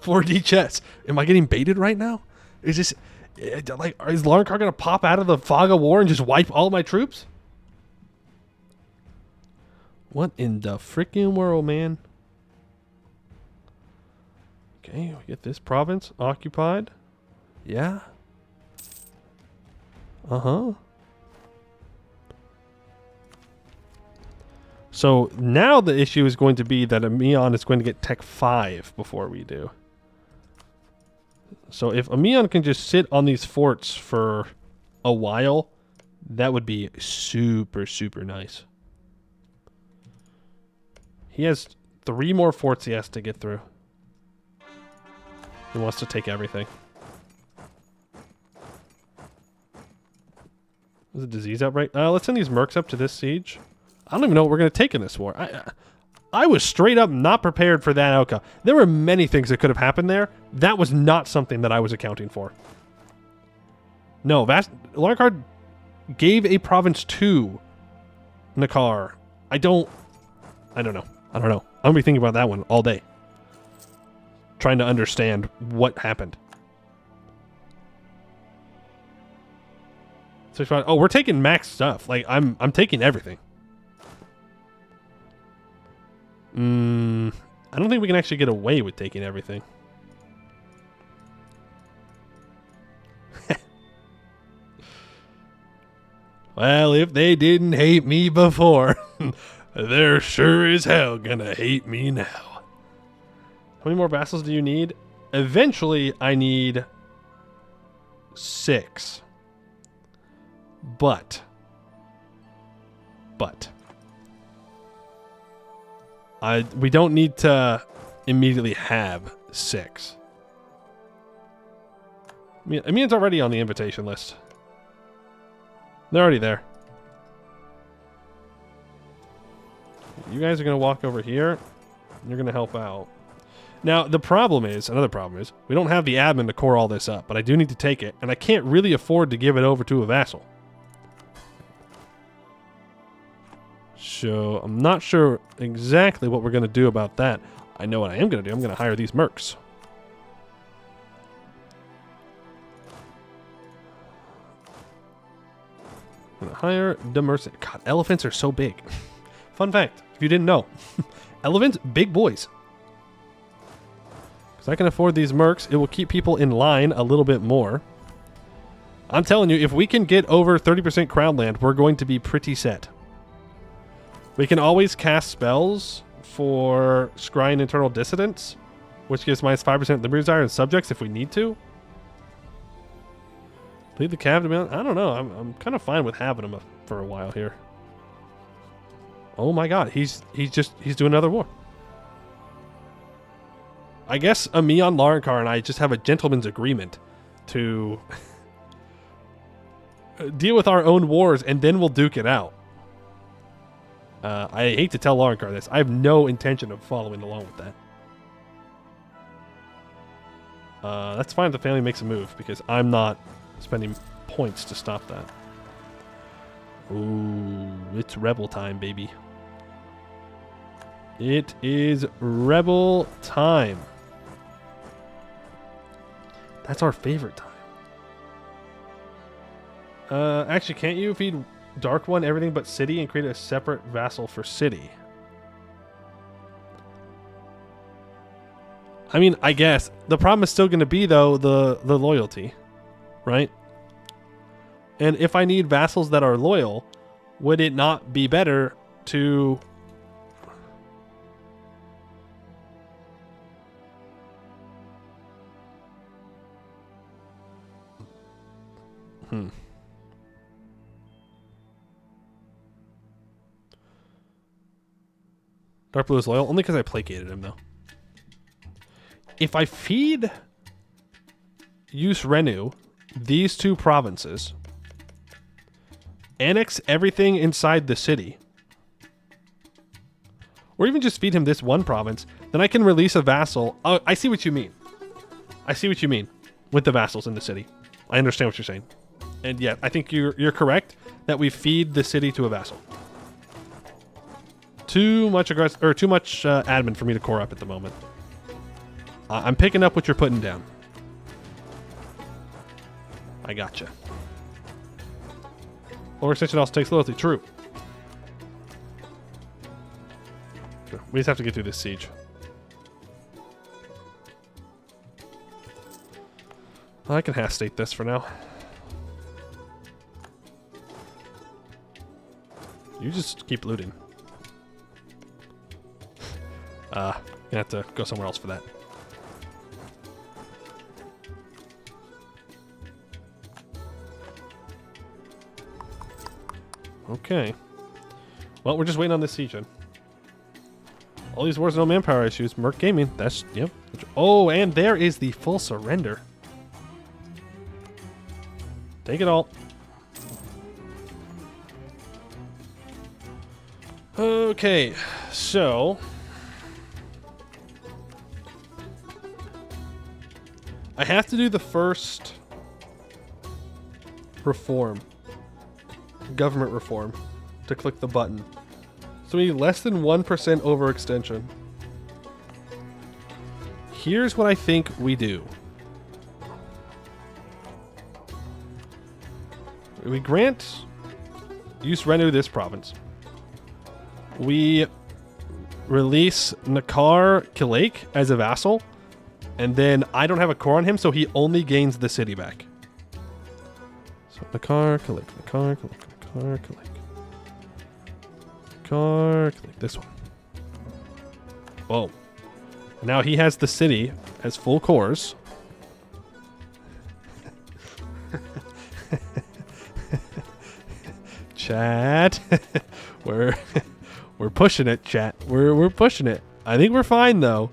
4D chess. Am I getting baited right now? Is this like, is Larnkar gonna pop out of the fog of war and just wipe all my troops? What in the freaking world, man? Okay, we get this province occupied. Yeah. Uh-huh. So now the issue is going to be that Amion is going to get Tech 5 before we do. So if Amion can just sit on these forts for a while, that would be super, super nice. He has 3 more forts he has to get through. He wants to take everything. Is a disease outbreak? Let's send these mercs up to this siege. I don't even know what we're going to take in this war. I was straight up not prepared for that outcome. There were many things that could have happened there. That was not something that I was accounting for. No, Larnkar gave a province to Nakar. I don't know. I'm going to be thinking about that one all day. Trying to understand what happened. So, oh, we're taking max stuff. Like, I'm taking everything. I don't think we can actually get away with taking everything. Well, if they didn't hate me before, they're sure as hell gonna hate me now. How many more vassals do you need? Eventually, I need 6. But we don't need to immediately have 6. Amion's already on the invitation list. They're already there. You guys are going to walk over here, and you're going to help out. Now, another problem is, we don't have the admin to core all this up, but I do need to take it, and I can't really afford to give it over to a vassal. So, I'm not sure exactly what we're going to do about that. I know what I am going to do. I'm going to hire these mercs. I'm going to hire the mercenary. God, elephants are so big. Fun fact, if you didn't know. Elephants, big boys. Because I can afford these mercs, it will keep people in line a little bit more. I'm telling you, if we can get over 30% crown land, we're going to be pretty set. We can always cast spells for Scrying Internal Dissidents, which gives minus 5% Liberty Desire and subjects if we need to. Lead the cav to be on. I don't know. I'm kind of fine with having him for a while here. Oh my god, he's doing another war. I guess Amion Larnkar and I just have a gentleman's agreement to deal with our own wars, and then we'll duke it out. I hate to tell Larnkar this. I have no intention of following along with that. That's fine if the family makes a move, because I'm not spending points to stop that. Ooh, it's rebel time, baby. It is rebel time. That's our favorite time. Actually, can't you feed Dark One everything but city and create a separate vassal for city? I mean, I guess the problem is still going to be though the loyalty, right? And if I need vassals that are loyal, would it not be better to Dark Blue is loyal? Only because I placated him, though. If I feed Use Renu these two provinces, annex everything inside the city, or even just feed him this one province, then I can release a vassal. Oh, I see what you mean. I see what you mean with the vassals in the city. I understand what you're saying. And yeah, I think you're correct that we feed the city to a vassal. Too much admin for me to core up at the moment. I'm picking up what you're putting down. I gotcha. Overextension also takes loyalty. True. We just have to get through this siege. I can half state this for now. You just keep looting. Gonna have to go somewhere else for that. Okay. Well, we're just waiting on this siege then. All these wars, no manpower issues. Merc Gaming. That's, yep. Oh, and there is the full surrender. Take it all. Okay, so I have to do the first reform, government reform, to click the button. So we need less than 1% overextension. Here's what I think we do. We grant Use Renu this province. We release Nakar Kilake as a vassal, and then I don't have a core on him, so he only gains the city back. So Nakar Kilake, Nakar Kilake, Nakar Kilake, Nakar Kilake, this one. Whoa. Now he has the city as full cores. Chat. We're pushing it, chat. We're pushing it. I think we're fine though.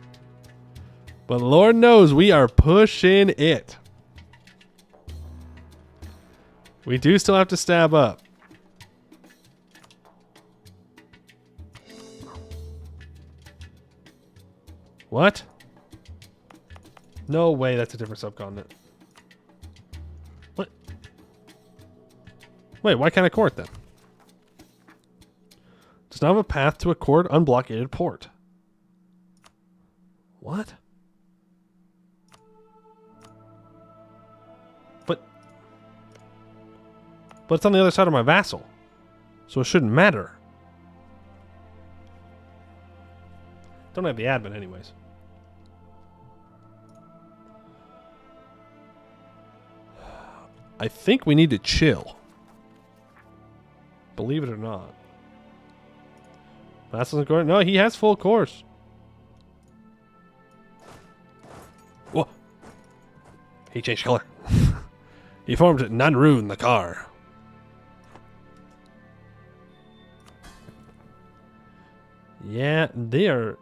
But Lord knows we are pushing it. We do still have to stab up. What? No way, that's a different subcontinent. What? Wait, why can't I core it then? Does not have a path to a cord unblockaded port. What? But it's on the other side of my vassal, so it shouldn't matter. Don't have the admin anyways. I think we need to chill. Believe it or not. Vassal's core? No, he has full course. Whoa. He changed color. He formed Nanru in the car. Yeah, they are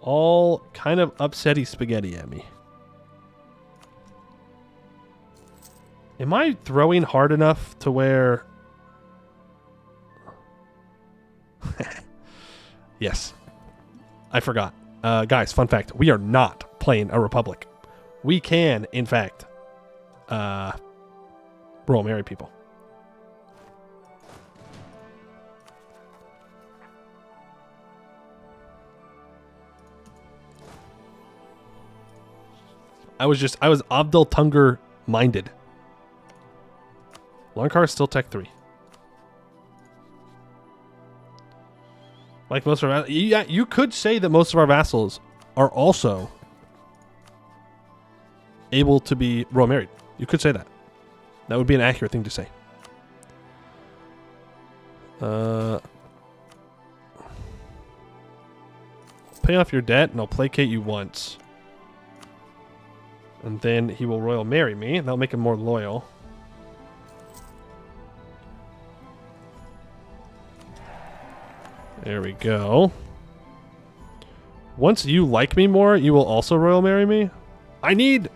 all kind of upsetty spaghetti at me. Am I throwing hard enough to where... Yes. I forgot. Guys, fun fact. We are not playing a republic. We can, in fact, royal marry people. I was Abdel Tunger minded. Lankar is still Tech 3. Like most of our... Yeah, you could say that most of our vassals are also able to be royal married. You could say that. That would be an accurate thing to say. Pay off your debt and I'll placate you once. And then he will royal marry me. That'll make him more loyal. There we go. Once you like me more, you will also royal marry me. I need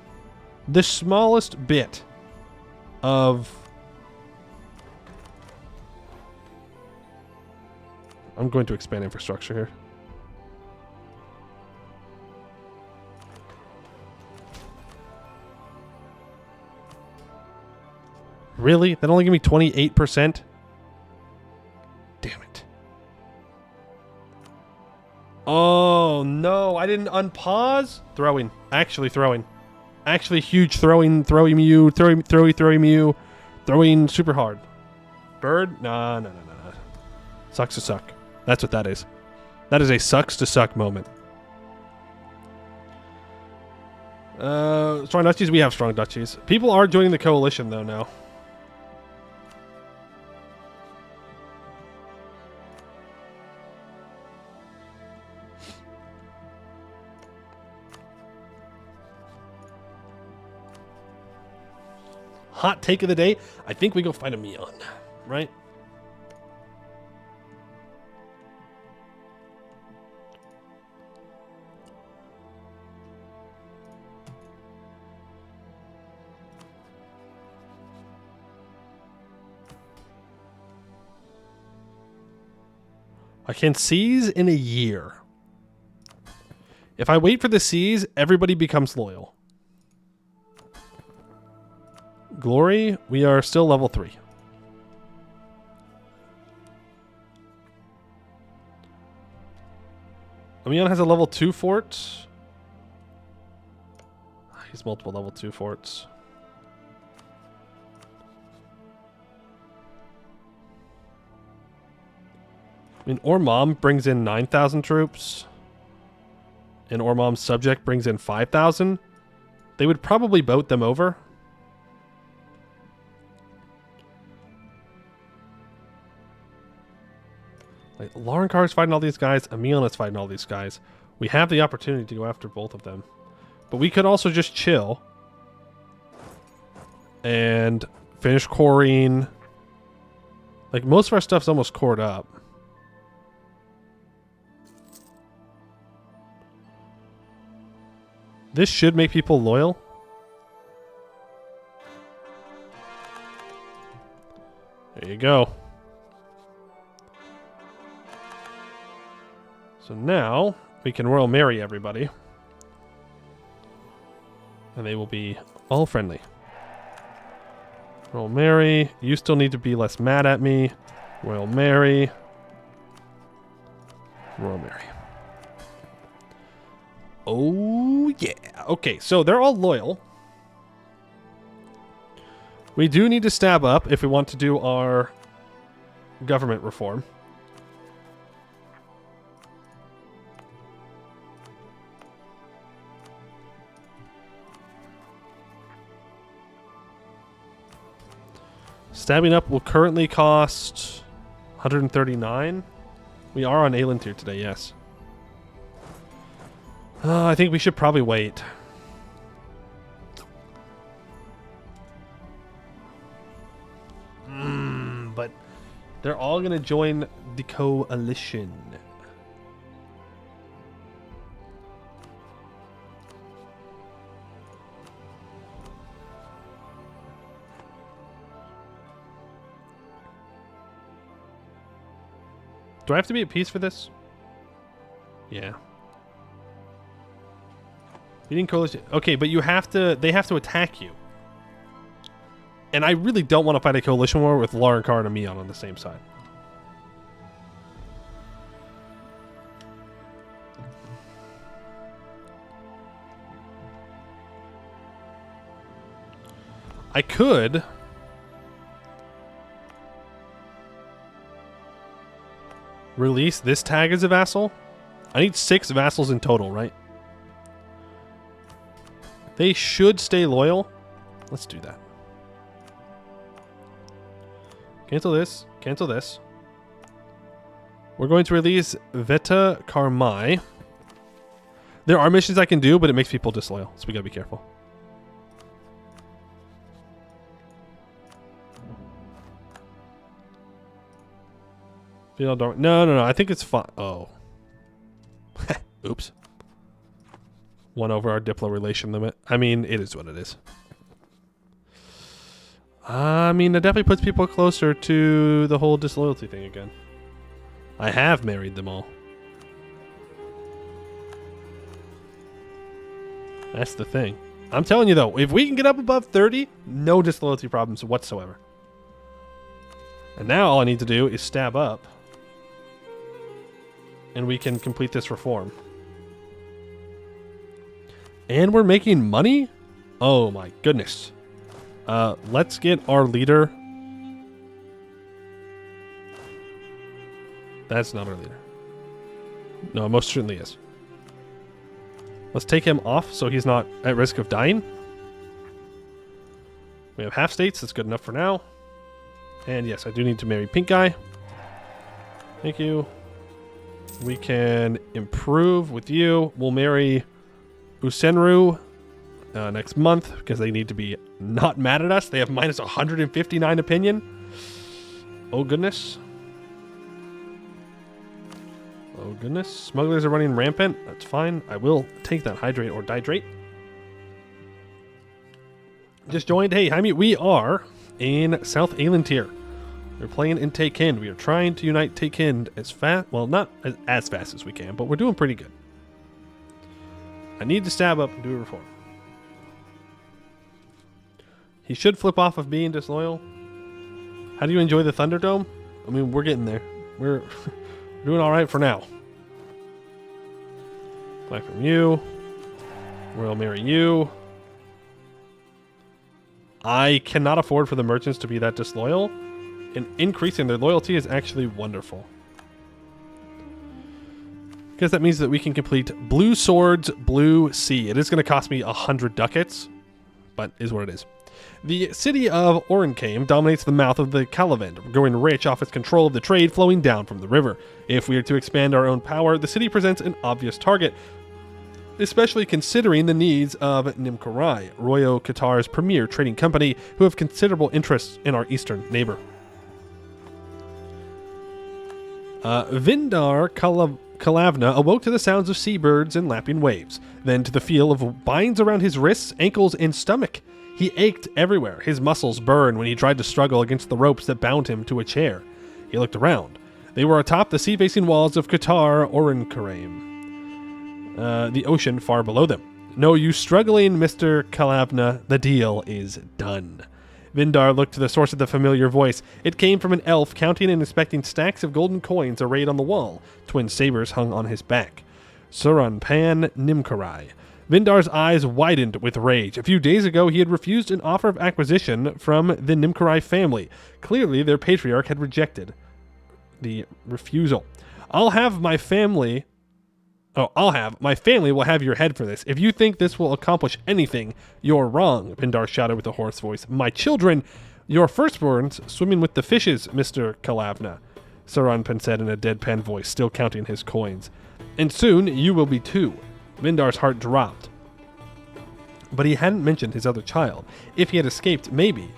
the smallest bit of... I'm going to expand infrastructure here. Really? That only gave me 28%? Damn it. Oh, no. I didn't unpause. Throwing. Actually throwing. Actually huge throwing you. Throwing you. Throwing super hard. Bird? No. Sucks to suck. That's what that is. That is a sucks to suck moment. Strong duchies? We have strong duchies. People are joining the coalition, though, now. Hot take of the day. I think we go find a Mion, right? I can seize in a year. If I wait for the seize, everybody becomes loyal. Glory, we are still level 3. Amion has a level 2 fort. He's multiple level 2 forts. I mean, Ormom brings in 9,000 troops. And Ormom's subject brings in 5,000. They would probably boat them over. Like, Laurenkar's fighting all these guys. Amion is fighting all these guys. We have the opportunity to go after both of them. But we could also just chill. And finish coring. Like, most of our stuff's almost cored up. This should make people loyal. There you go. So now we can royal marry everybody. And they will be all friendly. Royal marry. You still need to be less mad at me. Royal marry. Royal marry. Oh, yeah. Okay, so they're all loyal. We do need to stab up if we want to do our government reform. Stabbing up will currently cost 139. We are on Ayland tier today, yes. I think we should probably wait. But they're all going to join the coalition. Do I have to be at peace for this? Yeah. Beating coalition. Okay, but you have to. They have to attack you. And I really don't want to fight a coalition war with Laurenkar and Amion on the same side. I could Release this tag as a vassal. I need 6 vassals in total, right? They should stay loyal. Let's do that. Cancel this. Cancel this. We're going to release Veta Karmai. There are missions I can do, but it makes people disloyal, so we gotta be careful. No. I think it's fine. Oh. Oops. 1 over our Diplo relation limit. I mean, it is what it is. I mean, it definitely puts people closer to the whole disloyalty thing again. I have married them all. That's the thing. I'm telling you, though, if we can get up above 30, no disloyalty problems whatsoever. And now all I need to do is stab up. And we can complete this reform. And we're making money? Oh my goodness. Let's get our leader. That's not our leader. No, most certainly is. Let's take him off so he's not at risk of dying. We have half states. That's good enough for now. And yes, I do need to marry pink guy. Thank you. We can improve with you. We'll marry Usenru next month because they need to be not mad at us. They have minus 159 opinion. Oh, goodness. Oh, goodness. Smugglers are running rampant. That's fine. I will take that hydrate or dihydrate. Just joined. Hey, Jaime, we are in South Aelantir. We're playing in Taken. We are trying to unite Taken as fast. Well, not as fast as we can, but we're doing pretty good. I need to stab up and do a reform. He should flip off of being disloyal. How do you enjoy the Thunderdome? I mean, we're getting there. We're doing all right for now. Black from you. We'll marry you. I cannot afford for the merchants to be that disloyal. And increasing their loyalty is actually wonderful. Because that means that we can complete Blue Swords, Blue Sea. It is going to cost me 100 ducats, but is what it is. The city of Orincame dominates the mouth of the Calavend, growing rich off its control of the trade flowing down from the river. If we are to expand our own power, the city presents an obvious target, especially considering the needs of Nimkorai, Royakottar's premier trading company, who have considerable interests in our eastern neighbor. Vindar Kalavna awoke to the sounds of seabirds and lapping waves, then to the feel of binds around his wrists, ankles, and stomach. He ached everywhere. His muscles burned when he tried to struggle against the ropes that bound him to a chair. He looked around. They were atop the sea-facing walls of Qatar Orinkaraim, the ocean far below them. No use struggling, Mr. Kalavna. The deal is done. Vindar looked to the source of the familiar voice. It came from an elf counting and inspecting stacks of golden coins arrayed on the wall. Twin sabers hung on his back. Suranpan Nimkarai. Vindar's eyes widened with rage. A few days ago, he had refused an offer of acquisition from the Nimkarai family. Clearly, their patriarch had rejected the refusal. My family will have your head for this. If you think this will accomplish anything, you're wrong, Vindar shouted with a hoarse voice. My children, your firstborns, swimming with the fishes, Mr. Kalavna, Saranpan said in a deadpan voice, still counting his coins. And soon you will be too. Vindar's heart dropped. But he hadn't mentioned his other child. If he had escaped, maybe.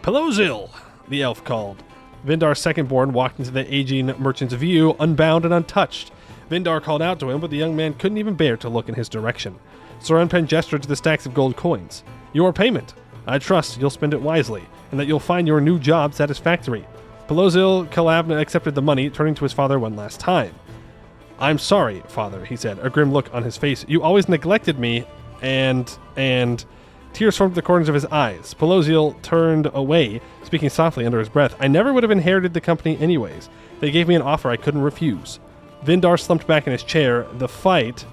Pelozil, the elf called. Vindar's second-born walked into the aging merchant's view, unbound and untouched. Vindar called out to him, but the young man couldn't even bear to look in his direction. Saranpan gestured to the stacks of gold coins. Your payment. I trust you'll spend it wisely, and that you'll find your new job satisfactory. Pelozil Kalavna accepted the money, turning to his father one last time. I'm sorry, father, he said, a grim look on his face. You always neglected me, and... Tears formed at the corners of his eyes. Pelozil turned away, speaking softly under his breath. I never would have inherited the company anyways. They gave me an offer I couldn't refuse. Vindar slumped back in his chair, the fight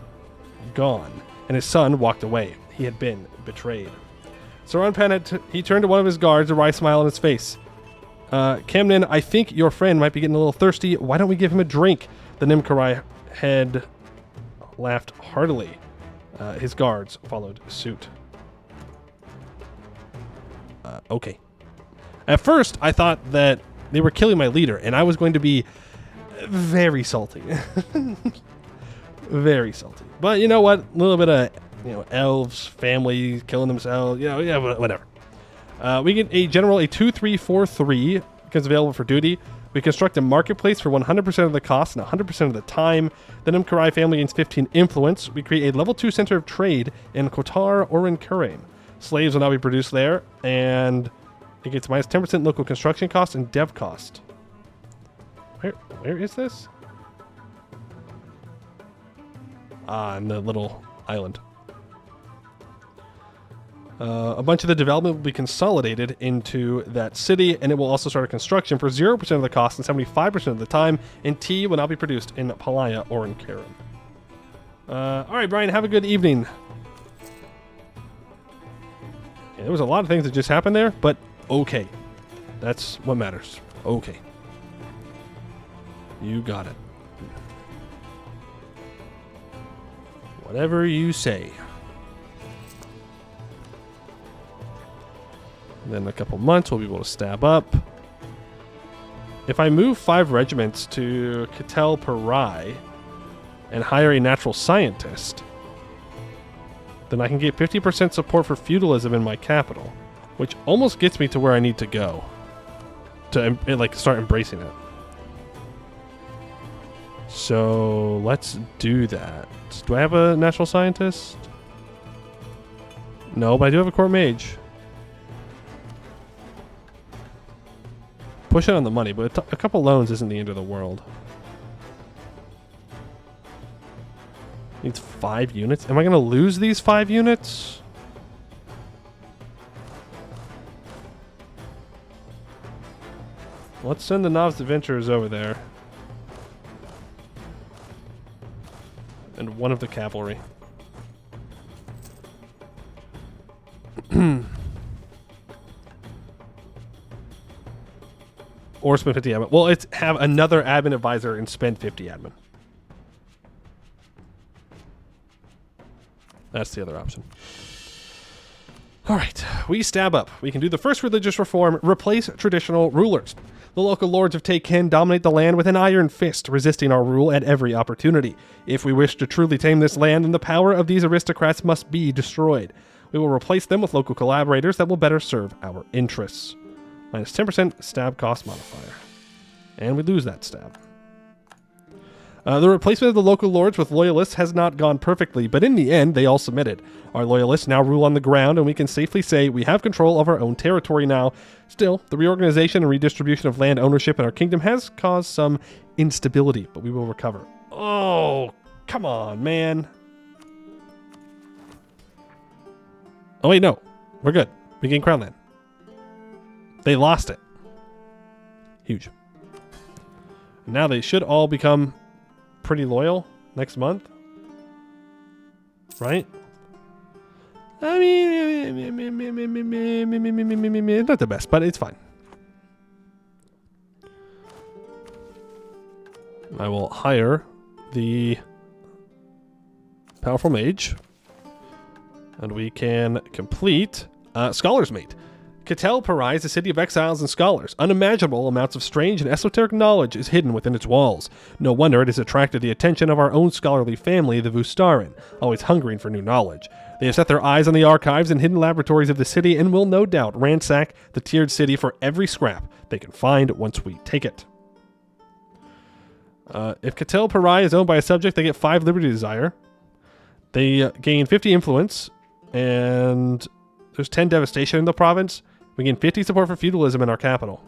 gone, and his son walked away. He had been betrayed. Saranpan he turned to one of his guards, a wry smile on his face. Camden, I think your friend might be getting a little thirsty. Why don't we give him a drink? The Nimkarai head laughed heartily. His guards followed suit. Okay. At first, I thought that they were killing my leader, and I was going to be very salty. Very salty. But you know what? A little bit of, elves, family killing themselves. Whatever. We get a general, a 2-3-4-3, becomes available for duty. We construct a marketplace for 100% of the cost and 100% of the time. The Nimkarai family gains 15 influence. We create a level 2 center of trade in Royakottar or in Kuraim. Slaves will now be produced there, and it gets minus 10% local construction cost and dev cost. Where is this? On the little island. A bunch of the development will be consolidated into that city, and it will also start a construction for 0% of the cost and 75% of the time, and tea will now be produced in Palaya or in Kuraim. Alright, Brian, have a good evening. Yeah, there was a lot of things that just happened there, but okay. That's what matters. Okay. You got it. Whatever you say. And then in a couple months, we'll be able to stab up. If I move 5 regiments to Ketel Parai and hire a natural scientist, then I can get 50% support for feudalism in my capital, which almost gets me to where I need to go to start embracing it. So let's do that. Do I have a natural scientist? No, but I do have a court mage. Push it on the money, but a couple loans isn't the end of the world. Needs 5 units. Am I going to lose these 5 units? Let's send the novice adventurers over there. And one of the cavalry. Or spend 50 admin. Well, it's have another admin advisor and spend 50 admin. That's the other option. All right, we stab up. We can do the first religious reform, replace traditional rulers. The local lords of Taken dominate the land with an iron fist, resisting our rule at every opportunity. If we wish to truly tame this land, then the power of these aristocrats must be destroyed. We will replace them with local collaborators that will better serve our interests. Minus 10% stab cost modifier. And we lose that stab. The replacement of the local lords with loyalists has not gone perfectly, but in the end, they all submitted. Our loyalists now rule on the ground, and we can safely say we have control of our own territory now. Still, the reorganization and redistribution of land ownership in our kingdom has caused some instability, but we will recover. Oh, come on, man. Oh, wait, no. We're good. We gain Crown Land. They lost it. Huge. Now they should all become pretty loyal next month. Right? I mean, not the best, but it's fine. I will hire the powerful mage. And we can complete Scholar's Mate. Ketel Parai is a city of exiles and scholars. Unimaginable amounts of strange and esoteric knowledge is hidden within its walls. No wonder it has attracted the attention of our own scholarly family, the Vustarin, always hungering for new knowledge. They have set their eyes on the archives and hidden laboratories of the city and will no doubt ransack the tiered city for every scrap they can find once we take it. If Ketel Parai is owned by a subject, they get 5 Liberty Desire. They gain 50 influence, and there's 10 devastation in the province. We gain 50 support for feudalism in our capital.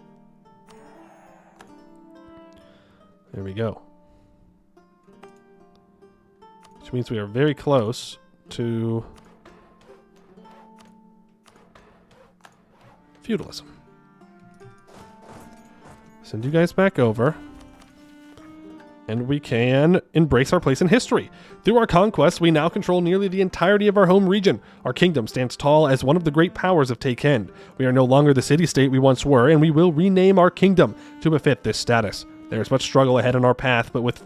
There we go. Which means we are very close to feudalism. Send you guys back over. And we can embrace our place in history. Through our conquest, we now control nearly the entirety of our home region. Our kingdom stands tall as one of the great powers of Taekend. We are no longer the city-state we once were, and we will rename our kingdom to befit this status. There is much struggle ahead on our path, but with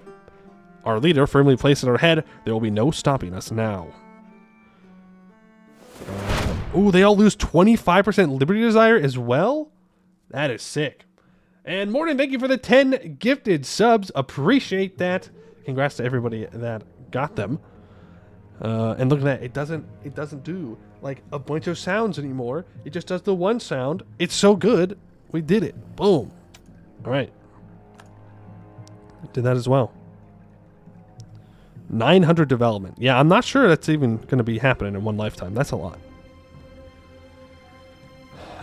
our leader firmly placed at our head, there will be no stopping us now. Ooh, they all lose 25% Liberty Desire as well? That is sick. And Morton, thank you for the 10 gifted subs. Appreciate that. Congrats to everybody that got them. And look at that. It doesn't do like a bunch of sounds anymore. It just does the one sound. It's so good. We did it. Boom. All right. Did that as well. 900 development. Yeah, I'm not sure that's even going to be happening in one lifetime. That's a lot.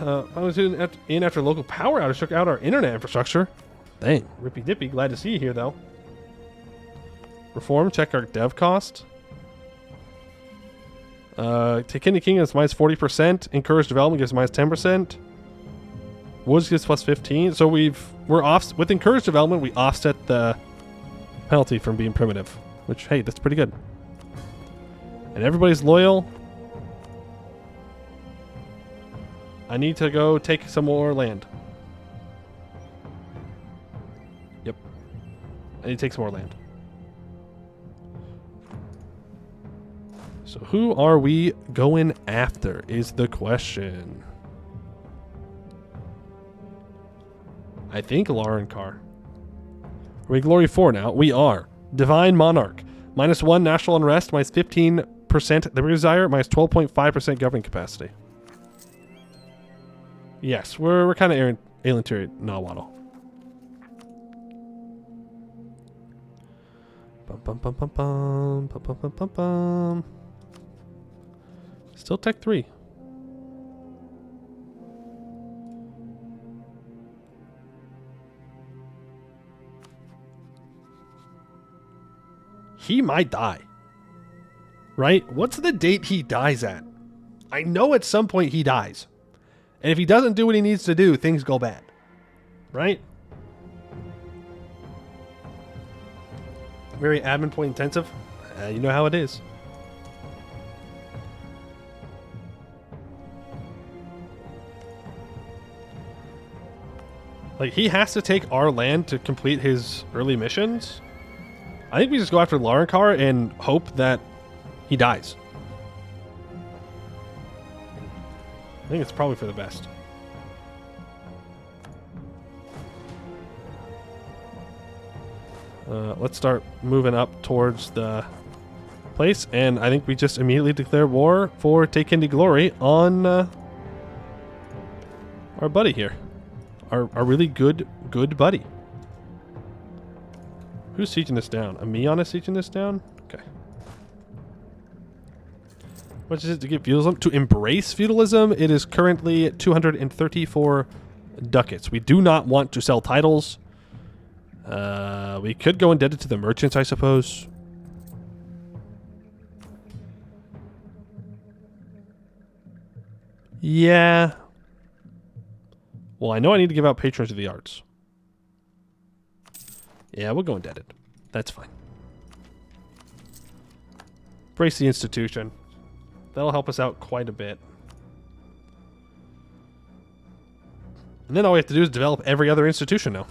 I was in after local power outage took out our internet infrastructure. Dang. Rippy dippy. Glad to see you here, though. Reform. Check our dev cost. Taekindi King is minus 40%. Encourage development gives minus 10%. Woods gives plus 15. So we're off with encouraged development. We offset the penalty from being primitive, which, hey, that's pretty good. And everybody's loyal. I need to go take some more land. Yep. I need to take some more land. So who are we going after is the question. I think Laurenkar. Are we Glory 4 now? We are. Divine Monarch. Minus 1 national unrest, minus 15% liberty desire, minus 12.5% governing capacity. Yes, we're kind of alien to Nahuatl. Bum, bum, bum, bum, bum, bum, bum, bum, bum, bum. Still Tech 3. He might die. Right? What's the date he dies at? I know at some point he dies. And if he doesn't do what he needs to do, things go bad. Right? Very admin point intensive. You know how it is. Like, he has to take our land to complete his early missions. I think we just go after Laurenkar and hope that he dies. I think it's probably for the best. Let's start moving up towards the place, and I think we just immediately declare war for Taekindi Glory on our buddy here. Our really good buddy. Who's sieging this down? Amion is sieging this down? Okay. What is it to get feudalism? To embrace feudalism, it is currently 234 ducats. We do not want to sell titles. We could go indebted to the merchants, I suppose. Yeah. Well, I know I need to give out patronage of the arts. Yeah, we'll go indebted. That's fine. Brace the institution. That'll help us out quite a bit. And then all we have to do is develop every other institution now.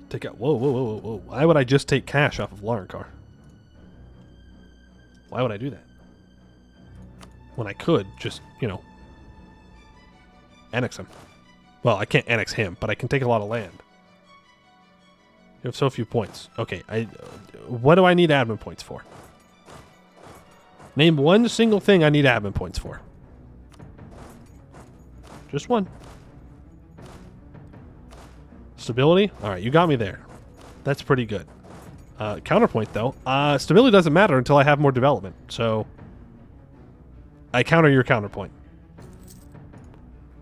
Take out... Whoa. Why would I just take cash off of Laurenkar? Why would I do that? When I could just, you know, annex him. Well, I can't annex him, but I can take a lot of land. You have so few points. Okay, what do I need admin points for? Name one single thing I need admin points for. Just one. Stability? Alright, you got me there. That's pretty good. Counterpoint, though. Stability doesn't matter until I have more development, so... I counter your counterpoint.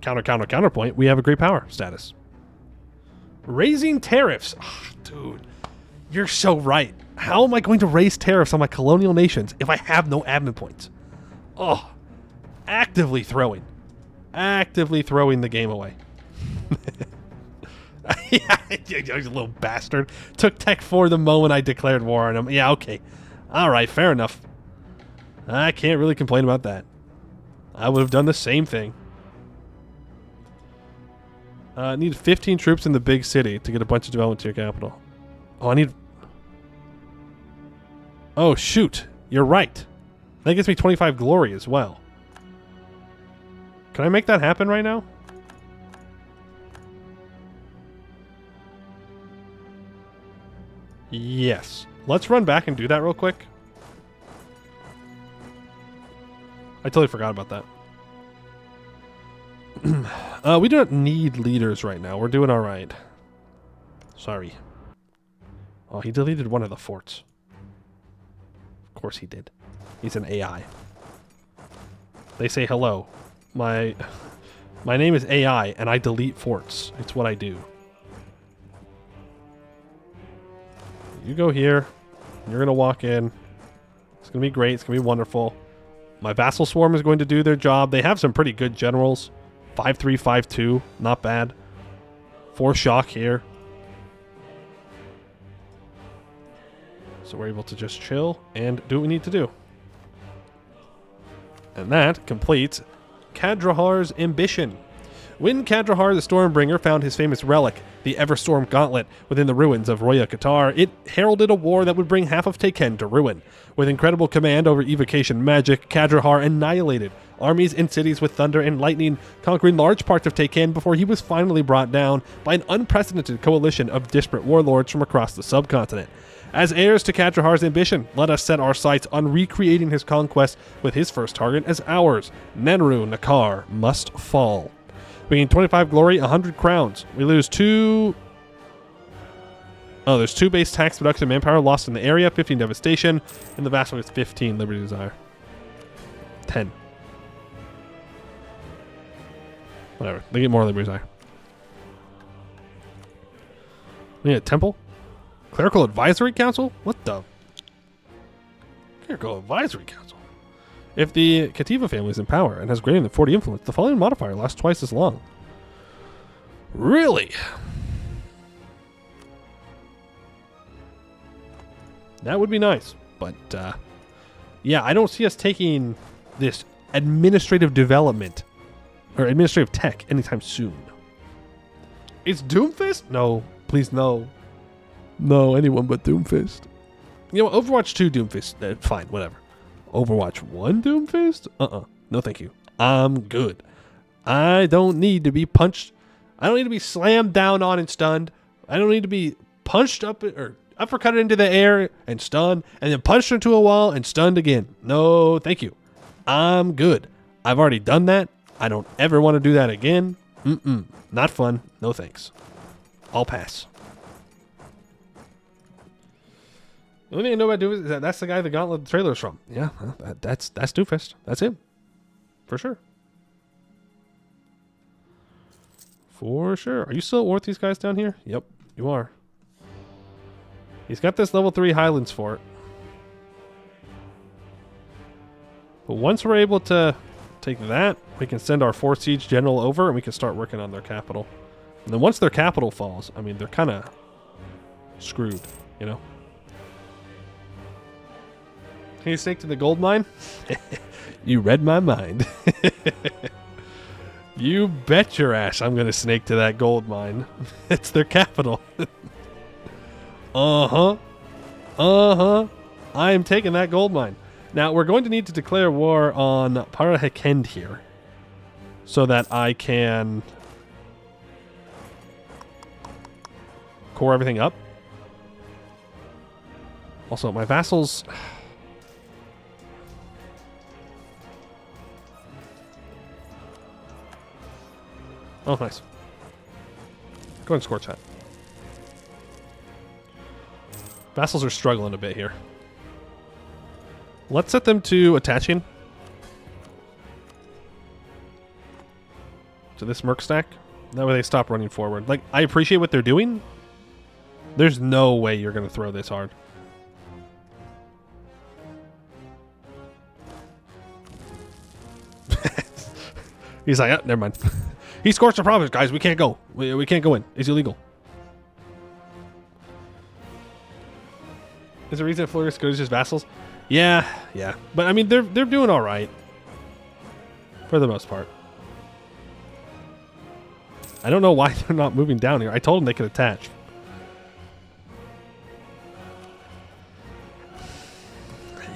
Counterpoint. We have a great power status. Raising tariffs. Oh, dude, you're so right. How am I going to raise tariffs on my colonial nations if I have no admin points? Oh, actively throwing the game away. Yeah, you little bastard. Took Tech 4 the moment I declared war on him. Yeah, okay. Alright, fair enough. I can't really complain about that. I would have done the same thing. I need 15 troops in the big city to get a bunch of development to your capital. Oh, I need... Oh, shoot. You're right. That gives me 25 glory as well. Can I make that happen right now? Yes. Let's run back and do that real quick. I totally forgot about that. We do not need leaders right now. We're doing all right. Sorry. Oh, he deleted one of the forts. Of course he did. He's an AI. They say hello. My name is AI, and I delete forts. It's what I do. You go here. You're going to walk in. It's going to be great. It's going to be wonderful. My vassal swarm is going to do their job. They have some pretty good generals. 5-3, 5-2. Not bad. 4 shock here. So we're able to just chill and do what we need to do. And that completes Kadrahar's ambition. When Kadrahar the Stormbringer found his famous relic, the Everstorm Gauntlet, within the ruins of Royakottar, it heralded a war that would bring half of Taken to ruin. With incredible command over evocation magic, Kadrahar annihilated armies and cities with thunder and lightning, conquering large parts of Taken before he was finally brought down by an unprecedented coalition of disparate warlords from across the subcontinent. As heirs to Kadrahar's ambition, let us set our sights on recreating his conquest with his first target as ours. Nenru Nakar must fall. We gain 25 glory, 100 crowns. We lose 2... Oh, there's 2 base tax production manpower lost in the area, 15 devastation, and the vassal gets 15 liberty desire. 10. Whatever. They get more liberty desire. We need a temple? Clerical Advisory Council? What the? Clerical Advisory Council. If the Kativa family is in power and has greater than 40 influence, the following modifier lasts twice as long. Really? That would be nice. But, yeah, I don't see us taking this administrative development or administrative tech anytime soon. Is Doomfist? No. Please, no. No, anyone but Doomfist. You know, Overwatch 2 Doomfist, fine, whatever. Overwatch 1 Doomfist? No, thank you. I'm good. I don't need to be punched. I don't need to be slammed down on and stunned. I don't need to be punched up or uppercutted into the air and stunned, and then punched into a wall and stunned again. No, thank you. I'm good. I've already done that. I don't ever want to do that again. Not fun. No thanks. I'll pass. The only thing I know about Doomfist is that that's the guy the Gauntlet trailer's from. Yeah, that's Doomfist. That's him. For sure. For sure. Are you still at war with these guys down here? Yep, you are. He's got this level 3 Highlands fort. But once we're able to take that, we can send our 4 siege general over and we can start working on their capital. And then once their capital falls, I mean, they're kind of screwed, you know? Can you snake to the gold mine? You read my mind. You bet your ass I'm going to snake to that gold mine. It's their capital. I am taking that gold mine. Now, we're going to need to declare war on Parahekend here so that I can core everything up. Also, my vassals... Oh, nice. Go ahead and score chat. Vassals are struggling a bit here. Let's set them to attaching to this merc stack. That way they stop running forward. Like, I appreciate what they're doing. There's no way you're going to throw this hard. He's like, oh, never mind. He scorched the province, guys. We can't go. We can't go in. It's illegal. Is the reason Florius goes just vassals? Yeah, yeah. But I mean, they're doing all right for the most part. I don't know why they're not moving down here. I told them they could attach.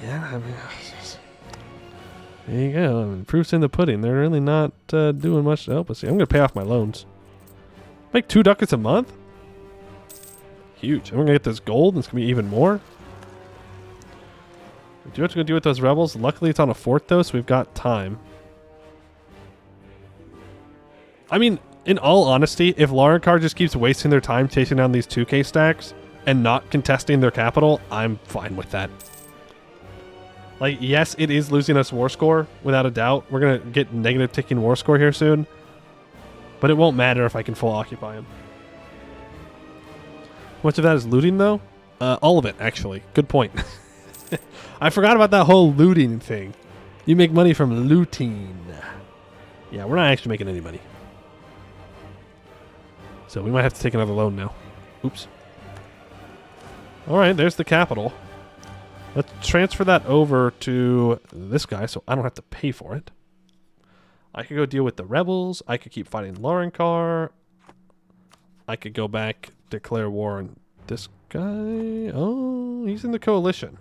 Yeah, I mean, there you go. I mean, proof's in the pudding. They're really not doing much to help us here. I'm going to pay off my loans. Make 2 ducats a month? Huge. I'm going to get this gold, and it's going to be even more. Do what you're going to do with those rebels. Luckily, it's on a fort, though, so we've got time. I mean, in all honesty, if Lorenkar just keeps wasting their time chasing down these 2K stacks and not contesting their capital, I'm fine with that. Like, yes, it is losing us war score, without a doubt. We're going to get negative ticking war score here soon. But it won't matter if I can full occupy him. Much of that is looting, though? All of it, actually. Good point. I forgot about that whole looting thing. You make money from looting. Yeah, we're not actually making any money. So we might have to take another loan now. Oops. Alright, there's the capital. Let's transfer that over to this guy so I don't have to pay for it. I could go deal with the rebels. I could keep fighting Lorenkar. I could go back, declare war on this guy. Oh, he's in the coalition.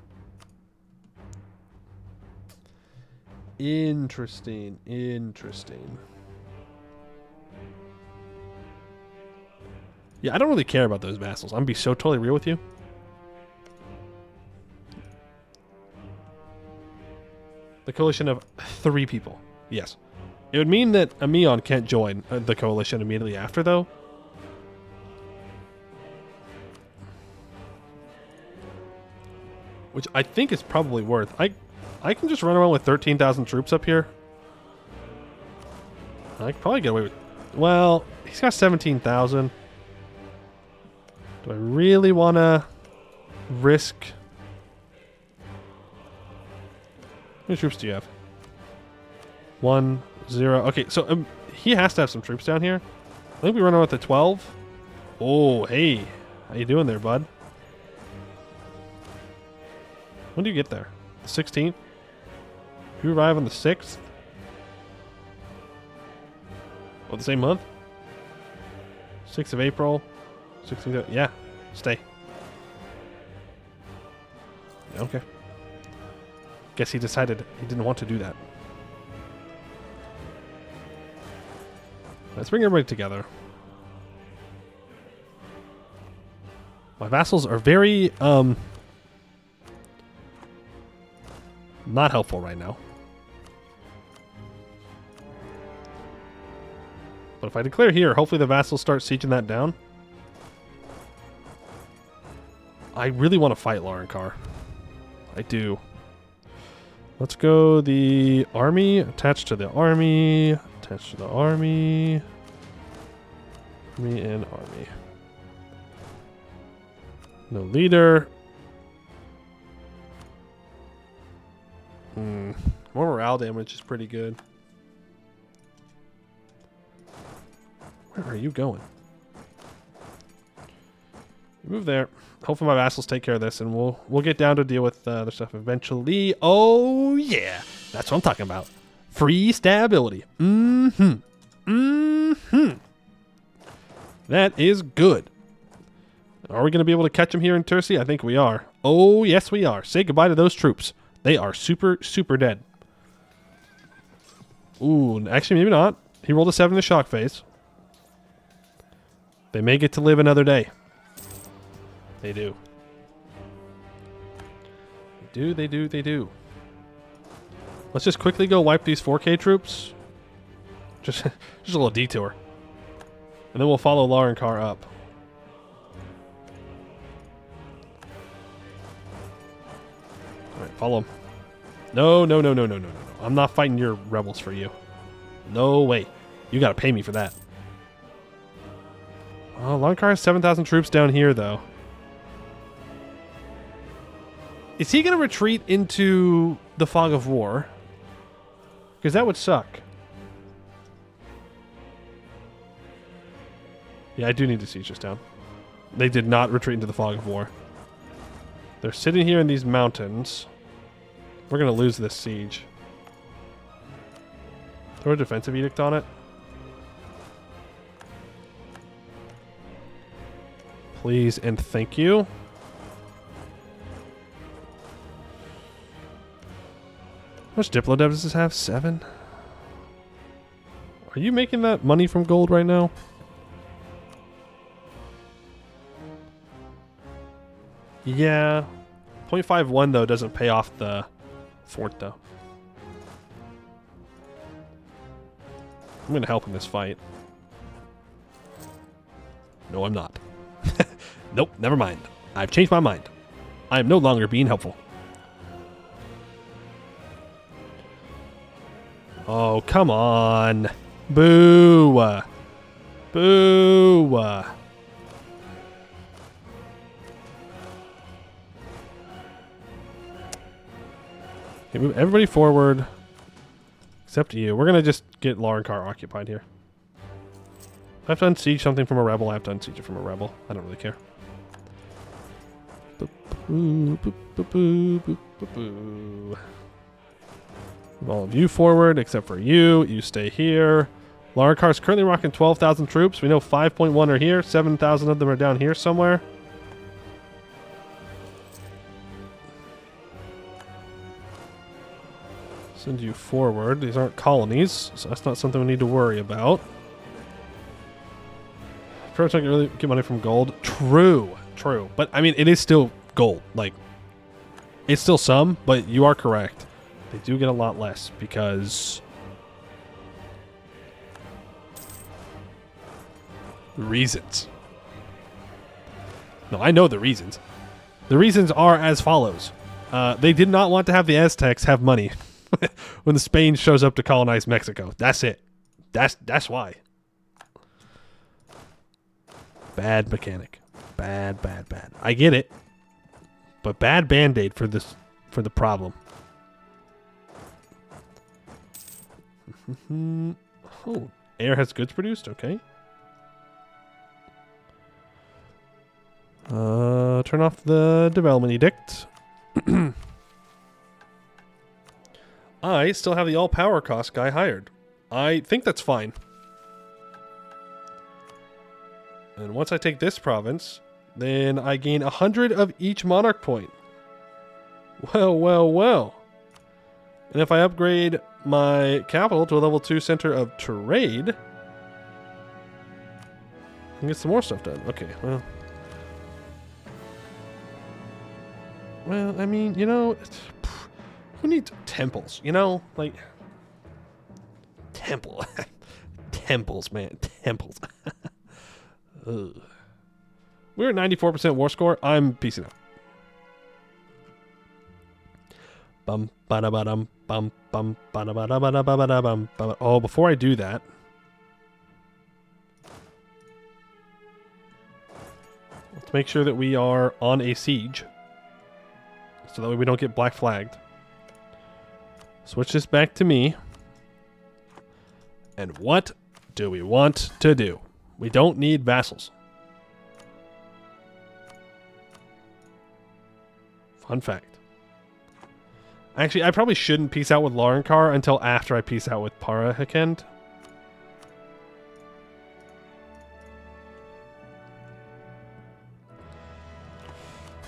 Interesting, interesting. Yeah, I don't really care about those vassals. I'm going to be so totally real with you. The coalition of 3 people. Yes. It would mean that Amion can't join the coalition immediately after, though. Which I think is probably worth. I can just run around with 13,000 troops up here. I could probably get away with... Well, he's got 17,000. Do I really want to risk... How many troops do you have? 1, 0. Okay, so he has to have some troops down here. I think we run around with the 12. Oh, hey. How you doing there, bud? When do you get there? The 16th? You arrive on the 6th? Oh, the same month? 6th of April. 16th of... Yeah. Stay. Okay. Guess he decided he didn't want to do that. Let's bring everybody together. My vassals are very, not helpful right now. But if I declare here, hopefully the vassals start sieging that down. I really want to fight Lorenkar. I do. Let's go the army, attached to the army, attached to the army, army and army. No leader. More morale damage is pretty good. Where are you going? You move there. Hopefully my vassals take care of this, and we'll get down to deal with other stuff eventually. Oh, yeah. That's what I'm talking about. Free stability. That is good. Are we going to be able to catch them here in Tercy? I think we are. Oh, yes, we are. Say goodbye to those troops. They are super, super dead. Ooh, actually, maybe not. He rolled a 7 in the shock phase. They may get to live another day. They do. They do. Let's just quickly go wipe these 4K troops. Just a little detour. And then we'll follow Lorenkar up. Alright, follow him. No. I'm not fighting your rebels for you. No way. You gotta pay me for that. Oh, Lorenkar has 7,000 troops down here, though. Is he going to retreat into the fog of war? Because that would suck. Yeah, I do need to siege this down. They did not retreat into the fog of war. They're sitting here in these mountains. We're going to lose this siege. Throw a defensive edict on it. Please and thank you. How much Diplo dev does this have? 7? Are you making that money from gold right now? Yeah. 0.51 though doesn't pay off the fort though. I'm going to help in this fight. No, I'm not. Nope, never mind. I've changed my mind. I am no longer being helpful. Oh, come on. Boo. Boo. Okay, move everybody forward. Except you. We're going to just get Laurenkar occupied here. If I have to unsiege something from a rebel, I have to unsiege it from a rebel. I don't really care. Move all of you forward, except for you. You stay here. Laurenkar's currently rocking 12,000 troops. We know 5.1 are here. 7,000 of them are down here somewhere. Send you forward. These aren't colonies, so that's not something we need to worry about. Perhaps I can really get money from gold. True. But, I mean, it is still gold. Like, it's still some, but you are correct. They do get a lot less because... the reasons. No, I know the reasons. The reasons are as follows. They did not want to have the Aztecs have money when the Spain shows up to colonize Mexico. That's it. That's why. Bad mechanic. Bad. I get it. But bad band-aid for the problem. Oh, air has goods produced? Okay. Turn off the development edict. I still have the all-power cost guy hired. I think that's fine. And once I take this province, then I gain 100 of each monarch point. Well. And if I upgrade my capital to a level 2 center of trade, I can get some more stuff done. Okay, well. Well, I mean, you know, who needs temples? You know, like, temple. Temples, man. Temples. Ugh. We're at 94% war score. I'm piecing out. Bum ba ba dum bum bum ba ba ba ba ba bum. Oh, before I do that, let's make sure that we are on a siege, so that way we don't get black flagged. Switch this back to me. And what do we want to do? We don't need vassals. Fun fact. Actually, I probably shouldn't peace out with Laurenkar until after I peace out with Parahakend.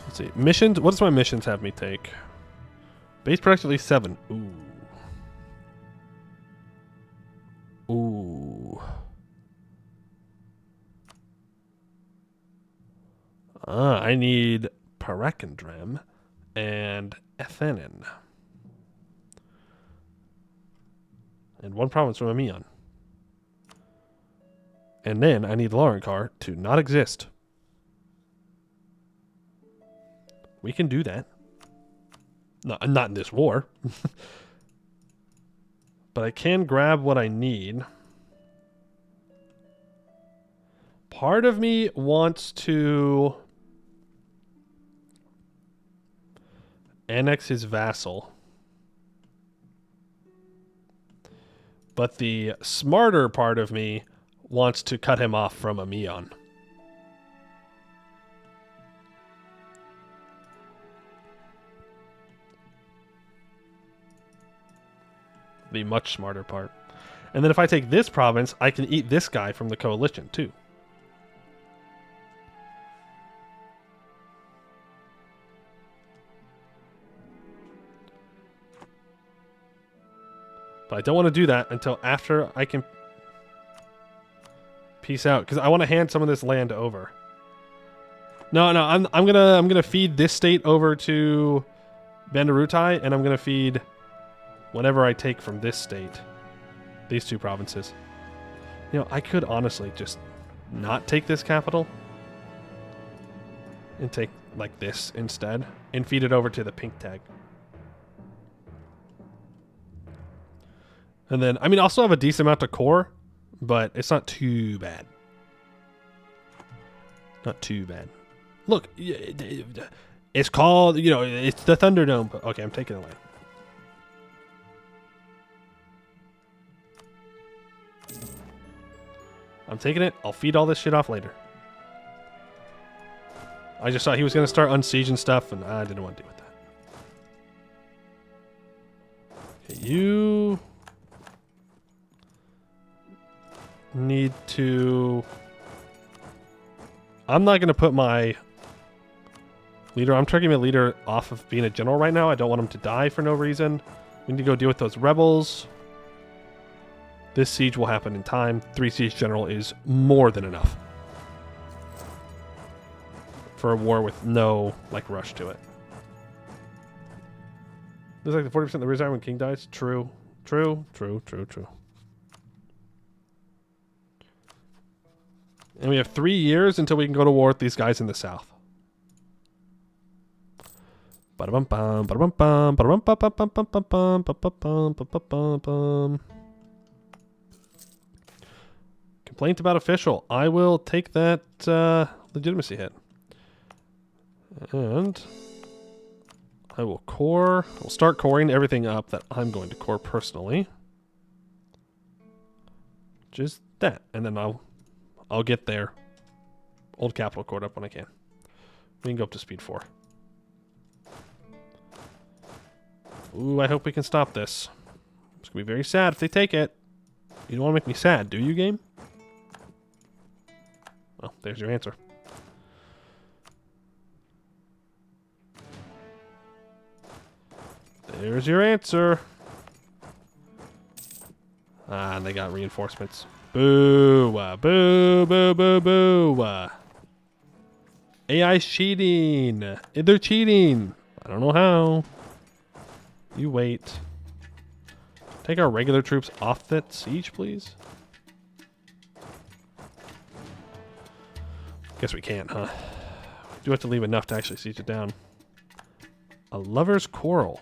Let's see. Missions. What does my missions have me take? Base productivity 7. Ooh. I need Parakendrem and Ethenin. And one province from Amiens. And then I need Laurenkar to not exist. We can do that. Not in this war. But I can grab what I need. Part of me wants to annex his vassal. But the smarter part of me wants to cut him off from Amiens. the much smarter part. And then if I take this province, I can eat this guy from the coalition too. But I don't want to do that until after I can peace out, because I want to hand some of this land over. No, I'm gonna feed this state over to Bandarutai, and I'm gonna feed whatever I take from this state. These two provinces. You know, I could honestly just not take this capital and take like this instead and feed it over to the pink tag. And then, I mean, I'll still have a decent amount of core, but it's not too bad. Not too bad. Look, it's called, you know, it's the Thunderdome. Okay, I'm taking it away. I'm taking it. I'll feed all this shit off later. I just thought he was going to start unsieging stuff, and I didn't want to deal with that. Okay, you need to... I'm not going to put my leader... I'm taking my leader off of being a general right now. I don't want him to die for no reason. We need to go deal with those rebels. This siege will happen in time. 3 siege general is more than enough for a war with no, like, rush to it. There's like the 40% of the resign when king dies. True. True. True. True. True. And we have 3 years until we can go to war with these guys in the south. Ba-da-bum-bum, ba-da-bum-bum, ba-da-bum-bum-bum-bum-bum-bum, ba-da-bum-bum-bum-bum. Complaint about official. I will take that legitimacy hit. And I will core. I'll start coring everything up that I'm going to core personally. Just that. And then I'll get there. Old capital cored up when I can. We can go up to speed 4. Ooh, I hope we can stop this. It's going to be very sad if they take it. You don't want to make me sad, do you, game? Well, there's your answer. There's your answer. Ah, and they got reinforcements. Boo! Boo! Boo! Boo! Boo! AI's cheating. They're cheating. I don't know how. You wait. Take our regular troops off that siege, please. Guess we can't, huh? We do have to leave enough to actually siege it down. A lover's quarrel.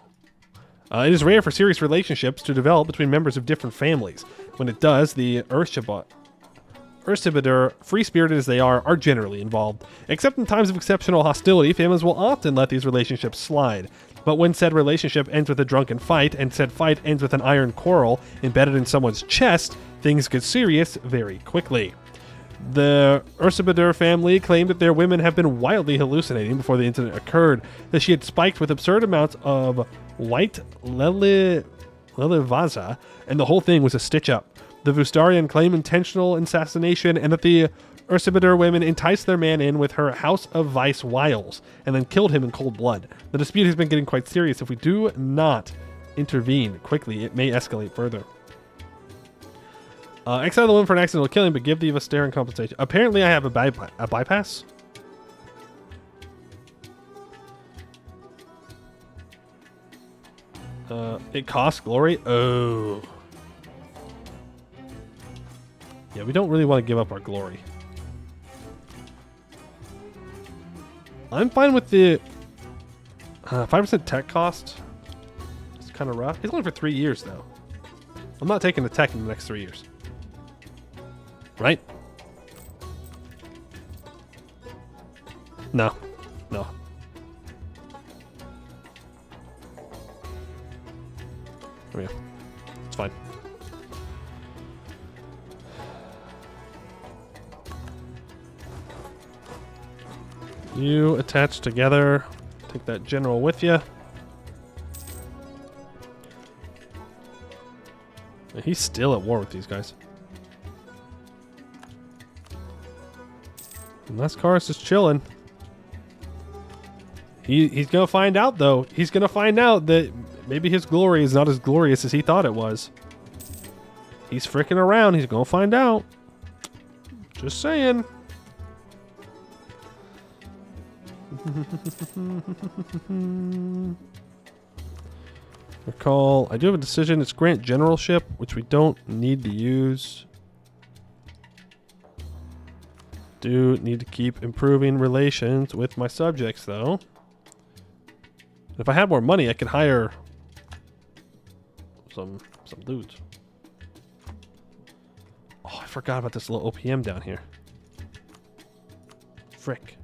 It is rare for serious relationships to develop between members of different families. When it does, the Ursibadar, free-spirited as they are generally involved. Except in times of exceptional hostility, families will often let these relationships slide. But when said relationship ends with a drunken fight, and said fight ends with an iron quarrel embedded in someone's chest, things get serious very quickly. The Ursibadar family claimed that their women have been wildly hallucinating before the incident occurred, that she had spiked with absurd amounts of white Lelivaza, and the whole thing was a stitch-up. The Vustarian claim intentional assassination, and that the Ursibadar women enticed their man in with her House of Vice wiles, and then killed him in cold blood. The dispute has been getting quite serious. If we do not intervene quickly, it may escalate further. Exile the woman for an accidental killing, but give the Vustarian compensation. Apparently I have a bypass. It costs glory. Oh. Yeah, we don't really want to give up our glory. I'm fine with the 5% tech cost. It's kind of rough. It's only for 3 years, though. I'm not taking the tech in the next 3 years. Right? No. No. There we go. It's fine. You attach together. Take that general with you. He's still at war with these guys. And Lascaris is chilling. He's going to find out, though. He's going to find out that maybe his glory is not as glorious as he thought it was. He's freaking around. He's going to find out. Just saying. Recall, I do have a decision. It's grant generalship, which we don't need to use. Do need to keep improving relations with my subjects, though. If I had more money, I could hire some dudes. Oh, I forgot about this little OPM down here. Frick.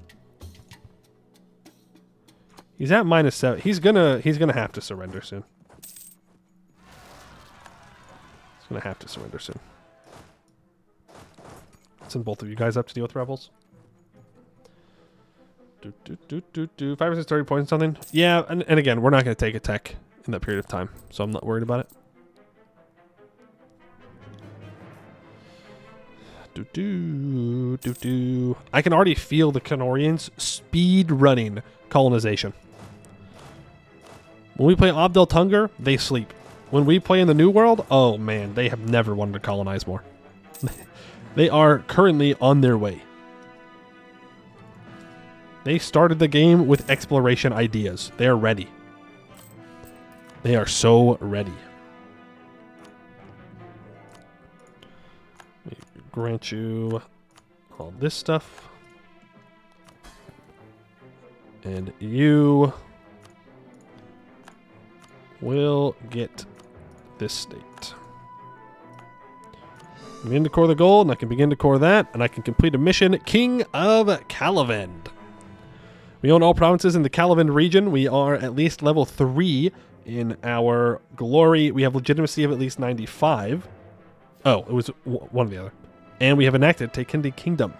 He's at -7. He's gonna have to surrender soon. He's gonna have to surrender soon. Send both of you guys up to deal with rebels. 5 versus 30 points something. Yeah, and again, we're not gonna take a tech in that period of time, so I'm not worried about it. I can already feel the Canorians speed running colonization. When we play Abdel Tunger, they sleep. When we play in the New World, oh man, they have never wanted to colonize more. They are currently on their way. They started the game with exploration ideas. They are ready. They are so ready. Let me grant you all this stuff. And you will get this state. Begin to core the gold, and I can begin to core that, and I can complete a mission, King of Calavend. We own all provinces in the Calavend region. We are at least level 3 in our glory. We have legitimacy of at least 95. Oh, it was one or the other. And we have enacted Takindi Kingdom.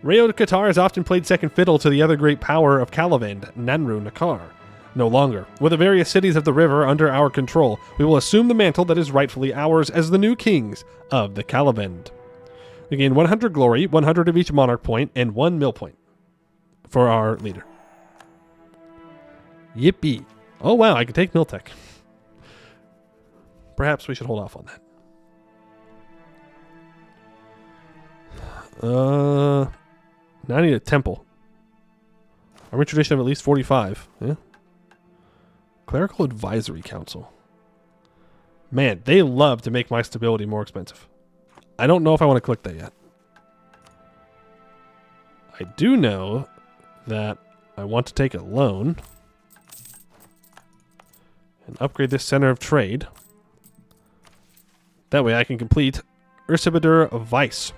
Royakottar has often played second fiddle to the other great power of Calavend, Nanru Nakar. No longer. With the various cities of the river under our control, we will assume the mantle that is rightfully ours as the new kings of the Calavend. We gain 100 glory, 100 of each monarch point, and 1 mill point for our leader. Yippee. Oh wow, I can take Miltech. Perhaps we should hold off on that. Now I need a temple. Army tradition of at least 45. Yeah. Clerical Advisory Council. Man, they love to make my stability more expensive. I don't know if I want to click that yet. I do know that I want to take a loan and upgrade this center of trade. That way I can complete Ursibadr Vice.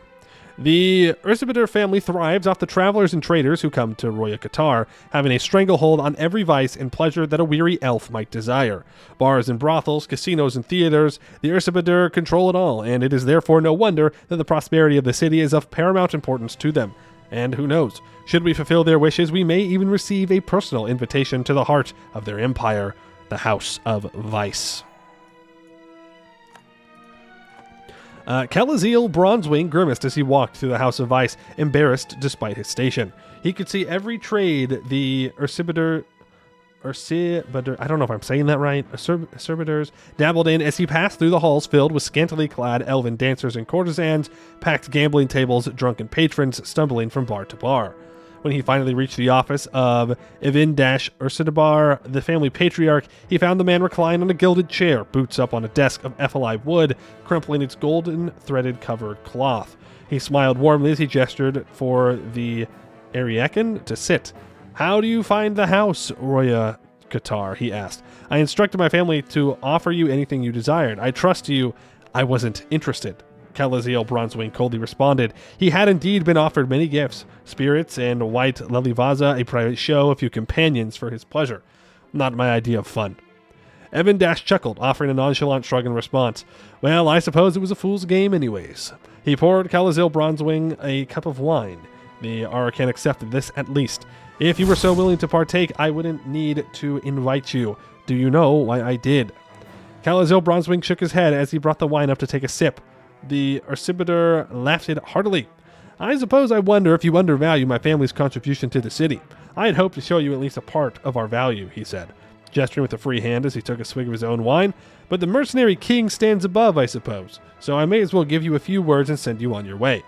The Ursibadr family thrives off the travelers and traders who come to Royakottar, having a stranglehold on every vice and pleasure that a weary elf might desire. Bars and brothels, casinos and theaters, the Ursibadr control it all, and it is therefore no wonder that the prosperity of the city is of paramount importance to them. And who knows, should we fulfill their wishes, we may even receive a personal invitation to the heart of their empire, the House of Vice. Calaziel Bronzewing grimaced as he walked through the House of Vice, embarrassed despite his station. He could see every trade the Ursibadr, I don't know if I'm saying that right, Ursibadrs dabbled in as he passed through the halls filled with scantily clad elven dancers and courtesans, packed gambling tables, drunken patrons stumbling from bar to bar. When he finally reached the office of Ivindash-Ursidabar, the family patriarch, he found the man reclined on a gilded chair, boots up on a desk of Ephelai wood, crumpling its golden threaded covered cloth. He smiled warmly as he gestured for the Ariakan to sit. "How do you find the house, Royakottar?" he asked. "I instructed my family to offer you anything you desired. I trust you. I wasn't interested." Calaziel Bronzewing coldly responded. He had indeed been offered many gifts, spirits and white Lelivaza, a private show, a few companions for his pleasure. Not my idea of fun. Evan Dash chuckled, offering a nonchalant shrug in response. "Well, I suppose it was a fool's game anyways." He poured Calaziel Bronzewing a cup of wine. The Arakan accepted this at least. "If you were so willing to partake, I wouldn't need to invite you. Do you know why I did?" Calazil Bronzewing shook his head as he brought the wine up to take a sip. The Ursibitor laughed it heartily. I suppose I wonder if you undervalue my family's contribution to the city. I had hoped to show you at least a part of our value, he said, gesturing with a free hand as he took a swig of his own wine. But the Mercenary King stands above, I suppose, so I may as well give you a few words and send you on your way.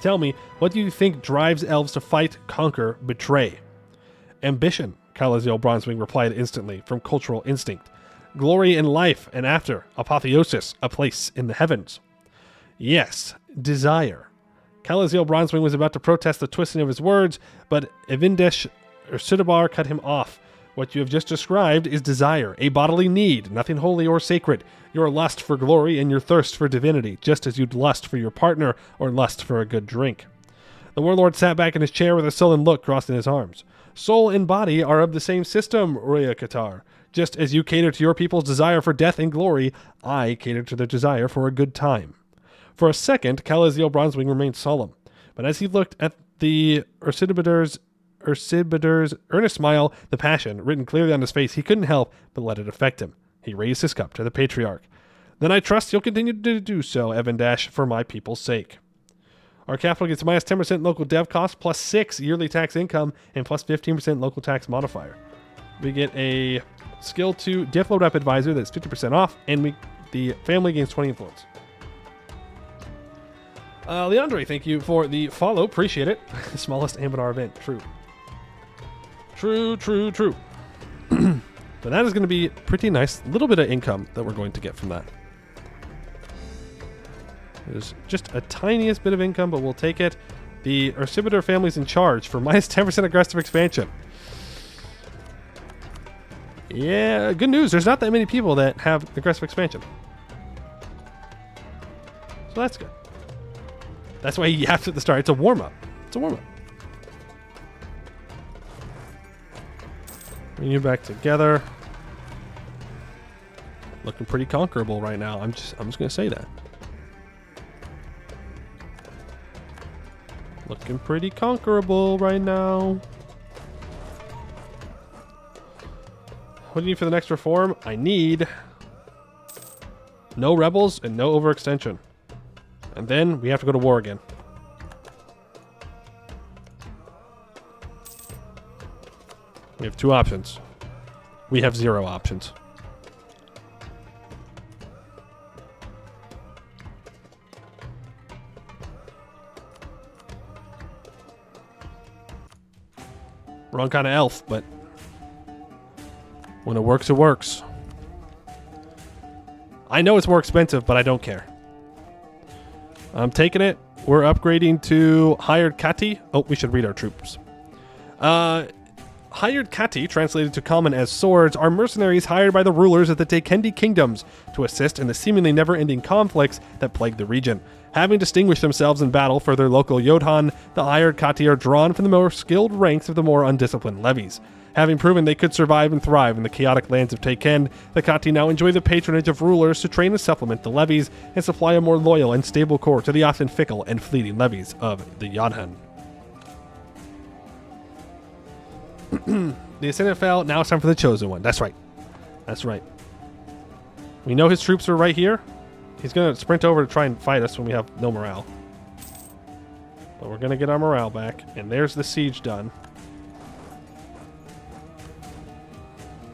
Tell me, what do you think drives elves to fight, conquer, betray? Ambition, Calazil Bronzewing replied instantly, from cultural instinct. Glory in life, and after, apotheosis, a place in the heavens. Yes, desire. Calazil Bronzewing was about to protest the twisting of his words, but Evindesh Ursidabar cut him off. What you have just described is desire, a bodily need, nothing holy or sacred. Your lust for glory and your thirst for divinity, just as you'd lust for your partner or lust for a good drink. The warlord sat back in his chair with a sullen look crossing his arms. Soul and body are of the same system, Royakottar. Just as you cater to your people's desire for death and glory, I cater to their desire for a good time. For a second, Calazil Bronzewing remained solemn, but as he looked at the Ursibitor's earnest smile, the passion written clearly on his face, he couldn't help but let it affect him. He raised his cup to the patriarch. Then I trust you'll continue to do so, Evandash, for my people's sake. Our capital gets minus 10% local dev cost, plus 6 yearly tax income, and plus 15% local tax modifier. We get a skill 2 diff load up advisor that's 50% off, and the family gains 20 influence. Leandre, thank you for the follow. Appreciate it. The smallest Anbennar event. True. But that is going to be pretty nice. Little bit of income that we're going to get from that. There's just a tiniest bit of income, but we'll take it. The Ursibitor family's in charge for minus 10% aggressive expansion. Yeah, good news. There's not that many people that have aggressive expansion. So that's good. That's why you have to at the start. It's a warm-up. Bring you back together. Looking pretty conquerable right now. I'm just gonna say that. Looking pretty conquerable right now. What do you need for the next reform? I need no rebels and no overextension. And then we have to go to war again. We have 2 options. We have 0 options. Wrong kind of elf, but when it works, it works. I know it's more expensive, but I don't care. I'm taking it. We're upgrading to Hired Kati. Oh, we should read our troops. Hired Kati, translated to common as swords, are mercenaries hired by the rulers of the Tekendi kingdoms to assist in the seemingly never-ending conflicts that plague the region. Having distinguished themselves in battle for their local Yodhan, the Hired Kati are drawn from the more skilled ranks of the more undisciplined levies. Having proven they could survive and thrive in the chaotic lands of Tekend, the Kati now enjoy the patronage of rulers to train and supplement the levies and supply a more loyal and stable core to the often fickle and fleeting levies of the Yodhan. The Ascendant fell. Now it's time for the Chosen One. That's right. We know his troops are right here. He's going to sprint over to try and fight us when we have no morale. But we're going to get our morale back. And there's the siege done.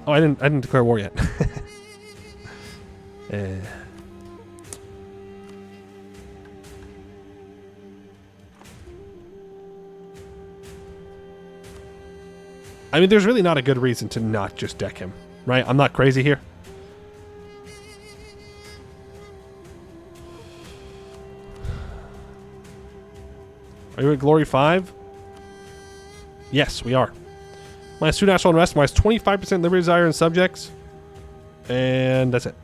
Oh, I didn't declare war yet. I mean, there's really not a good reason to not just deck him, right? I'm not crazy here. Are you at Glory 5? Yes, we are. Minus 2 national unrest, minus 25% liberty desire and subjects. And that's it.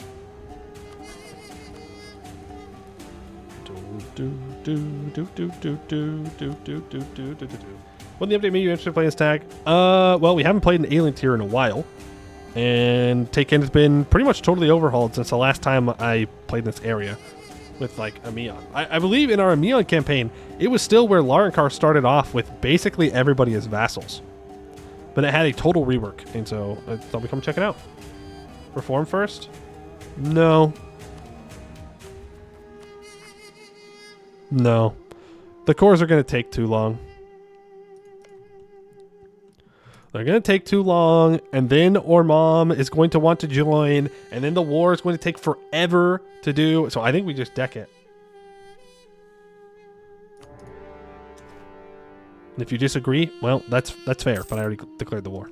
What the update made you interested in playing this tag? Well, we haven't played an alien tier in a while. And Taken has been pretty much totally overhauled since the last time I played this area with, like, Amion. I believe in our Amion campaign, it was still where Larankar started off with basically everybody as vassals. But it had a total rework, and so I thought we'd come check it out. Reform first? No. No. The cores are going to take too long. They're going to take too long, and then Ormom is going to want to join, and then the war is going to take forever to do. So I think we just deck it. And if you disagree, well, that's fair, but I already declared the war.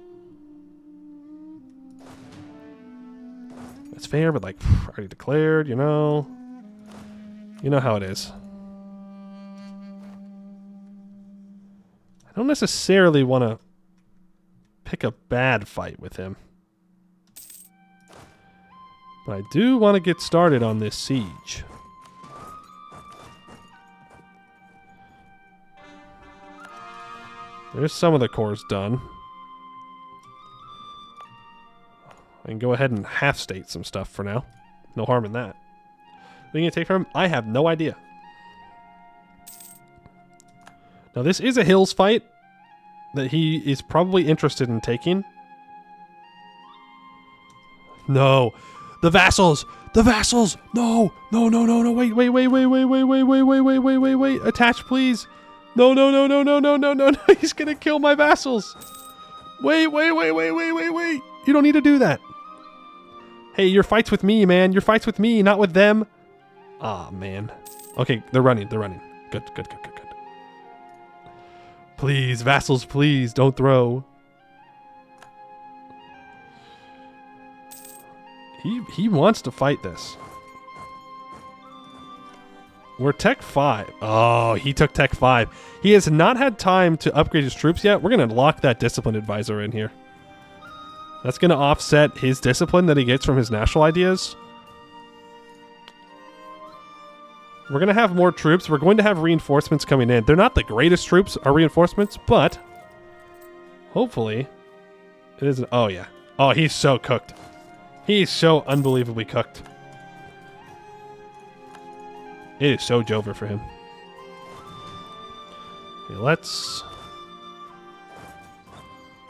That's fair, but like, already declared, you know. You know how it is. I don't necessarily want to pick a bad fight with him. But I do want to get started on this siege. There's some of the cores done. I can go ahead and half-state some stuff for now. No harm in that. What are you going to take from him? I have no idea. Now, this is a Hills fight that he is probably interested in taking. No. The vassals! The vassals! No! No, no, no, no. Wait. Attach, please. No. He's going to kill my vassals. Wait. You don't need to do that. Hey, your fight's with me, man. Your fight's with me, not with them. Ah, man. Okay, they're running. Good. Please, vassals, please, don't throw. He wants to fight this. We're Tech 5. Oh, he took Tech 5. He has not had time to upgrade his troops yet. We're going to lock that Discipline Advisor in here. That's going to offset his discipline that he gets from his national ideas. We're going to have more troops. We're going to have reinforcements coming in. They're not the greatest troops, our reinforcements, but hopefully it isn't. Oh, yeah. Oh, he's so cooked. He's so unbelievably cooked. It is so Jover for him. Okay, let's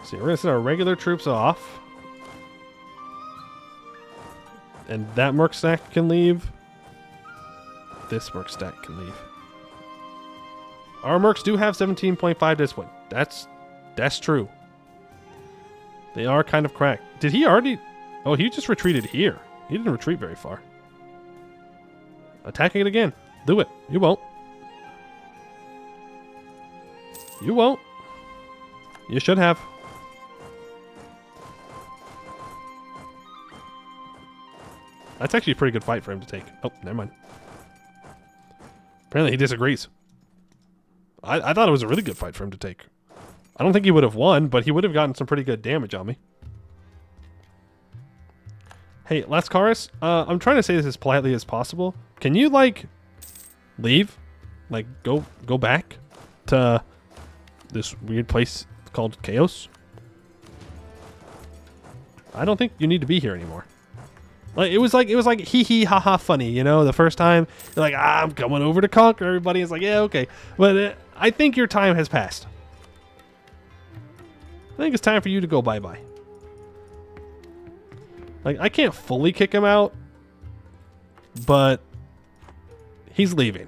see. We're going to send our regular troops off. And that Merc stack can leave. This Merc stack can leave. Our Mercs do have 17.5 discipline. That's true. They are kind of cracked. Did he already? Oh, he just retreated here. He didn't retreat very far. Attacking it again. Do it. You won't. You won't. You should have. That's actually a pretty good fight for him to take. Oh, never mind. Apparently he disagrees. I thought it was a really good fight for him to take. I don't think he would have won, but he would have gotten some pretty good damage on me. Hey, Lascaris, I'm trying to say this as politely as possible. Can you, like, leave? Like, go back to this weird place called Chaos? I don't think you need to be here anymore. Like it was like hee hee ha ha funny, you know. The first time you're like, I'm coming over to conquer everybody. It's like, yeah, okay, but I think your time has passed. I think it's time for you to go bye bye. Like I can't fully kick him out, but he's leaving.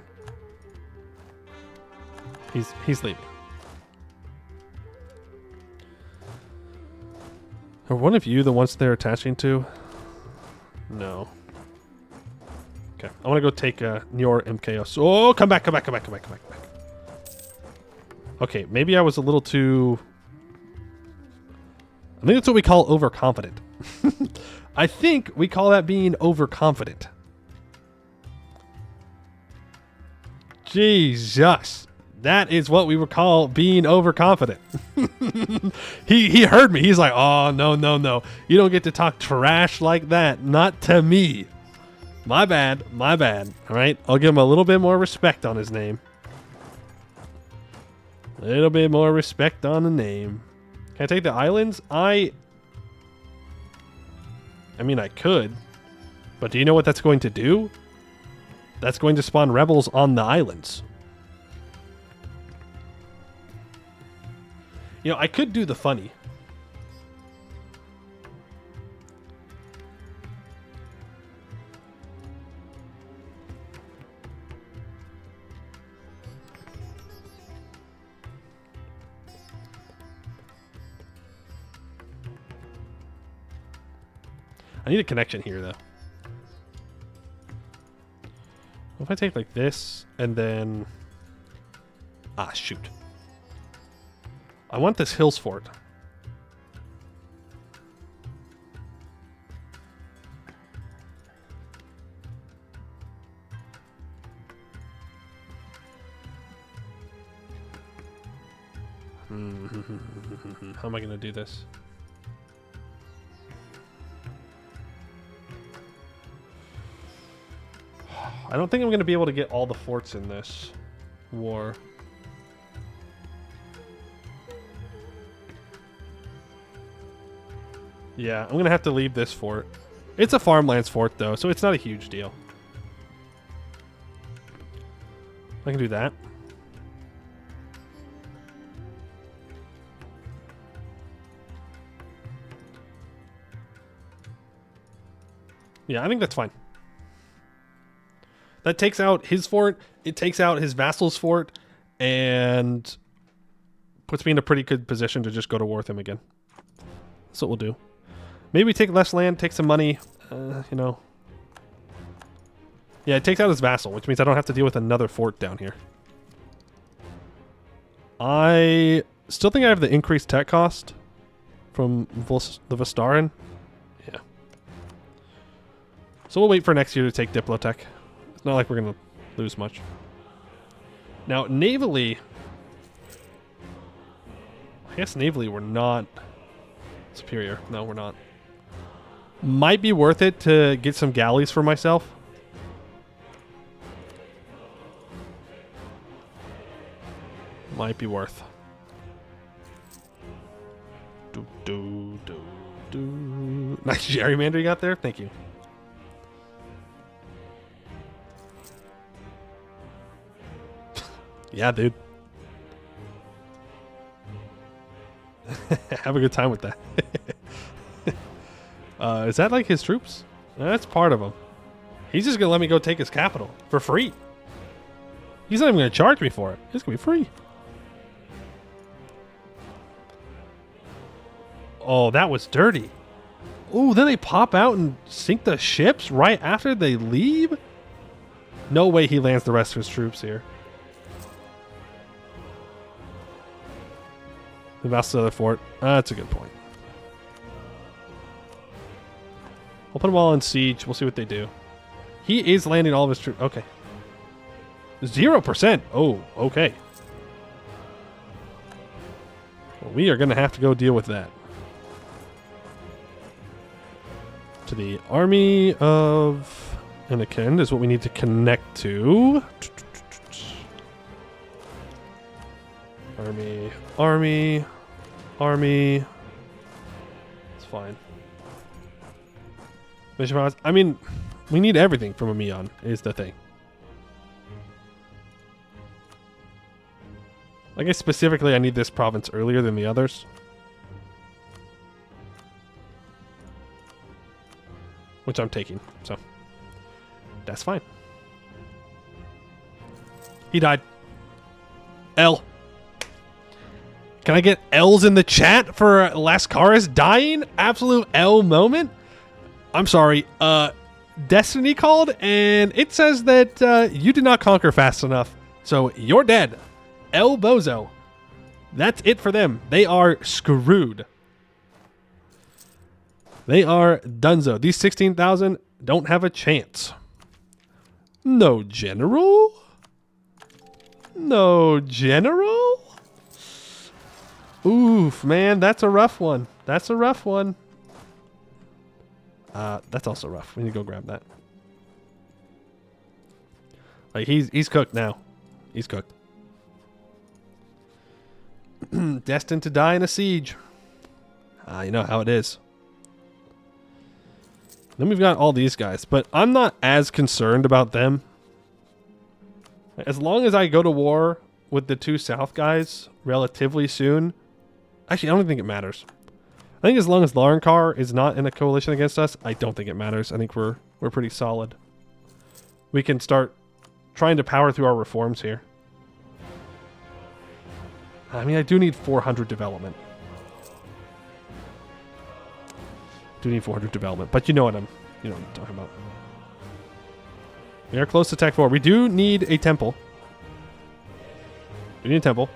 He's leaving. Are one of you the ones they're attaching to? No. Okay, I want to go take Nior MKO. Oh, come back. Okay, maybe I was a little too... I think that's what we call overconfident. I think we call that being overconfident. Jesus. That is what we would call being overconfident. He heard me. He's like, oh, no. You don't get to talk trash like that. Not to me. My bad. All right. I'll give him a little bit more respect on his name. A little bit more respect on the name. Can I take the islands? I mean, I could. But do you know what that's going to do? That's going to spawn rebels on the islands. You know, I could do the funny. I need a connection here, though. What if I take like this and then... Ah, shoot. I want this Hills Fort. How am I going to do this? I don't think I'm going to be able to get all the forts in this war. Yeah, I'm going to have to leave this fort. It's a farmlands fort, though, so it's not a huge deal. I can do that. Yeah, I think that's fine. That takes out his fort, it takes out his vassal's fort, and puts me in a pretty good position to just go to war with him again. That's what we'll do. Maybe we take less land, take some money, you know. Yeah, it takes out his vassal, which means I don't have to deal with another fort down here. I still think I have the increased tech cost from the Vistaran. Yeah. So we'll wait for next year to take Diplotech. It's not like we're going to lose much. Now, navally... I guess navally we're not superior. No, we're not. Might be worth it to get some galleys for myself. Might be worth. Nice gerrymander you got there. Thank you. Yeah, dude. Have a good time with that. Is that like his troops? That's part of him. He's just gonna let me go take his capital for free. He's not even gonna charge me for it. It's gonna be free. Oh, that was dirty. Oh, then they pop out and sink the ships right after they leave? No way he lands the rest of his troops here. The Vassal other fort. That's a good point. We'll put them all on siege. We'll see what they do. He is landing all of his troops. Okay. 0%. Oh, okay. Well, we are going to have to go deal with that. To the army of Anakin is what we need to connect to. Army. It's fine. I mean, we need everything from a Mion, is the thing. I guess specifically I need this province earlier than the others. Which I'm taking, so that's fine. He died. L. Can I get L's in the chat for Lascaris dying? Absolute L moment? I'm sorry. Destiny called, and it says that you did not conquer fast enough. So you're dead. El Bozo. That's it for them. They are screwed. They are donezo. These 16,000 don't have a chance. No general? No general? Oof, man, that's a rough one. That's a rough one. That's also rough. We need to go grab that. Like he's cooked now. He's cooked. Destined to die in a siege. You know how it is. Then we've got all these guys, but I'm not as concerned about them. As long as I go to war with the two South guys relatively soon. Actually, I don't think it matters. I think as long as Larnkar is not in a coalition against us, I don't think it matters. I think we're pretty solid. We can start trying to power through our reforms here. I mean, I do need 400 development. Do need 400 development, but you know what I'm talking about. We are close to Tech 4. We do need a temple. We need a temple.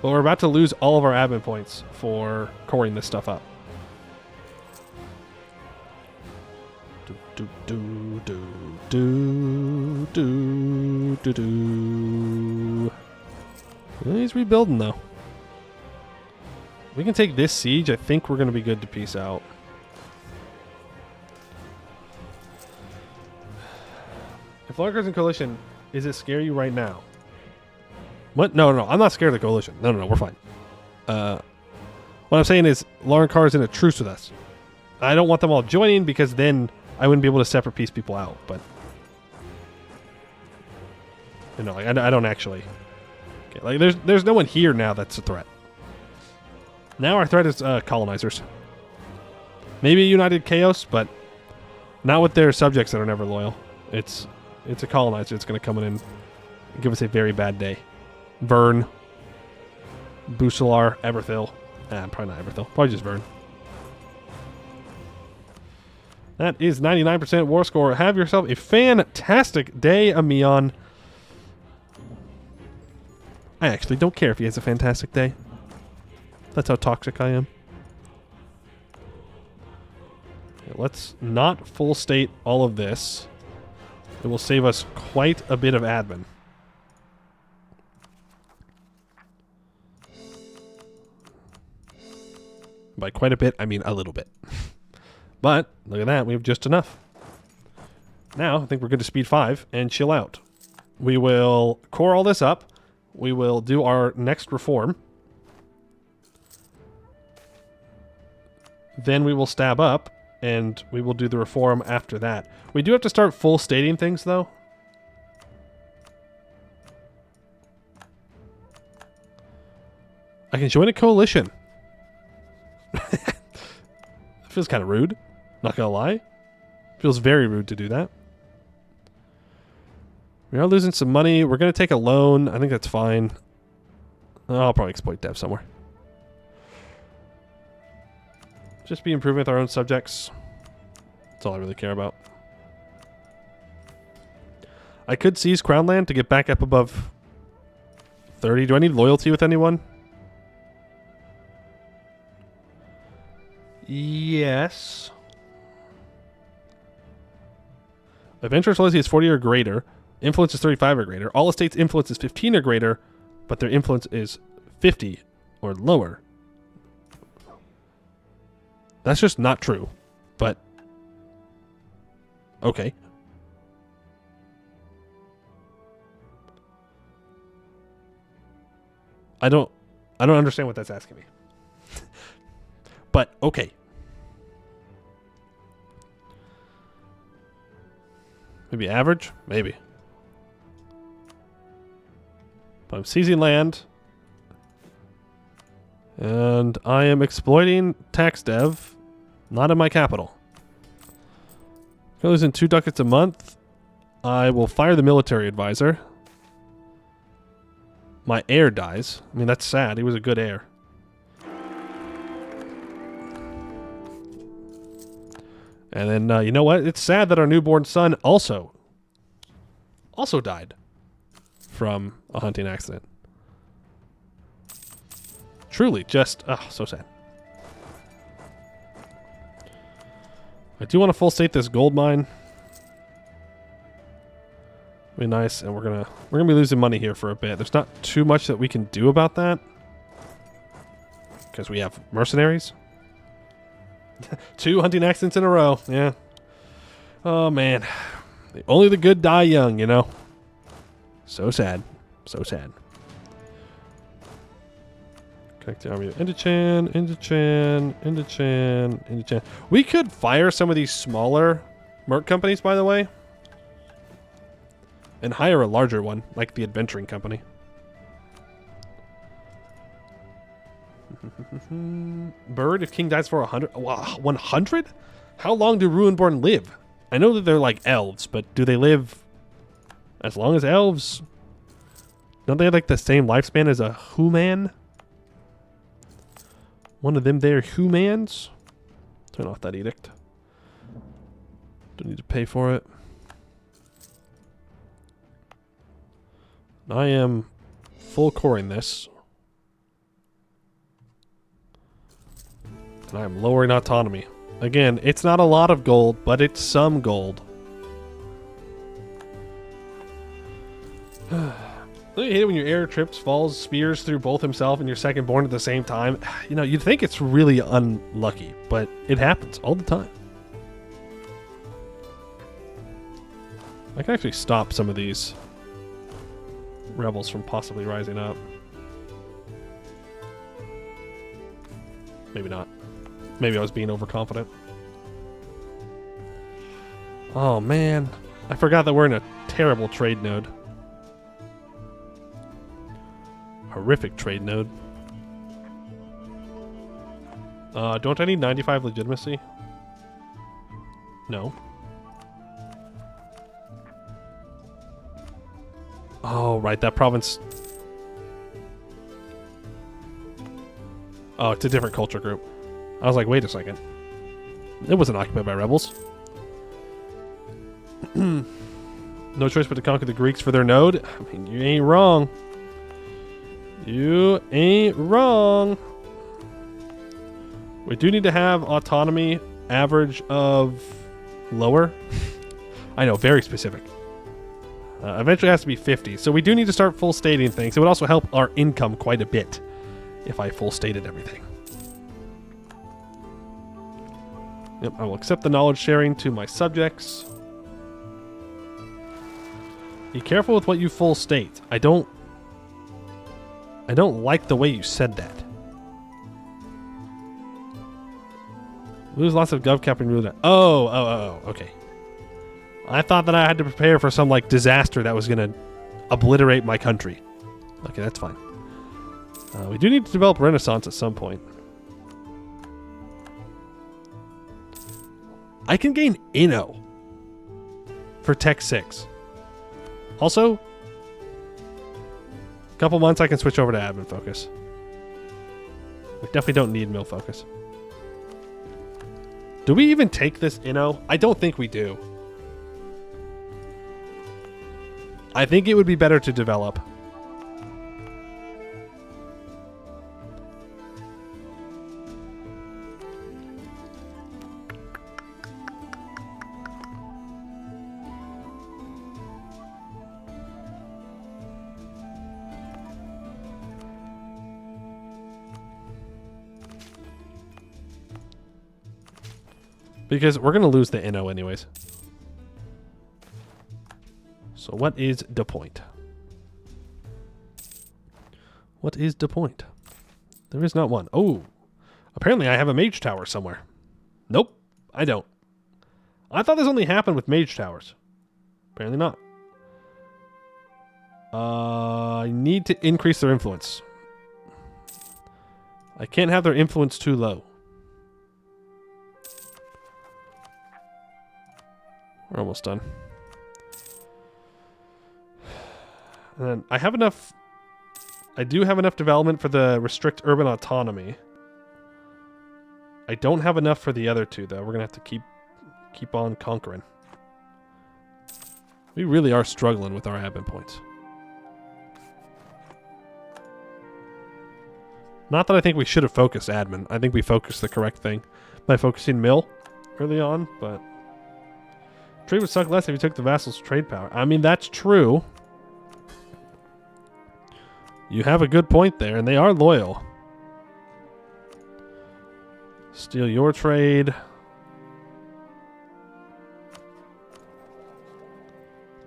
But we're about to lose all of our admin points for coring this stuff up. He's rebuilding, though. We can take this siege. I think we're going to be good to peace out. If Larkers in Coalition, is it scare you right now? What? No, I'm not scared of the Coalition. No, we're fine. What I'm saying is Larkar is in a truce with us. I don't want them all joining because then I wouldn't be able to separate peace people out, but like, I don't actually. Okay, like there's no one here now that's a threat. Now our threat is colonizers. Maybe United Chaos, but not with their subjects that are never loyal. It's a colonizer that's going to come in and give us a very bad day. Vern, Bucelar, Eberthil. Probably not Eberthil. Probably just Vern. That is 99% war score. Have yourself a fantastic day, Amion. I actually don't care if he has a fantastic day. That's how toxic I am. Okay, let's not full state all of this. It will save us quite a bit of admin. By quite a bit, I mean a little bit. But, look at that, we have just enough. Now, I think we're good to speed 5 and chill out. We will core all this up. We will do our next reform. Then we will stab up, and we will do the reform after that. We do have to start full stating things, though. I can join a coalition. That feels kind of rude. Not gonna lie. Feels very rude to do that. We are losing some money. We're gonna take a loan. I think that's fine. I'll probably exploit dev somewhere. Just be improving with our own subjects. That's all I really care about. I could seize Crown Land to get back up above 30. Do I need loyalty with anyone? Yes. Adventurous loyalty is 40 or greater. Influence is 35 or greater. All estates' influence is 15 or greater, but their influence is 50 or lower. That's just not true, but okay. I don't understand what that's asking me. But okay. Maybe average? Maybe. But I'm seizing land. And I am exploiting tax dev, not in my capital. I'm losing 2 ducats a month. I will fire the military advisor. My heir dies. I mean, that's sad. He was a good heir. And then, you know what? It's sad that our newborn son also died from a hunting accident. Truly, just, so sad. I do want to full state this gold mine. Be nice, and we're gonna be losing money here for a bit. There's not too much that we can do about that because we have mercenaries. 2 hunting accidents in a row. Yeah. Oh man, only the good die young, you know. So sad, so sad. Connect the army of Indochan, Indochan, Indochan, Indochan. We could fire some of these smaller merc companies, by the way, and hire a larger one, like the Adventuring Company. Bird, if King dies for 100? 100? How long do Ruinborn live? I know that they're like elves, but do they live as long as elves? Don't they have like the same lifespan as a human? One of them there humans? Turn off that edict. Don't need to pay for it. I am full coring this. And I'm lowering autonomy. Again, it's not a lot of gold, but it's some gold. Don't you hate it when your heir trips, falls, spears through both himself and your second born at the same time? You know, you'd think it's really unlucky, but it happens all the time. I can actually stop some of these rebels from possibly rising up. Maybe not. Maybe I was being overconfident. Oh man, I forgot that we're in a terrible trade node. Horrific trade node. Don't I need 95 legitimacy? No. Oh, right, that province. Oh, it's a different culture group. I was like, wait a second. It wasn't occupied by rebels. No choice but to conquer the Greeks for their node. I mean, you ain't wrong. You ain't wrong. We do need to have autonomy average of lower. I know, very specific. Eventually it has to be 50. So we do need to start full stating things. It would also help our income quite a bit if I full stated everything. Yep, I will accept the knowledge sharing to my subjects. Be careful with what you full state. I don't like the way you said that. Lose lots of gov cap and rule that. Oh, okay. I thought that I had to prepare for some like disaster that was gonna obliterate my country. Okay, that's fine. We do need to develop Renaissance at some point. I can gain Inno for Tech 6. Also, a couple months I can switch over to admin focus. We definitely don't need mill focus. Do we even take this Inno? I don't think we do. I think it would be better to develop. Because we're going to lose the Inno anyways. So what is the point? What is the point? There is not one. Oh, apparently I have a mage tower somewhere. Nope, I don't. I thought this only happened with mage towers. Apparently not. I need to increase their influence. I can't have their influence too low. We're almost done. And then I have enough... I do have enough development for the restrict urban autonomy. I don't have enough for the other two, though. We're going to have to keep on conquering. We really are struggling with our admin points. Not that I think we should have focused admin. I think we focused the correct thing by focusing mill early on, but... Trade would suck less if you took the vassal's trade power. I mean, that's true. You have a good point there, and they are loyal. Steal your trade.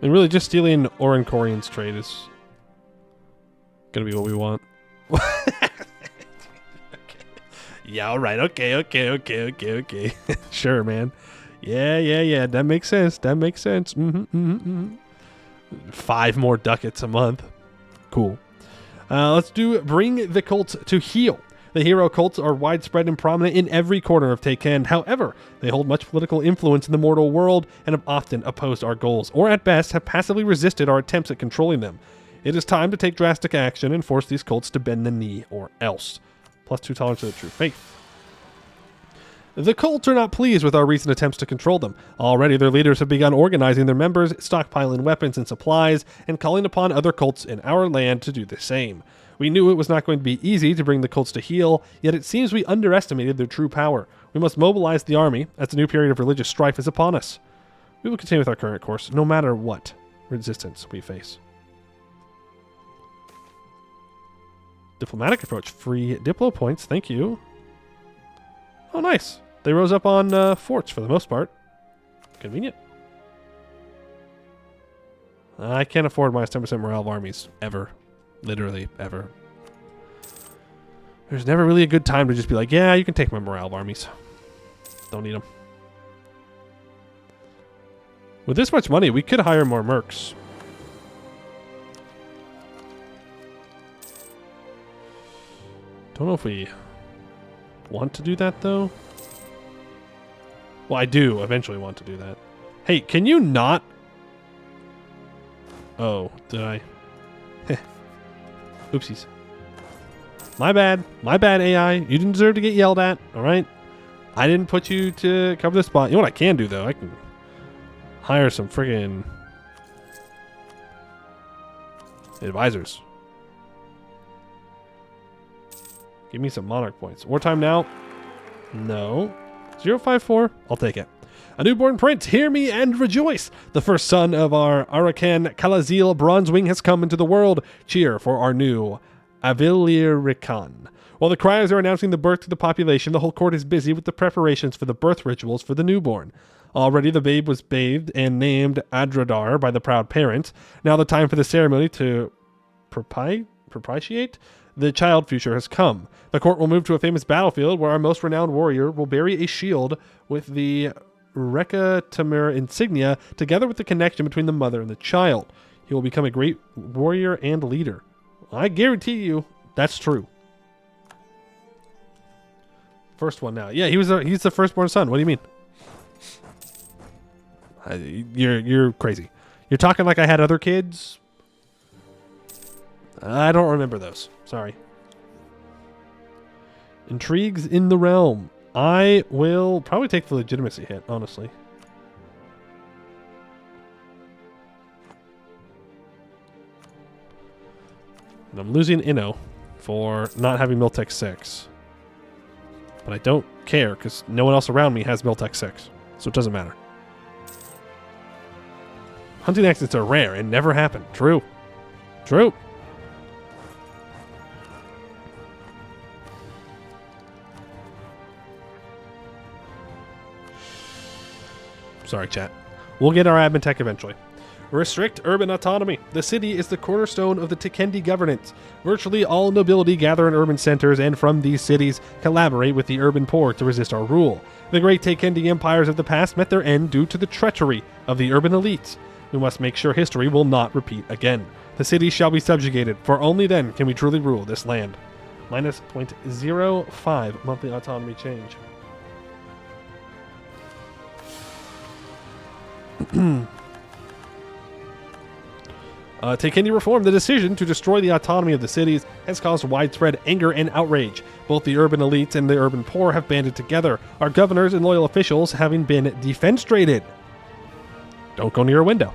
And really, just stealing Orincorian's trade is going to be what we want. Okay. Yeah, all right. Okay. Sure, man. Yeah. That makes sense. 5 more ducats a month. Cool. Let's do bring the cults to heel. The hero cults are widespread and prominent in every corner of Taken. However, they hold much political influence in the mortal world and have often opposed our goals, or at best have passively resisted our attempts at controlling them. It is time to take drastic action and force these cults to bend the knee or else. +2 tolerance to the true faith. The cult are not pleased with our recent attempts to control them. Already, their leaders have begun organizing their members, stockpiling weapons and supplies, and calling upon other cults in our land to do the same. We knew it was not going to be easy to bring the cults to heel, yet it seems we underestimated their true power. We must mobilize the army, as the new period of religious strife is upon us. We will continue with our current course, no matter what resistance we face. Diplomatic approach. Free Diplo points. Thank you. Oh, nice. They rose up on forts for the most part. Convenient. I can't afford minus 10% morale of armies. Ever. Literally, ever. There's never really a good time to just be like, yeah, you can take my morale of armies. Don't need them. With this much money, we could hire more mercs. Don't know if we want to do that, though. Well, I do eventually want to do that. Hey, can you not? Oh, did I? Oopsies. My bad. My bad, AI. You didn't deserve to get yelled at, all right? I didn't put you to cover the spot. You know what I can do, though? I can hire some friggin' advisors. Give me some monarch points. Wartime now? No. 054? I'll take it. A newborn prince, hear me and rejoice! The first son of our Arakan Kalazil Bronzewing has come into the world. Cheer for our new Avilirikan. While the criers are announcing the birth to the population, the whole court is busy with the preparations for the birth rituals for the newborn. Already the babe was bathed and named Adradar by the proud parents. Now the time for the ceremony to propitiate the child future has come. The court will move to a famous battlefield where our most renowned warrior will bury a shield with the Royakottar insignia together with the connection between the mother and the child. He will become a great warrior and leader. I guarantee you that's true. First one now. Yeah, he's the firstborn son. What do you mean? You're crazy. You're talking like I had other kids. I don't remember those. Sorry. Intrigues in the realm. I will probably take the legitimacy hit, honestly. And I'm losing Inno for not having Miltech 6. But I don't care because no one else around me has Miltech 6. So it doesn't matter. Hunting accidents are rare and never happen. True. True. Sorry, chat. We'll get our admin tech eventually. Restrict urban autonomy. The city is the cornerstone of the Tikendi governance. Virtually all nobility gather in urban centers and from these cities collaborate with the urban poor to resist our rule. The great Tikendi empires of the past met their end due to the treachery of the urban elites. We must make sure history will not repeat again. The cities shall be subjugated, for only then can we truly rule this land. Minus 0.05 monthly autonomy change. Tikendi reform. The decision to destroy the autonomy of the cities has caused widespread anger and outrage. Both the urban elites and the urban poor have banded together, our governors and loyal officials having been defenestrated. Don't go near a window.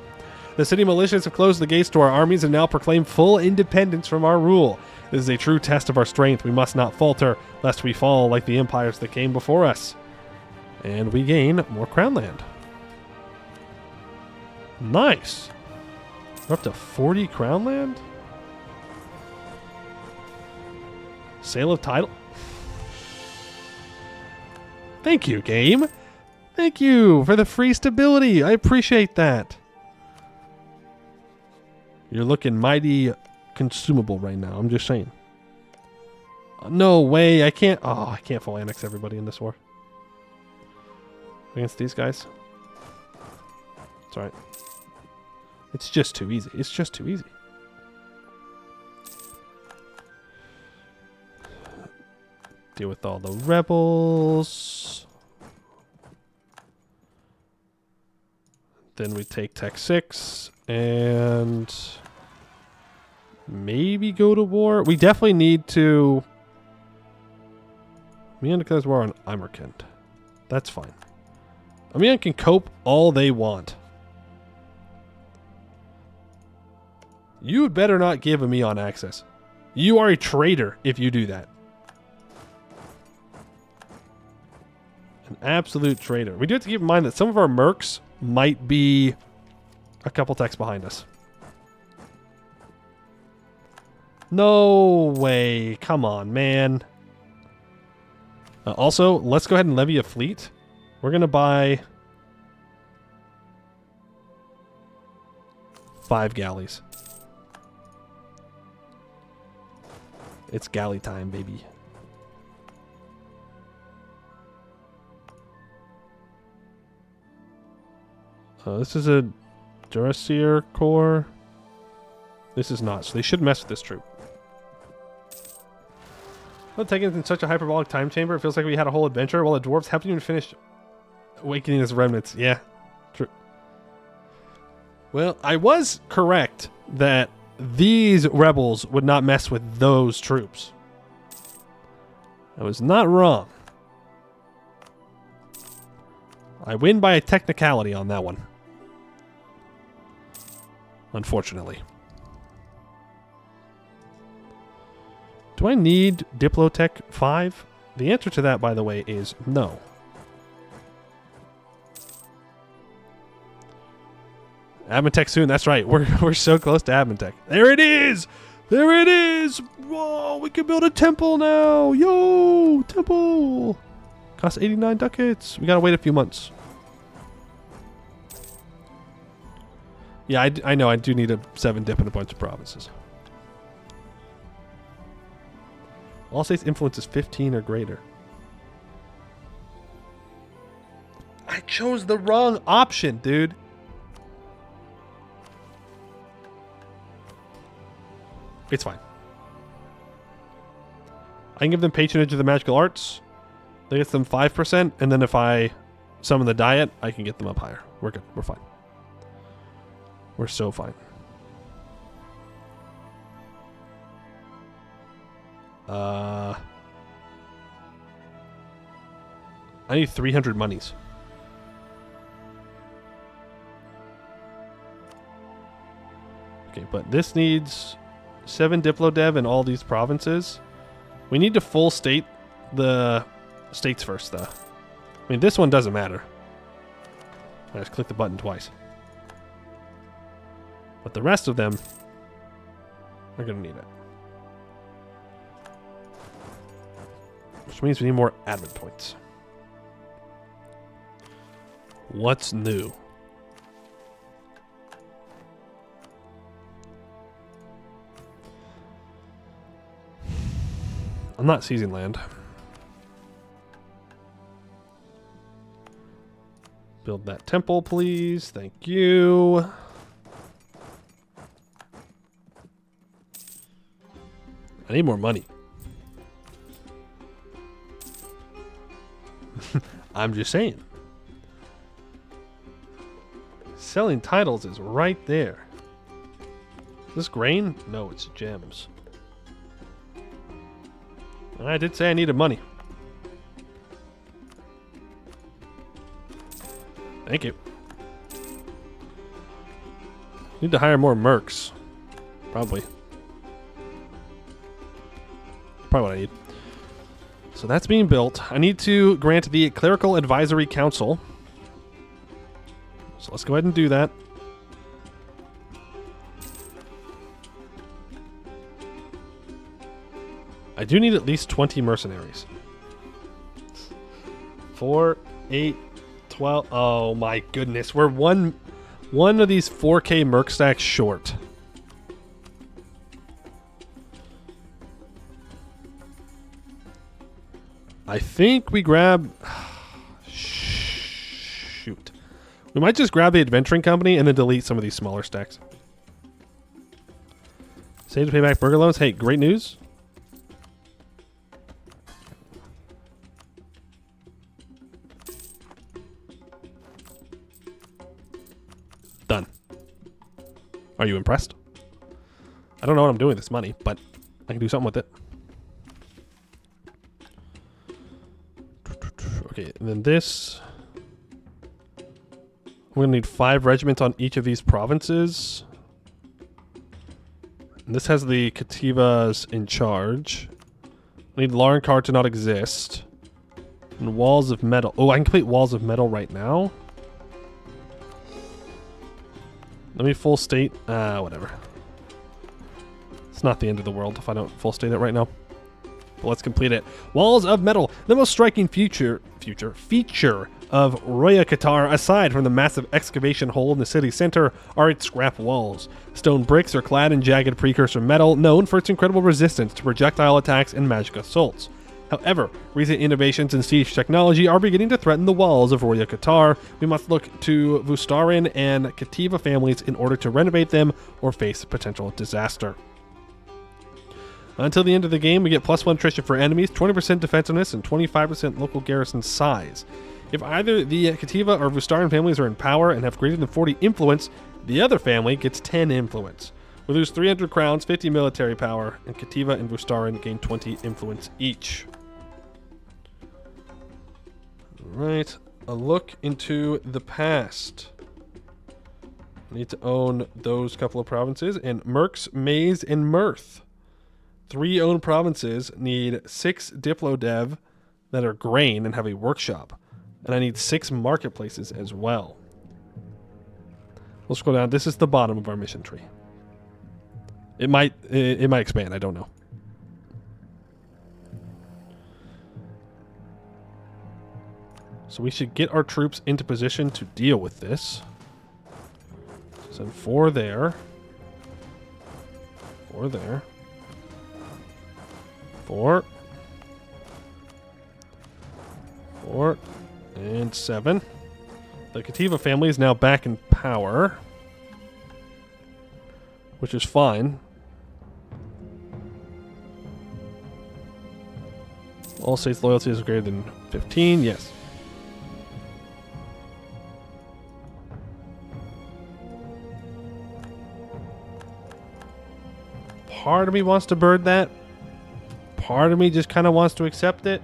The city militias have closed the gates to our armies and now proclaim full independence from our rule. This is a true test of our strength. We must not falter, lest we fall like the empires that came before us. And we gain more crown land. Nice. We're up to 40 crown land. Sale of title. Thank you, game. Thank you for the free stability. I appreciate that. You're looking mighty consumable right now. I'm just saying. No way. I can't. Oh, I can't full annex everybody in this war. Against these guys. It's alright. It's just too easy. It's just too easy. Deal with all the rebels. Then we take Tech 6 and maybe go to war. We definitely need to. Me and declares war on Imerkend. That's fine. Amiens can cope all they want. You had better not give Amiens access. You are a traitor if you do that. An absolute traitor. We do have to keep in mind that some of our mercs might be a couple techs behind us. No way. Come on, man. Also, let's go ahead and levy a fleet. We're going to buy 5 galleys. It's galley time, baby. This is a Durasier Corps. This is not, so they should mess with this troop. Well, taking it in such a hyperbolic time chamber, it feels like we had a whole adventure while the dwarves haven't even finished awakening as remnants. Yeah, true. Well, I was correct that these rebels would not mess with those troops. I was not wrong. I win by a technicality on that one. Unfortunately. Do I need Diplotech 5? The answer to that, by the way, is no. Admintech soon. That's right. We're so close to Admintech. There it is! There it is! Whoa, we can build a temple now! Yo! Temple! Costs 89 ducats. We gotta wait a few months. Yeah, I know. I do need a 7 dip in a bunch of provinces. All states' influence is 15 or greater. I chose the wrong option, dude. It's fine. I can give them patronage of the magical arts. That gets them 5%, and then if I summon the diet, I can get them up higher. We're good. We're fine. We're so fine. I need 300 monies. Okay, but this needs 7 Diplodev in all these provinces. We need to full state the states first, though. I mean, this one doesn't matter. I just click the button twice. But the rest of them are going to need it. Which means we need more admin points. What's new? I'm not seizing land. Build that temple, please. Thank you. I need more money. I'm just saying. Selling titles is right there. Is this grain? No, it's gems. I did say I needed money. Thank you. Need to hire more mercs. Probably. Probably what I need. So that's being built. I need to grant the Clerical Advisory Council. So let's go ahead and do that. I do need at least 20 mercenaries. 4, 8, 12. Oh my goodness. We're one of these 4K merc stacks short. I think we grab... Shoot. We might just grab the Adventuring Company and then delete some of these smaller stacks. Save to pay back burger loans. Hey, great news. Done. Are you impressed? I don't know what I'm doing with this money, but I can do something with it. Okay, and then this. We're going to need 5 regiments on each of these provinces. And this has the Kativas in charge. We need Larnkar to not exist. And walls of metal. Oh, I can complete walls of metal right now. Let me full state. Whatever. It's not the end of the world if I don't full state it right now. But let's complete it. Walls of metal. The most striking feature of Royakottar, aside from the massive excavation hole in the city center, are its scrap walls. Stone bricks are clad in jagged precursor metal, known for its incredible resistance to projectile attacks and magic assaults. However, recent innovations in siege technology are beginning to threaten the walls of Royakottar. We must look to Vustarin and Kativa families in order to renovate them or face potential disaster. Until the end of the game, we get +1 attrition for enemies, 20% defensiveness, and 25% local garrison size. If either the Kativa or Vustarin families are in power and have greater than 40 influence, the other family gets 10 influence. We lose 300 crowns, 50 military power, and Kativa and Vustarin gain 20 influence each. Alright, a look into the past. I need to own those couple of provinces, and Mercs, Maze, and Mirth. 3 owned provinces need 6 Diplo Dev that are grain and have a workshop. And I need 6 marketplaces as well. We'll scroll down. This is the bottom of our mission tree. It might expand. I don't know. So we should get our troops into position to deal with this. Send 4 there. 4 there. 4. 4. And 7. The Kativa family is now back in power, which is fine. All states' loyalty is greater than 15. Yes. Part of me wants to bird that. Part of me just kind of wants to accept it.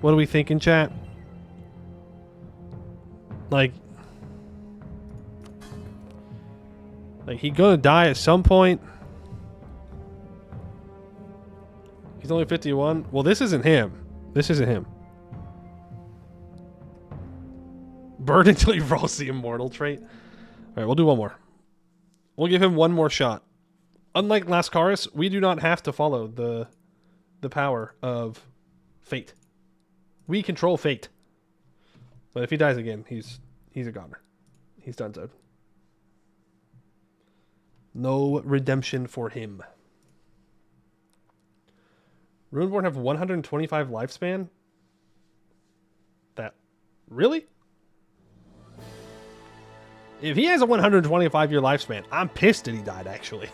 What do we think in chat? Like he gonna die at some point. He's only 51. Well, this isn't him. This isn't him. Bird until he rolls the immortal trait. All right, we'll do one more. We'll give him one more shot. Unlike Lascaris, we do not have to follow the power of fate. We control fate. But if he dies again, he's a goner. He's done so. No redemption for him. Runeborn have 125 lifespan? That really? If he has a 125-year lifespan, I'm pissed that he died, actually.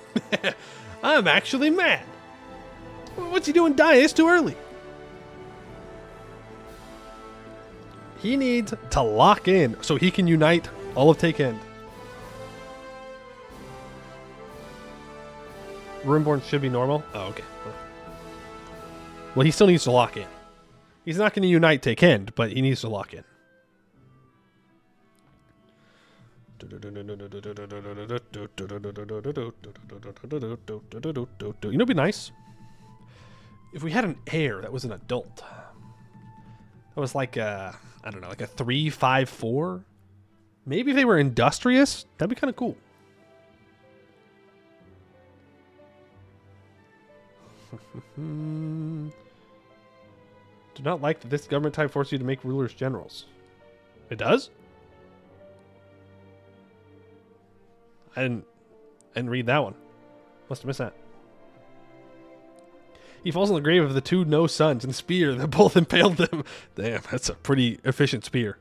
I'm actually mad. What's he doing dying? It's too early. He needs to lock in so he can unite all of Take End. Runeborn should be normal. Oh, okay. Well, he still needs to lock in. He's not going to unite Take End, but he needs to lock in. You know, it'd be nice if we had an heir that was an adult. That was like a, I don't know, like a 3-5-4. Maybe if they were industrious, that'd be kind of cool. Do not like that this government type forces you to make rulers generals. It does? I didn't read that one. Must have missed that. He falls in the grave of the 2 no sons and spear that both impaled them. Damn, that's a pretty efficient spear.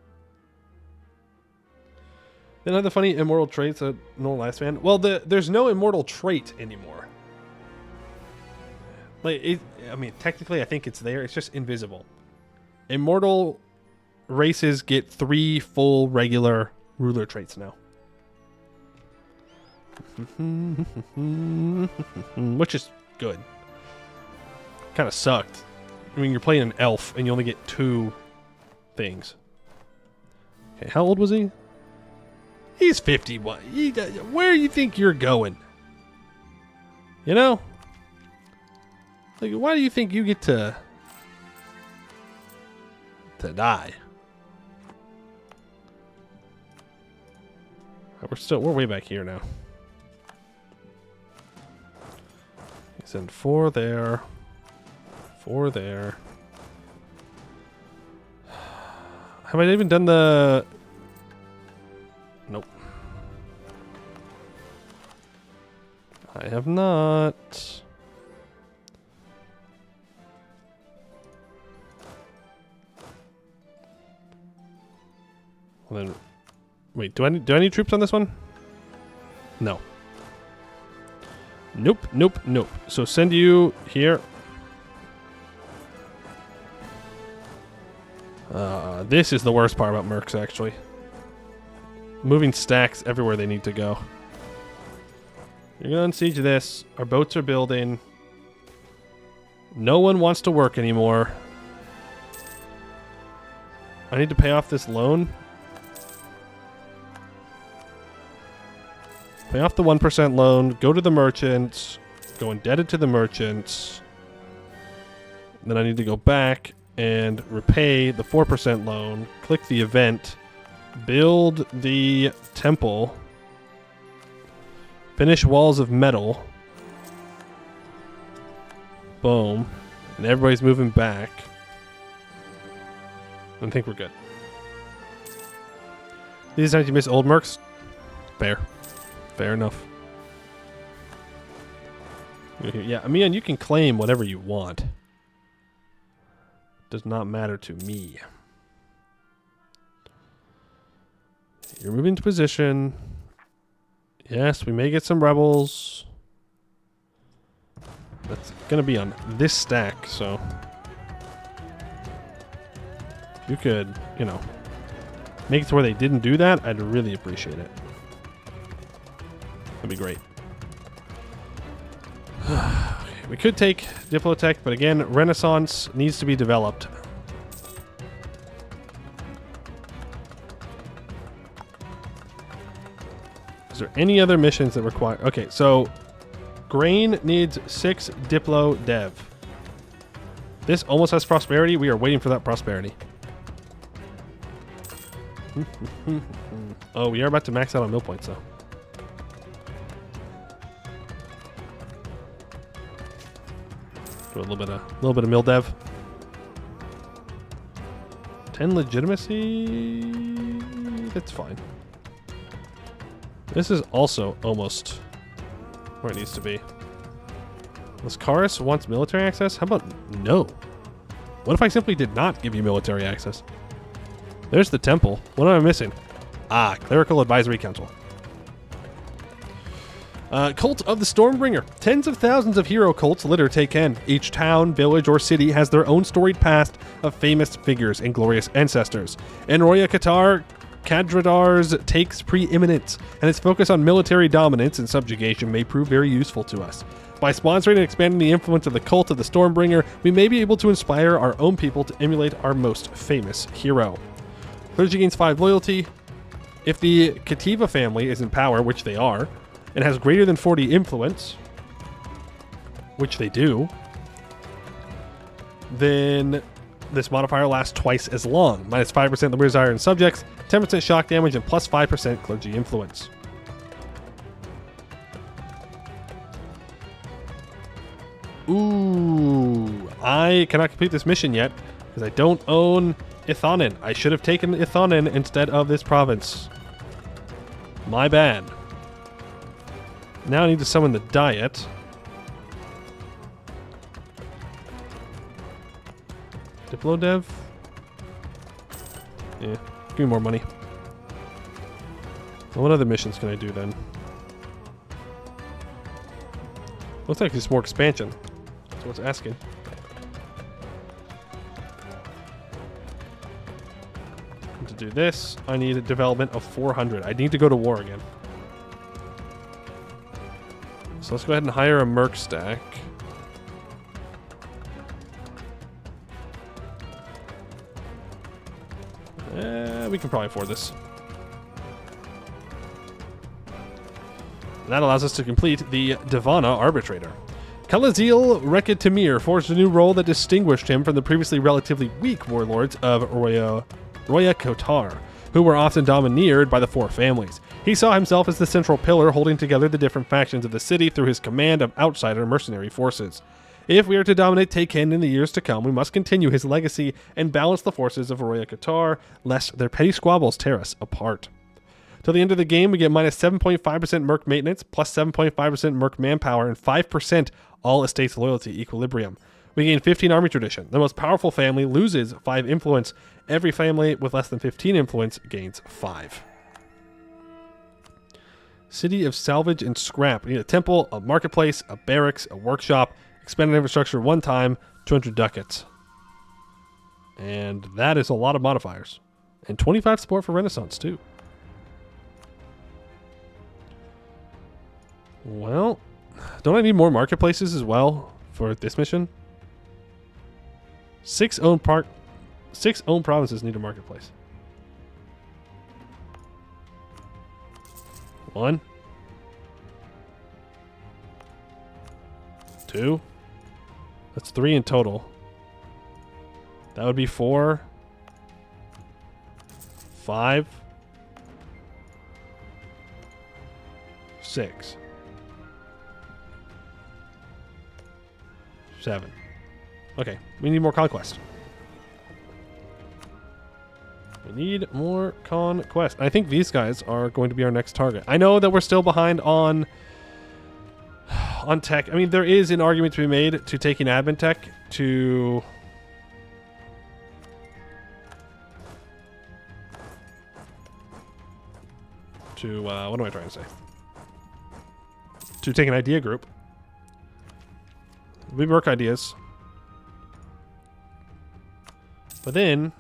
Then other funny immortal traits that no lifespan. Well, there's no immortal trait anymore. Like, I mean, technically, I think it's there. It's just invisible. Immortal races get 3 full regular ruler traits now. Which is good. Kind of sucked I mean, you're playing an elf, and you only get 2 things. Okay, how old was he? He's 51. Where do you think you're going? You know? Like, why do you think you get to die? We're way back here now. Send 4 there. 4 there. Have I even done the... Nope. I have not. Well then, wait, do I need troops on this one? No. Nope, nope, nope. So send you here. This is the worst part about mercs, actually. Moving stacks everywhere they need to go. You're gonna unsiege this. Our boats are building. No one wants to work anymore. I need to pay off this loan. Pay off the 1% loan. Go to the merchants. Go indebted to the merchants. Then I need to go back and repay the 4% loan. Click the event. Build the temple. Finish walls of metal. Boom. And everybody's moving back. I think we're good. These times you miss old mercs? Fair. Fair enough. Yeah, I mean, you can claim whatever you want. Does not matter to me. You're moving to position. Yes, we may get some rebels. That's going to be on this stack, so... If you could, you know, make it to where they didn't do that, I'd really appreciate it. That'd be great. We could take Diplotech, but again, Renaissance needs to be developed. Is there any other missions that require... Okay, so Grain needs 6 Diplo Dev. This almost has prosperity. We are waiting for that prosperity. Oh, we are about to max out on mill points, though. Do a little bit of mill dev. 10 legitimacy. That's fine. This is also almost where it needs to be. Lascaris wants military access? How about no? What if I simply did not give you military access? There's the temple. What am I missing? Ah, Clerical Advisory Council. Cult of the Stormbringer. Tens of thousands of hero cults litter Taken. Each town, village, or city has their own storied past of famous figures and glorious ancestors. In Royakottar, Kadradar's takes preeminence, and its focus on military dominance and subjugation may prove very useful to us. By sponsoring and expanding the influence of the cult of the Stormbringer, we may be able to inspire our own people to emulate our most famous hero. Clergy gains 5 loyalty. If the Kativa family is in power, which they are, and has greater than 40 influence, which they do, then this modifier lasts twice as long. Minus 5% Liberty's Iron subjects, 10% shock damage, and plus 5% clergy influence. Ooh, I cannot complete this mission yet because I don't own Ithanen. I should have taken Ithanen instead of this province. My bad. Now I need to summon the Diet. Diplo Dev? Yeah, give me more money. Well, what other missions can I do then? Looks like it's more expansion. That's what's asking. And to do this, I need a development of 400. I need to go to war again. So let's go ahead and hire a merc stack. we can probably afford this. And that allows us to complete the Divana Arbitrator. Kalazil Reketamir forged a new role that distinguished him from the previously relatively weak warlords of Royakottar, who were often domineered by the four families. He saw himself as the central pillar holding together the different factions of the city through his command of outsider mercenary forces. If we are to dominate Taken in the years to come, we must continue his legacy and balance the forces of Royakottar, lest their petty squabbles tear us apart. Till the end of the game, we get minus 7.5% Merc maintenance, plus 7.5% Merc manpower, and 5% all estates loyalty equilibrium. We gain 15 army tradition. The most powerful family loses 5 influence. Every family with less than 15 influence gains 5. City of salvage and scrap. We need a temple, a marketplace, a barracks, a workshop, expanded infrastructure 1 time, 200 ducats. And that is a lot of modifiers. And 25 support for Renaissance too. Well, don't I need more marketplaces as well for this mission? 6 owned provinces need a marketplace. 1, 2. That's 3 in total. That would be 4, 5, 6, 7. Okay, we need more conquest. We need more conquest. I think these guys are going to be our next target. I know that we're still behind on tech. I mean, there is an argument to be made to taking admin tech to what am I trying to say? To take an idea group. We work ideas. But then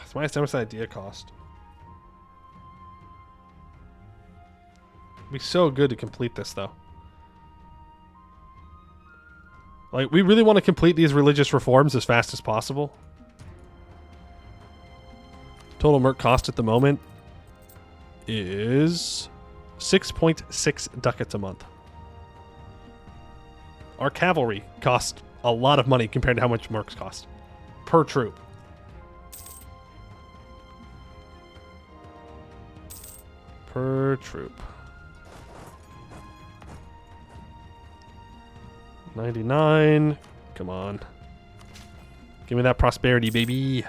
it's minus 10% idea cost. It'd be so good to complete this though. Like, we really want to complete these religious reforms as fast as possible. Total merc cost at the moment is 6.6 ducats a month. Our cavalry cost a lot of money compared to how much mercs cost per troop. Per troop. 99. Come on. Give me that prosperity, baby.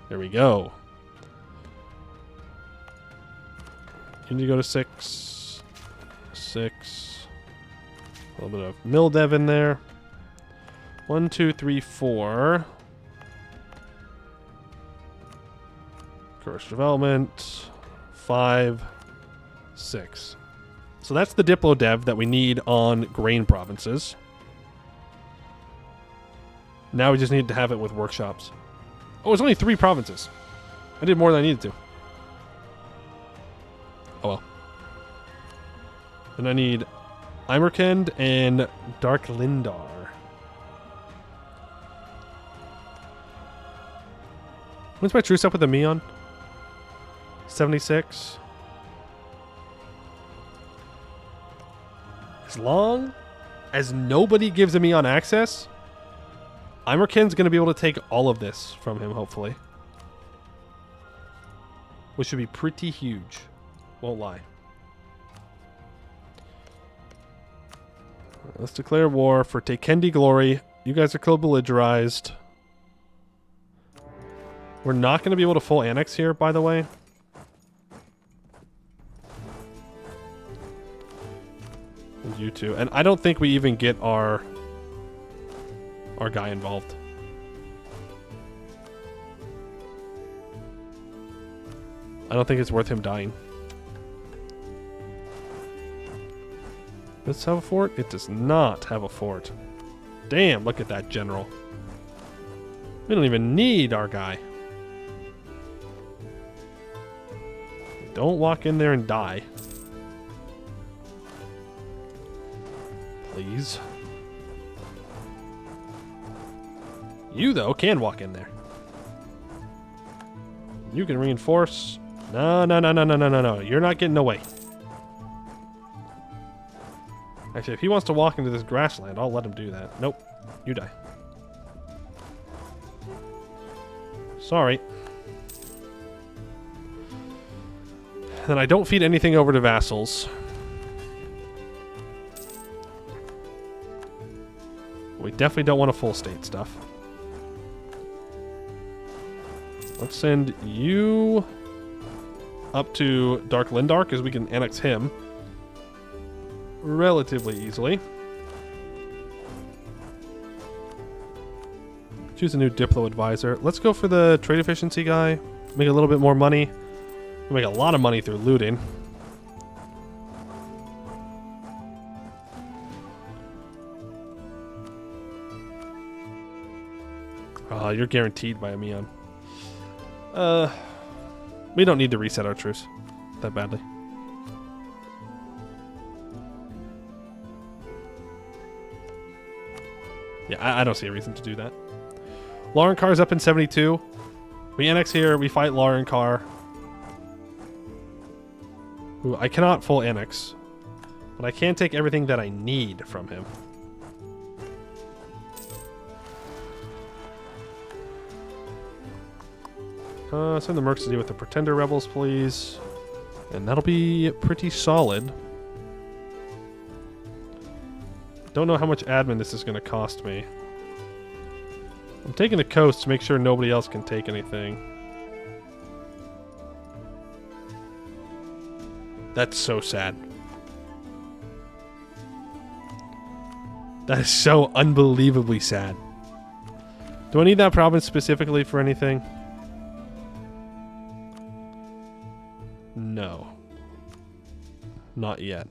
There we go. You need to go to 6. 6. A little bit of Mildev in there. 1, 2, 3, 4. Courage development. 5, 6. So that's the Diplo dev that we need on grain provinces. Now we just need to have it with workshops. Oh, it's only 3 provinces. I did more than I needed to. Oh well. And I need Imerkend and Dark Lindar. When's my truce up with the Meon? 76. As long as nobody gives him Eon access, Imerken's going to be able to take all of this from him, hopefully. Which should be pretty huge. Won't lie. Let's declare war for Takendi Glory. You guys are co-belligerized. We're not going to be able to full annex here, by the way. And you two. And I don't think we even get our guy involved. I don't think it's worth him dying. Does this have a fort? It does not have a fort. Damn, look at that general. We don't even need our guy. Don't walk in there and die. Please. You, though, can walk in there. You can reinforce. No, no, no, no, no, no, no, no. You're not getting away. Actually, if he wants to walk into this grassland, I'll let him do that. Nope. You die. Sorry. Then I don't feed anything over to vassals. We definitely don't want a full state stuff. Let's send you up to Dark Lindar, because we can annex him relatively easily. Choose a new Diplo advisor. Let's go for the trade efficiency guy. Make a little bit more money. We make a lot of money through looting. You're guaranteed by a Mion. We don't need to reset our truce that badly. Yeah, I don't see a reason to do that. Lauren Carr's up in 72. We annex here, we fight Lauren Carr. Who I cannot full annex, but I can take everything that I need from him. Send the mercs to deal with the Pretender Rebels, please. And that'll be pretty solid. Don't know how much admin this is going to cost me. I'm taking the coast to make sure nobody else can take anything. That's so sad. That is so unbelievably sad. Do I need that province specifically for anything? No. Not yet.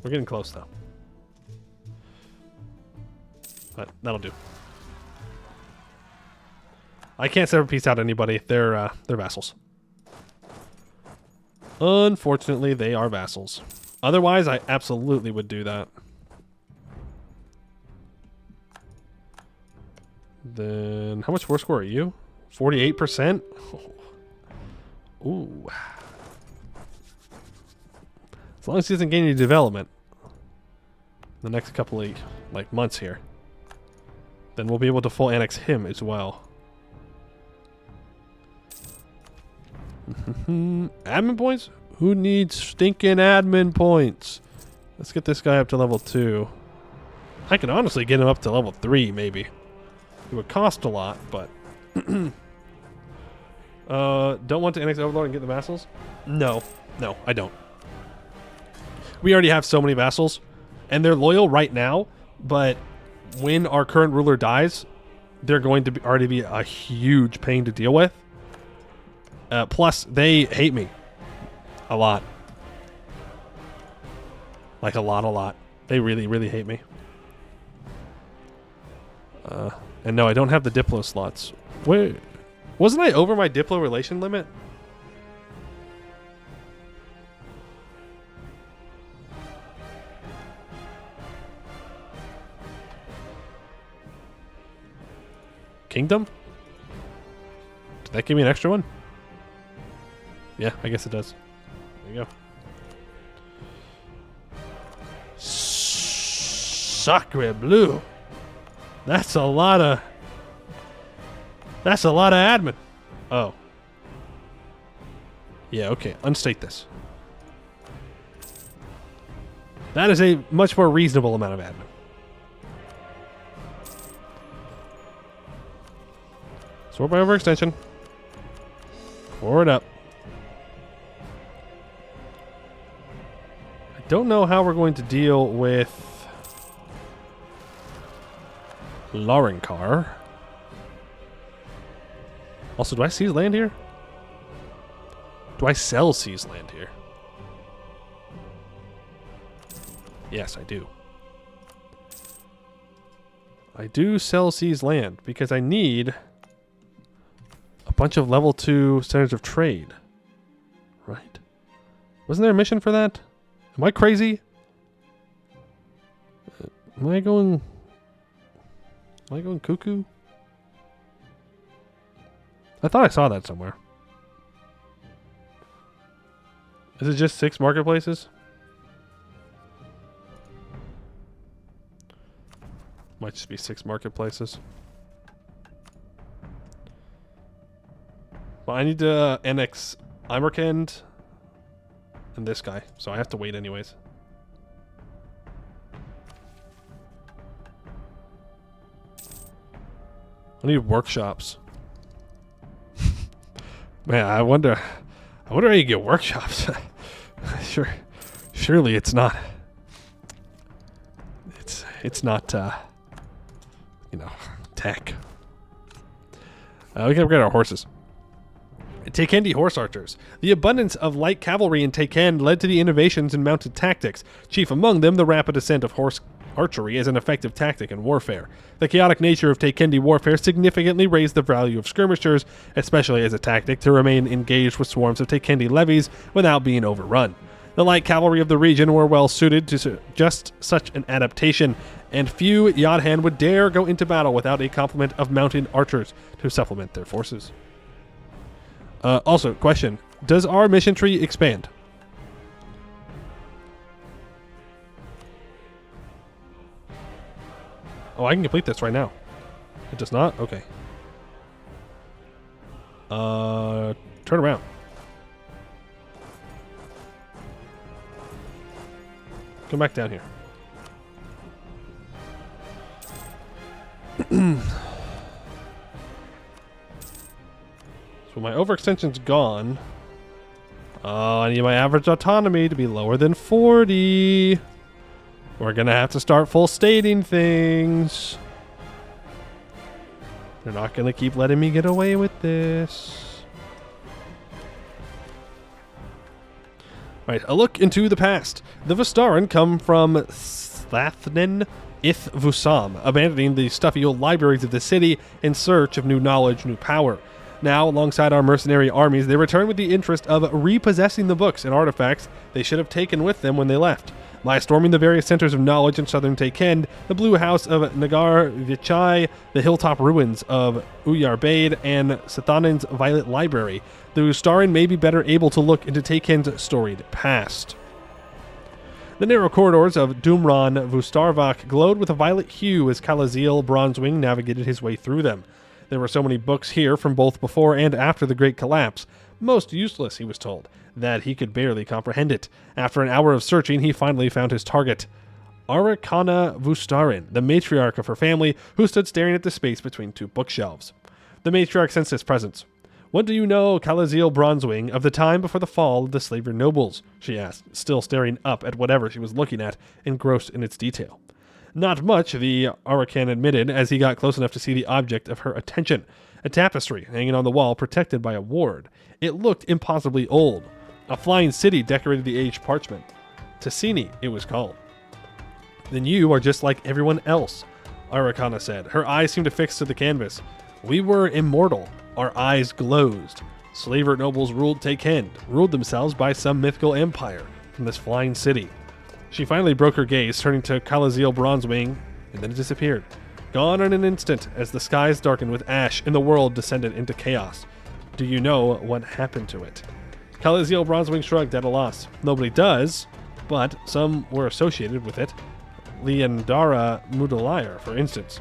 We're getting close, though. But that'll do. I can't sever peace out anybody. They're vassals. Unfortunately, they are vassals. Otherwise, I absolutely would do that. Then, how much war score are you? 48%? Ooh. As long as he doesn't gain any development the next couple of months here, then we'll be able to full annex him as well. Admin points? Who needs stinking admin points? Let's get this guy up to level 2. I can honestly get him up to level 3, maybe. It would cost a lot, but... don't want to annex Overlord and get the vassals? No. No, I don't. We already have so many vassals, and they're loyal right now, but when our current ruler dies, they're going to already be a huge pain to deal with. Plus, they hate me. A lot. Like a lot. They really, really hate me. And no, I don't have the Diplo slots. Wait, wasn't I over my Diplo relation limit? Kingdom? Did that give me an extra one? Yeah, I guess it does. There you go. Sacre bleu. That's a lot of admin. Oh. Yeah, okay. Unstate this. That is a much more reasonable amount of admin. Sort by overextension. Forward up. I don't know how we're going to deal with Laurenkar. Also, do I seize land here? Do I sell seize land here? Yes, I do. I do sell seize land because I need a bunch of level 2 centers of trade. Right? Wasn't there a mission for that? Am I crazy? Am I going... Am I going cuckoo? I thought I saw that somewhere. Is it just 6 marketplaces? Might just be 6 marketplaces. Well, I need to annex Imerkend and this guy, so I have to wait anyways. I need workshops. Man, I wonder how you get workshops. Surely it's not. It's not. Tech. We can upgrade our horses. Taikendi horse archers. The abundance of light cavalry in Taikend led to the innovations in mounted tactics. Chief among them, the rapid ascent of horse archery as an effective tactic in warfare. The chaotic nature of Taikendi warfare significantly raised the value of skirmishers, especially as a tactic to remain engaged with swarms of Taikendi levies without being overrun. The light cavalry of the region were well suited to just such an adaptation, and few Yadhan would dare go into battle without a complement of mounted archers to supplement their forces. Also, question. Does our mission tree expand? Oh, I can complete this right now. It does not? Okay. Turn around. Come back down here. So my overextension's gone. Oh, I need my average autonomy to be lower than 40. We're gonna have to start full stating things. They're not gonna keep letting me get away with this. Right, a look into the past. The Vistaran come from Slathnen Ith Vusam, abandoning the stuffy old libraries of the city in search of new knowledge, new power. Now, alongside our mercenary armies, they return with the interest of repossessing the books and artifacts they should have taken with them when they left. By storming the various centers of knowledge in southern Taikend, the Blue House of Nagar Vichai, the hilltop ruins of Uyarbade, and Sathanan's Violet Library, the Ustaran may be better able to look into Taikend's storied past. The narrow corridors of Dumran Vustarvak glowed with a violet hue as Kalaziel Bronzewing navigated his way through them. There were so many books here from both before and after the Great Collapse. Most useless, he was told, that he could barely comprehend it. After an hour of searching, he finally found his target. Arakana Vustarin, the matriarch of her family, who stood staring at the space between 2 bookshelves. The matriarch sensed his presence. "What do you know, Kalaziel Bronzewing, of the time before the fall of the slaver nobles?" she asked, still staring up at whatever she was looking at, engrossed in its detail. Not much, the Arakan admitted, as he got close enough to see the object of her attention. A tapestry hanging on the wall, protected by a ward. It looked impossibly old. A flying city decorated the aged parchment. Tassini, it was called. "Then you are just like everyone else," Arakana said. Her eyes seemed to fix to the canvas. "We were immortal. Our eyes glozed. Slaver nobles ruled Taikend, ruled themselves by some mythical empire from this flying city." She finally broke her gaze, turning to Kalaziel Bronzewing, and then it disappeared. Gone in an instant, as the skies darkened with ash and the world descended into chaos. "Do you know what happened to it?" Kalaziel Bronzewing shrugged at a loss. "Nobody does, but some were associated with it. Leandara Mudalayar, for instance."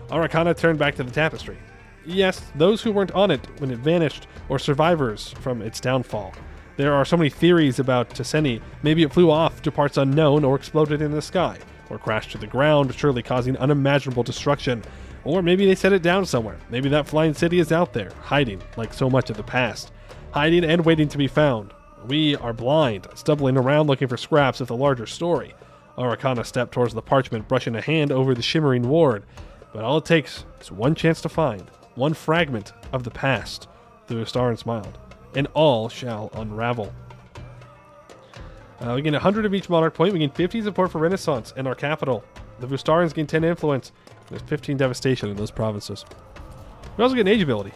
Arakana turned back to the tapestry. "Yes, those who weren't on it when it vanished, or survivors from its downfall. There are so many theories about Tassini. Maybe it flew off to parts unknown, or exploded in the sky, or crashed to the ground, surely causing unimaginable destruction. Or maybe they set it down somewhere. Maybe that flying city is out there, hiding, like so much of the past. Hiding and waiting to be found. We are blind, stumbling around looking for scraps of the larger story." Arakana stepped towards the parchment, brushing a hand over the shimmering ward. "But all it takes is one chance to find, one fragment of the past." The Ustaran smiled. "And all shall unravel." We gain 100 of each monarch point. We gain 50 support for Renaissance and our capital. The Vustarans gain 10 influence. There's 15 devastation in those provinces. We also get an age ability.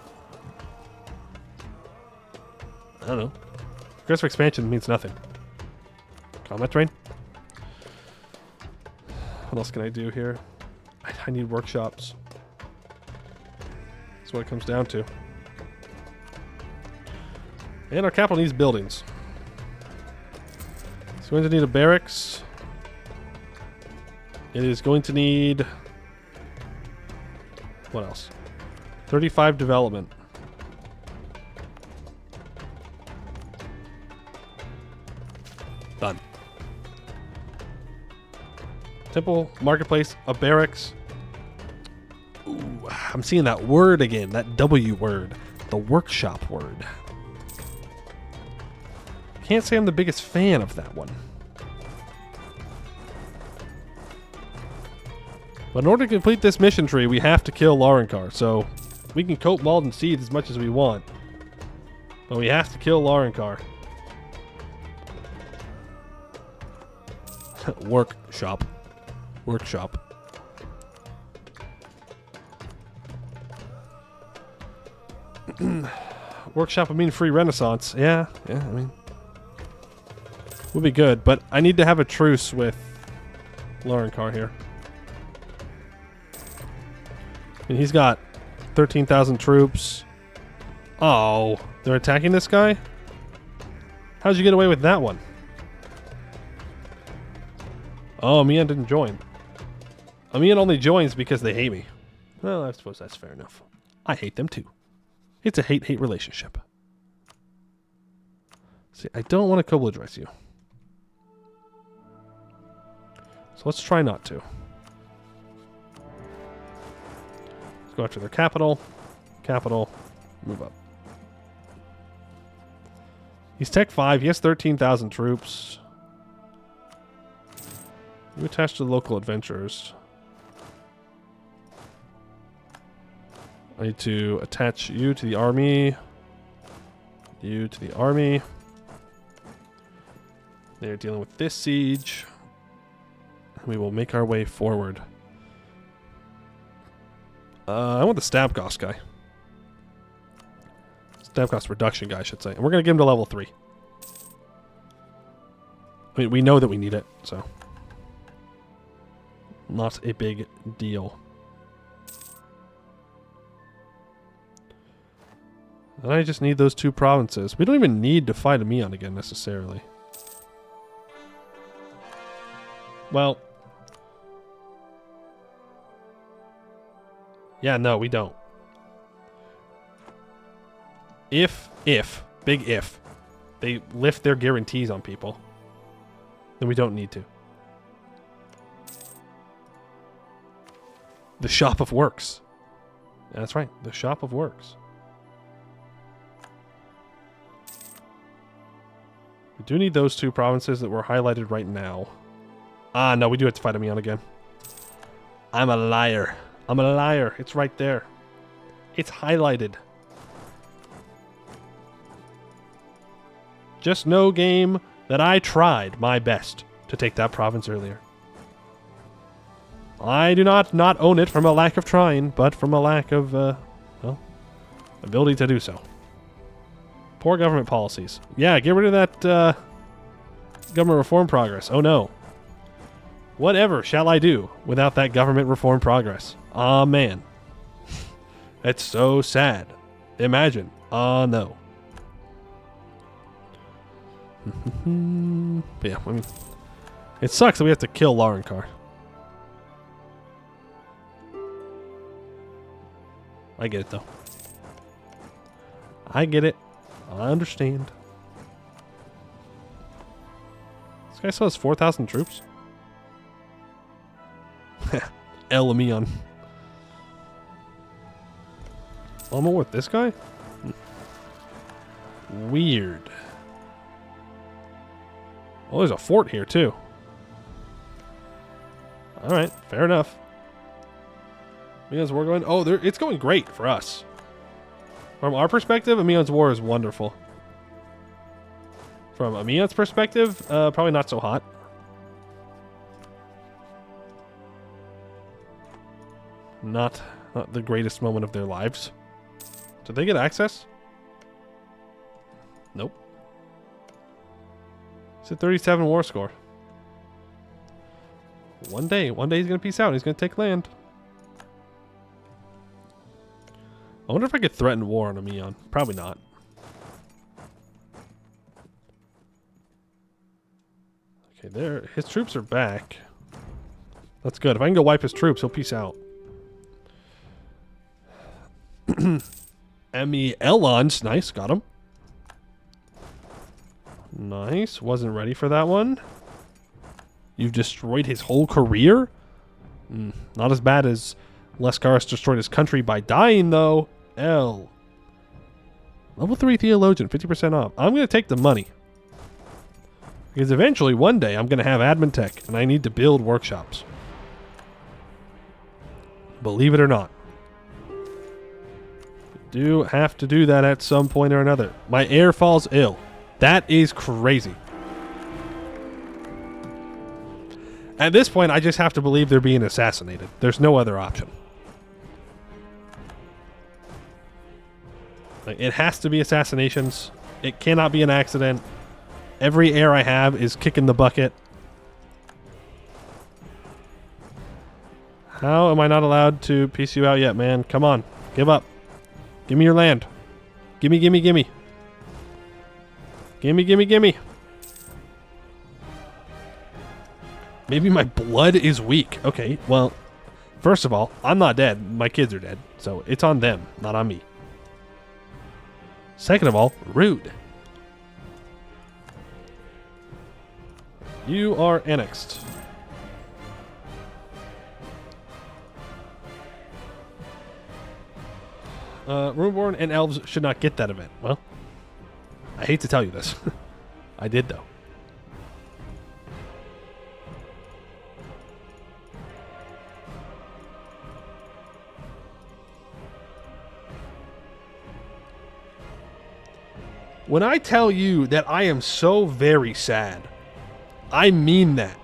I don't know. Progressive expansion means nothing. Combat train. What else can I do here? I need workshops. That's what it comes down to. And our capital needs buildings. It's going to need a barracks. It is going to need... What else? 35 development. Done. Temple, marketplace, a barracks. Ooh, I'm seeing that word again, that W word. The workshop word. Can't say I'm the biggest fan of that one. But in order to complete this mission tree, we have to kill Laurenkar. So we can coat Malden Seeds as much as we want. But we have to kill Laurenkar. Workshop. Workshop. Workshop would mean free Renaissance. Yeah, I mean... would be good, but I need to have a truce with Laurenkar here. And he's got 13,000 troops. Oh, they're attacking this guy? How'd you get away with that one? Oh, Amiens didn't join. Amiens only joins because they hate me. Well, I suppose that's fair enough. I hate them too. It's a hate-hate relationship. See, I don't want to co-belligerize you. So let's try not to. Let's go after their capital. Capital. Move up. He's Tech 5. He has 13,000 troops. You attach to the local adventurers. I need to attach you to the army. You to the army. They're dealing with this siege. We will make our way forward. I want the stab cost guy. Stab cost reduction guy, I should say. And we're going to give him to level 3. I mean, we know that we need it, so. Not a big deal. And I just need those 2 provinces. We don't even need to fight Amiens again, necessarily. Well... yeah, no, we don't. If, big if, they lift their guarantees on people, then we don't need to. The Shop of Works. Yeah, that's right, the Shop of Works. We do need those 2 provinces that were highlighted right now. Ah, no, we do have to fight Amiens again. I'm a liar. I'm a liar. It's right there. It's highlighted. Just no game that I tried my best to take that province earlier. I do not own it from a lack of trying, but from a lack of, well, ability to do so. Poor government policies. Yeah, get rid of that, government reform progress. Oh no. Whatever shall I do without that government reform progress? Aw, man. It's so sad. Imagine. Aw, no. But yeah, I mean, it sucks that we have to kill Laurenkar. I get it, though. I get it. I understand. This guy still has 4,000 troops? El Amiens. I'm more with this guy? Weird. Oh, there's a fort here, too. Alright, fair enough. Amiens War going... oh, it's going great for us. From our perspective, Amiens War is wonderful. From Amiens' perspective, probably not so hot. Not the greatest moment of their lives. Did they get access? Nope. It's a 37 war score. One day he's going to peace out. He's going to take land. I wonder if I could threaten war on a Meon. Probably not. Okay, there. His troops are back. That's good. If I can go wipe his troops, he'll peace out. Emmy Elons. Nice. Got him. Nice. Wasn't ready for that one. You've destroyed his whole career? Not as bad as Lescaris destroyed his country by dying, though. L. Level 3 Theologian. 50% off. I'm going to take the money. Because eventually, one day, I'm going to have admin tech. And I need to build workshops. Believe it or not. Do have to do that at some point or another. My heir falls ill. That is crazy. At this point, I just have to believe they're being assassinated. There's no other option. Like, it has to be assassinations. It cannot be an accident. Every heir I have is kicking the bucket. How am I not allowed to piece you out yet, man? Come on. Give up. Give me your land. Gimme, gimme, gimme. Gimme, gimme, gimme. Maybe my blood is weak. Okay, well, first of all, I'm not dead. My kids are dead. So it's on them, not on me. Second of all, rude. You are annexed. Runeborn and elves should not get that event. Well, I hate to tell you this. I did, though. When I tell you that I am so very sad, I mean that.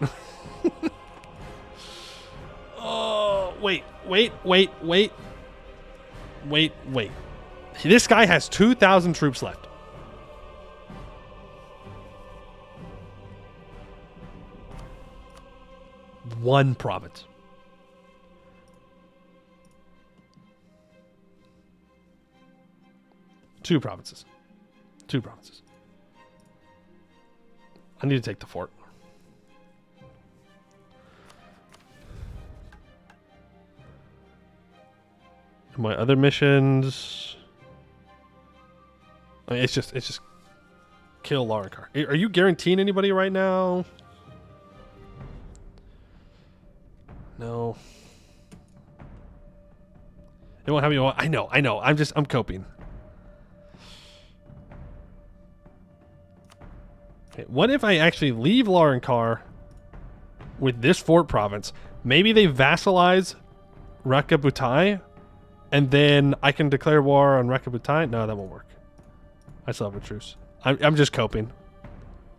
Oh, wait. This guy has 2,000 troops left. One province. Two provinces. I need to take the fort. My other missions. I mean, it's just kill Laurenkar. Are you guaranteeing anybody right now? No. It won't have me. I know. I'm coping. Okay, what if I actually leave Laurenkar with this fort province? Maybe they vassalize Rakabutai, and then I can declare war on Rakabutai? No, that won't work. I still have a truce. I'm just coping.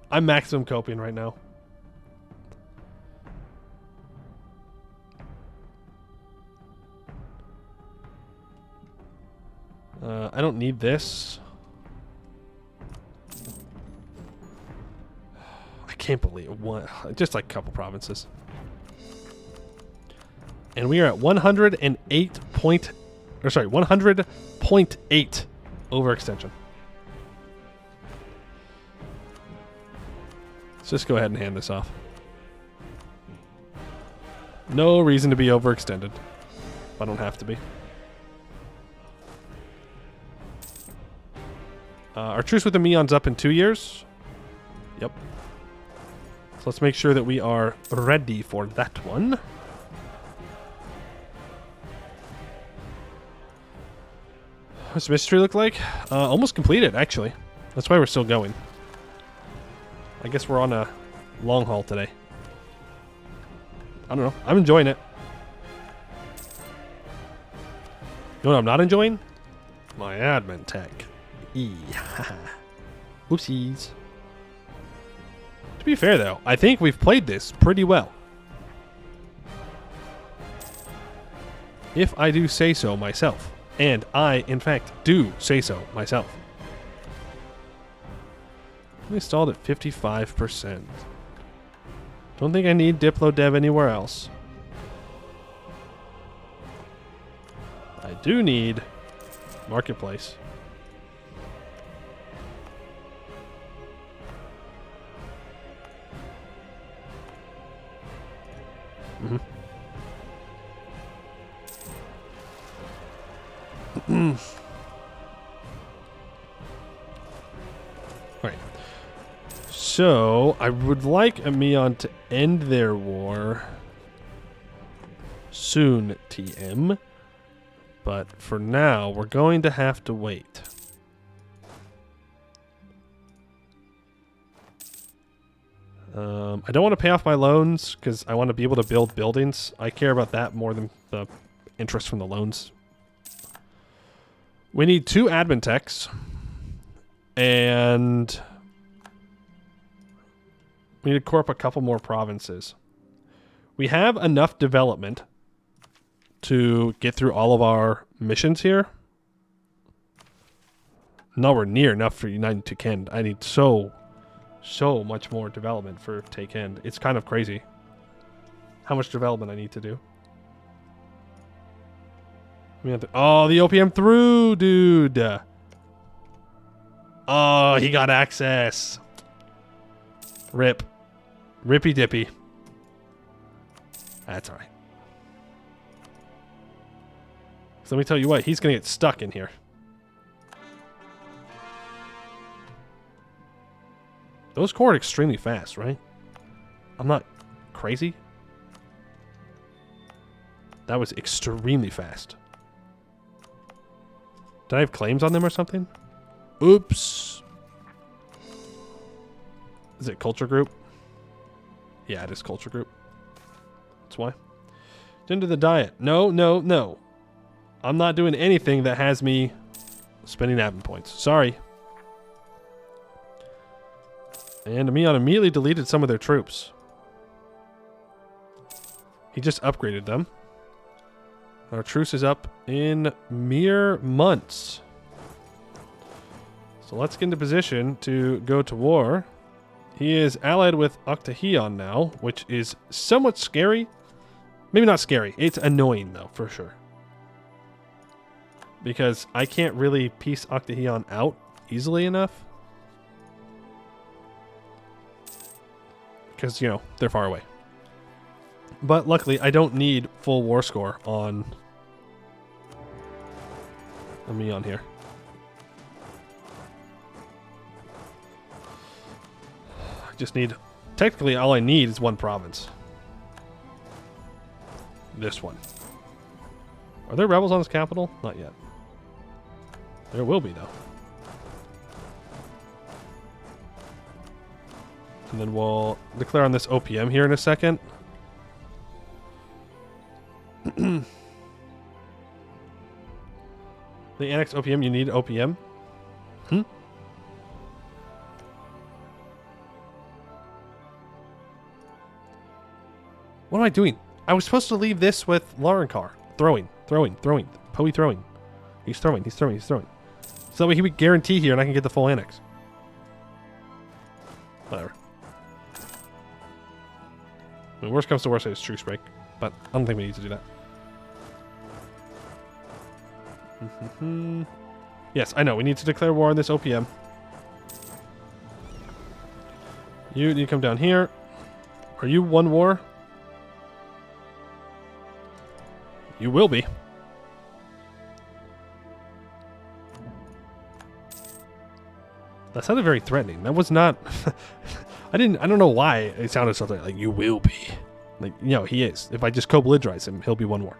I'm maximum coping right now. I don't need this. I can't believe it. Just like a couple provinces. And we are at 100.8 overextension. Let's just go ahead and hand this off. No reason to be overextended. I don't have to be. Our truce with the Meon's up in 2 years. Yep. So let's make sure that we are ready for that one. What's the mystery look like? Almost completed, actually. That's why we're still going. I guess we're on a long haul today. I don't know. I'm enjoying it. You know what I'm not enjoying? My admin tech. Oopsies. To be fair, though, I think we've played this pretty well. If I do say so myself. And I, in fact, do say so myself. We installed at 55%. Don't think I need Diplo Dev anywhere else. I do need Marketplace. Alright. So, I would like Amion to end their war soon, TM. But for now, we're going to have to wait. I don't want to pay off my loans because I want to be able to build buildings. I care about that more than the interest from the loans. We need 2 admin techs. And we need to corp a couple more provinces. We have enough development to get through all of our missions here. Nowhere near enough for United to Kend. I need so much more development for Take End. It's kind of crazy how much development I need to do. Oh, the OPM through, dude. Oh, he got access. Rip. Rippy dippy. That's alright. So let me tell you what, he's going to get stuck in here. Those core are extremely fast, right? I'm not crazy. That was extremely fast. Did I have claims on them or something? Oops. Is it culture group? Yeah, it is culture group. That's why. Into the diet. No, no, no. I'm not doing anything that has me spending admin points. Sorry. And Amion immediately deleted some of their troops. He just upgraded them. Our truce is up in mere months. So let's get into position to go to war. He is allied with Octaheon now, which is somewhat scary. Maybe not scary. It's annoying, though, for sure. Because I can't really piece Octaheon out easily enough. Because, you know, they're far away. But luckily, I don't need full war score on me on here. I just need... Technically, all I need is one province. This one. Are there rebels on this capital? Not yet. There will be, though. And then we'll declare on this OPM here in a second. The annex OPM, you need OPM? What am I doing? I was supposed to leave this with Laurenkar. Throwing. Poe throwing. He's throwing. So that way he would guarantee here and I can get the full annex. Whatever. I mean, worst comes to worst, it's truce break. But I don't think we need to do that. Yes, I know. We need to declare war on this OPM. You need to come down here. Are you one war? You will be. That sounded very threatening. That was not... I don't know why it sounded something like, you will be. Like, you know, he is. If I just co-belligerize him, he'll be one war.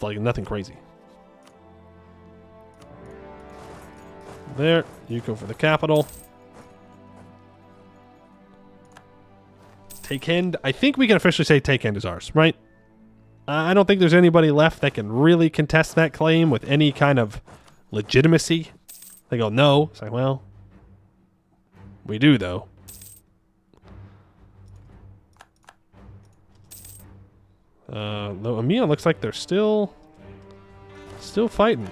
Like, nothing crazy. There. You go for the capital. Take End. I think we can officially say Take End is ours, right? I don't think there's anybody left that can really contest that claim with any kind of legitimacy. They go, no. It's like, well, we do, though. Though Amion looks like they're still fighting.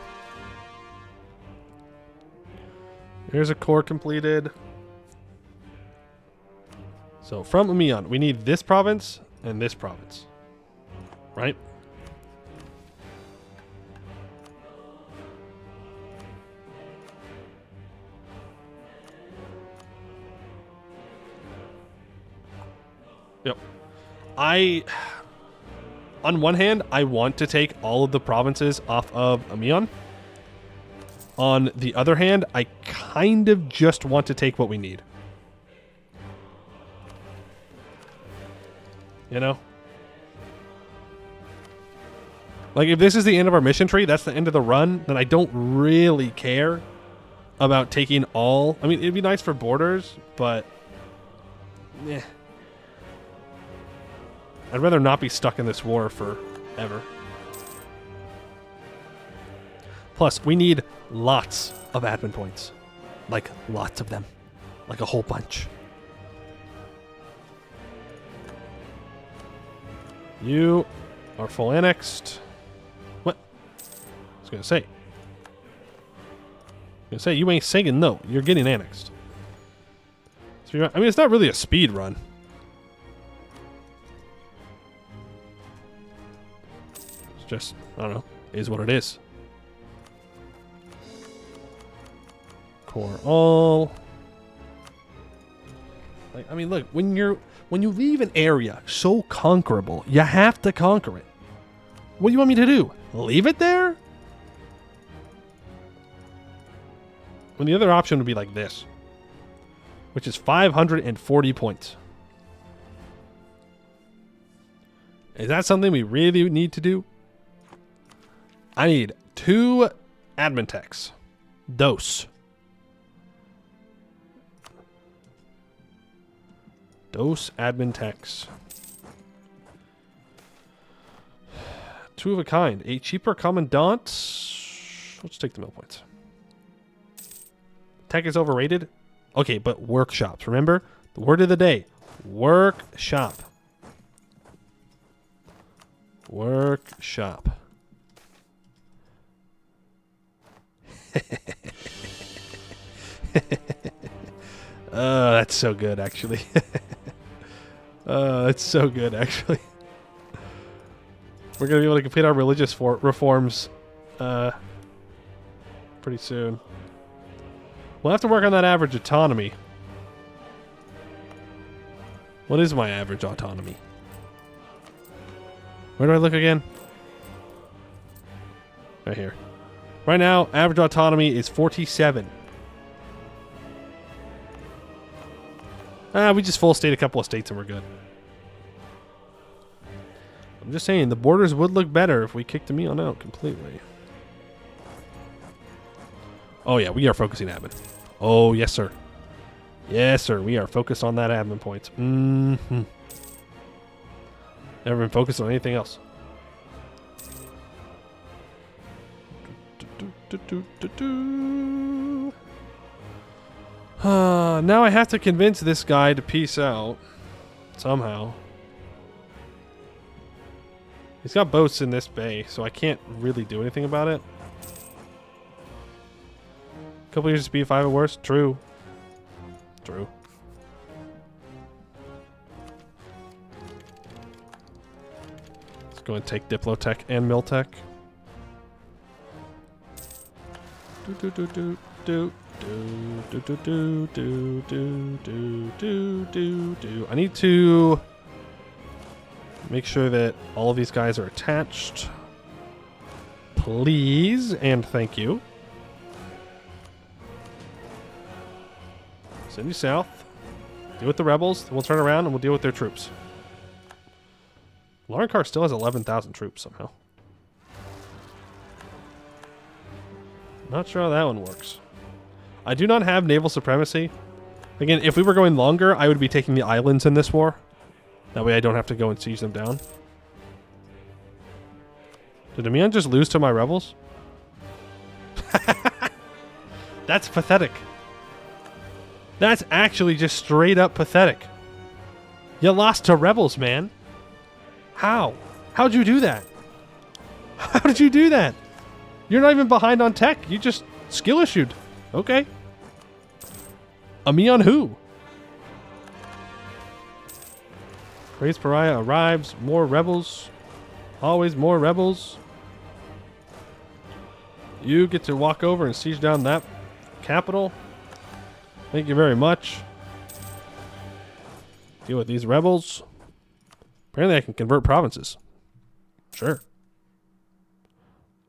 Here's a core completed. So from Amion, we need this province and this province. Right? Yep. On one hand, I want to take all of the provinces off of Amiens. On the other hand, I kind of just want to take what we need. You know? Like, if this is the end of our mission tree, that's the end of the run, then I don't really care about taking all... I mean, it'd be nice for borders, but... Eh. I'd rather not be stuck in this war forever. Plus, we need lots of admin points. Like, lots of them. Like a whole bunch. You are full annexed. What? I was gonna say. You ain't saying no. You're getting annexed. So I mean, it's not really a speed run. It's just, I don't know, is what it is. Core all. Like, I mean, look, when you leave an area so conquerable, you have to conquer it. What do you want me to do? Leave it there? When the other option would be like this, which is 540 points. Is that something we really need to do? I need 2 admin techs. Dose admin techs. 2 of a kind. A cheaper commandant. Let's take the mill points. Tech is overrated. Okay, but workshops. Remember? The word of the day. Workshop. Workshop. That's so good, actually. That's so good, actually. We're going to be able to complete our religious reforms pretty soon. We'll have to work on that average autonomy. What is my average autonomy? Where do I look again? Right here. Right now, average autonomy is 47. We just full state a couple of states and we're good. I'm just saying, the borders would look better if we kicked Amiens out completely. Oh yeah, we are focusing admin. Oh yes, sir. Yes, sir. We are focused on that admin points. Mm-hmm. Never been focused on anything else. Now I have to convince this guy to peace out. Somehow. He's got boats in this bay, so I can't really do anything about it. Couple years speed 5 at worst. True. True. Let's go and take Diplotech and Miltech. I need to make sure that all of these guys are attached. Please and thank you. Send you south. Deal with the rebels. Then we'll turn around and we'll deal with their troops. Larnkar still has 11,000 troops somehow. Not sure how that one works. I do not have naval supremacy. Again, if we were going longer, I would be taking the islands in this war. That way I don't have to go and siege them down. Did Amiens just lose to my rebels? That's pathetic. That's actually just straight up pathetic. You lost to rebels, man. How? How'd you do that? How did you do that? You're not even behind on tech. You just skill issued. Okay. Amiens who? Praise Pariah arrives. More rebels. Always more rebels. You get to walk over and siege down that capital. Thank you very much. Deal with these rebels. Apparently I can convert provinces. Sure.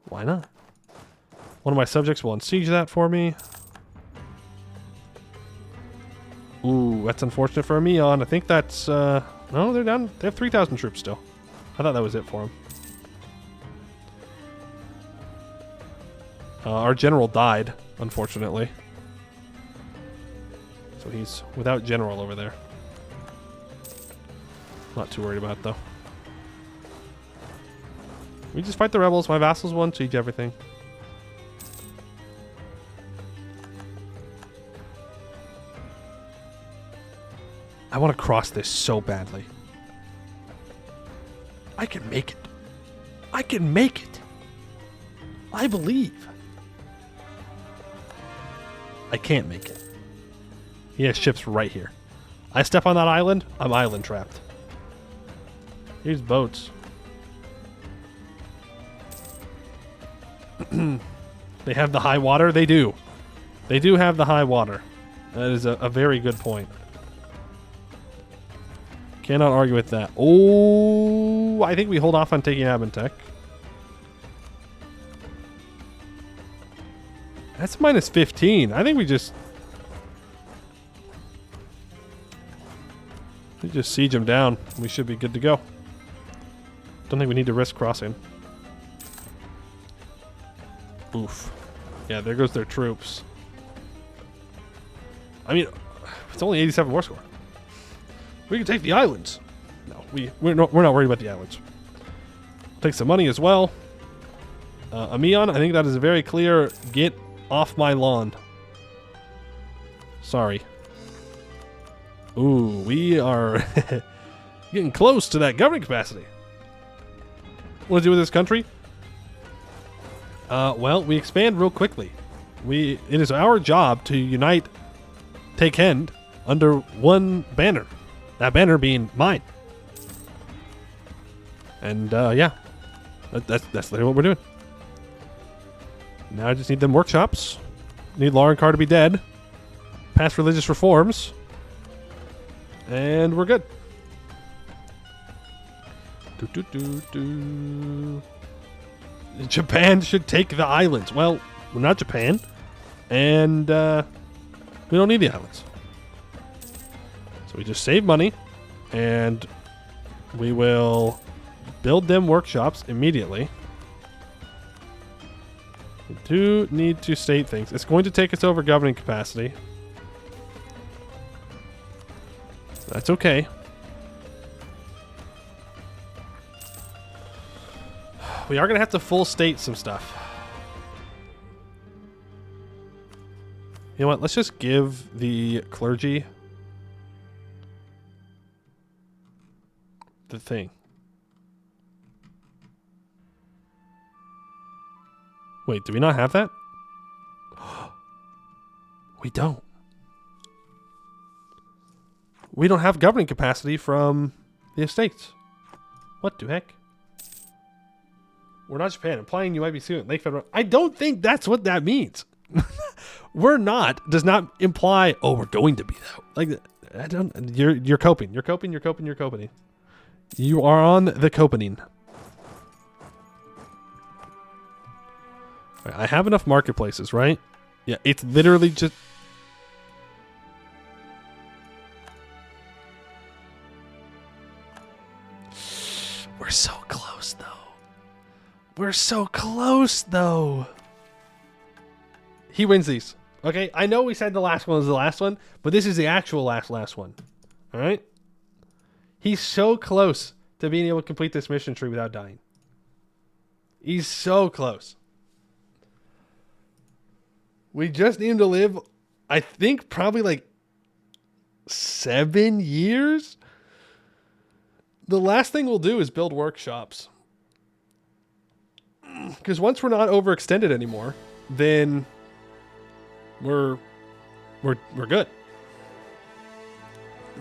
Why not? One of my subjects will unsiege that for me. Ooh, that's unfortunate for Amion. I think that's... no, they're down. They have 3,000 troops still. I thought that was it for them. Our general died, unfortunately. So he's without general over there. Not too worried about it, though. We just fight the rebels. My vassals will unsiege everything. I want to cross this so badly. I can make it. I can make it. I believe. I can't make it. He has ships right here. I step on that island, I'm island trapped. Here's boats. They have the high water? They do. They do have the high water. That is a very good point. Cannot argue with that. Oh, I think we hold off on taking Abentech. That's minus 15. I think we just siege him down. We should be good to go. Don't think we need to risk crossing. Oof. Yeah, there goes their troops. I mean, it's only 87 war score. We can take the islands. No, we're not worried about the islands. Take some money as well. Amion, I think that is a very clear get off my lawn. Sorry. Ooh, we are getting close to that governing capacity. What to do with this country? Well, we expand real quickly. It is our job to unite Takend under one banner. That banner being mine. And yeah, that's literally what we're doing. Now I just need them workshops. Need Laurenkar to be dead. Pass religious reforms. And we're good. Japan should take the islands. Well, we're not Japan. And we don't need the islands. So we just save money. And we will build them workshops immediately. We do need to state things. It's going to take us over governing capacity. That's okay. We are going to have to full state some stuff. You know what? Let's just give the clergy the thing. Wait, do we not have that? We don't. We don't have governing capacity from the estates. What the heck? We're not Japan. Implying you might be suing Lake Federal. I don't think that's what that means. We're not does not imply, oh, we're going to be though. Like, I don't. You're coping. You're coping. You're coping. You're coping. You are on the coping. Right, I have enough marketplaces, right? Yeah, it's literally just. We're so close, though. We're so close, though. He wins these. Okay, I know we said the last one was the last one, but this is the actual last one. All right? He's so close to being able to complete this mission tree without dying. He's so close. We just need him to live, I think, probably like 7 years. The last thing we'll do is build workshops. Because once we're not overextended anymore, then we're good.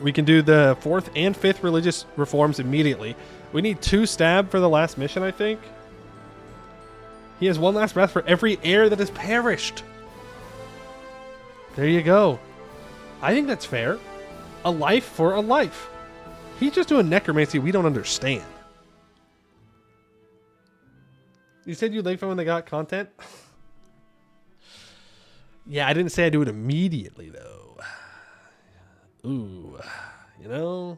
We can do the 4th and 5th religious reforms immediately. We need 2 stab for the last mission, I think. He has 1 last breath for every heir that has perished. There you go. I think that's fair. A life for a life. He's just doing necromancy we don't understand. You said you late for when they got content? Yeah, I didn't say I'd do it immediately, though. Ooh, you know?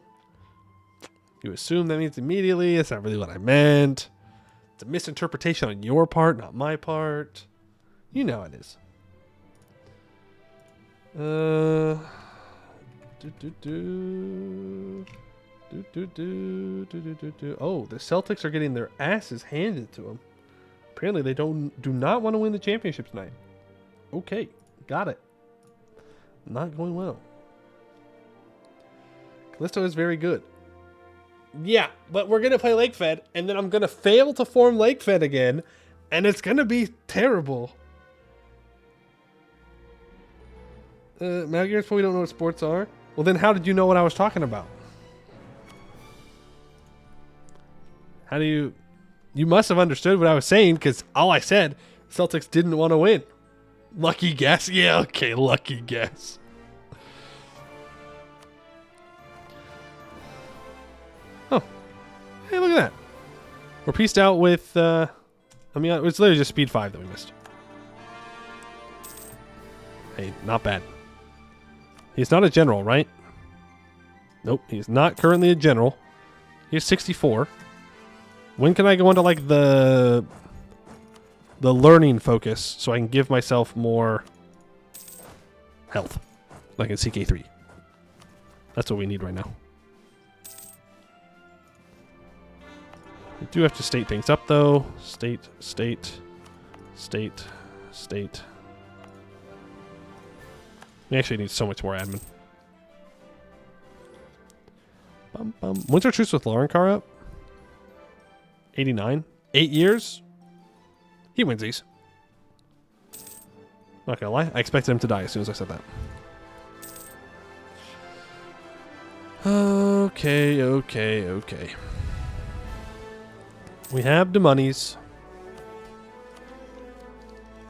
You assume that means immediately. That's not really what I meant. It's a misinterpretation on your part, not my part. You know it is. Oh, the Celtics are getting their asses handed to them. Apparently they do not want to win the championship tonight. Okay, got it. Not going well. Callisto is very good. Yeah, but we're going to play Lakefed, and then I'm going to fail to form Lakefed again, and it's going to be terrible. Malgarians probably don't know what sports are. Well, then how did you know what I was talking about? How do you... You must have understood what I was saying, because all I said, Celtics didn't want to win. Lucky guess? Yeah, okay, lucky guess. Oh. Hey, look at that. We're pieced out with... I mean, it's literally just speed 5 that we missed. Hey, not bad. He's not a general, right? Nope, he's not currently a general. He's 64. When can I go into like the learning focus so I can give myself more health, like in CK3? That's what we need right now. We do have to state things up though. State. We actually need so much more admin. When's our truce with Laurencar up? 89? 8 years? He wins these. Not gonna lie, I expected him to die as soon as I said that. Okay. We have the monies.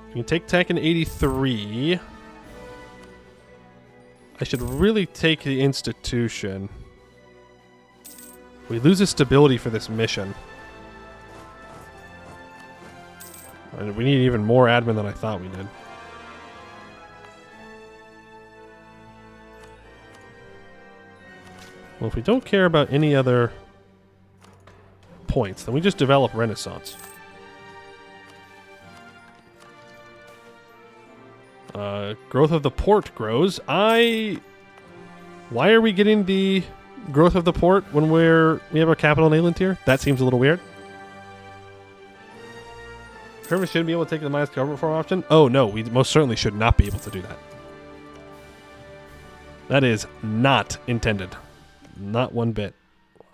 We can take tech in 83. I should really take the institution. We lose its stability for this mission. And we need even more admin than I thought we did. Well, if we don't care about any other points, then we just develop Renaissance. Growth of the port grows. Why are we getting the growth of the port when we have a capital in Ayland tier? That seems a little weird. Hermes shouldn't be able to take the minus government form option. Oh no, we most certainly should not be able to do that. That is not intended. Not one bit.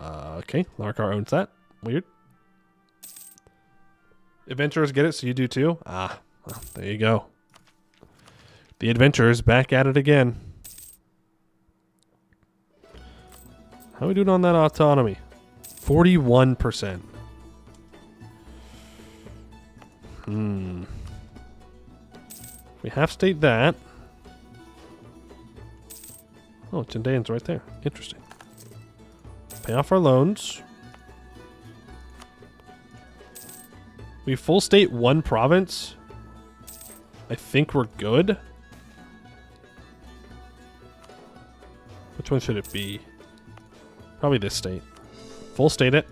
Okay, Larkar owns that. Weird. Adventurers get it, so you do too? Ah, well, there you go. The adventurers back at it again. How are we doing on that autonomy? 41%. We half state that. Oh, Chindayan's right there. Interesting. Pay off our loans. We full state one province. I think we're good. Which one should it be? Probably this state. Full state it.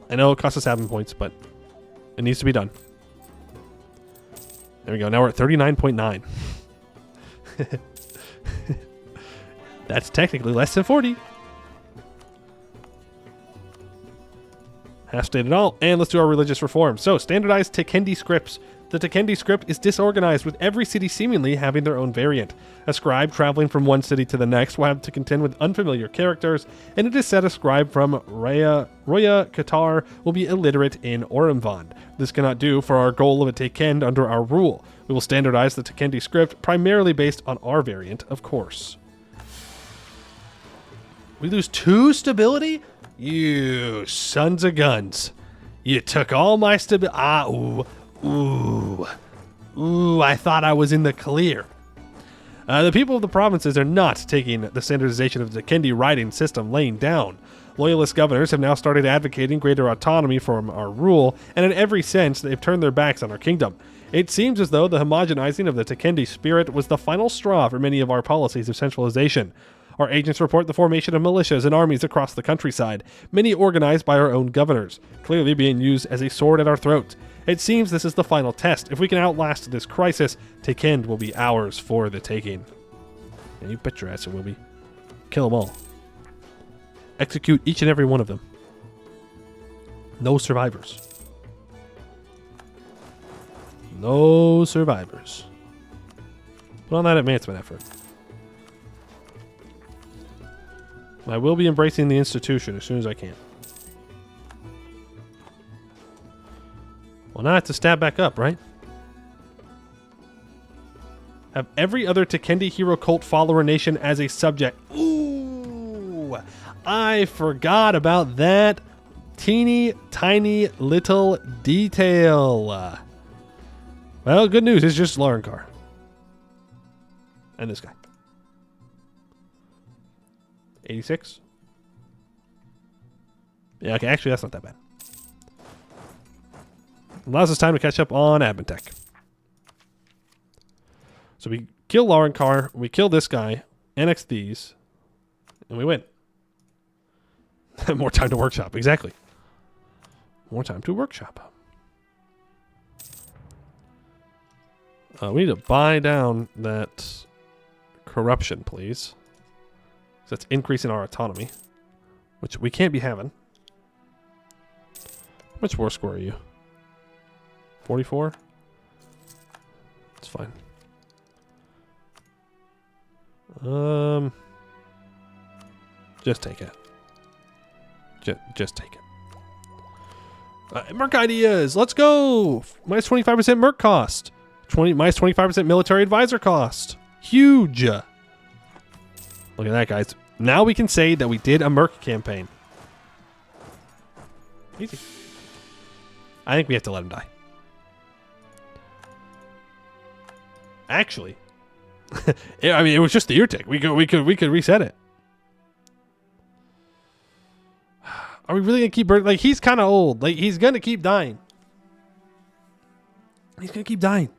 I know it costs us admin points, but it needs to be done. There we go. Now we're at 39.9. That's technically less than 40. Half state it all. And let's do our religious reform. So, standardized Tekendi scripts. The Tekendi script is disorganized, with every city seemingly having their own variant. A scribe traveling from one city to the next will have to contend with unfamiliar characters, and it is said a scribe from Royakottar will be illiterate in Orimvand. This cannot do for our goal of a Tekend under our rule. We will standardize the Tekendi script, primarily based on our variant, of course. We lose 2 stability? You sons of guns. You took all my stability. Ooh, I thought I was in the clear. The people of the provinces are not taking the standardization of the Tekendi writing system laying down. Loyalist governors have now started advocating greater autonomy from our rule, and in every sense, they've turned their backs on our kingdom. It seems as though the homogenizing of the Tekendi spirit was the final straw for many of our policies of centralization. Our agents report the formation of militias and armies across the countryside, many organized by our own governors, clearly being used as a sword at our throat. It seems this is the final test. If we can outlast this crisis, Tekend will be ours for the taking. And you bet your ass it will be. Kill them all. Execute each and every one of them. No survivors. No survivors. Put on that advancement effort. I will be embracing the institution as soon as I can. Well, now I have to stab back up, right? Have every other Tekendi hero cult follower nation as a subject. Ooh! I forgot about that teeny tiny little detail. Well, good news. It's just Lorenkar. And this guy. 86? Yeah, okay. Actually, that's not that bad. Allows us time to catch up on admin tech. So we kill Lorenkar, we kill this guy, annex these, and we win. More time to workshop, exactly. More time to workshop. We need to buy down that corruption, please. So that's increasing our autonomy, which we can't be having. How much war score are you? 44? It's fine. Just take it. Just take it. Merc ideas. Let's go. Minus 25% merc cost. Minus 25% military advisor cost. Huge. Look at that, guys. Now we can say that we did a merc campaign. Easy. I think we have to let him die. Actually, I mean, it was just the ear tick. We could reset it. Are we really gonna keep burning? Like, he's kind of old. Like, he's gonna keep dying. He's gonna keep dying.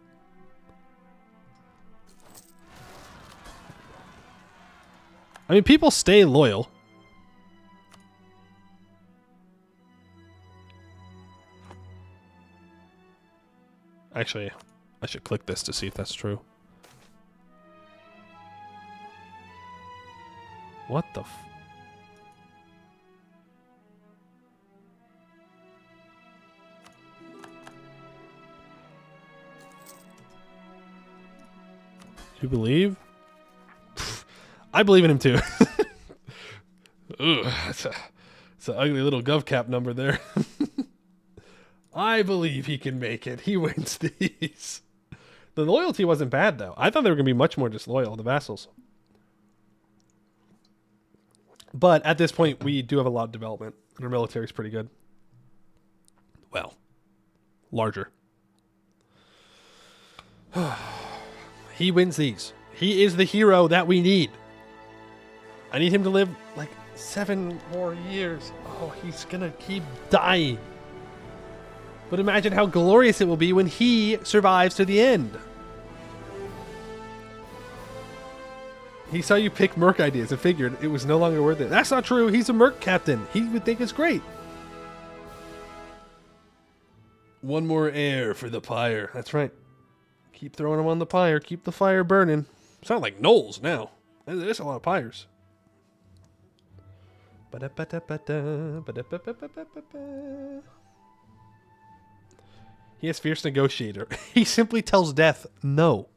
I mean, people stay loyal. Actually, I should click this to see if that's true. What the f... You believe? I believe in him too. Ugh, it's an ugly little GovCap number there. I believe he can make it. He wins these. The loyalty wasn't bad, though. I thought they were going to be much more disloyal, the vassals. But at this point, we do have a lot of development. Our military is pretty good. Well, larger. He wins these. He is the hero that we need. I need him to live like 7 more years. Oh, he's going to keep dying. But imagine how glorious it will be when he survives to the end. He saw you pick merc ideas and figured it was no longer worth it. That's not true. He's a merc captain. He would think it's great. One more air for the pyre. That's right. Keep throwing them on the pyre. Keep the fire burning. Sound like gnolls now. There's a lot of pyres. He has fierce negotiator. He simply tells death, no.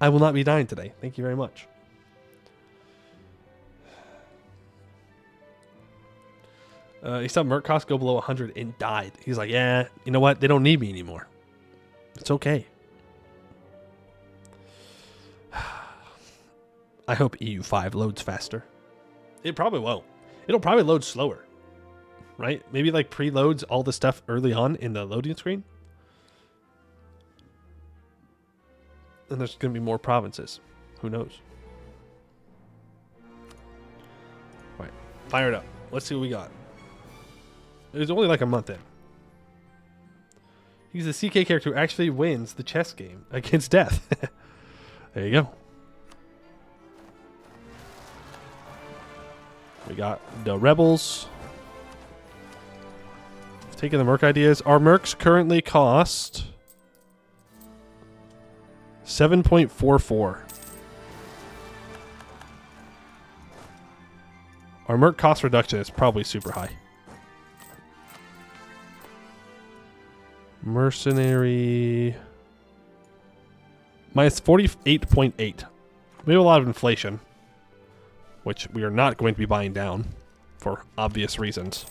I will not be dying today. Thank you very much. He saw merc cost go below 100 and died. He's like, yeah, you know what? They don't need me anymore. It's okay. I hope EU5 loads faster. It probably won't. It'll probably load slower. Right? Maybe like preloads all the stuff early on in the loading screen. And there's going to be more provinces. Who knows? All right, fire it up. Let's see what we got. It was only like a month in. He's a CK character who actually wins the chess game against death. There you go. We got the rebels. Taking the merc ideas. Our mercs currently cost 7.44. Our merc cost reduction is probably super high. Mercenary minus 48.8. We have a lot of inflation, which we are not going to be buying down for obvious reasons.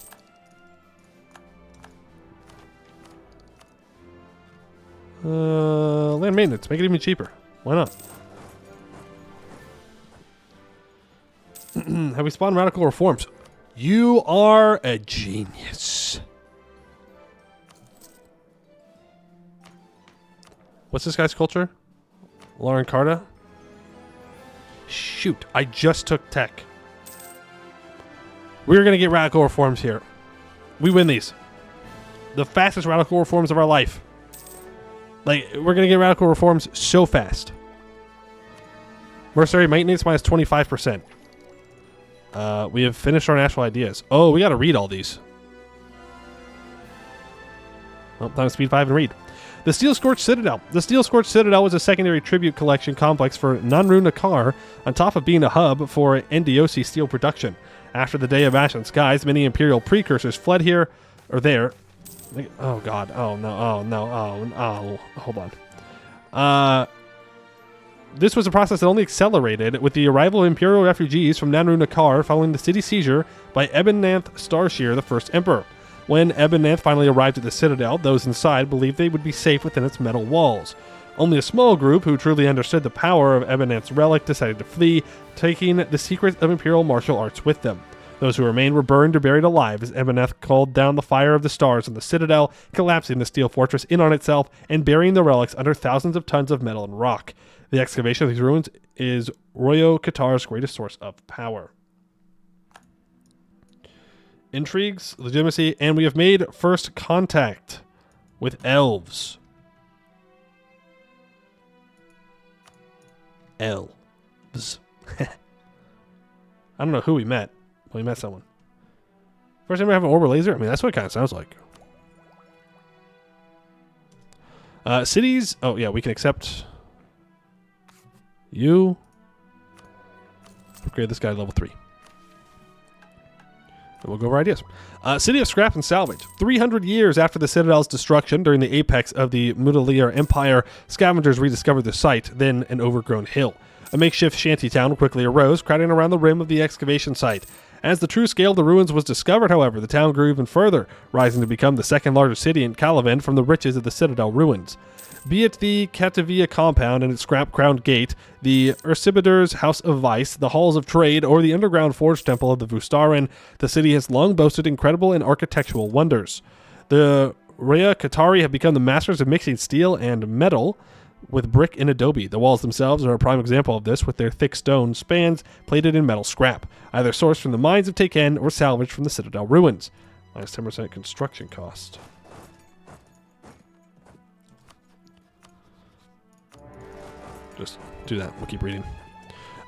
Land maintenance, make it even cheaper. Why not? Have we spawned radical reforms? You are a genius. What's this guy's culture? Lauren Carta? Shoot, I just took tech. We're going to get radical reforms here. We win these. The fastest radical reforms of our life. Like, we're going to get radical reforms so fast. Mercenary maintenance minus 25%. We have finished our national ideas. Oh, we got to read all these. Well, time to speed 5 and read. The Steel Scorched Citadel. The Steel Scorched Citadel was a secondary tribute collection complex for Nanru Nakar, on top of being a hub for Ndiosi steel production. After the Day of Ash and Skies, many Imperial precursors fled here, or there. Oh, God. Oh, no. Oh, no. Oh, hold on. This was a process that only accelerated with the arrival of Imperial refugees from Nanru Nakar following the city seizure by Ebennath Starshear, the first emperor. When Ebennath finally arrived at the Citadel, those inside believed they would be safe within its metal walls. Only a small group who truly understood the power of Ebennath's relic decided to flee, taking the secrets of Imperial martial arts with them. Those who remained were burned or buried alive as Ebennath called down the fire of the stars on the Citadel, collapsing the steel fortress in on itself and burying the relics under thousands of tons of metal and rock. The excavation of these ruins is Royakottar's greatest source of power. Intrigues, legitimacy, and we have made first contact with elves. Elves. I don't know who we met. But we met someone. First time we have an orbital laser? I mean, that's what it kind of sounds like. Cities. Oh, yeah, we can accept you. Upgrade this guy to level 3. And we'll go over ideas. City of Scrap and Salvage. 300 years after the Citadel's destruction during the apex of the Mudaliar Empire, scavengers rediscovered the site, then an overgrown hill. A makeshift shantytown quickly arose, crowding around the rim of the excavation site. As the true scale of the ruins was discovered, however, the town grew even further, rising to become the second largest city in Calavan from the riches of the Citadel ruins. Be it the Catavia compound and its scrap-crowned gate, the Ursibidur's House of Vice, the Halls of Trade, or the underground forge temple of the Vustarin, the city has long boasted incredible and architectural wonders. The Royakottar have become the masters of mixing steel and metal with brick and adobe. The walls themselves are a prime example of this, with their thick stone spans plated in metal scrap, either sourced from the mines of Taken or salvaged from the Citadel ruins. Minus 10% construction cost. Just do that. We'll keep reading.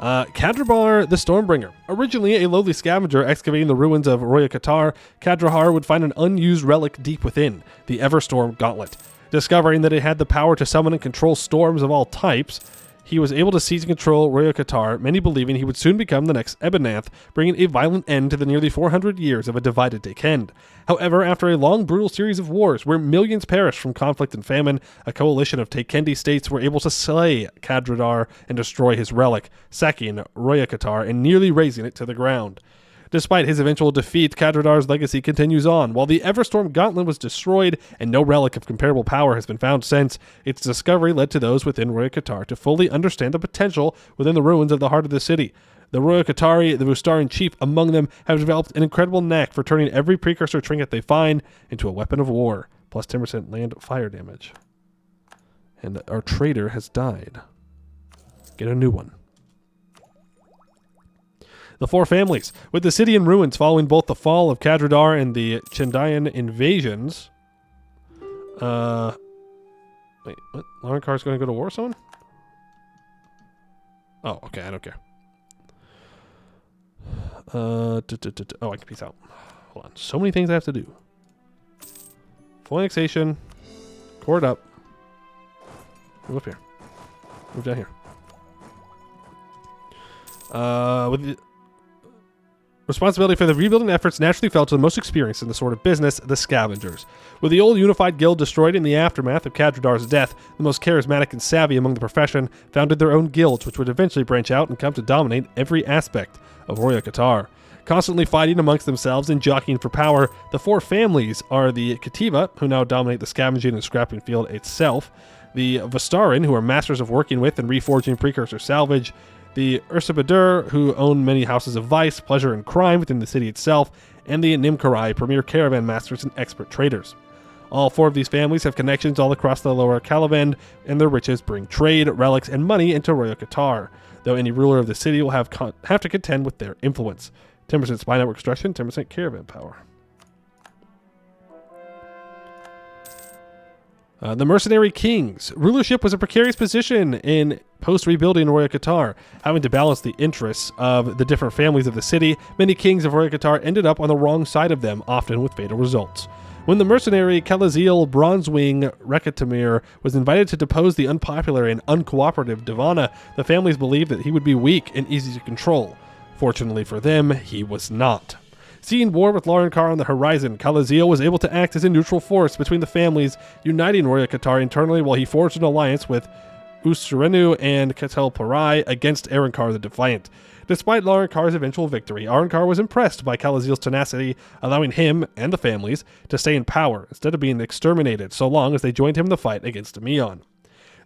Kadrabar the Stormbringer. Originally a lowly scavenger excavating the ruins of Royakottar, Kadrahar would find an unused relic deep within, the Everstorm Gauntlet. Discovering that it had the power to summon and control storms of all types, he was able to seize and control Royakottar, many believing he would soon become the next Ebennath, bringing a violent end to the nearly 400 years of a divided Takend. However, after a long, brutal series of wars where millions perished from conflict and famine, a coalition of Takendi states were able to slay Kadradar and destroy his relic, sacking Royakottar and nearly razing it to the ground. Despite his eventual defeat, Kadradar's legacy continues on. While the Everstorm Gauntlet was destroyed and no relic of comparable power has been found since, its discovery led to those within Royakottar to fully understand the potential within the ruins of the heart of the city. The Royakotari, the Vustarin chief among them, have developed an incredible knack for turning every precursor trinket they find into a weapon of war, plus 10% land fire damage. And our trader has died. Get a new one. The four families. With the city in ruins following both the fall of Kadradar and the Chendayan invasions. Wait, what? Laurenkar's going to go to war with someone? Oh, okay, I don't care. Oh, I can peace out. Hold on. So many things I have to do. Full annexation. Cord up. Move up here. Move down here. With the responsibility for the rebuilding efforts naturally fell to the most experienced in the sort of business, the Scavengers. With the old unified guild destroyed in the aftermath of Kadradar's death, the most charismatic and savvy among the profession founded their own guilds, which would eventually branch out and come to dominate every aspect of Royakottar. Constantly fighting amongst themselves and jockeying for power, the four families are the Kativa, who now dominate the scavenging and scrapping field itself, the Vostarin, who are masters of working with and reforging precursor salvage, the Ursibadur, who own many houses of vice, pleasure, and crime within the city itself, and the Nimkarai, premier caravan masters and expert traders. All four of these families have connections all across the lower Kalavend, and their riches bring trade, relics, and money into Royakottar, though any ruler of the city will have to contend with their influence. 10% spy network construction, 10% caravan power. The Mercenary Kings. Rulership was a precarious position in post-rebuilding Royakottar. Having to balance the interests of the different families of the city, many kings of Royakottar ended up on the wrong side of them, often with fatal results. When the mercenary Kalaziel Bronzewing Rekatamir was invited to depose the unpopular and uncooperative Divana, the families believed that he would be weak and easy to control. Fortunately for them, he was not. Seeing war with Laurenkar on the horizon, Kalaziel was able to act as a neutral force between the families, uniting Royakottar internally while he forged an alliance with Usrenu and Ketel Parai against Arenkar the Defiant. Despite Laurenkar's eventual victory, Arenkar was impressed by Kalaziel's tenacity, allowing him and the families to stay in power instead of being exterminated so long as they joined him in the fight against Emion.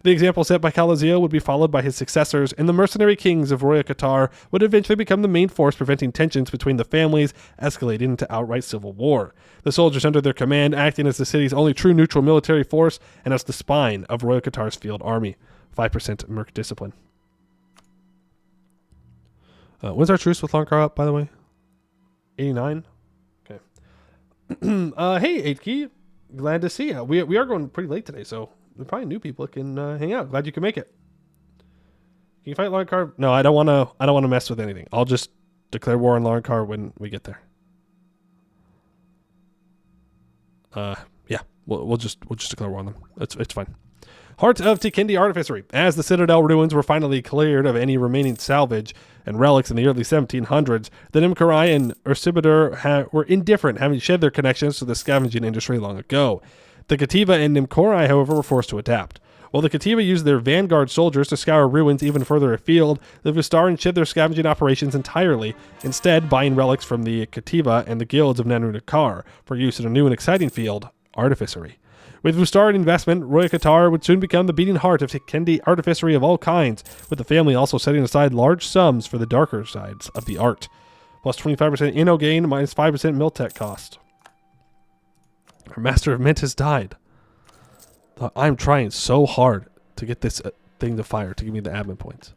The example set by Kalaziel would be followed by his successors, and the mercenary kings of Royakottar would eventually become the main force preventing tensions between the families escalating into outright civil war. The soldiers under their command acting as the city's only true neutral military force and as the spine of Royakottar's field army. 5% Merc discipline. When's our truce with Laurenkar up, by the way? 89? Okay. Hey, 8key. Glad to see you. We are going pretty late today, so probably new people can hang out. Glad you can make it. Can you fight Laurenkar? No, I don't want to mess with anything. I'll just declare war on Laurenkar when we get there. Yeah, we'll just declare war on them. It's fine. Heart of Tikendi Artificery. As the Citadel ruins were finally cleared of any remaining salvage and relics in the early 1700s, the Nimkarai and Ursibadur were indifferent, having shed their connections to the scavenging industry long ago. The Kativa and Nimkorai, however, were forced to adapt. While the Kativa used their vanguard soldiers to scour ruins even further afield, the Vistaran shed their scavenging operations entirely, instead buying relics from the Kativa and the guilds of Nanunakar for use in a new and exciting field, artificery. With Vistaran investment, Royakottar would soon become the beating heart of Tikendi artificery of all kinds, with the family also setting aside large sums for the darker sides of the art. Plus 25% inno gain, minus 5% Miltech cost. Our master of mint has died. I'm trying so hard to get this thing to fire to give me the admin points.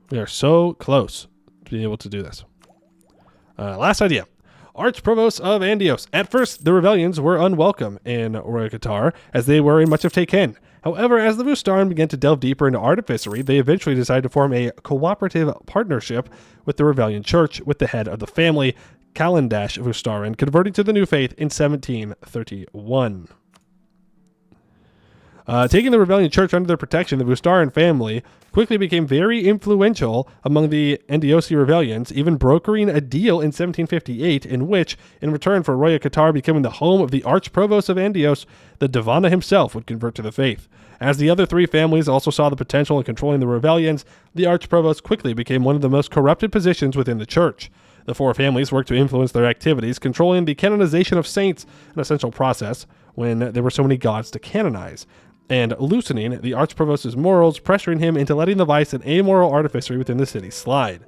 We are so close to being able to do this. Last idea. Archprovost of Andios. At first, the rebellions were unwelcome in Royakottar, as they were in much of Taken. However, as the Vustaran began to delve deeper into artificery, they eventually decided to form a cooperative partnership with the Rebellion Church, with the head of the family, Kalandash Vustaran, converting to the new faith in 1731. Taking the Rebellion Church under their protection, the Vustaran family quickly became very influential among the Endiosi rebellions, even brokering a deal in 1758 in which, in return for Royakottar becoming the home of the Archprovost of Andios, the Divana himself would convert to the faith. As the other three families also saw the potential in controlling the rebellions, the Archprovost quickly became one of the most corrupted positions within the church. The four families worked to influence their activities, controlling the canonization of saints, an essential process when there were so many gods to canonize, and loosening the Archprovost's morals, pressuring him into letting the vice and amoral artificery within the city slide.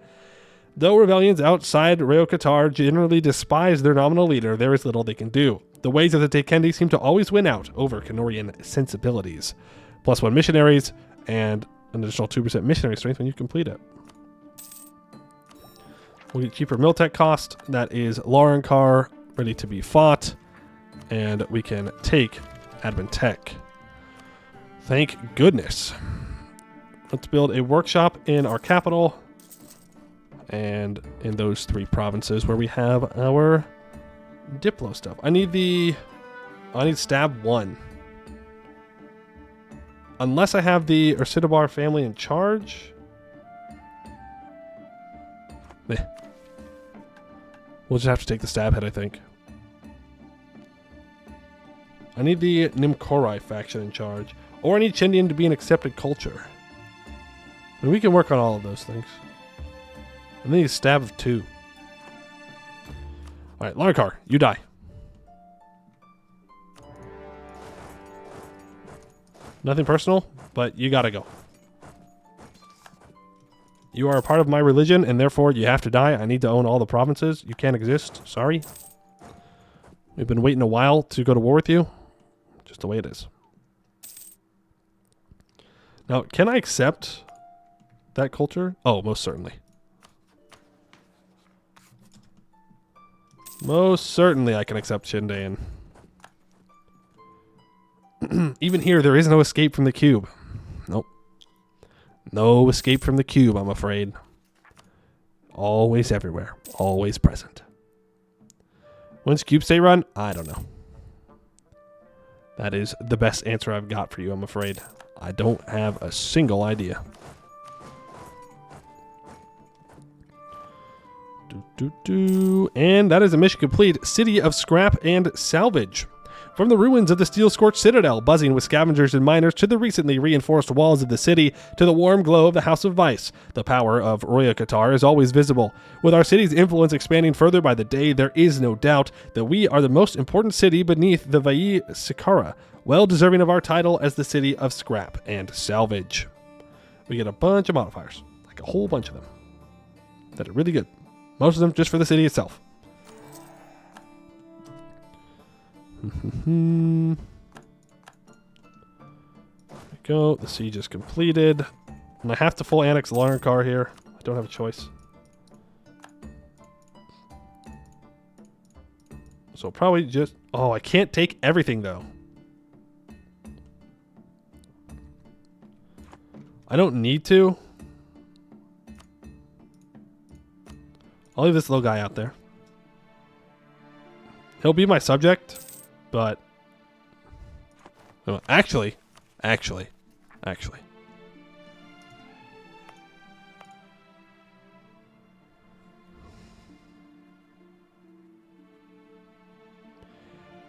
Though rebellions outside Royakottar generally despise their nominal leader, there is little they can do. The ways of the Takendi seem to always win out over Kenorian sensibilities. +1 missionaries, and an additional 2% missionary strength when you complete it. We'll get cheaper Miltech cost. That is Laurenkar, ready to be fought. And we can take Admin Tech. Thank goodness. Let's build a workshop in our capital. And in those 3 provinces where we have our Diplo stuff. I need stab 1. Unless I have the Ursidabar family in charge. We'll just have to take the stab head, I think. I need the Nimkorai faction in charge. Or I need Chindian to be an accepted culture. And we can work on all of those things. I need a stab of 2. Alright, Larkar, you die. Nothing personal, but you gotta go. You are a part of my religion, and therefore you have to die. I need to own all the provinces. You can't exist. Sorry. We've been waiting a while to go to war with you. Just the way it is. Now, can I accept that culture? Oh, most certainly. Most certainly I can accept Shindaen. Even here, there is no escape from the cube. Nope. No escape from the cube, I'm afraid. Always everywhere. Always present. When's cube stay run? I don't know. That is the best answer I've got for you, I'm afraid. I don't have a single idea. And that is a mission complete. City of Scrap and Salvage. From the ruins of the steel-scorched citadel, buzzing with scavengers and miners, to the recently reinforced walls of the city, to the warm glow of the House of Vice, the power of Royakottar is always visible. With our city's influence expanding further by the day, there is no doubt that we are the most important city beneath the Vai Sikara, well deserving of our title as the City of Scrap and Salvage. We get a bunch of modifiers, like a whole bunch of them, that are really good. Most of them just for the city itself. There we go. The siege is completed. And I have to full annex Laurenkar here. I don't have a choice. So probably just... Oh, I can't take everything, though. I don't need to. I'll leave this little guy out there. He'll be my subject, but... No, actually.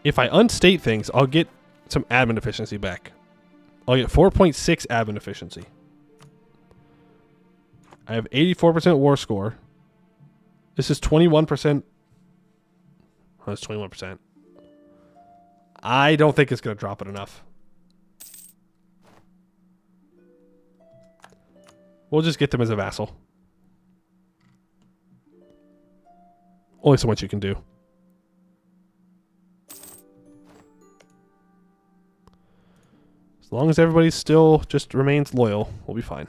If I unstate things, I'll get some admin efficiency back. I'll get 4.6 admin efficiency. I have 84% war score. This is 21%. Oh, that's 21%. I don't think it's going to drop it enough. We'll just get them as a vassal. Only so much you can do. As long as everybody still just remains loyal, we'll be fine.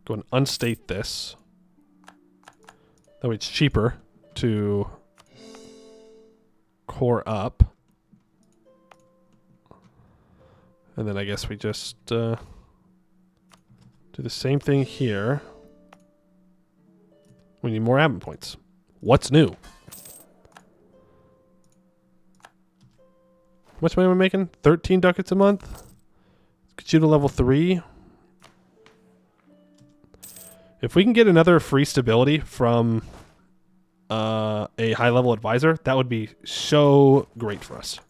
Go and unstate this. That way it's cheaper to core up. And then I guess we just do the same thing here. We need more admin points. What's new? How much money am I making? 13 ducats a month? Get you to level 3. If we can get another free stability from a high-level advisor, that would be so great for us.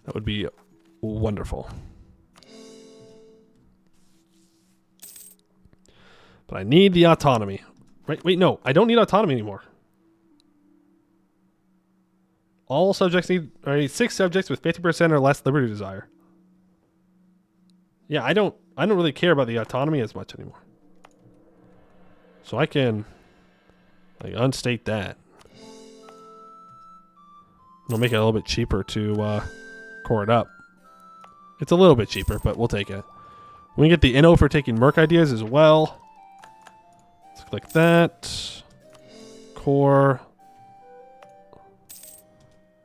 That would be wonderful. But I need the autonomy. Right? Wait, no. I don't need autonomy anymore. All subjects need... I need 6 subjects with 50% or less liberty desire. Yeah, I don't really care about the autonomy as much anymore. So I can like unstate that. It'll make it a little bit cheaper to core it up. It's a little bit cheaper, but we'll take it. We can get the Inno for taking Merc ideas as well. Let's click that. Core.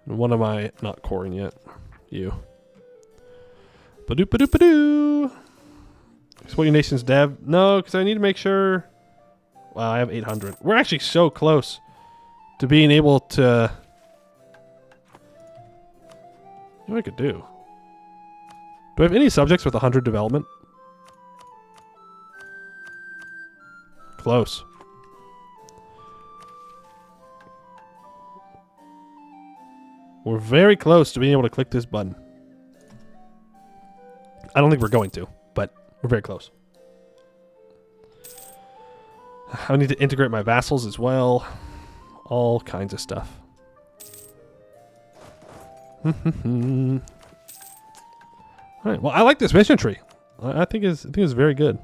And what am I not coring yet? You. Ba-doop-ba-doop-ba-doo. Exploit your nation's dev. No, because I need to make sure. Wow, I have 800. We're actually so close to being able to. What I could do. Do I have any subjects with 100 development? Close. We're very close to being able to click this button. I don't think we're going to, but we're very close. I need to integrate my vassals as well. All kinds of stuff. Alright, well, I like this mission tree. I think it's very good.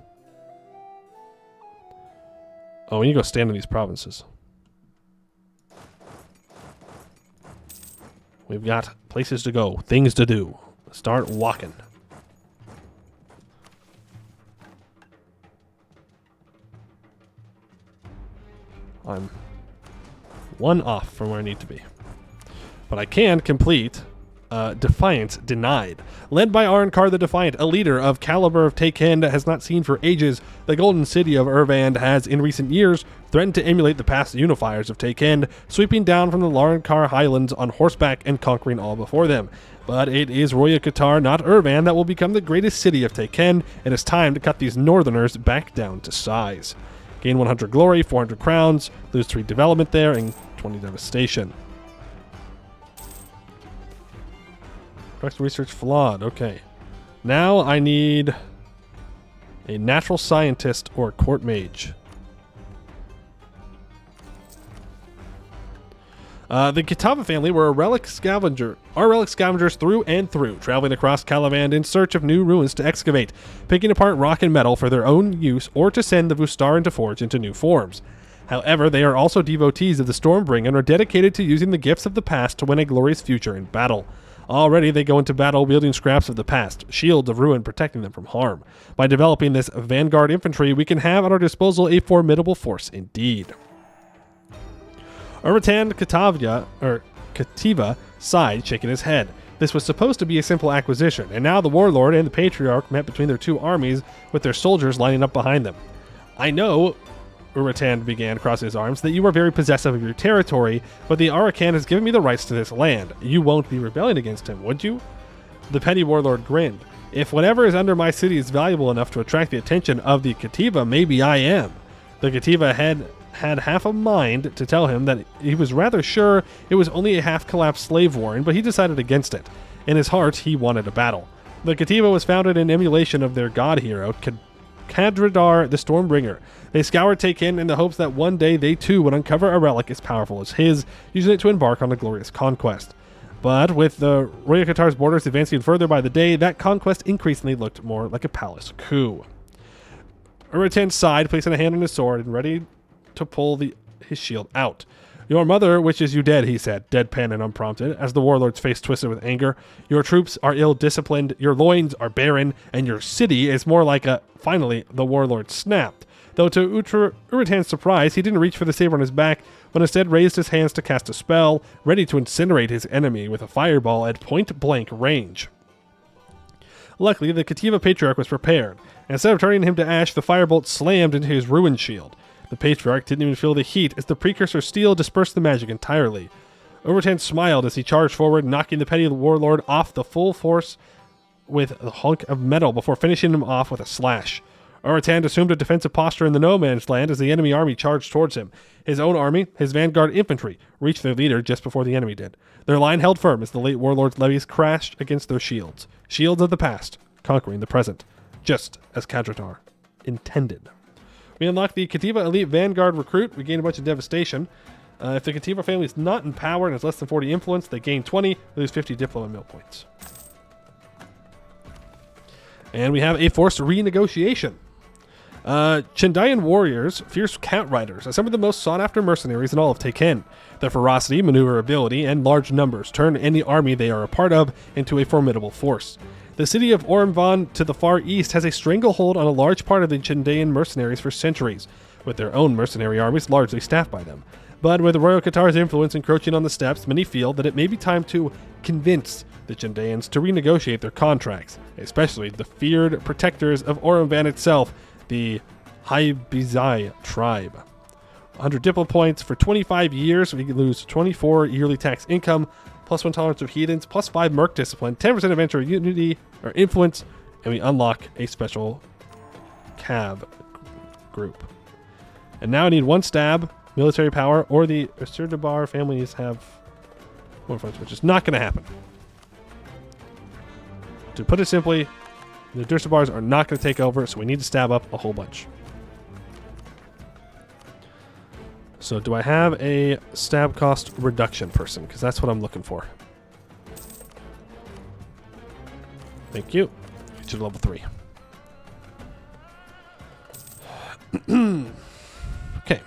Oh, we need to go stand in these provinces. We've got places to go, things to do. Start walking. I'm one off from where I need to be. But I can complete Defiance Denied. Led by Arnkar the Defiant, a leader of caliber of Taken has not seen for ages, the golden city of Irvand has, in recent years, threatened to emulate the past unifiers of Taken, sweeping down from the Arnkar highlands on horseback and conquering all before them. But it is Royakottar, not Irvand, that will become the greatest city of Taken. It is time to cut these northerners back down to size. Gain 100 glory, 400 crowns, lose 3 development there, and 20 devastation. Practical research flawed. Okay. Now I need a natural scientist or a court mage. The Kitava family were relic scavengers through and through, traveling across Calavand in search of new ruins to excavate, picking apart rock and metal for their own use or to send the Vustaran to forge into new forms. However, they are also devotees of the Stormbringer and are dedicated to using the gifts of the past to win a glorious future in battle. Already, they go into battle wielding scraps of the past, shields of ruin protecting them from harm. By developing this vanguard infantry, we can have at our disposal a formidable force indeed. Uratan Kativa sighed, shaking his head. This was supposed to be a simple acquisition, and now the warlord and the patriarch met between their two armies, with their soldiers lining up behind them. I know, Uratan began, crossing his arms, that you are very possessive of your territory, but the Arakan has given me the rights to this land. You won't be rebelling against him, would you? The petty warlord grinned. If whatever is under my city is valuable enough to attract the attention of the Kativa, maybe I am. The Kativa had half a mind to tell him that he was rather sure it was only a half-collapsed slave warren, but he decided against it. In his heart, he wanted a battle. The Kativa was founded in emulation of their god hero, Kadradar the Stormbringer. They scoured Taken in the hopes that one day they too would uncover a relic as powerful as his, using it to embark on a glorious conquest. But with the Royakottar's borders advancing further by the day, that conquest increasingly looked more like a palace coup. Uratan sighed, placing a hand on his sword and ready to pull his shield out. Your mother wishes you dead, he said, deadpan and unprompted, as the warlord's face twisted with anger. Your troops are ill-disciplined, your loins are barren, and your city is more like a... Finally, the warlord snapped. Though to Uratan's surprise, he didn't reach for the saber on his back, but instead raised his hands to cast a spell, ready to incinerate his enemy with a fireball at point-blank range. Luckily, the Kativa Patriarch was prepared. Instead of turning him to ash, the firebolt slammed into his ruined shield. The Patriarch didn't even feel the heat as the precursor steel dispersed the magic entirely. Uratan smiled as he charged forward, knocking the petty warlord off the full force with a hunk of metal before finishing him off with a slash. Uratan assumed a defensive posture in the no man's land as the enemy army charged towards him. His own army, his vanguard infantry, reached their leader just before the enemy did. Their line held firm as the late warlord's levies crashed against their shields. Shields of the past, conquering the present, just as Kadradar intended. We unlock the Kativa Elite Vanguard Recruit. We gain a bunch of devastation. If the Kativa family is not in power and has less than 40 influence, they gain 20, lose 50 Diplo Mill points. And we have a forced renegotiation. Chendayan warriors, fierce cat riders, are some of the most sought-after mercenaries in all of Taken. Their ferocity, maneuverability, and large numbers turn any army they are a part of into a formidable force. The city of Ormvan to the far east has a stranglehold on a large part of the Chendaean mercenaries for centuries, with their own mercenary armies largely staffed by them. But with Royakottar's influence encroaching on the steppes, many feel that it may be time to convince the Chendaeans to renegotiate their contracts, especially the feared protectors of Ormvan itself, the Haibizai tribe. 100 diplo points for 25 years. We lose 24 yearly tax income, +1 tolerance of heathens, +5 merc discipline, 10% adventure unity or influence, and we unlock a special cab group. And now I need 1 stab, military power, or the Ursurdabar families have more influence, which is not going to happen. To put it simply, the Dursabars are not going to take over, so we need to stab up a whole bunch. So do I have a stab cost reduction person? Because that's what I'm looking for. Thank you. To level 3. Okay.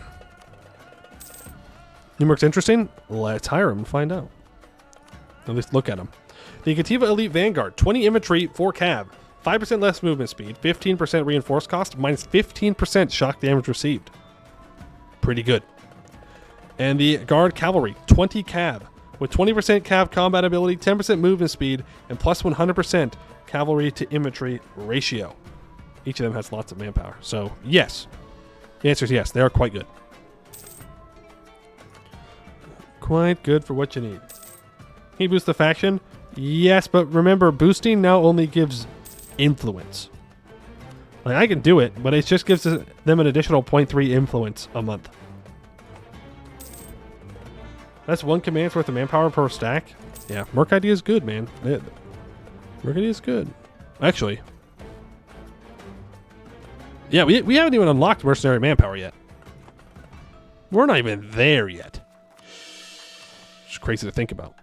Numeric's interesting. Let's hire him and find out. At least look at him. The Kativa Elite Vanguard. 20 infantry, 4 cav. 5% less movement speed. 15% reinforced cost. Minus 15% shock damage received. Pretty good. And the Guard Cavalry, 20 cav, with 20% cav combat ability, 10% movement speed, and plus 100% cavalry to infantry ratio. Each of them has lots of manpower. So, yes. The answer is yes. They are quite good. Quite good for what you need. Can you boost the faction? Yes, but remember, boosting now only gives influence. Like, I can do it, but it just gives them an additional 0.3 influence a month. That's 1 command's worth of manpower per stack. Yeah, Merc ID is good, man. Merc ID is good. Actually. Yeah, we haven't even unlocked mercenary manpower yet. We're not even there yet. It's crazy to think about.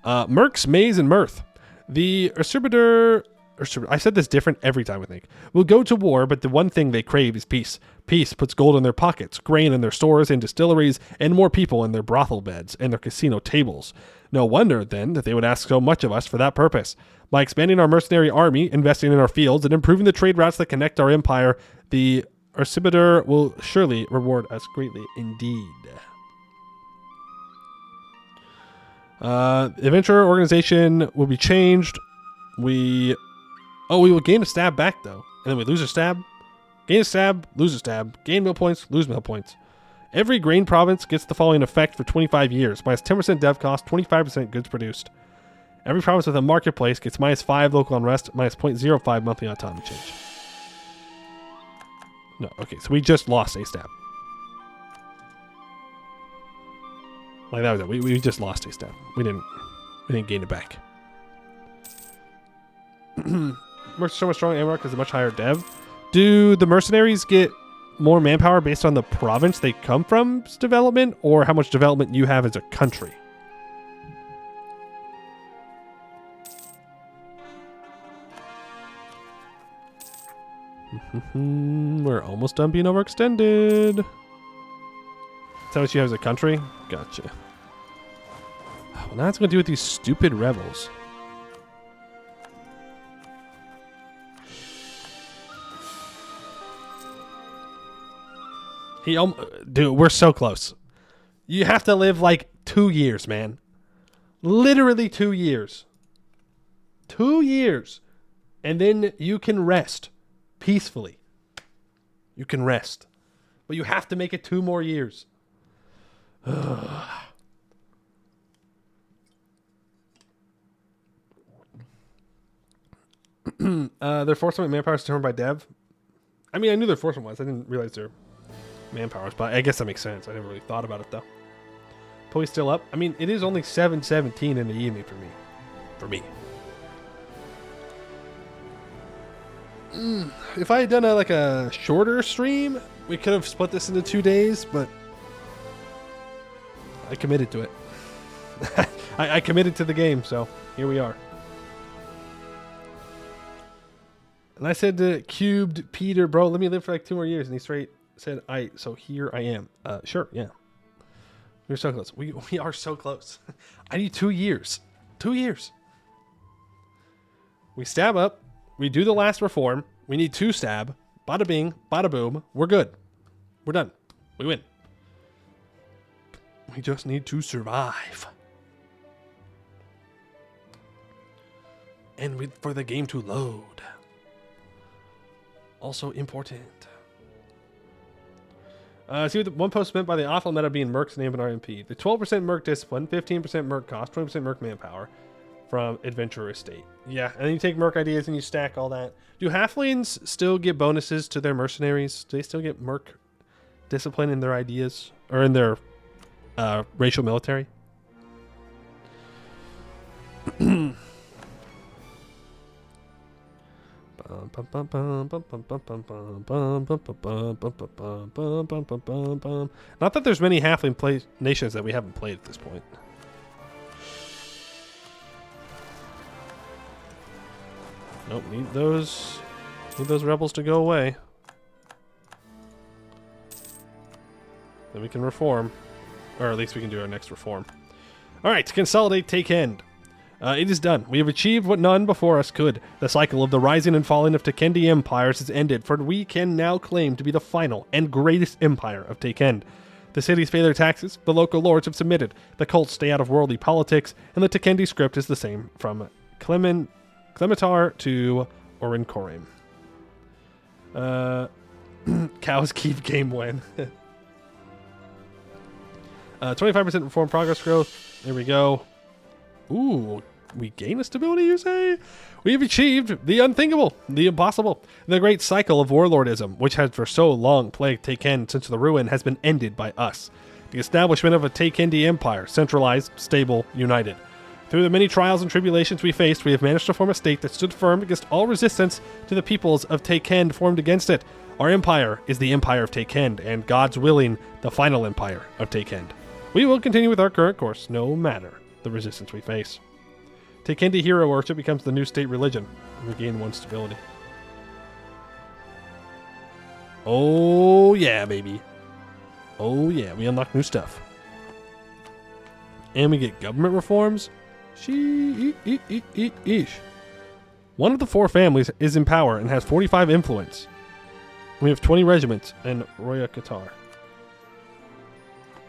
Mercs, Maze, and Mirth. The Usurpator... I said this different every time, I think. Will go to war, but the one thing they crave is peace. Peace puts gold in their pockets, grain in their stores and distilleries, and more people in their brothel beds and their casino tables. No wonder, then, that they would ask so much of us for that purpose. By expanding our mercenary army, investing in our fields, and improving the trade routes that connect our empire, the Usurpator will surely reward us greatly indeed. Adventurer organization will be changed. We will gain a stab back, though. And then we lose a stab. Gain a stab, lose a stab. Gain mill points, lose mill points. Every grain province gets the following effect for 25 years. Minus 10% dev cost, 25% goods produced. Every province with a marketplace gets minus 5 local unrest, minus 0.05 monthly autonomy change. No, okay, so we just lost a stab. Like, that was it. We just lost a stab. We didn't gain it back. Mercs are so much stronger Anbennar because of much higher dev. Do the mercenaries get more manpower based on the province they come from's development, or how much development you have as a country? We're almost done being overextended. Is that what you have as a country? Gotcha. Well, now it's going to do with these stupid rebels. Dude, we're so close. You have to live like 2 years, man. Literally 2 years. 2 years. And then you can rest peacefully. You can rest. But you have to make it 2 more years. Their force limit manpower is determined by dev. I mean, I knew their force limit was. I didn't realize their manpowers, but I guess that makes sense. I never really thought about it, though. Police still up? I mean, it is only 7:17 in the evening for me. If I had done a shorter stream, we could have split this into 2 days, but I committed to it. I committed to the game, so here we are. And I said to Cubed Peter, bro, let me live for like 2 more years. And he straight said, so here I am. Sure, yeah. We're so close. We are so close. I need 2 years. 2 years. We stab up. We do the last reform. We need 2 stab. Bada bing, bada boom. We're good. We're done. We win. We just need to survive. And wait for the game to load. Also important. See what the one post meant by the awful meta being Mercs and Anbennar MP. The 12% Merc discipline, 15% Merc cost, 20% Merc manpower from Adventurer Estate. Yeah, and then you take Merc ideas and you stack all that. Do halflings still get bonuses to their mercenaries? Do they still get Merc discipline in their ideas? Or in their racial military? Not that there's many halfling nations that we haven't played at this point. Nope, need those rebels to go away. Then we can reform. Or at least we can do our next reform. Alright, consolidate, take end. It is done. We have achieved what none before us could. The cycle of the rising and falling of Tekendi empires has ended, for we can now claim to be the final and greatest empire of Tekend. The cities pay their taxes, the local lords have submitted, the cults stay out of worldly politics, and the Tekendi script is the same from Clementar to Orinkorim. Cows keep game win. 25% reform progress growth. There we go. Ooh, we gain a stability, you say? We have achieved the unthinkable, the impossible. The great cycle of warlordism, which has for so long plagued Tekend since the ruin, has been ended by us. The establishment of a Tekendi empire, centralized, stable, united. Through the many trials and tribulations we faced, we have managed to form a state that stood firm against all resistance to the peoples of Tekend formed against it. Our empire is the empire of Tekend, and God's willing, the final empire of Tekend. We will continue with our current course, no matter the resistance we face. Tekendi hero worship becomes the new state religion. We gain 1 stability. Oh yeah, baby. Oh yeah, we unlock new stuff. And we get government reforms. Sheesh. One of the 4 families is in power and has 45 influence. We have 20 regiments in Royakottar.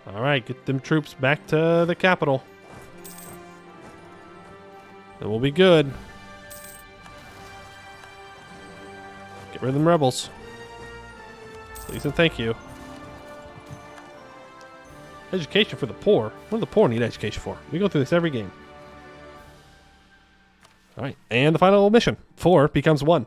Alright, get them troops back to the capital. And we'll be good. Get rid of them rebels. Please and thank you. Education for the poor. What do the poor need education for? We go through this every game. Alright, and the final mission. 4 becomes 1.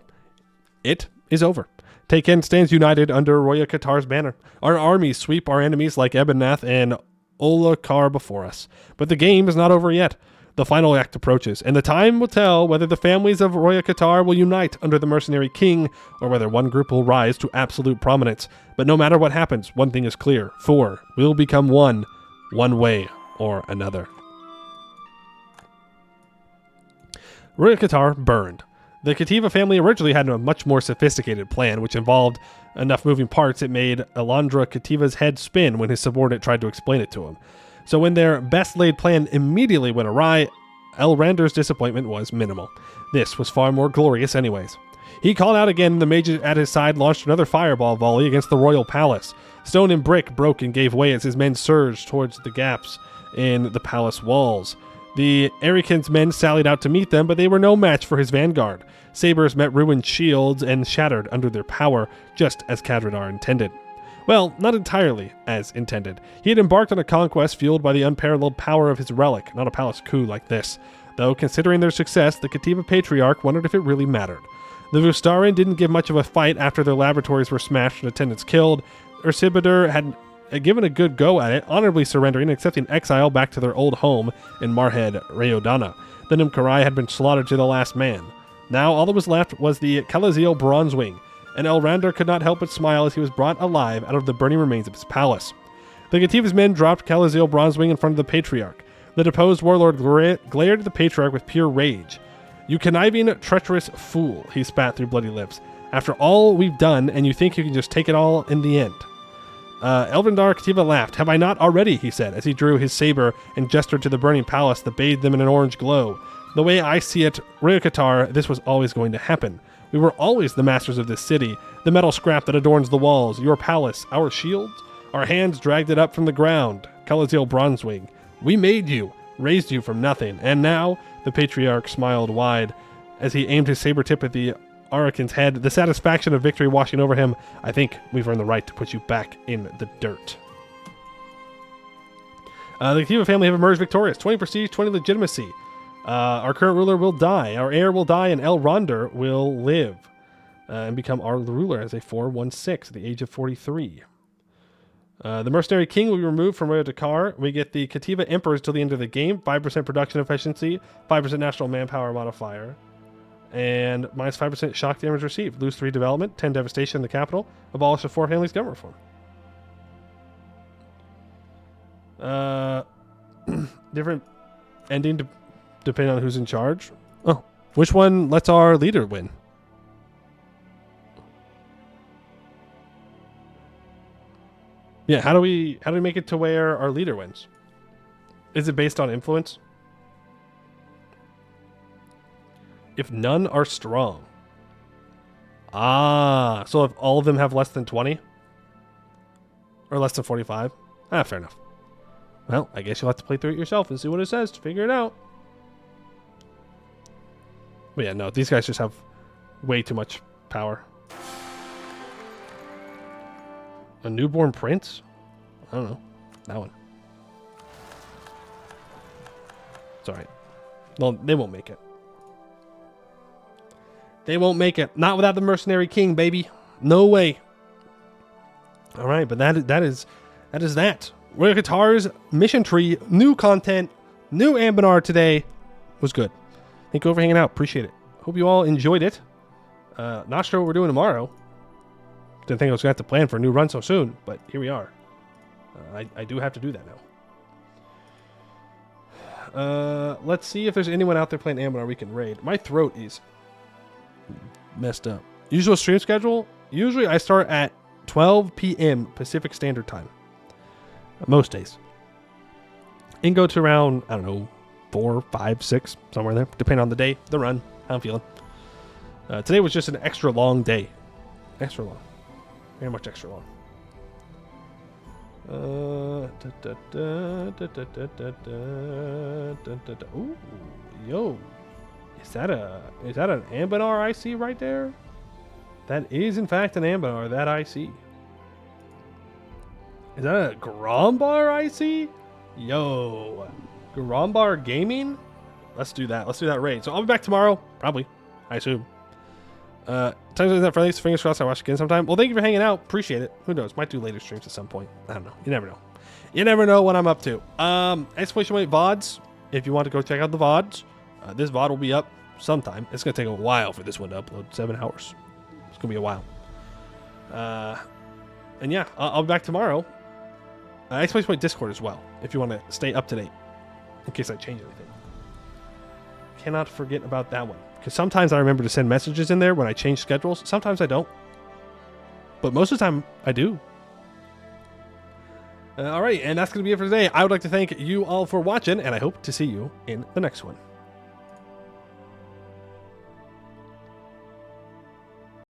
It is over. Tekend stands united under Royakottar's banner. Our armies sweep our enemies like Anbennar and Olakar before us. But the game is not over yet. The final act approaches, and the time will tell whether the families of Royakottar will unite under the Mercenary King, or whether one group will rise to absolute prominence. But no matter what happens, one thing is clear. 4 will become one way or another. Royakottar burned. The Kativa family originally had a much more sophisticated plan, which involved enough moving parts it made Elandra Kativa's head spin when his subordinate tried to explain it to him. So when their best-laid plan immediately went awry, Elrander's disappointment was minimal. This was far more glorious anyways. He called out again, and the mages at his side launched another fireball volley against the royal palace. Stone and brick broke and gave way as his men surged towards the gaps in the palace walls. The Erikin's men sallied out to meet them, but they were no match for his vanguard. Sabers met ruined shields and shattered under their power, just as Kadradar intended. Well, not entirely as intended. He had embarked on a conquest fueled by the unparalleled power of his relic, not a palace coup like this. Though, considering their success, the Kativa Patriarch wondered if it really mattered. The Vustarin didn't give much of a fight after their laboratories were smashed and attendants killed. Ursibadur had given a good go at it, honorably surrendering and accepting exile back to their old home in Marhed, Rayodana. The Nimkarai had been slaughtered to the last man. Now all that was left was the Kalaziel Bronzewing, and Elrander could not help but smile as he was brought alive out of the burning remains of his palace. The Kativa's men dropped Kalaziel Bronzewing in front of the Patriarch. The deposed warlord glared at the Patriarch with pure rage. "You conniving, treacherous fool," he spat through bloody lips. "After all we've done, and you think you can just take it all in the end." Elrondar Kativa laughed. "Have I not already?" he said, as he drew his saber and gestured to the burning palace that bathed them in an orange glow. The way I see it, Royakottar, this was always going to happen. We were always the masters of this city, the metal scrap that adorns the walls, your palace, our shields. Our hands dragged it up from the ground. Calaziel Bronzewing. We made you, raised you from nothing, and now the patriarch smiled wide as he aimed his saber tip at the Arakan's head, the satisfaction of victory washing over him. I think we've earned the right to put you back in the dirt. The Kativa family have emerged victorious. 20 prestige, 20 legitimacy. Our current ruler will die. Our heir will die, and El Ronder will live and become our ruler as a 416 at the age of 43. The Mercenary King will be removed from Royakottar. We get the Kativa Emperors till the end of the game. 5% production efficiency, 5% national manpower modifier, and minus 5% shock damage received. Lose 3 development, 10 devastation in the capital. Abolish the 4 families government reform. Different ending depending on who's in charge. Oh, which one lets our leader win? Yeah, how do we make it to where our leader wins? Is it based on influence? If none are strong. Ah, so if all of them have less than 20? Or less than 45? Ah, fair enough. Well, I guess you'll have to play through it yourself and see what it says to figure it out. But yeah, no, these guys just have way too much power. A newborn prince? I don't know. That one. It's alright. No, they won't make it. They won't make it. Not without the Mercenary King, baby. No way. Alright, but that is that. Royakottar's mission tree, new content, new Anbennar today was good. Thank you for hanging out. Appreciate it. Hope you all enjoyed it. Not sure what we're doing tomorrow. Didn't think I was going to have to plan for a new run so soon, but here we are. I do have to do that now. Let's see if there's anyone out there playing Anbennar we can raid. My throat is messed up. Usual stream schedule? Usually I start at 12 p.m. Pacific Standard Time. Most days. And go to around, I don't know, 4, 5, 6, somewhere there. Depending on the day, the run, how I'm feeling. Today was just an extra long day. Extra long. Very much extra long. Ooh, yo. Is that an Anbennar I see right there? That is in fact an Anbennar that I see. Is that a Grombar I see? Yo. Grombar Gaming? Let's do that. Let's do that raid. So I'll be back tomorrow. Probably. I assume. Times like that friendly, so fingers crossed I watch again sometime. Well, thank you for hanging out. Appreciate it. Who knows? Might do later streams at some point. I don't know. You never know. You never know what I'm up to. Exploration Weight VODs. If you want to go check out the VODs, this VOD will be up sometime. It's going to take a while for this one to upload. 7 hours. It's going to be a while. And yeah, I'll be back tomorrow. Exploration Weight Discord as well, if you want to stay up to date, in case I change anything. Cannot forget about that one. Because sometimes I remember to send messages in there when I change schedules. Sometimes I don't. But most of the time, I do. Alright, and that's going to be it for today. I would like to thank you all for watching, and I hope to see you in the next one.